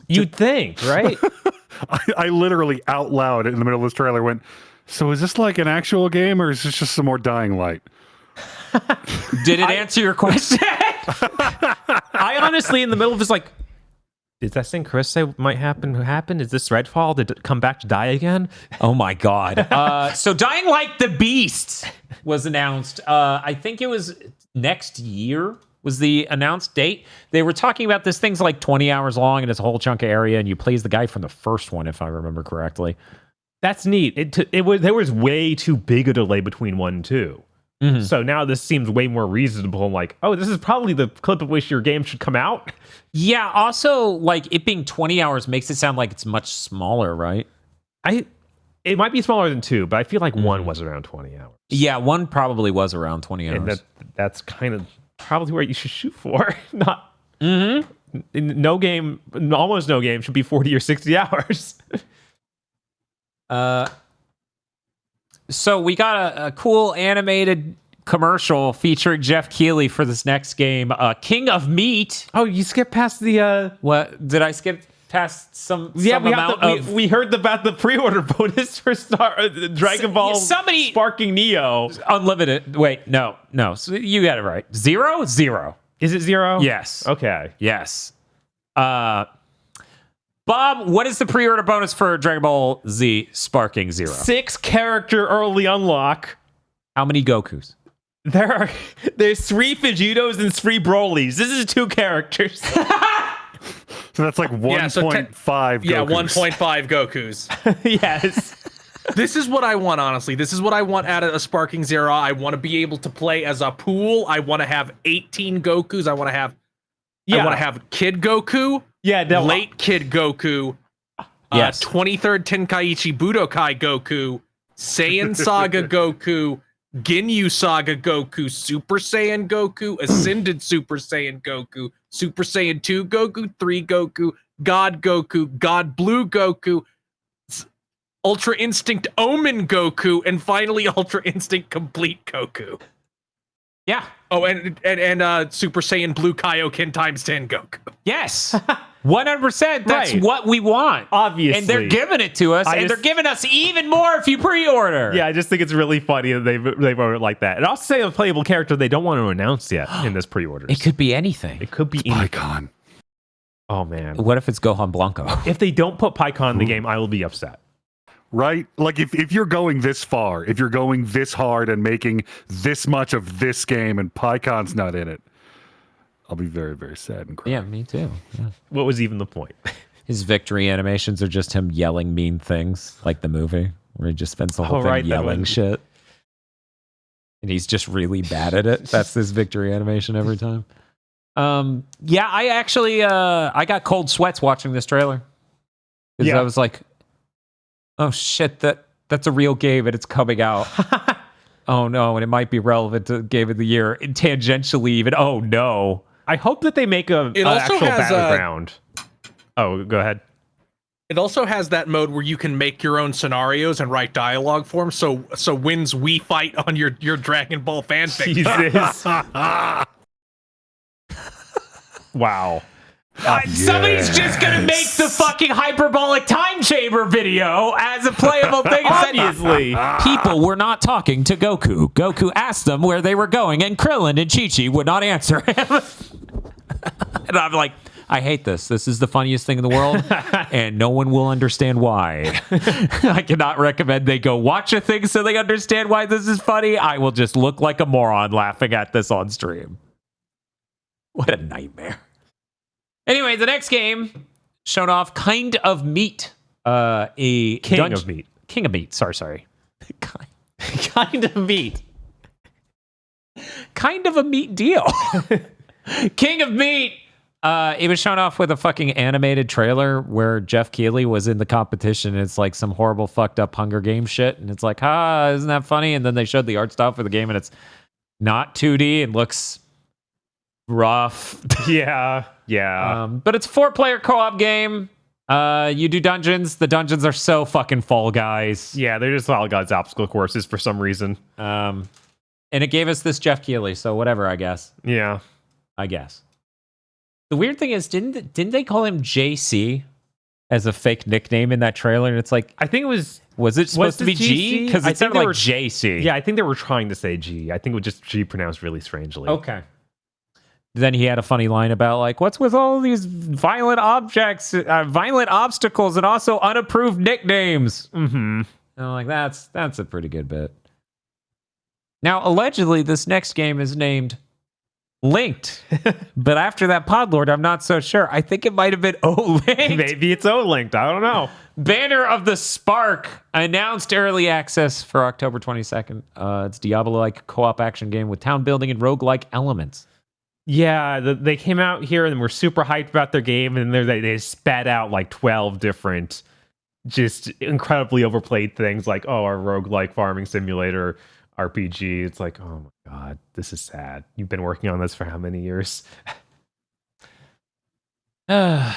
You'd think, right? I literally out loud in the middle of this trailer went, so is this like an actual game or is this just some more Dying Light? Did it answer your question? I honestly, in the middle of this, like, did that thing Chris say might happen? Is this Redfall? Did it come back to die again? Oh my God. So Dying Light the Beast was announced. I think it was next year was the announced date. They were talking about this thing's like 20 hours long and it's a whole chunk of area, and you play as the guy from the first one, if I remember correctly. That's neat. There was way too big a delay between 1 and 2. Mm-hmm. So now this seems way more reasonable. Like, oh, this is probably the clip of which your game should come out. Yeah. Also, like it being 20 hours makes it sound like it's much smaller, right? It might be smaller than 2, but I feel like 1 was around 20 hours. Yeah, 1 probably was around 20 hours. And that's kind of probably where you should shoot for. Not almost no game should be 40 or 60 hours. So we got a cool animated commercial featuring Jeff Keighley for this next game, King of Meat. Oh, you skipped past the what? Did I skip past some? Yeah, some we heard about the pre-order bonus for Dragon Ball. Somebody Sparking Neo Unlimited. Wait, no. So you got it right. 0. Is it 0? Yes. Okay. Yes. Bob, what is the pre-order bonus for Dragon Ball Z Sparking 0? 6 character early unlock. How many Gokus? There's 3 Vegetos and 3 Brolys. This is 2 characters. So that's like 1.5 Gokus. Yeah, 1.5 Gokus. Yes. This is what I want, honestly. This is what I want out of a Sparking Zero. I want to be able to play as a pool. I want to have 18 Gokus. I want to have Kid Goku. Yeah, late Kid Goku. Yes. 23rd Tenkaichi Budokai Goku. Saiyan Saga Goku. Ginyu Saga Goku. Super Saiyan Goku. Ascended Super Saiyan Goku. Super Saiyan 2 Goku. 3 Goku. God Goku. God Blue Goku. Ultra Instinct Omen Goku, and finally Ultra Instinct Complete Goku. Yeah. Oh, and Super Saiyan Blue Kaioken times 10 Goku. Yes. 100%. That's right. What we want. Obviously. And they're giving it to us, they're giving us even more if you pre-order. Yeah, I just think it's really funny that they wrote it like that. And I'll say a playable character they don't want to announce yet in this pre-order. It could be anything. It could be anything. PyCon. Oh, man. What if it's Gohan Blanco? If they don't put PyCon in the game, I will be upset. Right? Like if you're going this far, if you're going this hard and making this much of this game and PyCon's not in it, I'll be very, very sad and cry. Yeah, me too. Yeah. What was even the point? His victory animations are just him yelling mean things, like the movie, where he just spends the whole thing yelling shit. And he's just really bad at it. That's his victory animation every time. Yeah, I actually I got cold sweats watching this trailer. Because I was like, oh shit, that's a real game and it's coming out. Oh no, and it might be relevant to Game of the Year. And tangentially even, oh no. I hope that they make an actual battleground. Oh, go ahead. It also has that mode where you can make your own scenarios and write dialogue for them. So wins we fight on your Dragon Ball fanfic. Jesus. Wow. Somebody's just gonna make the fucking hyperbolic time chamber video as a playable thing. Obviously. People were not talking to Goku. Goku asked them where they were going, and Krillin and Chi-Chi would not answer him. And I'm like, I hate this. This is the funniest thing in the world, and no one will understand why. I cannot recommend they go watch a thing so they understand why this is funny. I will just look like a moron laughing at this on stream. What a nightmare. Anyway, the next game shown off, Kind of Meat. King of Meat. King of Meat. Sorry. Kind of Meat. Kind of a meat deal. King of Meat. It was shown off with a fucking animated trailer where Jeff Keighley was in the competition. It's like some horrible fucked up Hunger Games shit. And it's like, isn't that funny? And then they showed the art style for the game and it's not 2D. It looks rough. Yeah. But it's a 4-player co-op game. You do dungeons. The dungeons are so fucking Fall Guys. Yeah, they're just all God's obstacle courses for some reason. And it gave us this Jeff Keighley, so whatever, I guess. Yeah. I guess. The weird thing is, didn't they call him JC as a fake nickname in that trailer? And it's like, I think it was it supposed to be G? Because it sounded like JC. Yeah, I think they were trying to say G. I think it was just G pronounced really strangely. Okay. Then he had a funny line about like, what's with all these violent objects, violent obstacles, and also unapproved nicknames? Mm-hmm. And I'm like, that's a pretty good bit. Now, allegedly, this next game is named Linked, but after that Podlord, I'm not so sure. I think it might have been O-Linked. Maybe it's O-Linked. I don't know. Banner of the Spark announced early access for October 22nd. It's Diablo-like co-op action game with town building and roguelike elements. Yeah, they came out here and were super hyped about their game, and they spat out like 12 different, just incredibly overplayed things like, our roguelike farming simulator RPG. It's like, oh my god, this is sad. You've been working on this for how many years? But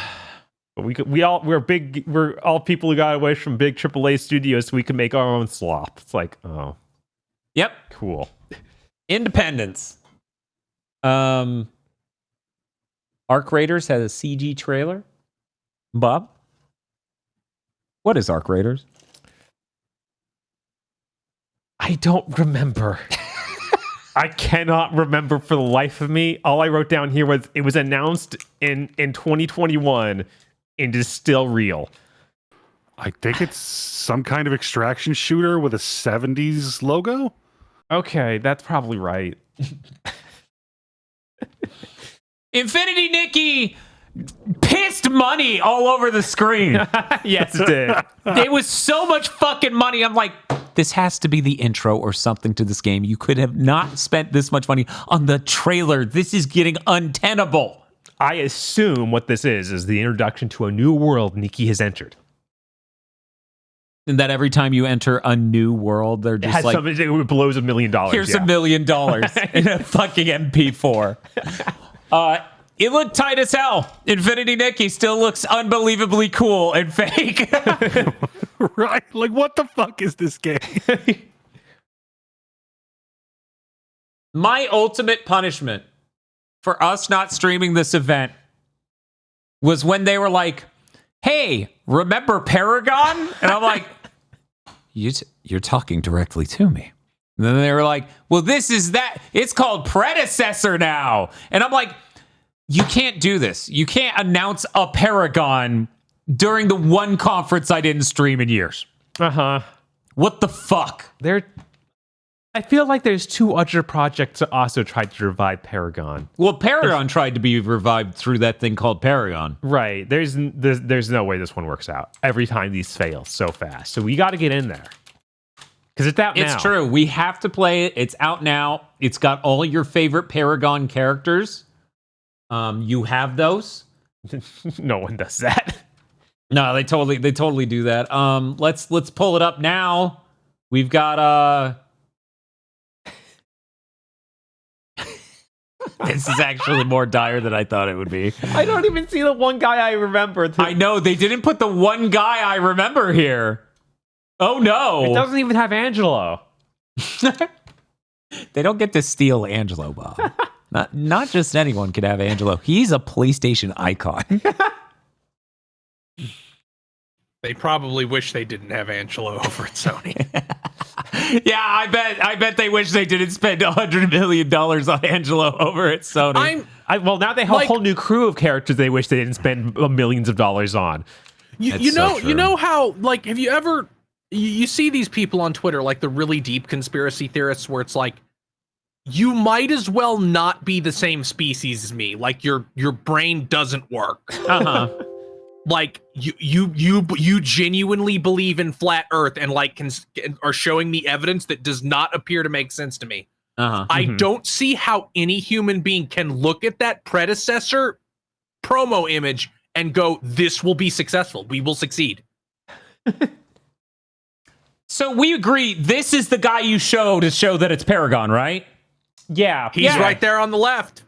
we're all people who got away from big AAA studios, so we can make our own slop. It's like, oh, Yep. cool. Independence. Arc Raiders has a CG trailer. Bob, what is Arc Raiders? I don't remember. I cannot remember for the life of me. All I wrote down here was it was announced in 2021 and is still real. I think it's some kind of extraction shooter with a 70s logo. Okay, that's probably right. Infinity Nikki pissed money all over the screen. Yes, it did. It was so much fucking money. I'm like, this has to be the intro or something to this game. You could have not spent this much money on the trailer. This is getting untenable. I assume what this is the introduction to a new world Nikki has entered. And that every time you enter a new world, they're It just has like, something to do with blows $1 million. here's yeah. $1 million in a fucking MP4. It looked tight as hell. Infinity Nikki still looks unbelievably cool and fake. Right? Like, what the fuck is this game? My ultimate punishment for us not streaming this event was when they were like, hey, remember Paragon? And I'm like, you're talking directly to me. And then they were like, well, this is that. It's called Predecessor now. And I'm like, you can't do this. You can't announce a Paragon during the one conference I didn't stream in years. Uh-huh. What the fuck? I feel like there's two other projects that also tried to revive Paragon. Well, Paragon tried to be revived through that thing called Paragon. Right. There's no way this one works out. Every time these fail so fast. So we got to get in there. Because it's out now. It's true. We have to play it. It's out now. It's got all your favorite Paragon characters. You have those. No one does that. No, they totally do that. Let's pull it up now. We've got this is actually more dire than I thought it would be. I don't even see the one guy I remember. I know they didn't put the one guy I remember here. Oh no. It doesn't even have Angelo. They don't get to steal Angelo, Bob. Not just anyone could have Angelo. He's a PlayStation icon. They probably wish they didn't have Angelo over at Sony. Yeah, I bet they wish they didn't spend $100 million on Angelo over at Sony. Well, now they have a whole new crew of characters they wish they didn't spend millions of dollars on. You know how, like, have you ever you see these people on Twitter, like the really deep conspiracy theorists, where it's like, you might as well not be the same species as me. Like your brain doesn't work. Uh-huh. Like you genuinely believe in flat Earth and like are showing me evidence that does not appear to make sense to me. Uh-huh. I don't see how any human being can look at that predecessor promo image and go, this will be successful. We will succeed. So we agree this is the guy you show to show that it's Paragon, right? Yeah. He's right there on the left.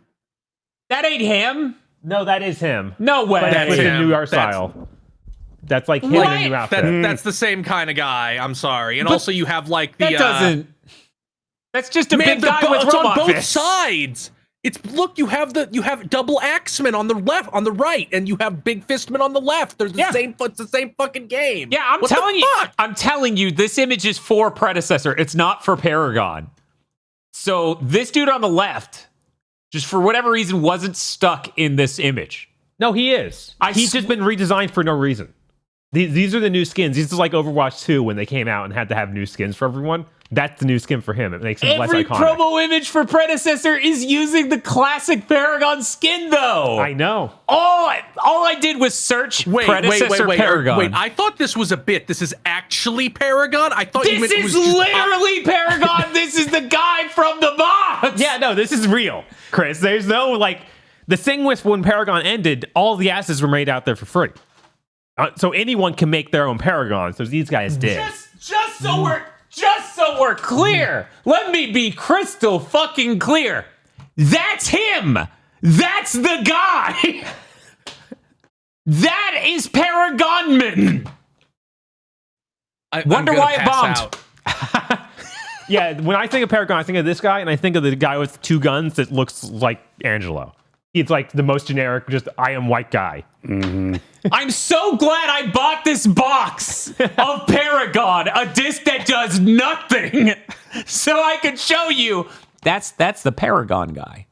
That ain't him. No, that is him. No way. But that's with the him. new art style. That's like him in a new outfit. That's the same kind of guy. I'm sorry. And also you have like the... That doesn't... That's just a big they're guy with it's robot on both fists. sides. Look, you have double Axeman on the left, on the right, and you have Big Fistman on the left. They're the same. It's the same fucking game. Yeah, I'm telling you, this image is for Predecessor. It's not for Paragon. So this dude on the left, just for whatever reason, wasn't stuck in this image. No, he is. He's just been redesigned for no reason. These are the new skins. These are like Overwatch 2 when they came out and had to have new skins for everyone. That's the new skin for him. It makes him less iconic. Every promo image for Predecessor is using the classic Paragon skin, though. I know. All I did was search Predecessor Paragon. Wait, I thought this was a bit. This is actually Paragon? I thought you meant it This was is just literally Paragon. This is the guy from the box. Yeah, no, this is real, Chris. There's no, like, the thing with when Paragon ended, all the assets were made out there for free. So anyone can make their own Paragon. So these guys did. Just so we're clear. Let me be crystal fucking clear. That's him. That's the guy. That is Paragonman. Wonder why it bombed. Yeah, when I think of Paragon, I think of this guy, and I think of the guy with two guns that looks like Angelo. It's like the most generic, just I am white guy. Mm-hmm. I'm so glad I bought this box of Paragon, a disc that does nothing, so I could show you. That's the Paragon guy.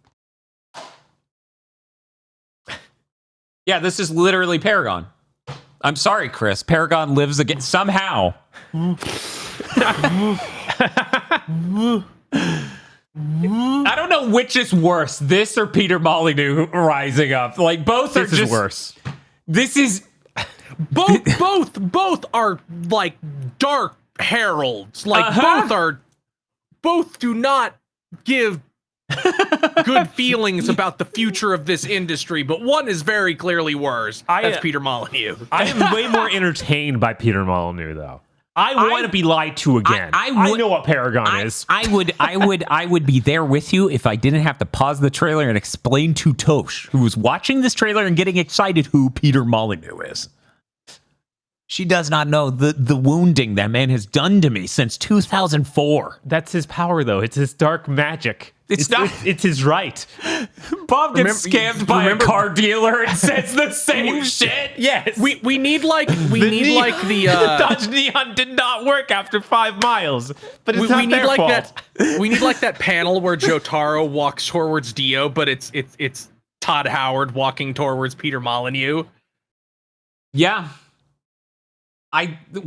Yeah, this is literally Paragon. I'm sorry, Chris. Paragon lives again somehow. I don't know which is worse, this or Peter Molyneux rising up. Like both are This just is worse. This is both are like dark heralds. Like both do not give good feelings about the future of this industry, but one is very clearly worse. That's Peter Molyneux. I am way more entertained by Peter Molyneux, though. I want to be lied to again. I know what Paragon is. I would be there with you if I didn't have to pause the trailer and explain to Tosh, who was watching this trailer and getting excited, who Peter Molyneux is. She does not know the wounding that man has done to me since 2004. That's his power, though. It's his dark magic. It's not. It's his right. Bob gets scammed by a car dealer and says the same shit. Yes. We need the Dodge Neon did not work after 5 miles, but it's not their fault. We need like that panel where Jotaro walks towards Dio, but it's Todd Howard walking towards Peter Molyneux. Yeah.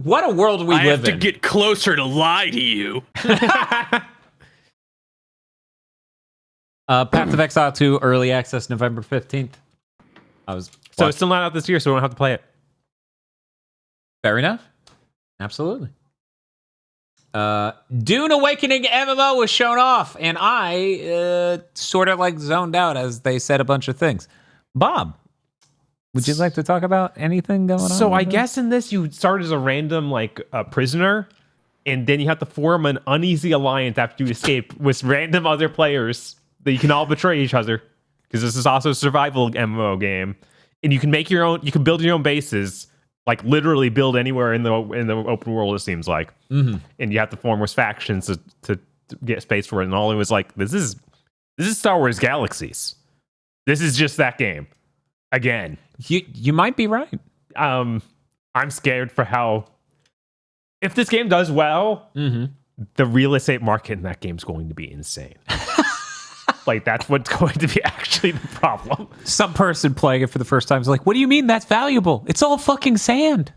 What a world we live in. I have to get closer to lie to you. Path of Exile 2 early access November 15th. So it's still not out this year, so we don't have to play it. Fair enough. Absolutely. Dune Awakening MMO was shown off, and I sort of like zoned out as they said a bunch of things. Bob, would you like to talk about anything going on? So I guess in this, you start as a random prisoner, and then you have to form an uneasy alliance after you escape with random other players that you can all betray each other, because this is also a survival MMO game, and you can make your own. You can build your own bases, like literally build anywhere in the open world. It seems like, and you have to form with factions to get space for it. And all it was like, this is Star Wars Galaxies. This is just that game again. You might be right. I'm scared for how, if this game does well, the real estate market in that game is going to be insane. Like, that's what's going to be actually the problem. Some person playing it for the first time is like, what do you mean that's valuable? It's all fucking sand.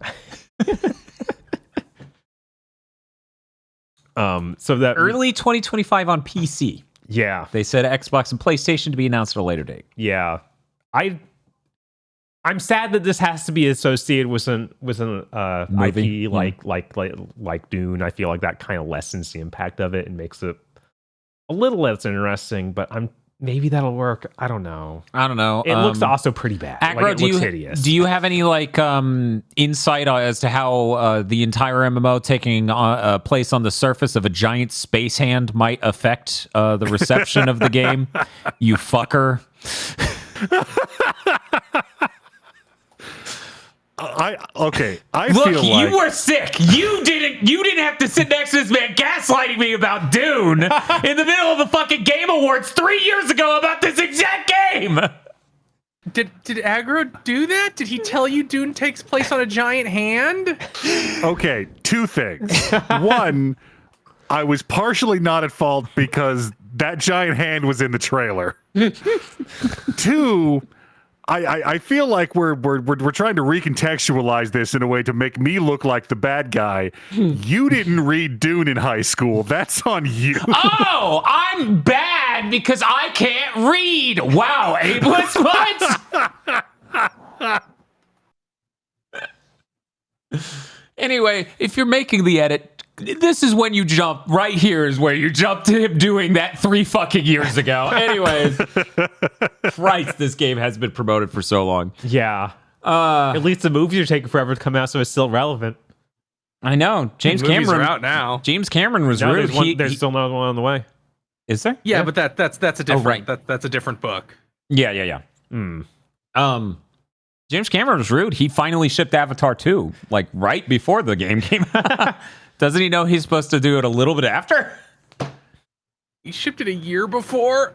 So that early 2025 on PC. Yeah. They said Xbox and PlayStation to be announced at a later date. Yeah. I'm sad that this has to be associated with an IP like Dune. I feel like that kind of lessens the impact of it and makes it a little less interesting, but maybe that'll work. I don't know. I don't know. It looks also pretty bad. Aggro, It looks hideous. do you have any like insight as to how the entire MMO taking place on the surface of a giant space hand might affect the reception of the game? You fucker. I Look, feel like you were sick. You didn't have to sit next to this man gaslighting me about Dune in the middle of the fucking Game Awards 3 years ago about this exact game. Did Aggro do that? Did he tell you Dune takes place on a giant hand? okay, two things. One, I was partially not at fault because that giant hand was in the trailer. Two, I feel like we're trying to recontextualize this in a way to make me look like the bad guy. You didn't read Dune in high school. That's on you. Oh, I'm bad because I can't read. Wow, ableist what? Anyway, if you're making the edit, this is when you jump. Right here is where you jump to him doing that 3 fucking years ago. Anyways, Christ, this game has been promoted for so long. Yeah. At least the movies are taking forever to come out, so it's still relevant. I know. James Movies Cameron are out now. James Cameron was No, rude. there's still another one on the way. Is there? Yeah, but that's a different right. that's a different book. Yeah. James Cameron was rude. He finally shipped Avatar 2, like right before the game came out. Doesn't he know he's supposed to do it a little bit after? He shipped it a year before.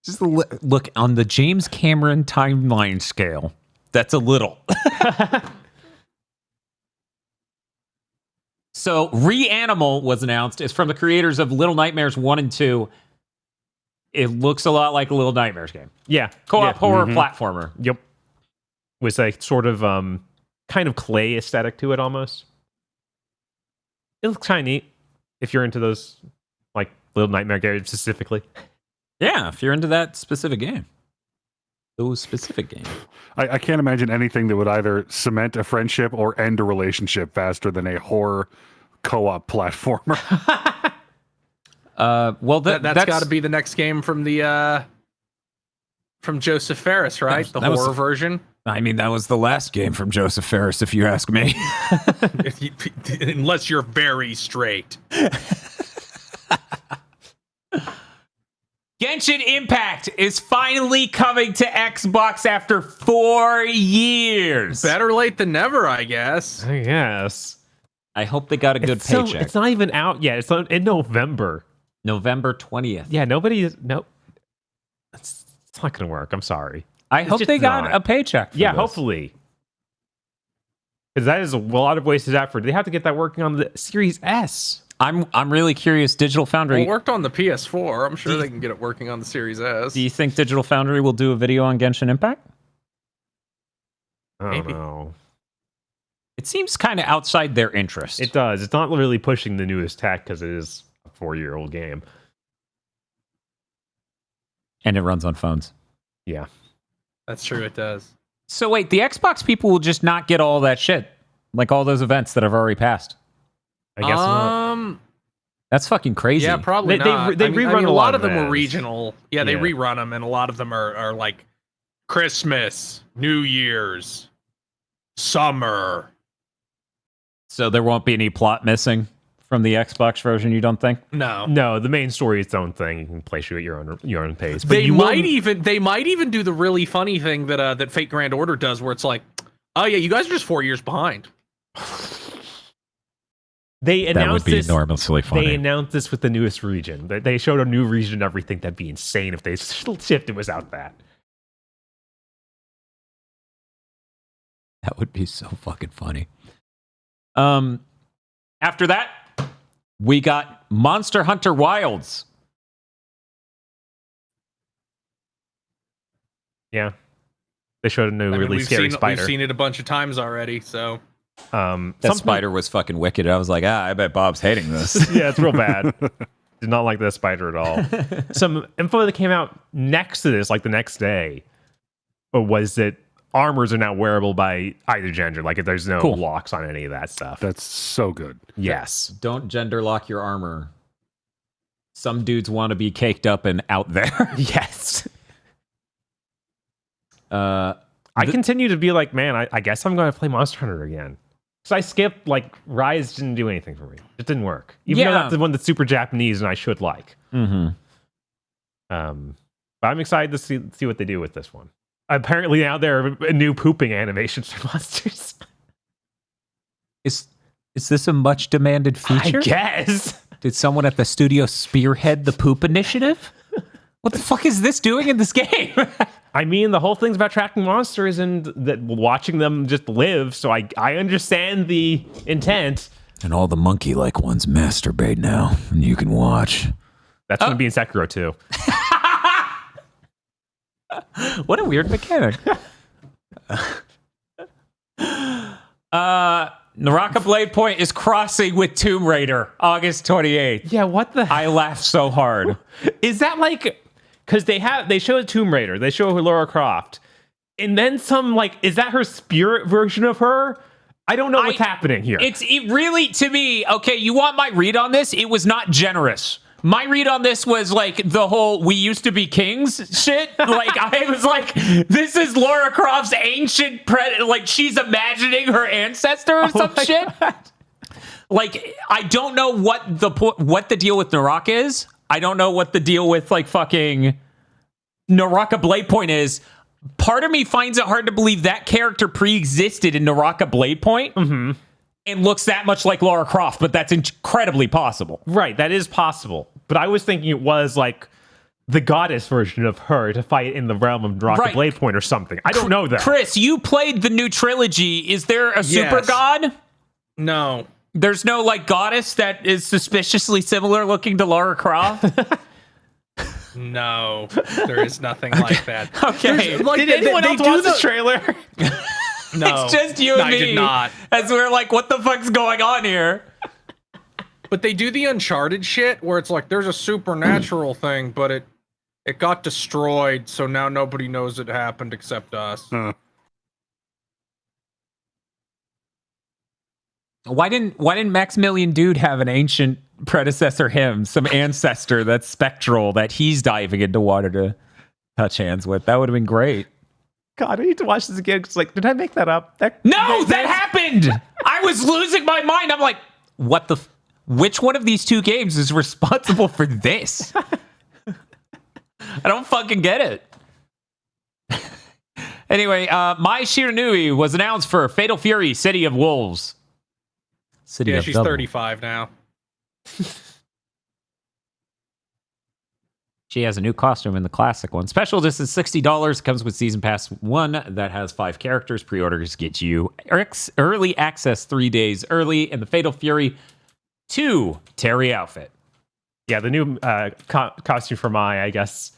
Just look on the James Cameron timeline scale. That's a little. So, Reanimal was announced. It's from the creators of Little Nightmares 1 and 2. It looks a lot like a Little Nightmares game. Yeah. Co-op horror platformer. Yep. With a sort of kind of clay aesthetic to it almost. It looks kind of neat if you're into those like Little Nightmare games specifically. Yeah, if you're into that specific game. Those specific games. I can't imagine anything that would either cement a friendship or end a relationship faster than a horror co-op platformer. Well, That's got to be the next game from the from Joseph Ferris, right? The horror version. I mean, that was the last game from Joseph Ferris, if you ask me. Unless you're very straight. Genshin Impact is finally coming to Xbox after 4 years. Better late than never, I guess. I guess. I hope they got a good So, paycheck. it's not even out yet. It's in November. November 20th. Yeah, nobody is. Nope. It's not going to work. I'm sorry. I hope just they got not. a paycheck for Yeah, this. hopefully. Because that is a lot of wasted effort. They have to get that working on the Series S. I'm really curious. Digital Foundry. Well, it worked on the PS4. I'm sure they can get it working on the Series S. Do you think Digital Foundry will do a video on Genshin Impact? I don't Maybe. know. It seems kind of outside their interest. It does. It's not really pushing the newest tech because it is a 4-year-old game. And it runs on phones. Yeah. That's true, it does. So wait, the Xbox people will just not get all that shit, like all those events that have already passed. I guess not. That's fucking crazy. Yeah, probably They not. rerun a a lot lot of of them were those. regional. Yeah, they Yeah. rerun them, and a lot of them are like Christmas, New Year's, summer. So there won't be any plot missing from the Xbox version, you don't think? No. No, the main story is its own thing. You can play through at your own pace. But They you might will- even do the really funny thing that that Fate Grand Order does, where it's like, oh yeah, you guys are just 4 years behind. They announced this. enormously They announced this with the newest region. They showed a new region and everything. That'd be insane if they shipped it without that. That would be so fucking funny. After that, we got Monster Hunter Wilds. Yeah. They showed a new really we've scary seen, spider. We've seen it a bunch of times already, so That something- spider was fucking wicked. I was like, I bet Bob's hating this. Yeah, it's real bad. Did not like that spider at all. Some info that came out next to this, like the next day, was that armors are now wearable by either gender. Like if there's no Cool. locks on any of that stuff. That's so good. Yes. Don't gender lock your armor. Some dudes want to be caked up and out there. Yes. I continue to be like, man, I guess I'm going to play Monster Hunter again. So I skipped, like, Rise didn't do anything for me. It didn't work. Even though that's the one that's super Japanese and I should like. Mm-hmm. But I'm excited to see what they do with this one. Apparently now there are new pooping animations for monsters. Is this a much demanded feature? I guess. Did someone at the studio spearhead the poop initiative? What the fuck is this doing in this game? I mean, the whole thing's about tracking monsters and that watching them just live, so I understand the intent. And all the monkey-like ones masturbate now, and you can watch. That's going to be in Sekiro too. What a weird mechanic. Naraka Blade Point is crossing with Tomb Raider, August 28th. Yeah, what the hell? I laughed so hard. Is that like... Because they show Tomb Raider, they show Lara Croft, and then some, like, is that her spirit version of her? I don't know what's happening here. It really, to me, okay, you want my read on this? It was not generous. My read on this was like the whole "we used to be kings" shit. Like, I was like, this is Lara Croft's ancient like she's imagining her ancestor or some shit. God. Like, I don't know what the deal with Naraka is. I don't know what the deal with like fucking Naraka Blade Point is. Part of me finds it hard to believe that character pre-existed in Naraka Blade Point and looks that much like Lara Croft, but that's incredibly possible. Right, that is possible. But I was thinking it was like the goddess version of her to fight in the realm of Naraka Blade Point or something. I don't know that. Chris, you played the new trilogy. Is there a super god? No. There's no like goddess that is suspiciously similar looking to Lara Croft? No, there is nothing like that. Okay. Like, did anyone else watch the trailer? No, it's just you and I me. did not. As we're like, what the fuck's going on here? But they do the Uncharted shit where it's like there's a supernatural thing, but it got destroyed, so now nobody knows it happened except us. Why didn't Maximilian Dude have an ancient predecessor him, some ancestor that's spectral that he's diving into water to touch hands with? That would have been great. God, I need to watch this again. It's like, did I make that up? That happened. I was losing my mind. I'm like, what the? Which one of these two games is responsible for this? I don't fucking get it. Anyway, Mai Shiranui was announced for Fatal Fury: City of Wolves. Yeah, she's 35 now. She has a new costume in the classic one. Special just is $60. Comes with Season Pass 1 that has 5 characters. Pre-orders get you early access 3 days early. And the Fatal Fury 2 Terry outfit. Yeah, the new costume for Mai, I guess.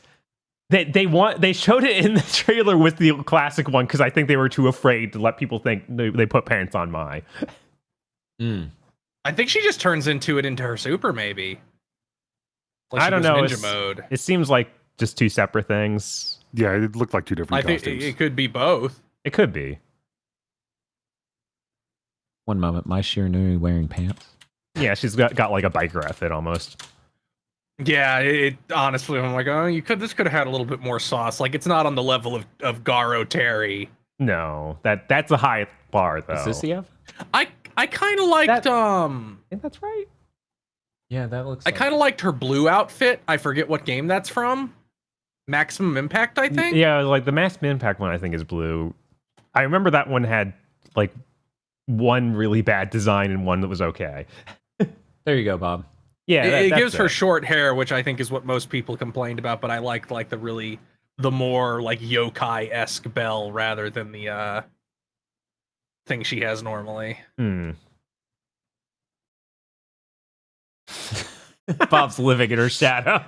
They showed it in the trailer with the classic one because I think they were too afraid to let people think they put pants on Mai. I think she just turns into her super, maybe. Like I don't know. Ninja mode. It seems like just two separate things. Yeah, it looked like two different costumes. I think it could be both. It could be. One moment, Mai Shiranui wearing pants. Yeah, she's got like a biker outfit almost. Yeah, it honestly, I'm like, oh, this could have had a little bit more sauce. Like, it's not on the level of Garo Terry. No, that's a high bar though. Is this the outfit? I kind of liked I think that's right. Yeah, that looks. I kind of liked her blue outfit. I forget what game that's from. Maximum Impact, I think. Yeah, like the Maximum Impact one, I think is blue. I remember that one had like one really bad design and one that was okay. There you go, Bob. Yeah, it gives her short hair, which I think is what most people complained about. But I liked like the more like yokai-esque Belle rather than the thing she has normally. Bob's living in her shadow.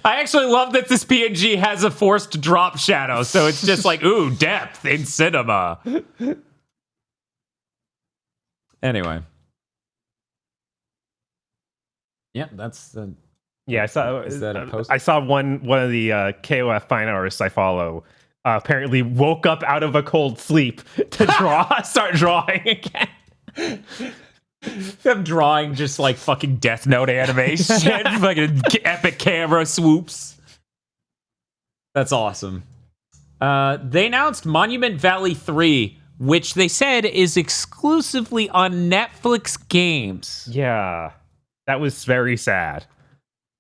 I actually love that this PNG has a forced drop shadow, so it's just like, ooh, depth in cinema. Anyway. Yeah, that's the... Yeah, I saw. Is that a post? I saw one of the KOF fine artists I follow apparently woke up out of a cold sleep to start drawing again. Them drawing just like fucking Death Note animation, fucking epic camera swoops. That's awesome. They announced Monument Valley 3, which they said is exclusively on Netflix games. Yeah, that was very sad.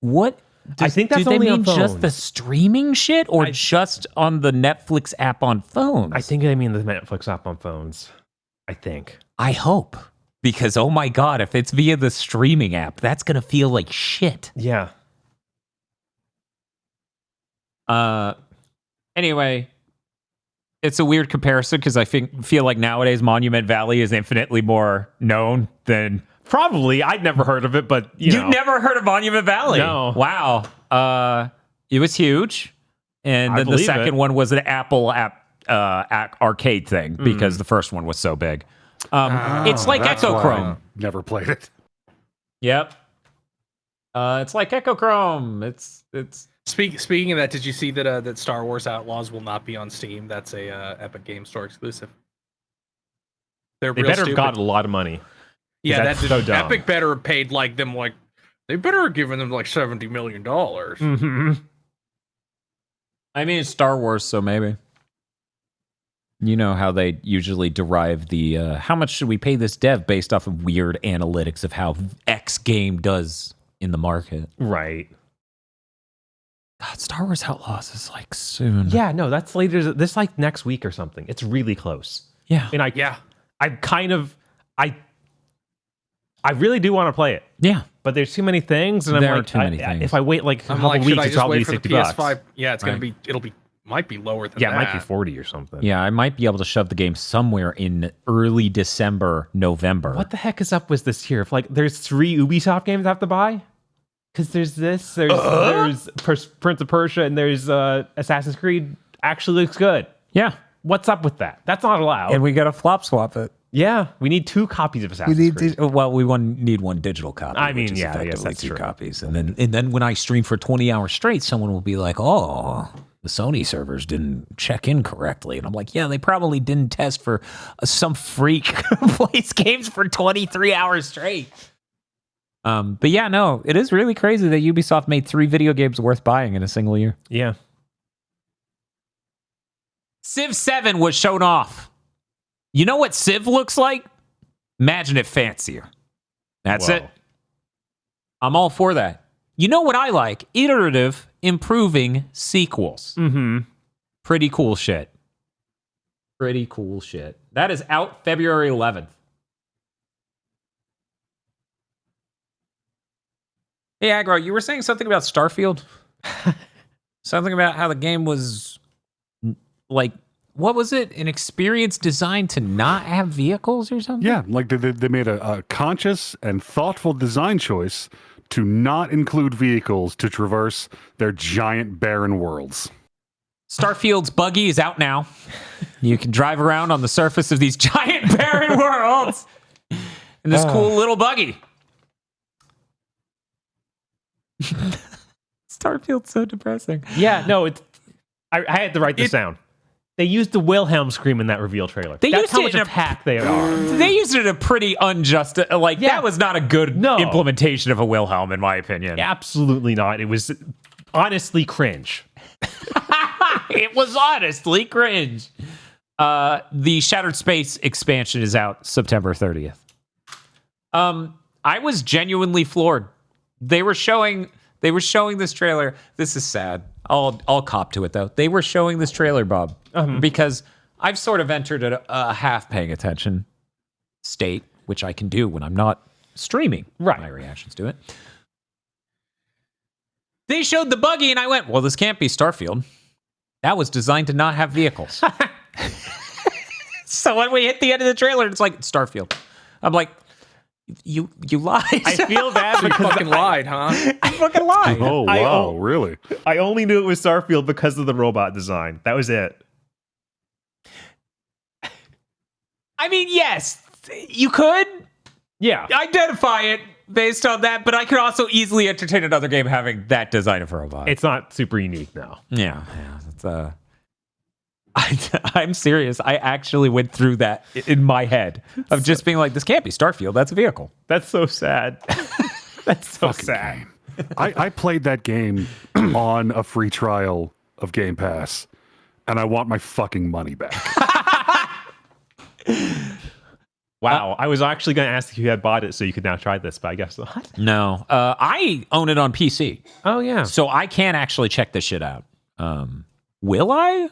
What? I think that's do they only on mean just phones. the streaming shit or just on the Netflix app on phones? I think they mean the Netflix app on phones. I think. I hope. Because, oh my God, if it's via the streaming app, that's going to feel like shit. Yeah. Anyway, it's a weird comparison because I feel like nowadays Monument Valley is infinitely more known than... Probably. I'd never heard of it, but You've never heard of Monument Valley? No. Wow. It was huge. And then the second one was an Apple app arcade thing because the first one was so big. It's like That's why Echochrome. I never played it. Yep. It's like Echochrome. It's Speaking of that, did you see that that Star Wars Outlaws will not be on Steam? That's a Epic Game Store exclusive. They Real better have stupid. gotten a lot of money. Yeah, that's so dumb. Epic better have paid like them like they better have given them like $70 million. Mm-hmm. I mean, it's Star Wars, so maybe. You know how they usually derive the how much should we pay this dev based off of weird analytics of how X game does in the market. Right. God, Star Wars Outlaws is like soon. Yeah, no, that's later. This like next week or something. It's really close. Yeah. And I really do want to play it, Yeah. but there's too many things, and There I'm are like, too many things. if I wait like a I'm couple like, should weeks, I it's just probably wait for the $60. PS5? Yeah, it's gonna Right. might be lower than Yeah, that. it might be 40 or something. Yeah, I might be able to shove the game somewhere in early December, November. What the heck is up with this here? If like there's 3 Ubisoft games I have to buy, because there's Prince of Persia, and there's Assassin's Creed. Actually looks good. Yeah. What's up with that? That's not allowed. And we got to flop swap it. Yeah, we need 2 copies of Assassin's Creed. We need one digital copy. I mean, which is yeah, I guess effectively that's 2 true. copies. And then when I stream for 20 hours straight, someone will be like, "Oh, the Sony servers didn't check in correctly," and I'm like, "Yeah, they probably didn't test for some freak who plays games for 23 hours straight." But yeah, no, it is really crazy that Ubisoft made 3 video games worth buying in a single year. Yeah. Civ 7 was shown off. You know what Civ looks like? Imagine it fancier. That's Whoa. it. I'm all for that. You know what I like? Iterative, improving sequels. Mm-hmm. Pretty cool shit. Pretty cool shit. That is out February 11th. Hey, Aggro, you were saying something about Starfield? Something about how the game was like, what was it? An experience designed to not have vehicles or something? Yeah, like they made a conscious and thoughtful design choice to not include vehicles to traverse their giant barren worlds. Starfield's buggy is out now. You can drive around on the surface of these giant barren worlds in this cool little buggy. Starfield's so depressing. Yeah, no, it's. I had to write this down. They used the Wilhelm scream in that reveal trailer. They That's used how it much in of hack they are. They used it in a pretty unjust, like, Yeah. that was not a good No. implementation of a Wilhelm, in my opinion. Absolutely not. It was honestly cringe. It was honestly cringe. The Shattered Space expansion is out September 30th. I was genuinely floored. They were showing this trailer. This is sad. I'll cop to it though. They were showing this trailer, Bob, because I've sort of entered a half paying attention state, which I can do when I'm not streaming my reactions to it. They showed the buggy, and I went, "Well, this can't be Starfield. That was designed to not have vehicles." So when we hit the end of the trailer, it's like Starfield. I'm like, you lied. I feel bad You because fucking lied, huh? I fucking lied. Oh, wow, really? I only knew it was Starfield because of the robot design. That was it. I mean, yes, you could Yeah. identify it based on that, but I could also easily entertain another game having that design of a robot. It's not super unique now. Yeah. It's, I I'm serious. I actually went through that in my head of just being like, this can't be Starfield. That's a vehicle. That's so sad. That's so Fucking sad. game. I played that game on a free trial of Game Pass, and I want my fucking money back. Wow. I was actually going to ask if you had bought it so you could now try this, but I guess not. No. I own it on PC. Oh, yeah. So I can actually check this shit out. Will I?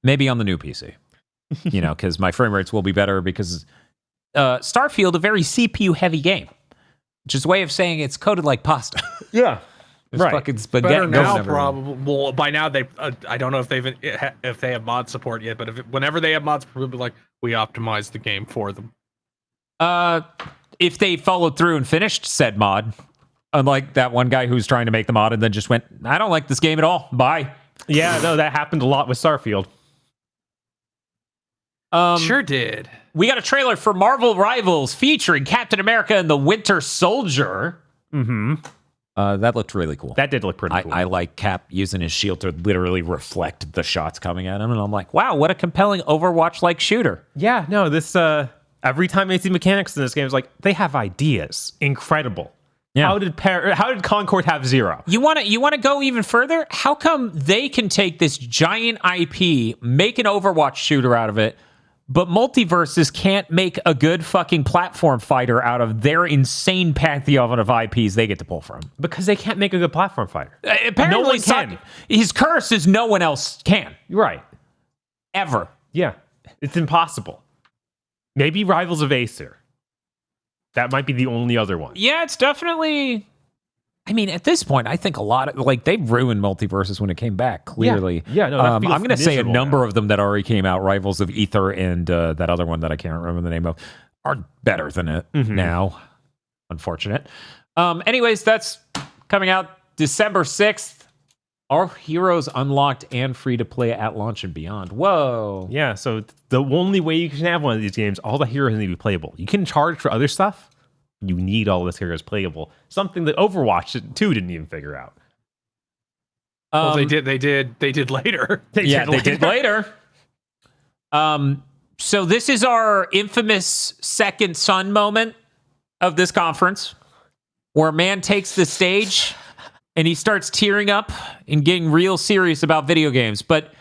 Maybe on the new PC. Because my frame rates will be better because Starfield, a very CPU-heavy game. Which is a way of saying it's coded like pasta. Yeah. There's Right. fucking spaghetti Better going now, everywhere. probably. Well, by now they. I don't know if they have mod support yet, but whenever they have mods, we'll be like, we optimized the game for them. If they followed through and finished said mod, unlike that one guy who's trying to make the mod and then just went, I don't like this game at all. Bye. Yeah, no, that happened a lot with Starfield. Sure did. We got a trailer for Marvel Rivals featuring Captain America and the Winter Soldier. Mm-hmm. That looked really cool. That did look pretty cool. I like Cap using his shield to literally reflect the shots coming at him, and I'm like, wow, what a compelling Overwatch-like shooter. Yeah, no, this every time I see mechanics in this game, it's like they have ideas. Incredible. Yeah. How did Concord have 0? You want to go even further? How come they can take this giant IP, make an Overwatch shooter out of it, but Multiverses can't make a good fucking platform fighter out of their insane pantheon of IPs they get to pull from? Because they can't make a good platform fighter. Apparently, No one can. His curse is no one else can. Right. Ever. Yeah. It's impossible. Maybe Rivals of Acer. That might be the only other one. Yeah, it's definitely... I mean, at this point, I think a lot of... Like, they ruined Multiverses when it came back, clearly. Yeah, no, that I'm feels going to say a miserable number now. of them that already came out, Rivals of Ether and that other one that I can't remember the name of, are better than it now. Unfortunate. Anyways, that's coming out December 6th. Our Heroes unlocked and free to play at launch and beyond. Whoa. Yeah, so the only way you can have one of these games, all the heroes need to be playable. You can charge for other stuff. You need all this heroes playable. Something that Overwatch 2 didn't even figure out. Well, they did later. They did later. So this is our infamous second son moment of this conference, where a man takes the stage and he starts tearing up and getting real serious about video games. But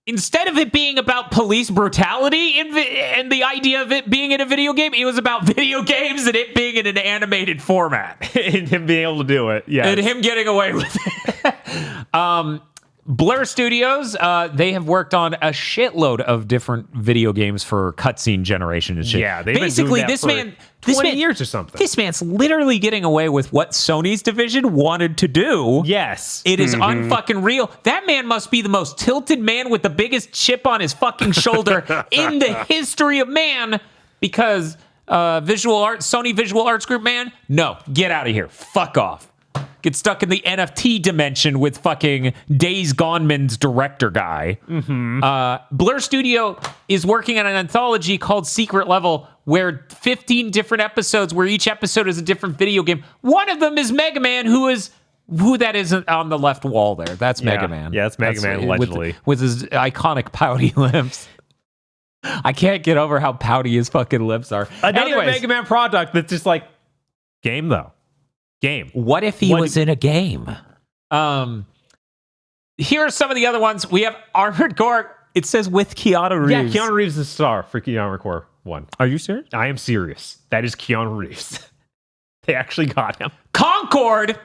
instead of it being about police brutality and the idea of it being in a video game, it was about video games and it being in an animated format. And him being able to do it. Yeah. And him getting away with it. Blur Studios, they have worked on a shitload of different video games for cutscene generation and shit. Yeah, they've basically been doing that this for man 20 years or something. This man's literally getting away with what Sony's division wanted to do. Yes. It is unfucking real. That man must be the most tilted man with the biggest chip on his fucking shoulder in the history of man, because Sony Visual Arts Group, man, no, get out of here. Fuck off. Get stuck in the NFT dimension with fucking Days Goneman's director guy. Blur Studio is working on an anthology called Secret Level, where 15 different episodes, where each episode is a different video game. One of them is Megaman, who that is on the left wall there. That's Yeah. Megaman. Yeah, it's Megaman, allegedly. With his iconic pouty lips. I can't get over how pouty his fucking lips are. Another Anyways, Mega Man product that's just like, game though. Game. what if he was in a game? Here are some of the other ones. We have Armored Core. It says with Keanu Reeves. Yeah, Keanu Reeves is the star for Keanu Core 1. Are you serious? I am serious. That is Keanu Reeves. They actually got him. Concord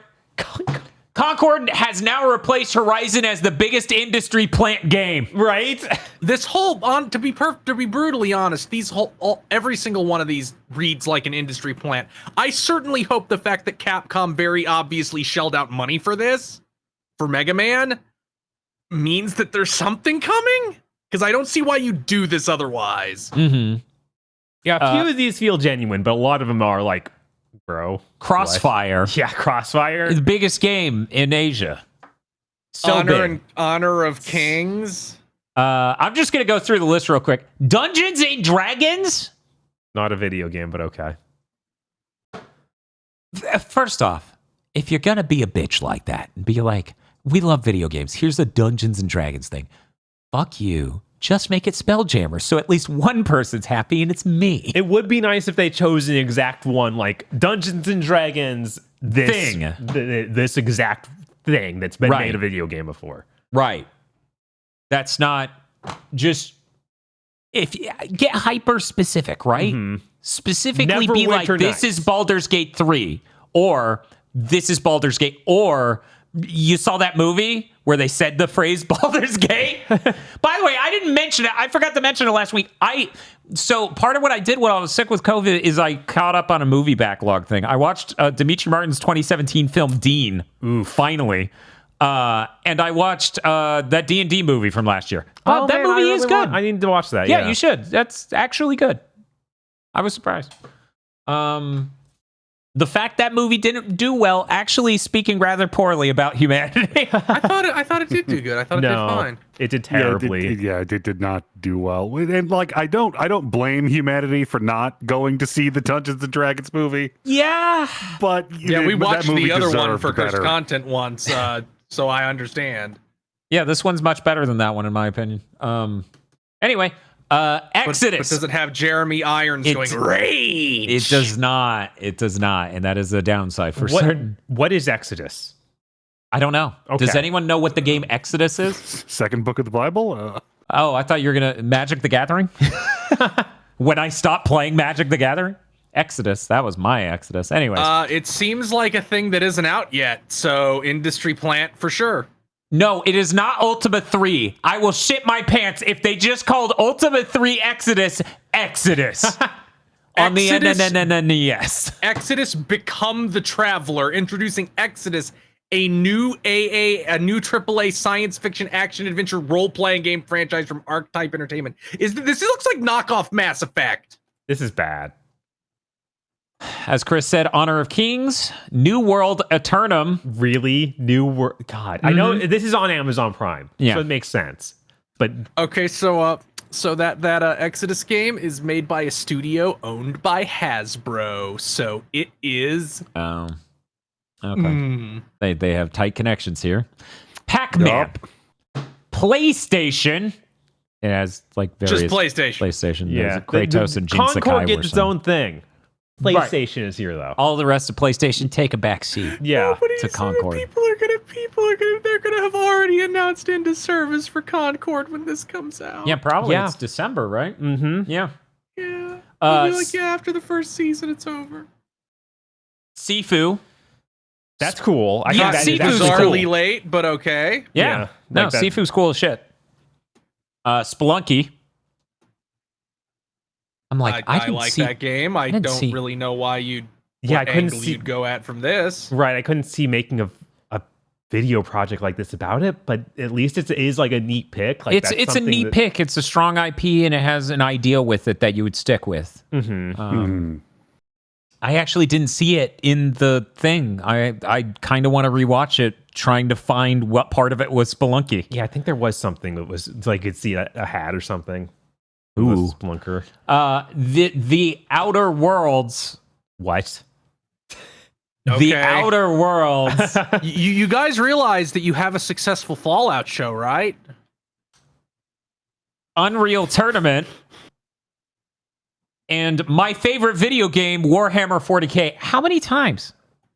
has now replaced Horizon as the biggest industry plant game. Right? This whole to be brutally honest, every single one of these reads like an industry plant. I certainly hope the fact that Capcom very obviously shelled out money for this, for Mega Man, means that there's something coming, because I don't see why you do this otherwise. Mm-hmm. Yeah, a few of these feel genuine, but a lot of them are like, bro. Crossfire. What? Yeah, Crossfire. The biggest game in Asia. So big. Honor of Kings. I'm just going to go through the list real quick. Dungeons and Dragons? Not a video game, but okay. First off, if you're going to be a bitch like that and be like, we love video games, here's the Dungeons and Dragons thing. fuck you. Just make it Spelljammer, so at least one person's happy, and it's me. It would be nice if they chose an exact one, like Dungeons and Dragons Thing. This exact thing that's been Right. made a video game before. Right. That's not just if you get hyper specific, right? Specifically be like, Neverwinter this Nights. is Baldur's Gate 3, or this is Baldur's Gate, or you saw that movie where they said the phrase Baldur's Gate. By the way, I didn't mention it. I forgot to mention it last week. So part of what I did when I was sick with COVID is I caught up on a movie backlog thing. I watched Dimitri Martin's 2017 film Dean. Finally. And I watched that D&D movie from last year. That man, movie is good. I need to watch that. Yeah, you should. That's actually good. I was surprised. The fact that movie didn't do well, actually speaking rather poorly about humanity. I thought it did do good. I thought it did fine. It did terribly. It did not do well. And like, I don't blame humanity for not going to see the Dungeons and Dragons movie. Yeah. But Yeah, we but that watched movie the other one deserved for cursed better. content once, so I understand. Yeah, this one's much better than that one, in my opinion. Anyway, Exodus. But does it have Jeremy Irons going rage? It does not. It does not. And that is a downside for certain. What is Exodus? I don't know. Okay. Does anyone know what the game Exodus is? Second book of the Bible? Oh, I thought you were going to Magic the Gathering. When I stopped playing Magic the Gathering? Exodus. That was my Exodus. Anyways. It seems like a thing that isn't out yet, so industry plant for sure. No, it is not Ultima 3. I will shit my pants if they just called Ultima 3 Exodus Exodus. On the NES. Exodus Become the Traveler, introducing Exodus, a new AAA science fiction action adventure role-playing game franchise from Archetype Entertainment. This looks like knockoff Mass Effect. This is bad. As Chris said, Honor of Kings, New World Eternum. Really? New World? God. I know this is on Amazon Prime. Yeah. So it makes sense. But Okay, so that Exodus game is made by a studio owned by Hasbro. So it is Oh. Okay. They have tight connections here. Pac-Man. PlayStation. It has like various just PlayStation. PlayStation. yeah. There's Kratos and Jin Sakai. Concord were gets its some. own thing. PlayStation is here though. All the rest of PlayStation take a back seat. Yeah. To Concord. People are gonna have already announced into service for Concord when this comes out. Yeah, probably. Yeah. It's December, right? Mm-hmm. Yeah. Yeah. They'll be like, Uh, after the first season, it's over. Sifu. That's cool. I Yeah, think that Sifu's is cool. Bizarrely late, but okay. Yeah. Yeah, No, like that. Sifu's cool as shit. Spelunky. I'm like, I I can like see. that game. I didn't don't see- really know why you'd Yeah, what I couldn't angle see. you'd go at from this. Right, I couldn't see making a video project like this about it, but at least it is like a neat pick. Like It's a neat pick. It's a strong IP, and it has an idea with it that you would stick with. Mm-hmm. I actually didn't see it in the thing. I kind of want to rewatch it, trying to find what part of it was Spelunky. Yeah, I think there was something that was like you could see a hat or something. Ooh. The Splunker. The Outer Worlds. What? The Okay. Outer Worlds. You guys realize that you have a successful Fallout show, right? Unreal Tournament. And my favorite video game, Warhammer 40K. How many times?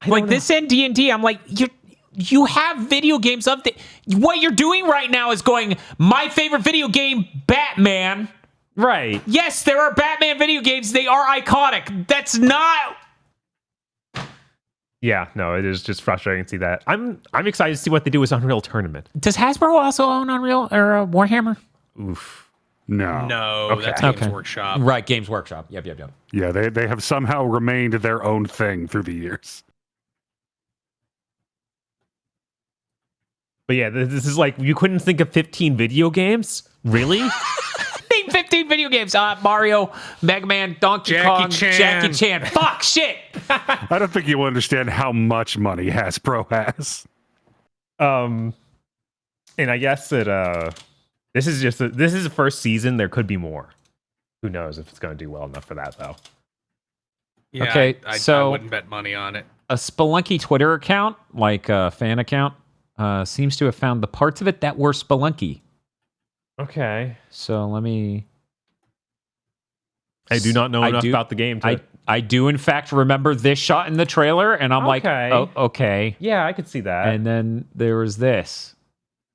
Like this and D&D, I'm like, you have video games of the... What you're doing right now is going, my favorite video game, Batman. Right. Yes, there are Batman video games. They are iconic. That's not... Yeah, no, it is just frustrating to see that. I'm excited to see what they do with Unreal Tournament. Does Hasbro also own Unreal or Warhammer? Oof. No. No, Okay. that's Games Okay. Workshop. Right, Games Workshop. Yep. Yeah, they have somehow remained their own thing through the years. But yeah, this is like you couldn't think of 15 video games? Really? Name 15 video games. Mario, Megaman, Donkey Jackie Kong, Chan. Jackie Chan. Fuck, shit. I don't think you understand how much money Hasbro has. And I guess that this is the first season. There could be more. Who knows if it's going to do well enough for that though. Yeah, Okay, I so- wouldn't bet money on it. A Spelunky Twitter account, like a fan account, seems to have found the parts of it that were Spelunky. Okay. So let me. I do not know enough do- about the game. I do in fact remember this shot in the trailer, and I'm like, Okay. oh, okay. Yeah, I could see that. And then there was this.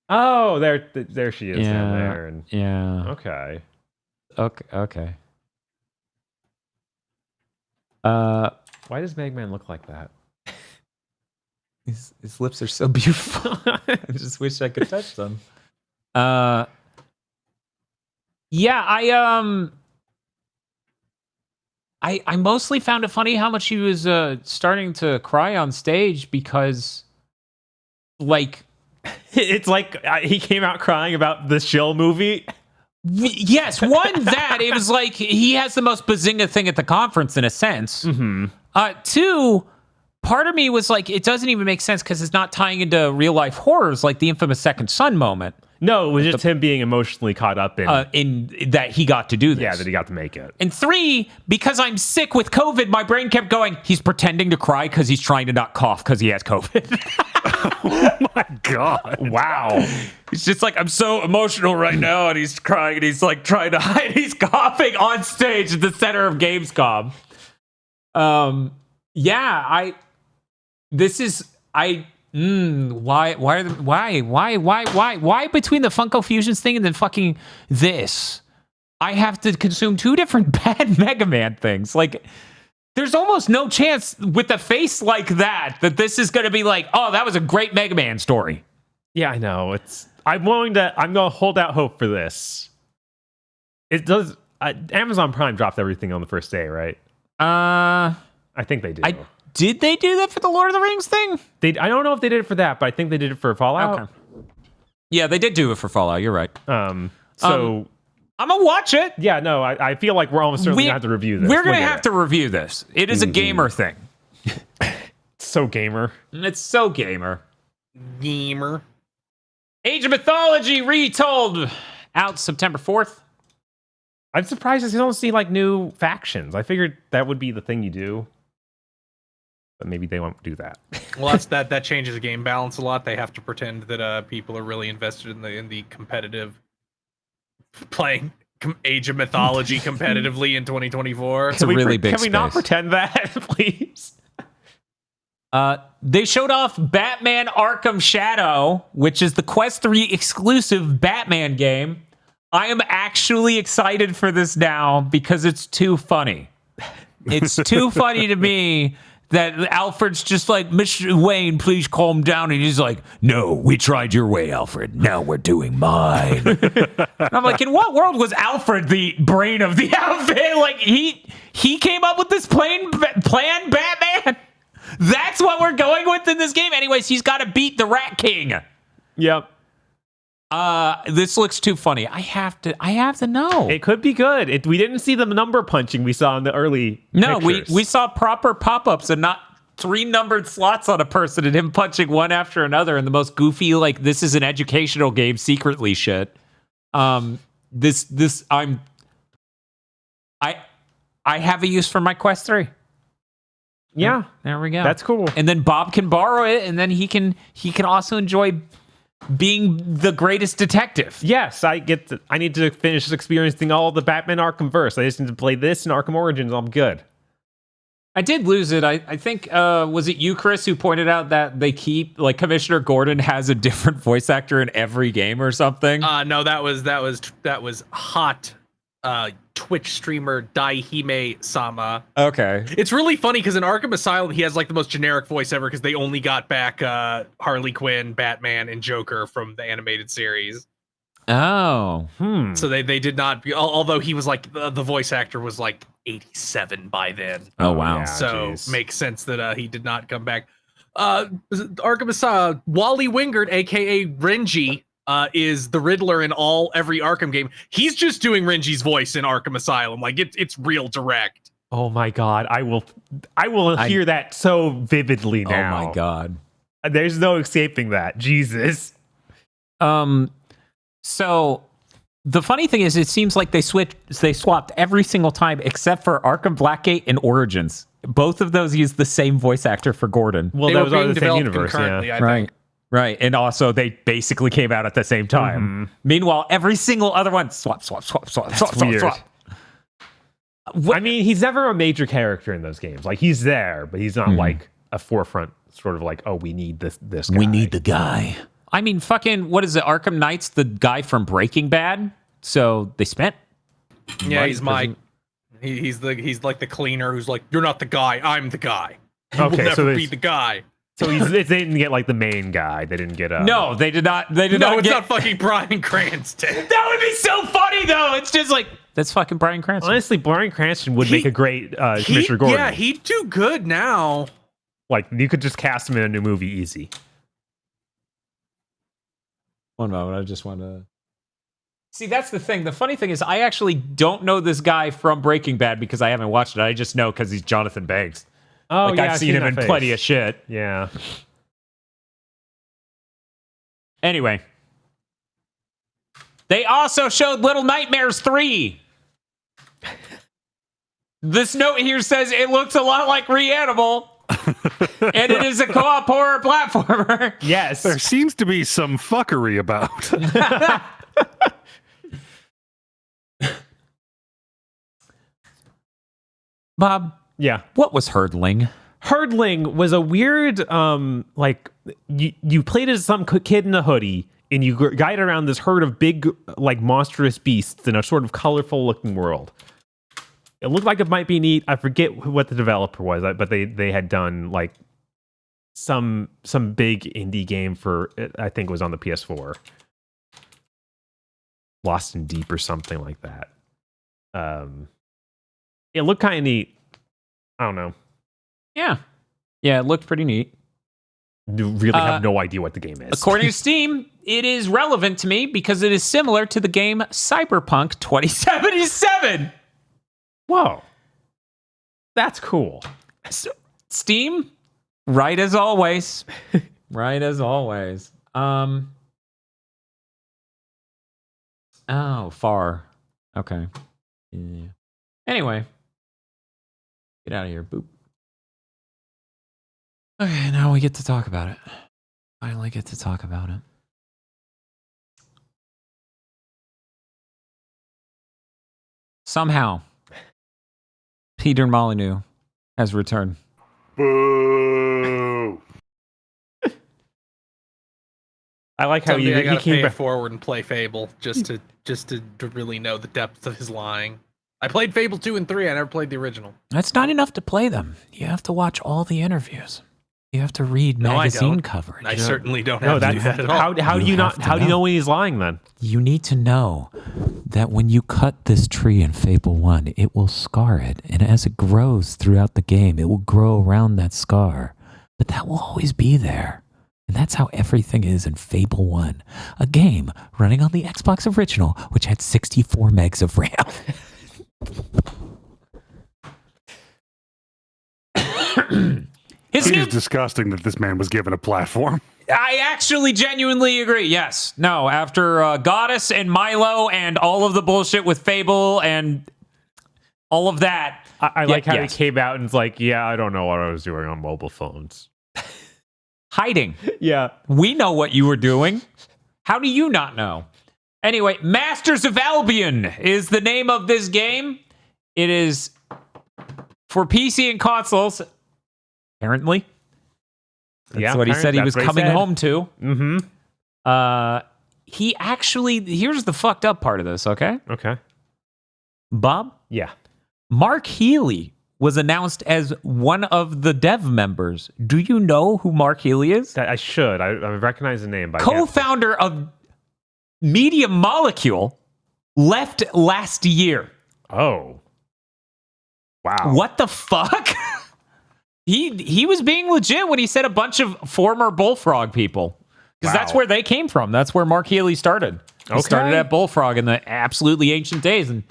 Oh, there she is down Yeah. there. And Yeah. okay. Okay. Why does Megaman look like that? His lips are so beautiful. I just wish I could touch them. Yeah, I mostly found it funny how much he was starting to cry on stage because, like, It's like he came out crying about the Shill movie. yes, one, that it was like he has the most bazinga thing at the conference in a sense. Mm-hmm. Two, part of me was like, it doesn't even make sense because it's not tying into real life horrors like the infamous Second Son moment. No, it was just him being emotionally caught up In that he got to do this. yeah, that he got to make it. And three, because I'm sick with COVID, my brain kept going, he's pretending to cry because he's trying to not cough because he has COVID. Oh my god! Wow. He's just like, I'm so emotional right now, and he's crying, and he's like trying to hide. He's coughing on stage at the center of Gamescom. Why between the Funko Fusions thing and then fucking this, I have to consume two different bad Mega Man things? Like, there's almost no chance with a face like that this is going to be like, oh, that was a great Mega Man story. Yeah, I know. I'm going to hold out hope for this. It does. Amazon Prime dropped everything on the first day, right? I think they did. Did they do that for the Lord of the Rings thing? I don't know if they did it for that, but I think they did it for Fallout. Okay. Yeah, they did do it for Fallout. You're right. So I'm gonna watch it. yeah, no, I feel like we're almost certainly gonna have to review this. We're gonna Look at have it. to review this. It is a gamer thing. So gamer. It's so gamer. Gamer. Age of Mythology retold, out September 4th. I'm surprised I don't see like new factions. I figured that would be the thing you do, but maybe they won't do that. Well, that changes the game balance a lot. They have to pretend that people are really invested in the competitive playing Age of Mythology competitively in 2024. It's a really big Can we not space. pretend that, please? They showed off Batman Arkham Shadow, which is the Quest 3 exclusive Batman game. I am actually excited for this now because it's too funny. It's too funny to me that Alfred's just like, Mr. Wayne, please calm down. And he's like, no, we tried your way, Alfred. Now we're doing mine. And I'm like, in what world was Alfred the brain of the outfit? Like, he came up with this plan, Batman? That's what we're going with in this game? Anyways, he's got to beat the Rat King. Yep. This looks too funny. I have to know. It could be good. We didn't see the number punching we saw in the early No, pictures. we saw proper pop-ups and not 3 numbered slots on a person and him punching one after another and the most goofy, like, this is an educational game secretly shit. I have a use for my Quest 3. Yeah, There we go. that's cool. And then Bob can borrow it, and then he can also enjoy being the greatest detective. Yes, I need to finish experiencing all the Batman Arkham verse. I just need to play this and Arkham Origins. I'm good. I did lose it. I think was it you, Chris, who pointed out that they keep, like, Commissioner Gordon has a different voice actor in every game or something? No, that was hot Twitch streamer Daihime Sama. Okay. It's really funny because in Arkham Asylum he has like the most generic voice ever because they only got back Harley Quinn, Batman, and Joker from the animated series. Oh. So they did not. Although he was like the voice actor was like 87 by then. Oh, wow. Yeah, So geez. makes sense that he did not come back. Arkham Asylum, Wally Wingard, aka Renji, is the Riddler in every Arkham game. He's just doing Renji's voice in Arkham Asylum. Like it's real direct. Oh my god, I will hear that so vividly now. Oh my god. There's no escaping that. Jesus. So the funny thing is, it seems like they swapped every single time except for Arkham Blackgate and Origins. Both of those use the same voice actor for Gordon. Well, They those were are being the same developed universe, concurrently, yeah. I think. Right. And also, they basically came out at the same time. Meanwhile, every single other one, swap. Weird. I mean, he's never a major character in those games. Like, he's there, but he's not like a forefront sort of like, oh, we need this guy. We need the guy. I mean, fucking, what is it? Arkham Knight's the guy from Breaking Bad. So they spent. Yeah, he's Mike. He's like the cleaner who's like, you're not the guy, I'm the guy. You will never be the guy. So they didn't get like the main guy. They didn't get No, they did not. They did No, not it's get. not fucking Bryan Cranston. That would be so funny, though. It's just like, that's fucking Bryan Cranston. Honestly, Bryan Cranston would make a great Commissioner Gordon. Yeah, he'd do good now. Like, you could just cast him in a new movie easy. One moment, I just want to. See, that's the thing. The funny thing is, I actually don't know this guy from Breaking Bad because I haven't watched it. I just know because he's Jonathan Banks. Oh, Like, yeah, I've seen him in that face. plenty of shit. Yeah. Anyway. They also showed Little Nightmares 3. This note here says it looks a lot like Reanimal. And it is a co-op horror platformer. Yes. There seems to be some fuckery about. Bob, Yeah. what was Herdling? Herdling was a weird, like, you played as some kid in a hoodie, and you guided around this herd of big, like, monstrous beasts in a sort of colorful-looking world. It looked like it might be neat. I forget what the developer was, but they had done, like, some big indie game for, I think it was on the PS4. Lost in Deep or something like that. It looked kind of neat. I don't know. Yeah. Yeah, it looked pretty neat. You really have no idea what the game is. According to Steam, it is relevant to me because it is similar to the game Cyberpunk 2077. Whoa. That's cool. So, Steam, right as always. Right as always. Oh, far. Okay. Yeah. Anyway. Get out of here. Boop. Okay, now we get to talk about it. Finally get to talk about it. Somehow, Peter Molyneux has returned. Boo! I like how Someday I he gotta came pay it back. forward and play Fable just to really know the depth of his lying. I played Fable 2 and 3. I never played the original. That's not enough to play them. You have to watch all the interviews. You have to read No, I magazine don't. coverage. I certainly don't No, have to do that at all. how do you not? How do you know when he's lying then? You need to know that when you cut this tree in Fable 1, it will scar it. And as it grows throughout the game, it will grow around that scar. But that will always be there. And that's how everything is in Fable 1, a game running on the Xbox original, which had 64 megs of RAM. His It new is disgusting that this man was given a platform. I actually genuinely agree. Yes. No, after Goddess and Milo and all of the bullshit with Fable and all of that. I like how yes. he came out and was like, "Yeah, I don't know what I was doing on mobile phones." Hiding. Yeah. We know what you were doing. How do you not know? Anyway, Masters of Albion is the name of this game. It is for PC and consoles, apparently. That's what he said he was coming home to. Mm-hmm. He actually, here's the fucked up part of this, okay? Okay. Bob? Yeah. Mark Healy was announced as one of the dev members. Do you know who Mark Healy is? I should. I recognize the name, but I can't. Co-founder of Media Molecule, left last year. Oh. Wow. What the fuck? He was being legit when he said a bunch of former Bullfrog people. Because that's where they came from. That's where Mark Healy started. He started at Bullfrog in the absolutely ancient days. And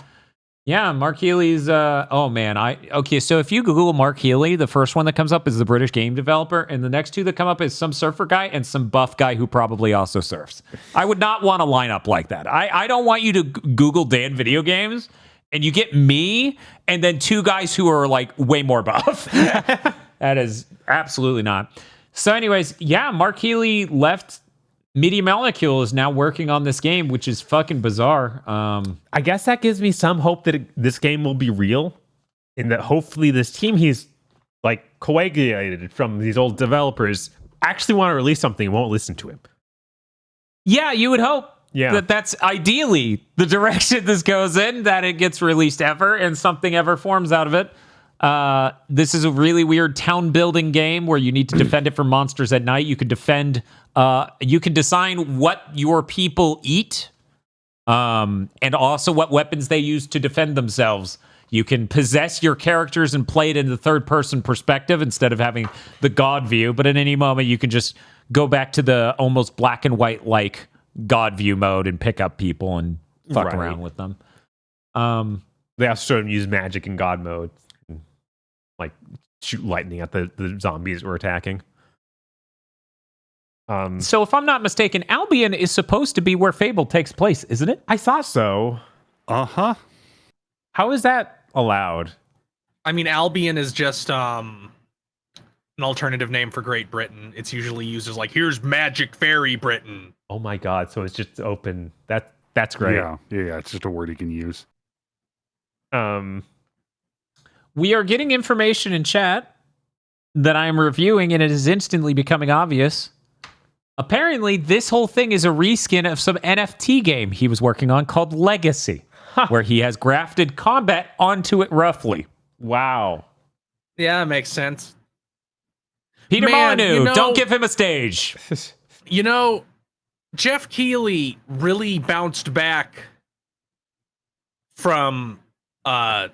yeah, Mark Healy's, oh man. Okay, so if you Google Mark Healy, the first one that comes up is the British game developer. And the next two that come up is some surfer guy and some buff guy who probably also surfs. I would not want to line up like that. I don't want you to Google Dan video games and you get me and then two guys who are like way more buff. That is absolutely not. So, anyways, yeah, Mark Healy left. Media Molecule is now working on this game, which is fucking bizarre. I guess that gives me some hope that this game will be real, and that hopefully this team he's like coagulated from these old developers actually want to release something and won't listen to him. Yeah, you would hope. Yeah. That's ideally the direction this goes in, that it gets released ever and something ever forms out of it. This is a really weird town building game where you need to defend it from monsters at night. You can defend, you can design what your people eat, and also what weapons they use to defend themselves. You can possess your characters and play it in the third person perspective instead of having the God view. But at any moment, you can just go back to the almost black and white like God view mode and pick up people and fuck around with them. They also sort of use magic in God mode, like shoot lightning at the zombies we're attacking. So if I'm not mistaken, Albion is supposed to be where Fable takes place, isn't it? I thought so. Uh-huh. How is that allowed? I mean, Albion is just an alternative name for Great Britain. It's usually used as like, here's Magic Fairy Britain. Oh my god! So it's just open. That's great. Yeah, it's just a word you can use. We are getting information in chat that I am reviewing, and it is instantly becoming obvious. Apparently, this whole thing is a reskin of some NFT game he was working on called Legacy, where he has grafted combat onto it roughly. Wow. Yeah, that makes sense. Peter Man, Molyneux, don't give him a stage. You know, Jeff Keighley really bounced back from the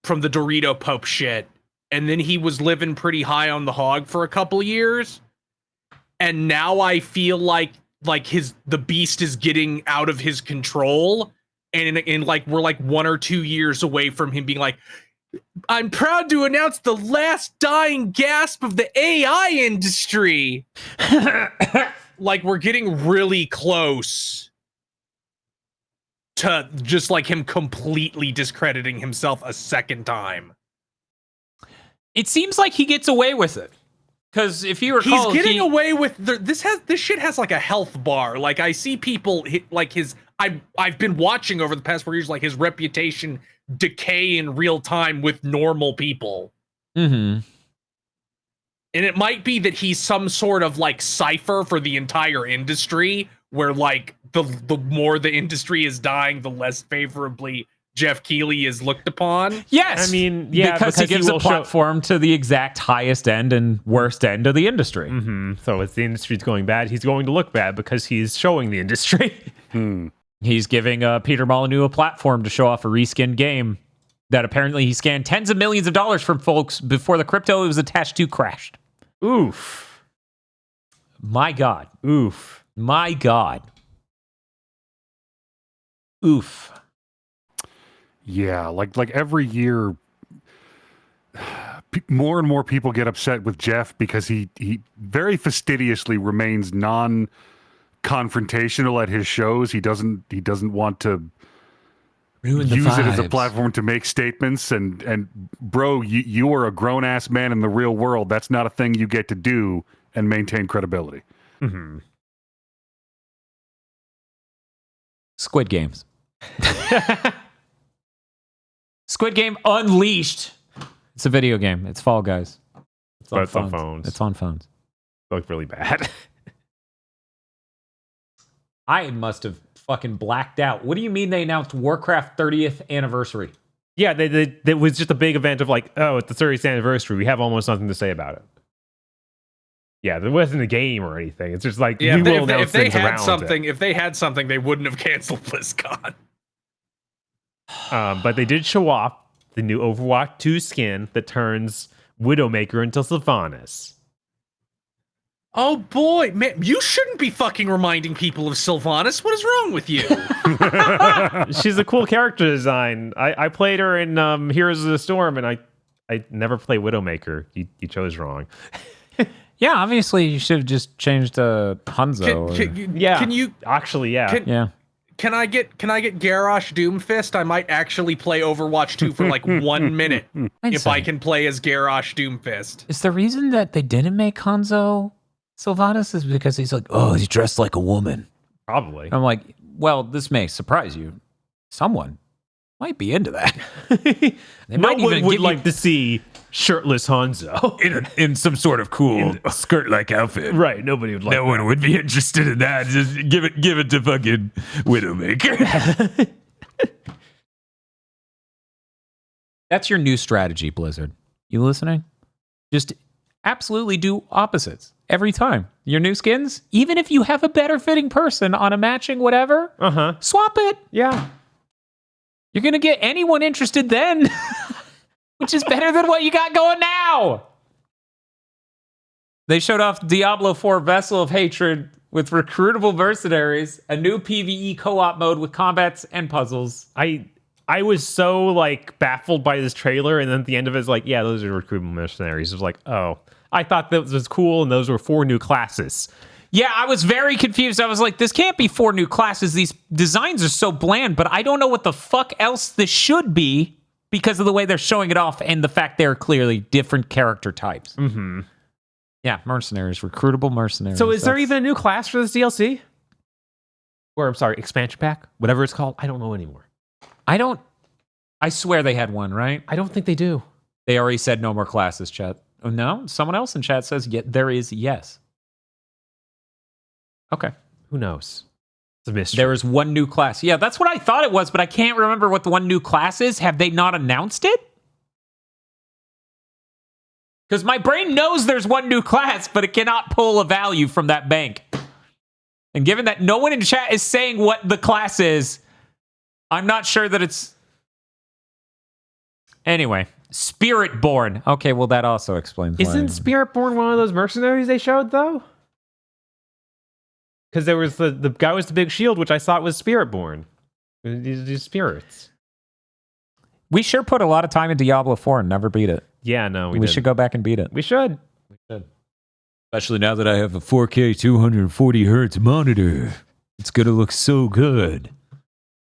Dorito Pope shit, and then he was living pretty high on the hog for a couple years, and now I feel like the beast is getting out of his control, and in like we're like 1 or 2 years away from him being like, I'm proud to announce the last dying gasp of the AI industry. Like, we're getting really close to just like him completely discrediting himself a second time. It seems like he gets away with it. Because if you recall, he's getting away with this shit has like a health bar. Like, I see people hit like his. I've been watching over the past 4 years like his reputation decay in real time with normal people. Mm-hmm. And it might be that he's some sort of like cipher for the entire industry, where like the more the industry is dying, the less favorably Jeff Keighley is looked upon. Yes, I mean, yeah, because he gives a will platform to the exact highest end and worst end of the industry. Mm-hmm. So if the industry's going bad, he's going to look bad because he's showing the industry. He's giving Peter Molyneux a platform to show off a reskinned game that apparently he scanned tens of millions of dollars from folks before the crypto it was attached to crashed. Oof. My God. Oof. My God. Oof. Yeah, like every year, more and more people get upset with Jeff because he very fastidiously remains non-confrontational at his shows. He doesn't want to Ruin the use it as a vibes. platform to make statements. And bro, you are a grown ass man in the real world. That's not a thing you get to do and maintain credibility. Mm-hmm. Squid Games. Squid Game Unleashed. It's a video game. It's Fall Guys. It's But it's on phones. It's on phones. Looked really bad. I must have fucking blacked out. What do you mean they announced Warcraft 30th anniversary? Yeah, it was just a big event of like, oh, it's the 30th anniversary. We have almost nothing to say about it. Yeah, there wasn't a game or anything. It's just like, Yeah, we will if announce they things had around something, it. if they had something, they wouldn't have canceled BlizzCon. But they did show off the new Overwatch 2 skin that turns Widowmaker into Sylvanas. Oh boy, man, you shouldn't be fucking reminding people of Sylvanas. What is wrong with you? She's a cool character design. I played her in Heroes of the Storm, and I never play Widowmaker. You chose wrong. Yeah, obviously you should have just changed to Hanzo. Yeah. Can you Actually, yeah. yeah. can I get Garrosh Doomfist? I might actually play Overwatch 2 for like 1 minute if I can play as Garrosh Doomfist. Is the reason that they didn't make Hanzo Sylvanas is because he's like, oh, he's dressed like a woman? Probably. I'm like, well, this may surprise you. Someone might be into that. They No might one even would give like you to see shirtless Hanzo. in some sort of cool skirt-like outfit. Right, nobody would like No one would be interested in that. Just give it to fucking Widowmaker. That's your new strategy, Blizzard. You listening? Just absolutely do opposites every time. Your new skins, even if you have a better fitting person on a matching whatever, Uh-huh. swap it. Yeah. You're going to get anyone interested then, which is better than what you got going now. They showed off Diablo 4 Vessel of Hatred with recruitable mercenaries, a new PvE co-op mode with combats and puzzles. I was so like baffled by this trailer, and then at the end of it's like, yeah, those are recruitable mercenaries. It was like, oh, I thought that was cool, and those were 4 new classes. Yeah, I was very confused. I was like, this can't be 4 new classes. These designs are so bland, but I don't know what the fuck else this should be because of the way they're showing it off and the fact they're clearly different character types. Mm-hmm. Yeah, mercenaries, recruitable mercenaries. So is there That's- even a new class for this DLC? Or I'm sorry, expansion pack, whatever it's called. I don't know anymore. I swear they had one, right? I don't think they do. They already said no more classes, chat. Oh, no? Someone else in chat says there is yes. Okay. Who knows? It's a mystery. There is one new class. Yeah, that's what I thought it was, but I can't remember what the one new class is. Have they not announced it? Because my brain knows there's one new class, but it cannot pull a value from that bank. And given that no one in chat is saying what the class is, I'm not sure that it's... Anyway, Spiritborn. Okay, well, that also explains why. Isn't Spiritborn one of those mercenaries they showed, though? Because there was the guy with the big shield, which I thought was Spiritborn. These spirits. We sure put a lot of time in Diablo 4 and never beat it. Yeah, no, We should go back and beat it. We should. Especially now that I have a 4K 240 hertz monitor. It's gonna look so good.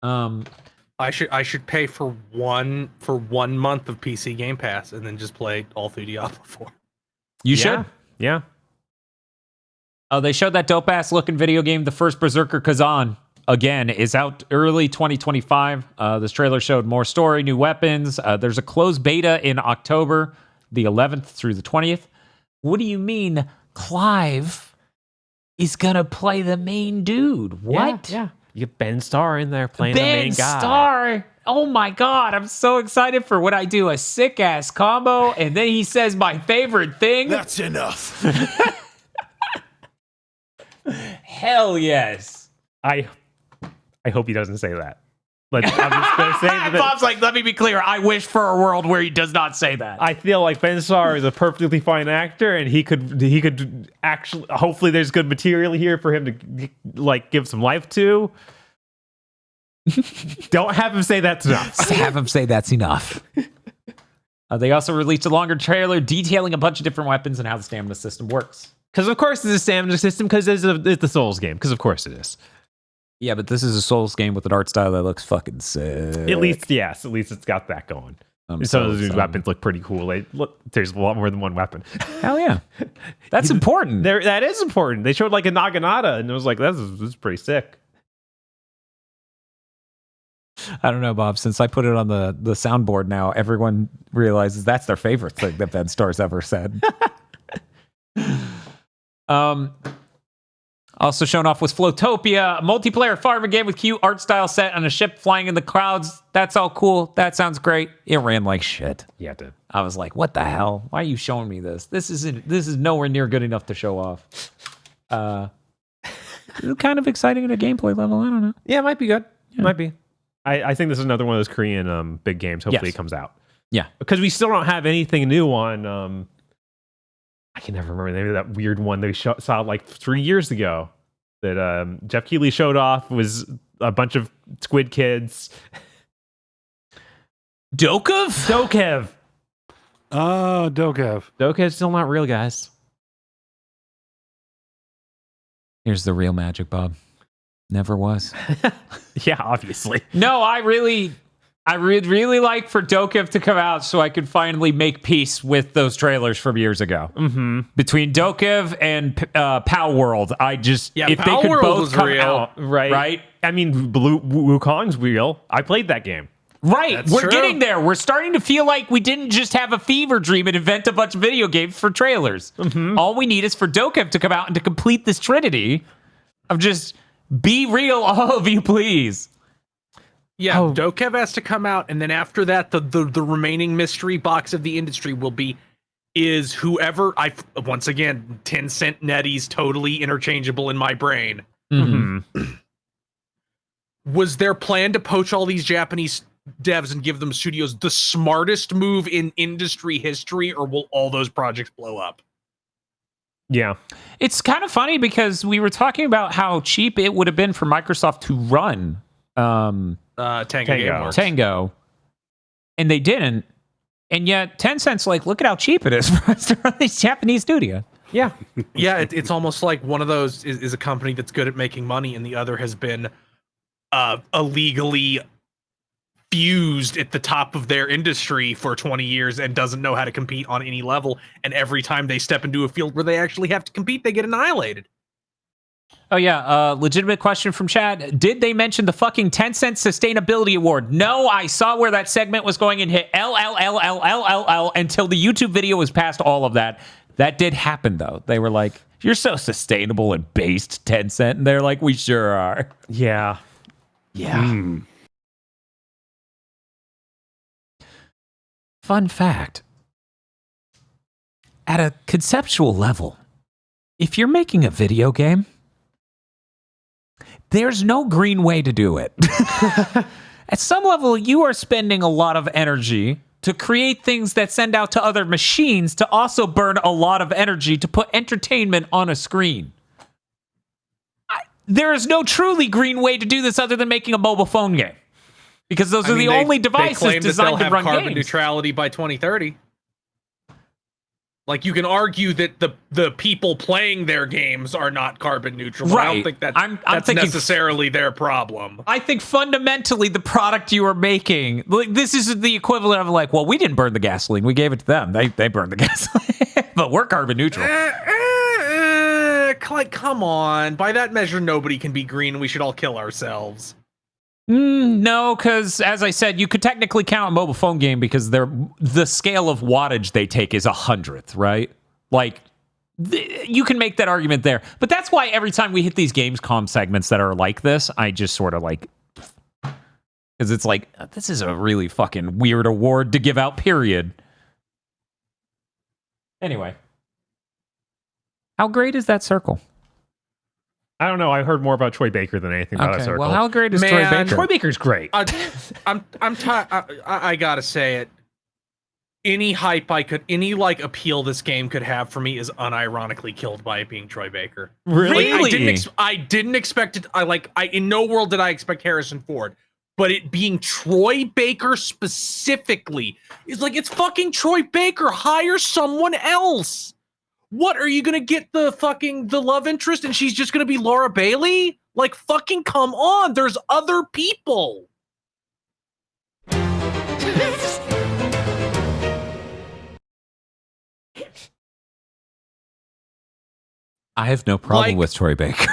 I should pay for one month of PC Game Pass and then just play all through Diablo 4. You should. Yeah. Oh, they showed that dope ass looking video game, The First Berserker Kazan. Again, is out early 2025. This trailer showed more story, new weapons. There's a closed beta in October, the 11th through the 20th. What do you mean Clive is gonna play the main dude? What? Yeah. You get Ben Starr in there playing the Ben main guy. Starr. Oh my God, I'm so excited for when I do a sick ass combo and then he says my favorite thing. That's enough. Hell yes. I hope he doesn't say that. I'm just gonna say that. Bob's like, let me be clear. I wish for a world where he does not say that. I feel like Ben Starr is a perfectly fine actor, and he could actually. Hopefully, there's good material here for him to like give some life to. Don't have him say that's enough. Have him say that's enough. They also released a longer trailer detailing a bunch of different weapons and how the stamina system works. Because of course it's a stamina system. Because it's the Souls game. Because of course it is. Yeah, but this is a Souls game with an art style that looks fucking sick. At least it's got that going. I'm Some of so those excited. weapons look pretty cool. There's a lot more than one weapon. Hell yeah. That's important. That is important. They showed like a Naginata, and it was like, this is pretty sick. I don't know, Bob. Since I put it on the soundboard now, everyone realizes that's their favorite thing that Ben Starr's ever said. Also shown off was Flotopia, a multiplayer farming game with cute art style set on a ship flying in the clouds. That's all cool. That sounds great. It ran like shit. Yeah, it did. I was like, what the hell? Why are you showing me this? This is nowhere near good enough to show off. Kind of exciting at a gameplay level. I don't know. Yeah, it might be good. It might be. I think this is another one of those Korean big games. Hopefully Yes. it comes out. Yeah. Because we still don't have anything new on... I can never remember the name of that weird one they saw like 3 years ago that Jeff Keighley showed off. Was a bunch of squid kids. Dokev? Oh, Dokev. Dokev's still not real, guys. Here's the real magic, Bob. Never was. Yeah, obviously. No, I would really like for Dokev to come out so I could finally make peace with those trailers from years ago. Mm-hmm. Between Dokev and Pow World, if they Pow could World both was come real. out, right? I mean, Wukong's real. I played that game. Right, That's we're true. getting there. We're starting to feel like we didn't just have a fever dream and invent a bunch of video games for trailers. Mm-hmm. All we need is for Dokev to come out and to complete this trinity of just be real, all of you, please. Yeah, Dokev has to come out, and then after that, the remaining mystery box of the industry will be is whoever once again 10-cent netties totally interchangeable in my brain. Mm-hmm. Was their plan to poach all these Japanese devs and give them studios the smartest move in industry history, or will all those projects blow up? Yeah. It's kind of funny because we were talking about how cheap it would have been for Microsoft to run Tango. Gameworks. Tango, and they didn't. And yet, Tencent's like, look at how cheap it is for us to run this Japanese studio. Yeah. Yeah, it's almost like one of those is a company that's good at making money, and the other has been illegally fused at the top of their industry for 20 years and doesn't know how to compete on any level. And every time they step into a field where they actually have to compete, they get annihilated. Oh, yeah. Legitimate question from Chad. Did they mention the fucking Tencent Sustainability Award? No, I saw where that segment was going and hit LLLLLLL until the YouTube video was past all of that. That did happen, though. They were like, you're so sustainable and based, Tencent. And they're like, we sure are. Yeah. Yeah. Fun fact. At a conceptual level, if you're making a video game, there's no green way to do it. At some level, you are spending a lot of energy to create things that send out to other machines to also burn a lot of energy to put entertainment on a screen. There is no truly green way to do this other than making a mobile phone game. Because those are the only devices designed to run carbon games. neutrality by 2030. Like, you can argue that the people playing their games are not carbon neutral. Right. I don't think that's thinking necessarily their problem. I think fundamentally the product you are making, like, this is the equivalent of like, well, we didn't burn the gasoline. We gave it to them. They burned the gasoline. But we're carbon neutral. Like, come on. By that measure, nobody can be green. We should all kill ourselves. No, because as I said, you could technically count a mobile phone game because the scale of wattage they take is 100th, right? Like, you can make that argument there. But that's why every time we hit these Gamescom segments that are like this, I just sort of like, because it's like, this is a really fucking weird award to give out, period. Anyway. How great is that circle? I don't know. I heard more about Troy Baker than anything about a circle. Well, how great is Troy Man, Baker? Troy Baker's great. I gotta say it. Any hype any like appeal this game could have for me is unironically killed by it being Troy Baker. Really? Like, I didn't expect it. In no world did I expect Harrison Ford, but it being Troy Baker specifically is like, it's fucking Troy Baker. Hire someone else. What, are you gonna get the love interest and she's just gonna be Laura Bailey? Like, fucking come on, there's other people. I have no problem with Troy Baker.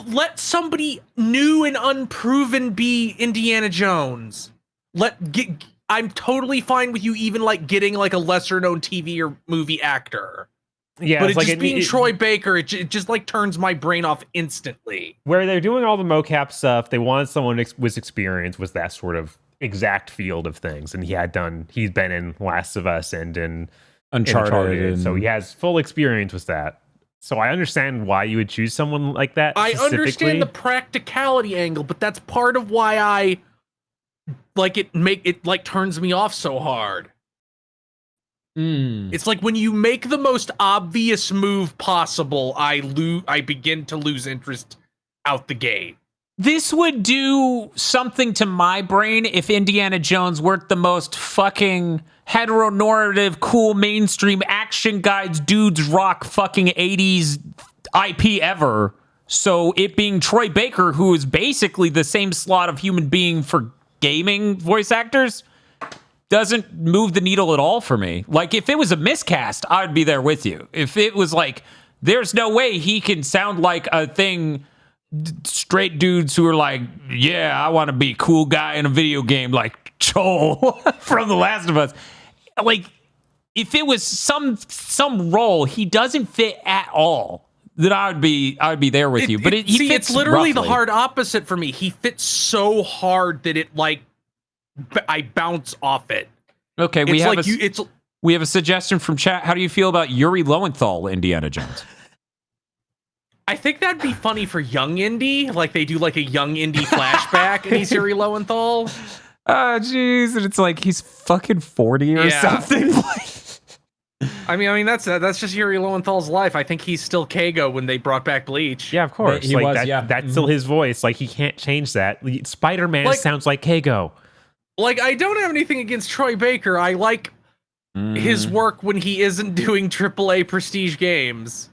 Let somebody new and unproven be Indiana Jones. I'm totally fine with you even like getting like a lesser known TV or movie actor. Yeah, but it's just being Troy Baker, it just like turns my brain off instantly. Where they're doing all the mocap stuff, they wanted someone with experience with that sort of exact field of things, and he's been in Last of Us and in Uncharted, so he has full experience with that. So I understand why you would choose someone like that. I understand the practicality angle, but that's part of why I like it turns me off so hard. It's like when you make the most obvious move possible, I begin to lose interest out the gate. This would do something to my brain if Indiana Jones weren't the most fucking heteronormative, cool, mainstream action guides, dudes rock fucking 80s IP ever. So it being Troy Baker, who is basically the same slot of human being for gaming voice actors, doesn't move the needle at all for me. Like, if it was a miscast, I'd be there with you. If it was like, there's no way he can sound like a thing, straight dudes who are like, yeah, I want to be a cool guy in a video game like Joel from The Last of Us. Like, if it was some role he doesn't fit at all, then I'd be there with you. But he fits it's literally roughly. the hard opposite for me. He fits so hard that it like I bounce off it. Okay, It's like we have a suggestion from chat. How do you feel about Yuri Lowenthal, Indiana Jones? I think that'd be funny for young Indy. Like they do like a young Indy flashback and he's Yuri Lowenthal. Oh, jeez, and it's like he's fucking 40 or something. I mean that's just Yuri Lowenthal's life. I think he's still Kago when they brought back Bleach. Yeah, of course. He like was, that, yeah. That's still his voice. Like he can't change that. Spider-Man Like- sounds like Kago. Like I don't have anything against Troy Baker. I like his work when he isn't doing AAA prestige games.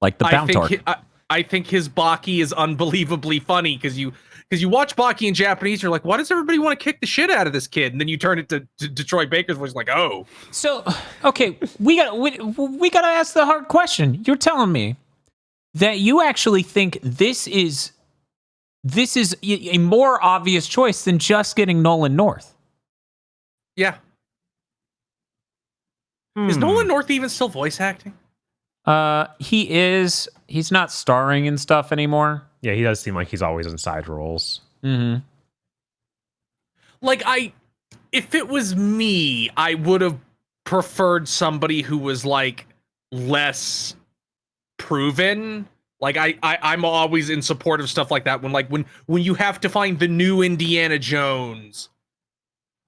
Like the Bountark. I think his Baki is unbelievably funny because you watch Baki in Japanese, you're like, why does everybody want to kick the shit out of this kid? And then you turn it to Troy Baker's voice, like, oh. So, okay, we gotta ask the hard question. You're telling me that you actually think this is a more obvious choice than just getting Nolan North? Yeah. Is Nolan North even still voice acting? He is. He's not starring in stuff anymore. Yeah, he does seem like he's always in side roles. Mm-hmm. Like if it was me, I would have preferred somebody who was like less proven. Like I'm always in support of stuff like that when you have to find the new Indiana Jones.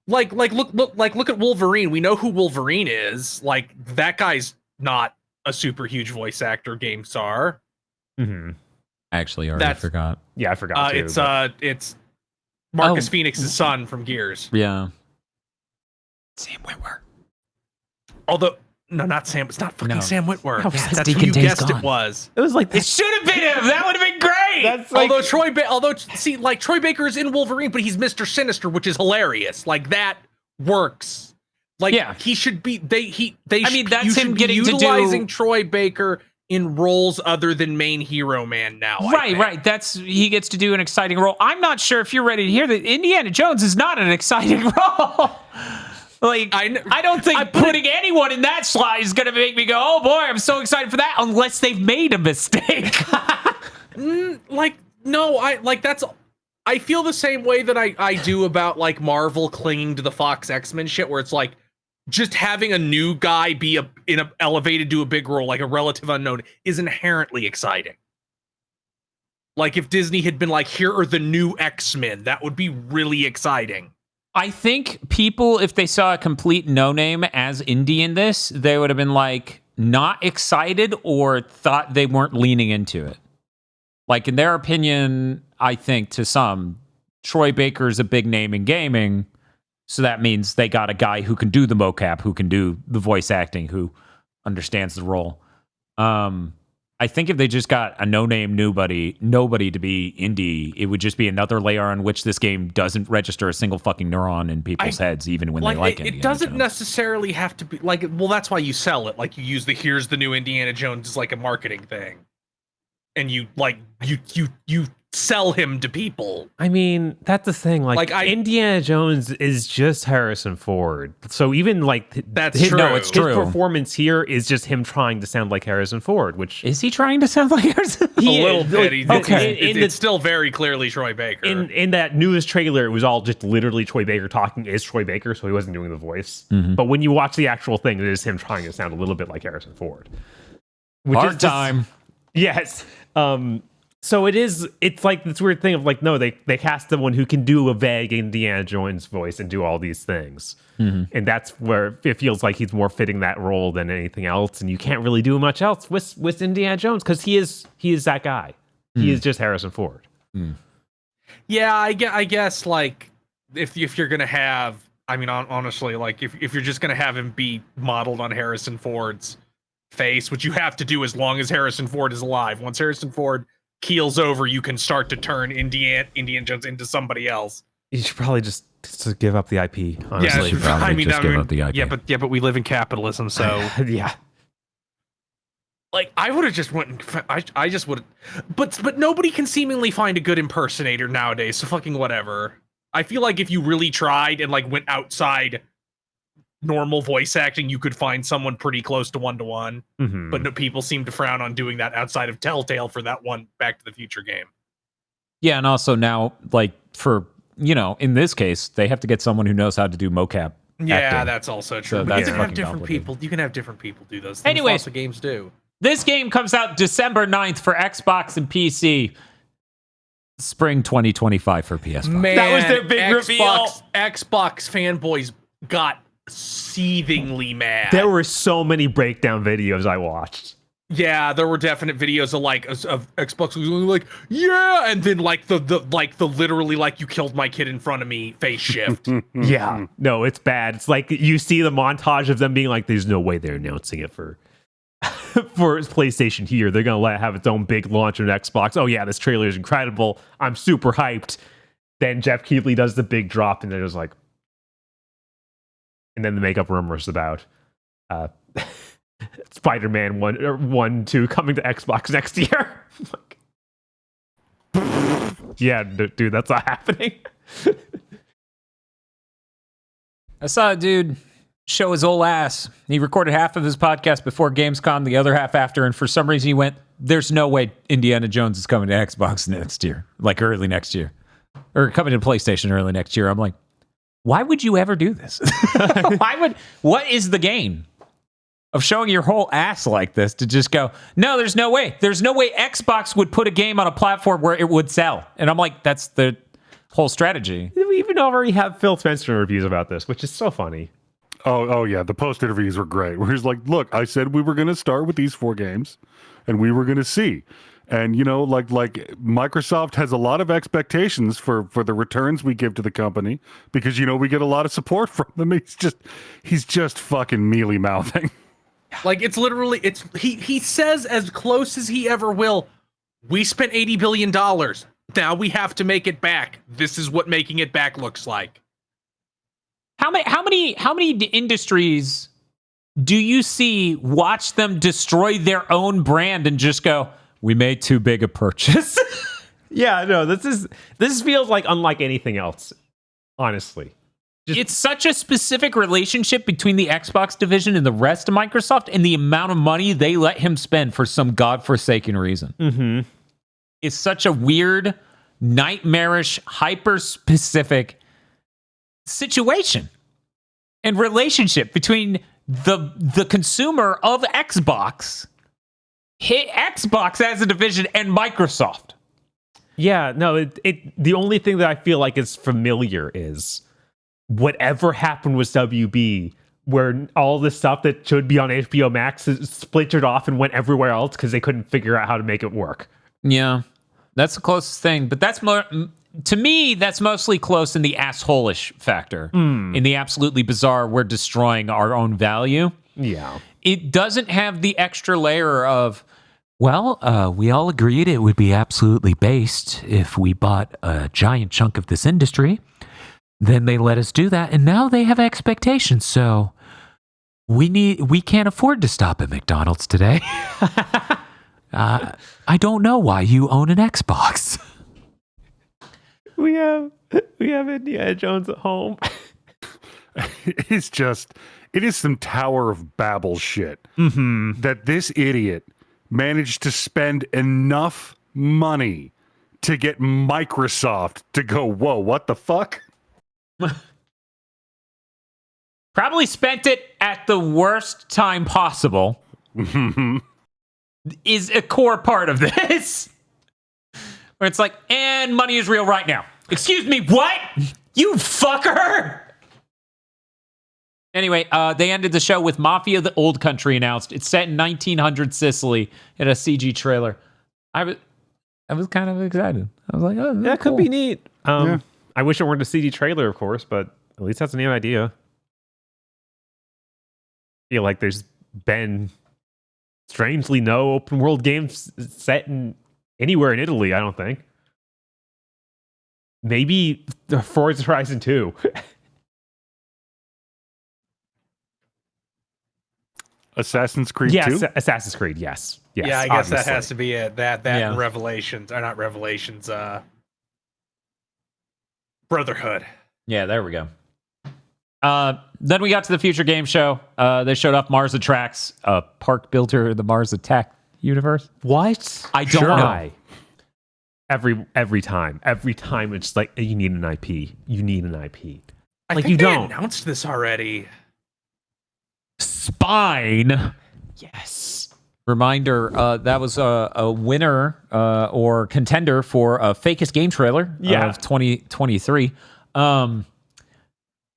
Like look at Wolverine. We know who Wolverine is. Like that guy's not a super huge voice actor, game star. Mm-hmm. I actually already forgot. Yeah, I forgot too. It's Marcus Phoenix's son from Gears. Yeah. Sam Witwer. Although no, not Sam. It's not fucking Sam Witwer. Yes, That's who Deacon you Days guessed Gone. it was. It was like It should have been him. That would have been great. That's like, Troy Baker is in Wolverine, but he's Mr. Sinister, which is hilarious. Like that works. Like he should be. That's him getting to do utilizing Troy Baker in roles other than main hero man now. Right. He gets to do an exciting role. I'm not sure if you're ready to hear that Indiana Jones is not an exciting role. Like, I don't think putting anyone in that slot is going to make me go, oh boy, I'm so excited for that, unless they've made a mistake. I feel the same way that I do about like Marvel clinging to the Fox X-Men shit, where it's like just having a new guy be elevated to a big role, like a relative unknown, is inherently exciting. Like if Disney had been like, here are the new X-Men, that would be really exciting. I think people, if they saw a complete no-name as indie in this, they would have been like not excited or thought they weren't leaning into it. Like in their opinion, I think to some, Troy Baker's a big name in gaming, so that means they got a guy who can do the mocap, who can do the voice acting, who understands the role. I think if they just got a no-name nobody to be indie, it would just be another layer on which this game doesn't register a single fucking neuron in people's heads, even when they like it. It doesn't necessarily have to be like, well, that's why you sell it. Like you use here's the new Indiana Jones as like a marketing thing. And you sell him to people. I mean, that's the thing. Like Indiana Jones is just Harrison Ford. So even like that's his, true. No, it's true. His performance here is just him trying to sound like Harrison Ford. Which is he trying to sound like Harrison? A little bit. It's still very clearly Troy Baker. In that newest trailer, it was all just literally Troy Baker talking as Troy Baker, so he wasn't doing the voice. Mm-hmm. But when you watch the actual thing, it is him trying to sound a little bit like Harrison Ford. Hard time. Yes. So it's like this weird thing of like, no, they cast someone who can do a vague Indiana Jones voice and do all these things. Mm-hmm. And that's where it feels like he's more fitting that role than anything else. And you can't really do much else with Indiana Jones because he is that guy. He is just Harrison Ford. Yeah, I guess like if you're going to have, I mean, honestly, like if you're just going to have him be modeled on Harrison Ford's face, which you have to do as long as Harrison Ford is alive. Once Harrison Ford keels over, you can start to turn Indiana Jones into somebody else. You should probably just give up the IP. Honestly. Yeah, I mean, just give up the IP. yeah, but we live in capitalism, so yeah. like I would have just went. I just would, but nobody can seemingly find a good impersonator nowadays. So fucking whatever. I feel like if you really tried and like went outside normal voice acting, you could find someone pretty close to 1-to-1. Mm-hmm. But no, people seem to frown on doing that outside of Telltale for that one Back to the Future game. Yeah, and also now, like, for, in this case, they have to get someone who knows how to do mocap Yeah, acting. that's also true. So But that's you can have fucking different complicated. people. You can have different people do those things. Anyways. Lots of games do. This game comes out December 9th for Xbox and PC. Spring 2025 for PS5. Man, That was their big reveal. Xbox fanboys got seethingly mad. There were so many breakdown videos I watched. Yeah, there were definite videos of like of Xbox going like, yeah, and then like the literally like you killed my kid in front of me face shift. Yeah. No, it's bad. It's like you see the montage of them being like, there's no way they're announcing it for for PlayStation here. They're gonna let it have its own big launch on Xbox. Oh yeah, this trailer is incredible. I'm super hyped. Then Jeff Keighley does the big drop, and they're just like, and then the makeup rumors about Spider-Man 1-2 coming to Xbox next year. Yeah, dude, that's not happening. I saw a dude show his old ass. He recorded half of his podcast before Gamescom, the other half after, and for some reason he went, there's no way Indiana Jones is coming to Xbox next year, like early next year. Or coming to PlayStation early next year. I'm like, why would you ever do this? What is the gain of showing your whole ass like this to just go, no, there's no way. There's no way Xbox would put a game on a platform where it would sell. And I'm like, that's the whole strategy. We even already have Phil Spencer reviews about this, which is so funny. Oh yeah, the post interviews were great. Where he's like, "Look, I said we were going to start with these 4 games, and we were going to see." And like Microsoft has a lot of expectations for the returns we give to the company because we get a lot of support from them. He's just fucking mealy mouthing. Like it's literally he says as close as he ever will, we spent $80 billion. Now we have to make it back. This is what making it back looks like. How many industries do you see watch them destroy their own brand and just go, we made too big a purchase? Yeah, no, this feels like unlike anything else, honestly. It's such a specific relationship between the Xbox division and the rest of Microsoft and the amount of money they let him spend for some godforsaken reason. Mm-hmm. It's such a weird, nightmarish, hyper-specific situation and relationship between the consumer of Xbox, Xbox as a division, and Microsoft. Yeah, no, the only thing that I feel like is familiar is whatever happened with WB, where all the stuff that should be on HBO Max is splintered off and went everywhere else because they couldn't figure out how to make it work. Yeah, that's the closest thing. But that's more, to me, that's mostly close in the asshole-ish factor. In the absolutely bizarre, we're destroying our own value. Yeah. It doesn't have the extra layer of, well, we all agreed it would be absolutely based if we bought a giant chunk of this industry. Then they let us do that, and now they have expectations, so we can't afford to stop at McDonald's today. I don't know why you own an Xbox. We have Indiana Jones at home. It is some Tower of Babel shit that this idiot managed to spend enough money to get Microsoft to go, whoa, what the fuck? Probably spent it at the worst time possible. Is a core part of this. Where it's like, and money is real right now. Excuse me, what? You fucker! Anyway, they ended the show with Mafia: The Old Country announced. It's set in 1900 Sicily in a CG trailer. I was kind of excited. I was like, oh, That cool. could be neat. Yeah. I wish it weren't a CD trailer, of course, but at least that's a new idea. I feel like there's been Strangely, no open world games set in anywhere in Italy, I don't think. Maybe the Forza Horizon 2. Assassin's Creed Yes, 2? Assassin's Creed, yes. Yes, yeah, I guess that obviously. has to be it. That Yeah. and Revelations, or not Revelations, Brotherhood. Yeah, there we go. Then we got to the Future Game Show. They showed off Mars Attacks, a park builder in the Mars Attack universe. What? I don't know. Why? Every time it's like you need an IP. You need an IP. I Like, think you they don't. announced this already. Spine. Yes. Reminder, that was a winner or contender for a fakest game trailer of 2023.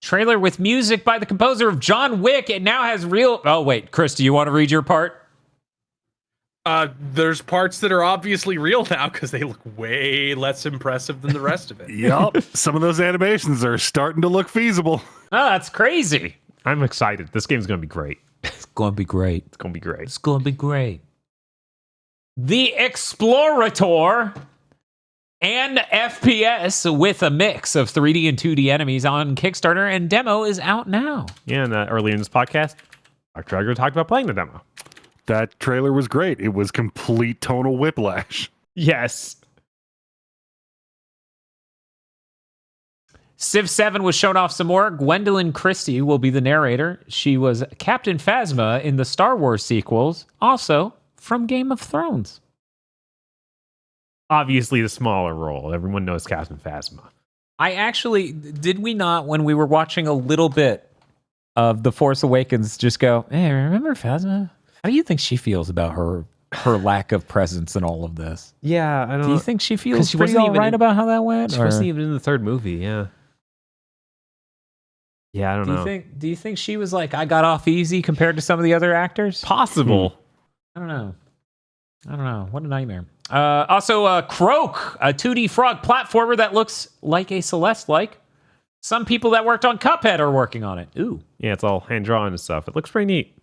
Trailer with music by the composer of John Wick. It now has real... Oh, wait. Chris, do you want to read your part? There's parts that are obviously real now because they look way less impressive than the rest of it. Yup. Some of those animations are starting to look feasible. Oh, that's crazy. I'm excited. This game's going to be great. It's going to be great. It's going to be great. It's going to be great. The Explorator, and FPS with a mix of 3D and 2D enemies on Kickstarter, and demo is out now. Yeah, and earlier in this podcast, Dr. Edgar talked about playing the demo. That trailer was great. It was complete tonal whiplash. Yes. Civ 7 was shown off some more. Gwendolyn Christie will be the narrator. She was Captain Phasma in the Star Wars sequels, also from Game of Thrones. Obviously the smaller role. Everyone knows Captain Phasma. I actually, did we not, when we were watching a little bit of The Force Awakens, just go, hey, remember Phasma? How do you think she feels about her lack of presence in all of this? Yeah, I don't Do you think she feels 'Cause she pretty wasn't all even right in- about how that went? She wasn't even in the third movie, yeah. Yeah, I don't know. Do you think she was like, I got off easy compared to some of the other actors? Possible. I don't know. What a nightmare. Also, Croak, a 2D frog platformer that looks like a Celeste-like. Some people that worked on Cuphead are working on it. Ooh. Yeah, it's all hand-drawn and stuff. It looks pretty neat.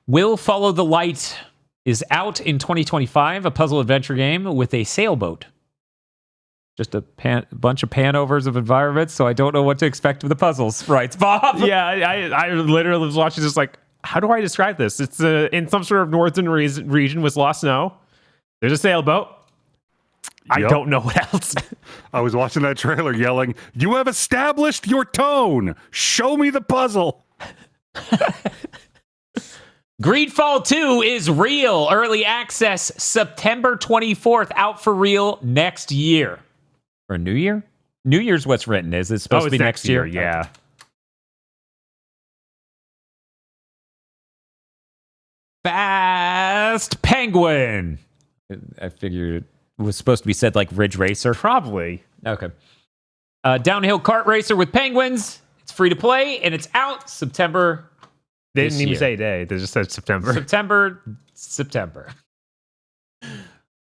Will Follow the Light is out in 2025, a puzzle adventure game with a sailboat. Just a bunch of panovers of environments, so I don't know what to expect of the puzzles, writes Bob. Yeah, I literally was watching this like, how do I describe this? It's in some sort of northern region with lost snow. There's a sailboat. I Yep. don't know what else. I was watching that trailer yelling, "You have established your tone. Show me the puzzle." Greedfall 2 is real. Early access September 24th, out for real next year. Or New Year? New Year's what's written. Is it supposed to be it's next year? Yeah. Okay. Fast Penguin. I figured it was supposed to be said like Ridge Racer. Probably. Okay. Downhill kart racer with penguins. It's free to play and it's out September. They This didn't even year. say day. They just said September. September.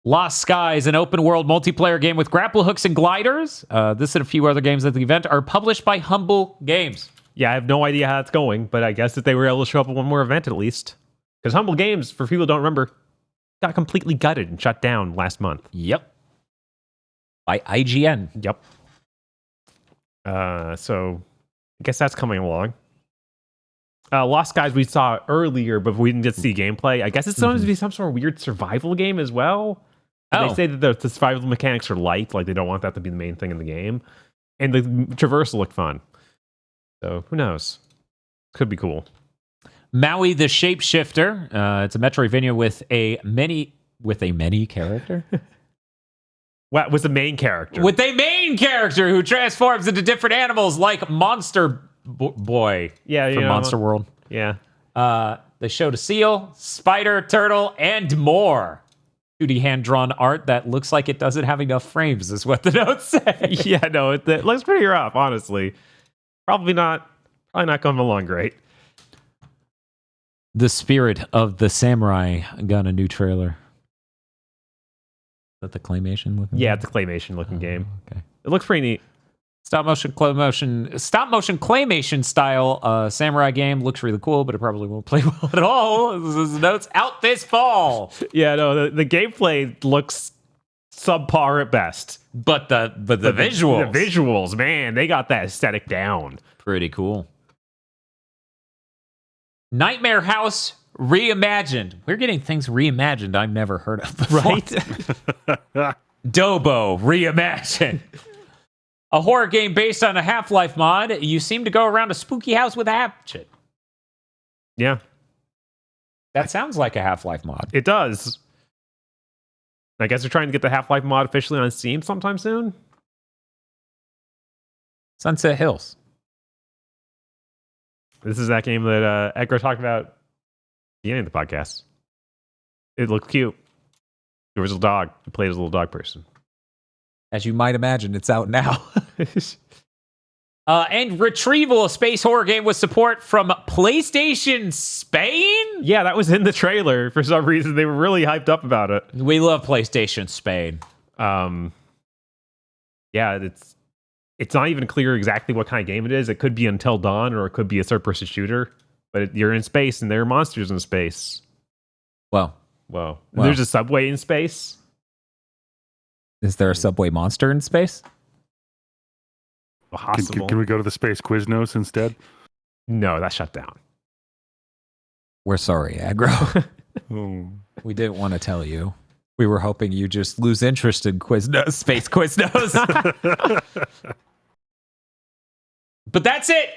Lost Skies, an open world multiplayer game with grapple hooks and gliders. This and a few other games at the event are published by Humble Games. Yeah, I have no idea how it's going, but I guess that they were able to show up at one more event at least. Because Humble Games, for people who don't remember, got completely gutted and shut down last month. Yep. By IGN. Yep. So I guess that's coming along. Lost Skies we saw earlier, but we didn't get to see gameplay. I guess it's supposed to be some sort of weird survival game as well. Oh. They say that the survival mechanics are light, like they don't want that to be the main thing in the game. And the traversal looked fun. So who knows? Could be cool. Maui the Shapeshifter. It's a Metroidvania with a many character. What was the main character? With a main character who transforms into different animals like Monster Boy Yeah, from Monster World. Yeah. They showed a seal, spider, turtle, and more. 2D hand-drawn art that looks like it doesn't have enough frames, is what the notes say. Yeah, no, it looks pretty rough, honestly. Probably not coming along great. The Spirit of the Samurai got a new trailer. Is that the claymation looking? Yeah, game? it's a claymation looking game. Okay. It looks pretty neat. Stop motion claymation style samurai game. Looks really cool, but it probably won't play well at all. This is notes out this fall. Yeah, no, the gameplay looks subpar at best. But the visuals. The visuals, man, they got that aesthetic down. Pretty cool. Nightmare House reimagined. We're getting things reimagined I've never heard of before. Right? Dobo reimagined. A horror game based on a Half-Life mod. You seem to go around a spooky house with a hatchet. Yeah, That sounds like a Half-Life mod. it does. I guess they're trying to get the Half-Life mod officially on Steam sometime soon. Sunset Hills. This is that game that Edgar talked about at the beginning of the podcast. It looked cute. There was a dog. You played as a little dog person. As you might imagine, it's out now. And Retrieval, a space horror game with support from PlayStation Spain? Yeah, that was in the trailer. For some reason, they were really hyped up about it. We love PlayStation Spain. Yeah, it's not even clear exactly what kind of game it is. It could be Until Dawn, or it could be a third-person shooter. But you're in space, and there are monsters in space. Well, Whoa. Wow. There's a subway in space. is there a subway monster in space? Possible. Can we go to the space Quiznos instead? No, that's shut down. We're sorry, Aggro. Oh. We didn't want to tell you. We were hoping you just lose interest in Space Quiznos. But that's it.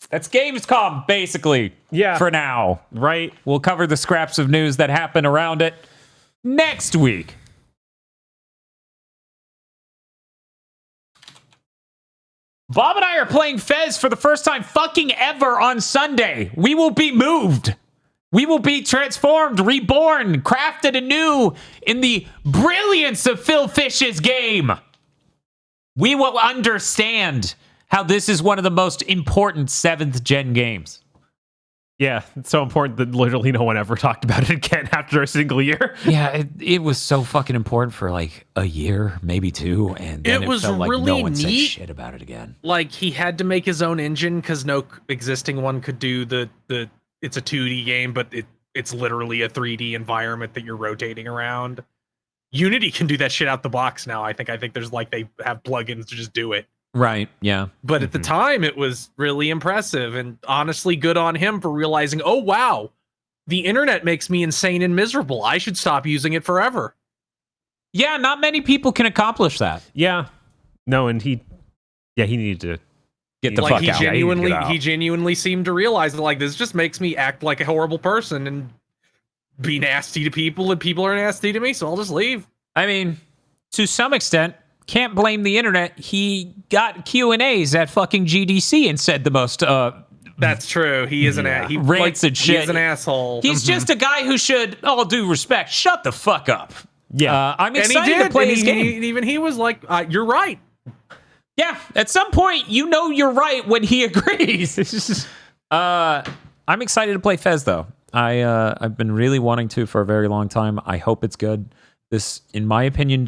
That's Gamescom, basically, Yeah. for now. Right. We'll cover the scraps of news that happen around it next week. Bob and I are playing Fez for the first time fucking ever on Sunday. We will be moved. We will be transformed, reborn, crafted anew in the brilliance of Phil Fish's game. We will understand how this is one of the most important 7th gen games. Yeah, it's so important that literally no one ever talked about it again after a single year. Yeah, it was so fucking important for like a year, maybe 2, and then It it was felt like no really one said neat. shit about it again. Like, he had to make his own engine because no existing one could do the it's a 2D game, but it's literally a 3D environment that you're rotating around. Unity can do that shit out the box now. I think there's like, they have plugins to just do it. Right, yeah. But at the time, it was really impressive, and honestly, good on him for realizing, oh wow, the internet makes me insane and miserable. I should stop using it forever. Yeah, not many people can accomplish that. Yeah. No, and he needed to. Get the Like, fuck he out. genuinely, Get out. he genuinely seemed to realize that, like, this just makes me act like a horrible person and be nasty to people, and people are nasty to me, so I'll just leave. I mean, to some extent, can't blame the internet. He got Q&As at fucking GDC and said the most That's true. He is he Rants and He shit. is an asshole. He's just a guy who should, all due respect, shut the fuck up. Yeah. I'm and he excited did. to play and his game. Even he was like, "You're right." Yeah, at some point, you know you're right when he agrees. I'm excited to play Fez, though. I've been really wanting to for a very long time. I hope it's good. This, in my opinion,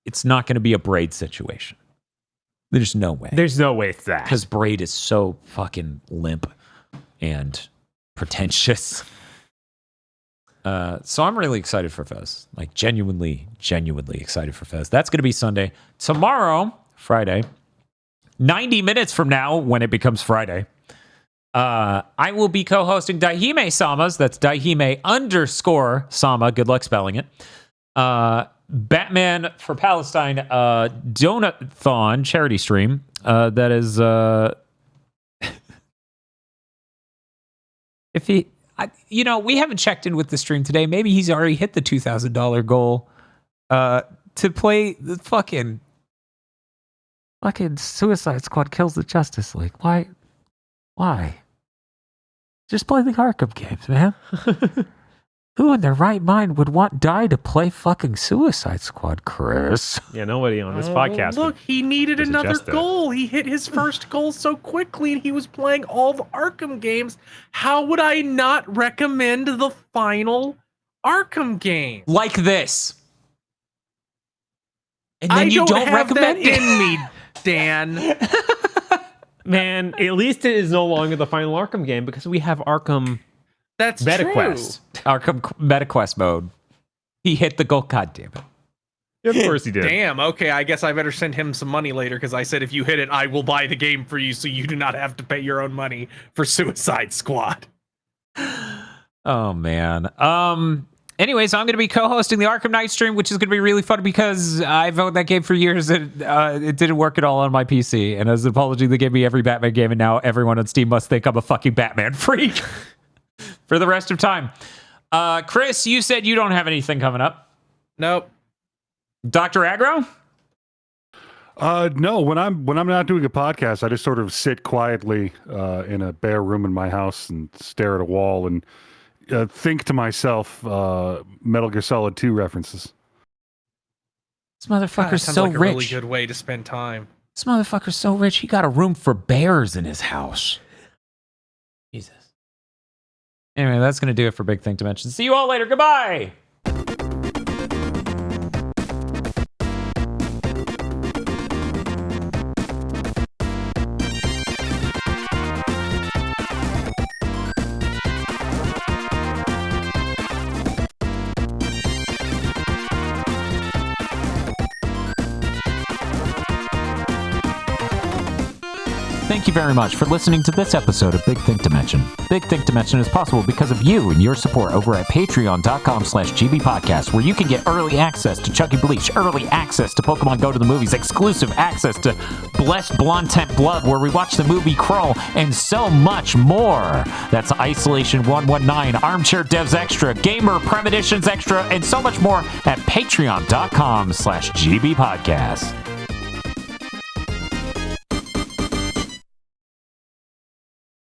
it's not going to be a Braid situation. There's no way. There's no way it's that. Because Braid is so fucking limp and pretentious. So I'm really excited for Fez. Like, genuinely excited for Fez. That's going to be Sunday. Tomorrow, Friday, 90 minutes from now, when it becomes Friday, I will be co-hosting Daihime Sama's. That's Daihime_Sama. Good luck spelling it. Batman for Palestine Donathon charity stream. That is, if he, we haven't checked in with the stream today. Maybe he's already hit the $2,000 goal to play the fucking Suicide Squad Kills the Justice League. Why? Just play the Arkham games, man. Who in their right mind would want Die to play fucking Suicide Squad, Chris? Yeah, nobody on this podcast. Look, he needed would another suggest that. goal. He hit his first goal so quickly, and he was playing all the Arkham games. How would I not recommend the final Arkham game? Like this. And then I you don't have recommend that it. in me. Dan. Man, at least it is no longer the final Arkham game because we have Arkham That's MetaQuest. Arkham MetaQuest mode. He hit the goal. God damn it. Of course he did. Damn. Okay, I guess I better send him some money later because I said if you hit it, I will buy the game for you, so you do not have to pay your own money for Suicide Squad. Oh man. Anyways, I'm going to be co-hosting the Arkham Knight stream, which is going to be really fun because I've owned that game for years and it didn't work at all on my PC. And as an apology, they gave me every Batman game, and now everyone on Steam must think I'm a fucking Batman freak for the rest of time. Chris, you said you don't have anything coming up. Nope. Dr. Aggro? No, when I'm not doing a podcast, I just sort of sit quietly in a bare room in my house and stare at a wall and think to myself Metal Gear Solid 2 references. This motherfucker's Sounds so like a rich. really good way to spend time. This motherfucker's so rich, he got a room for bears in his house. Jesus. Anyway, that's going to do it for Big Think Dimension. See you all later. Goodbye. Thank you very much for listening to this episode of Big Think Dimension. Big Think Dimension is possible because of you and your support over at patreon.com/gbpodcast, where you can get early access to Chucky Bleach, early access to Pokemon Go to the Movies, exclusive access to Blessed Blonde Tent Blood, where we watch the movie Krull, and so much more. That's Isolation 119, Armchair Devs Extra, Gamer Premonitions Extra, and so much more at patreon.com/gbpodcast.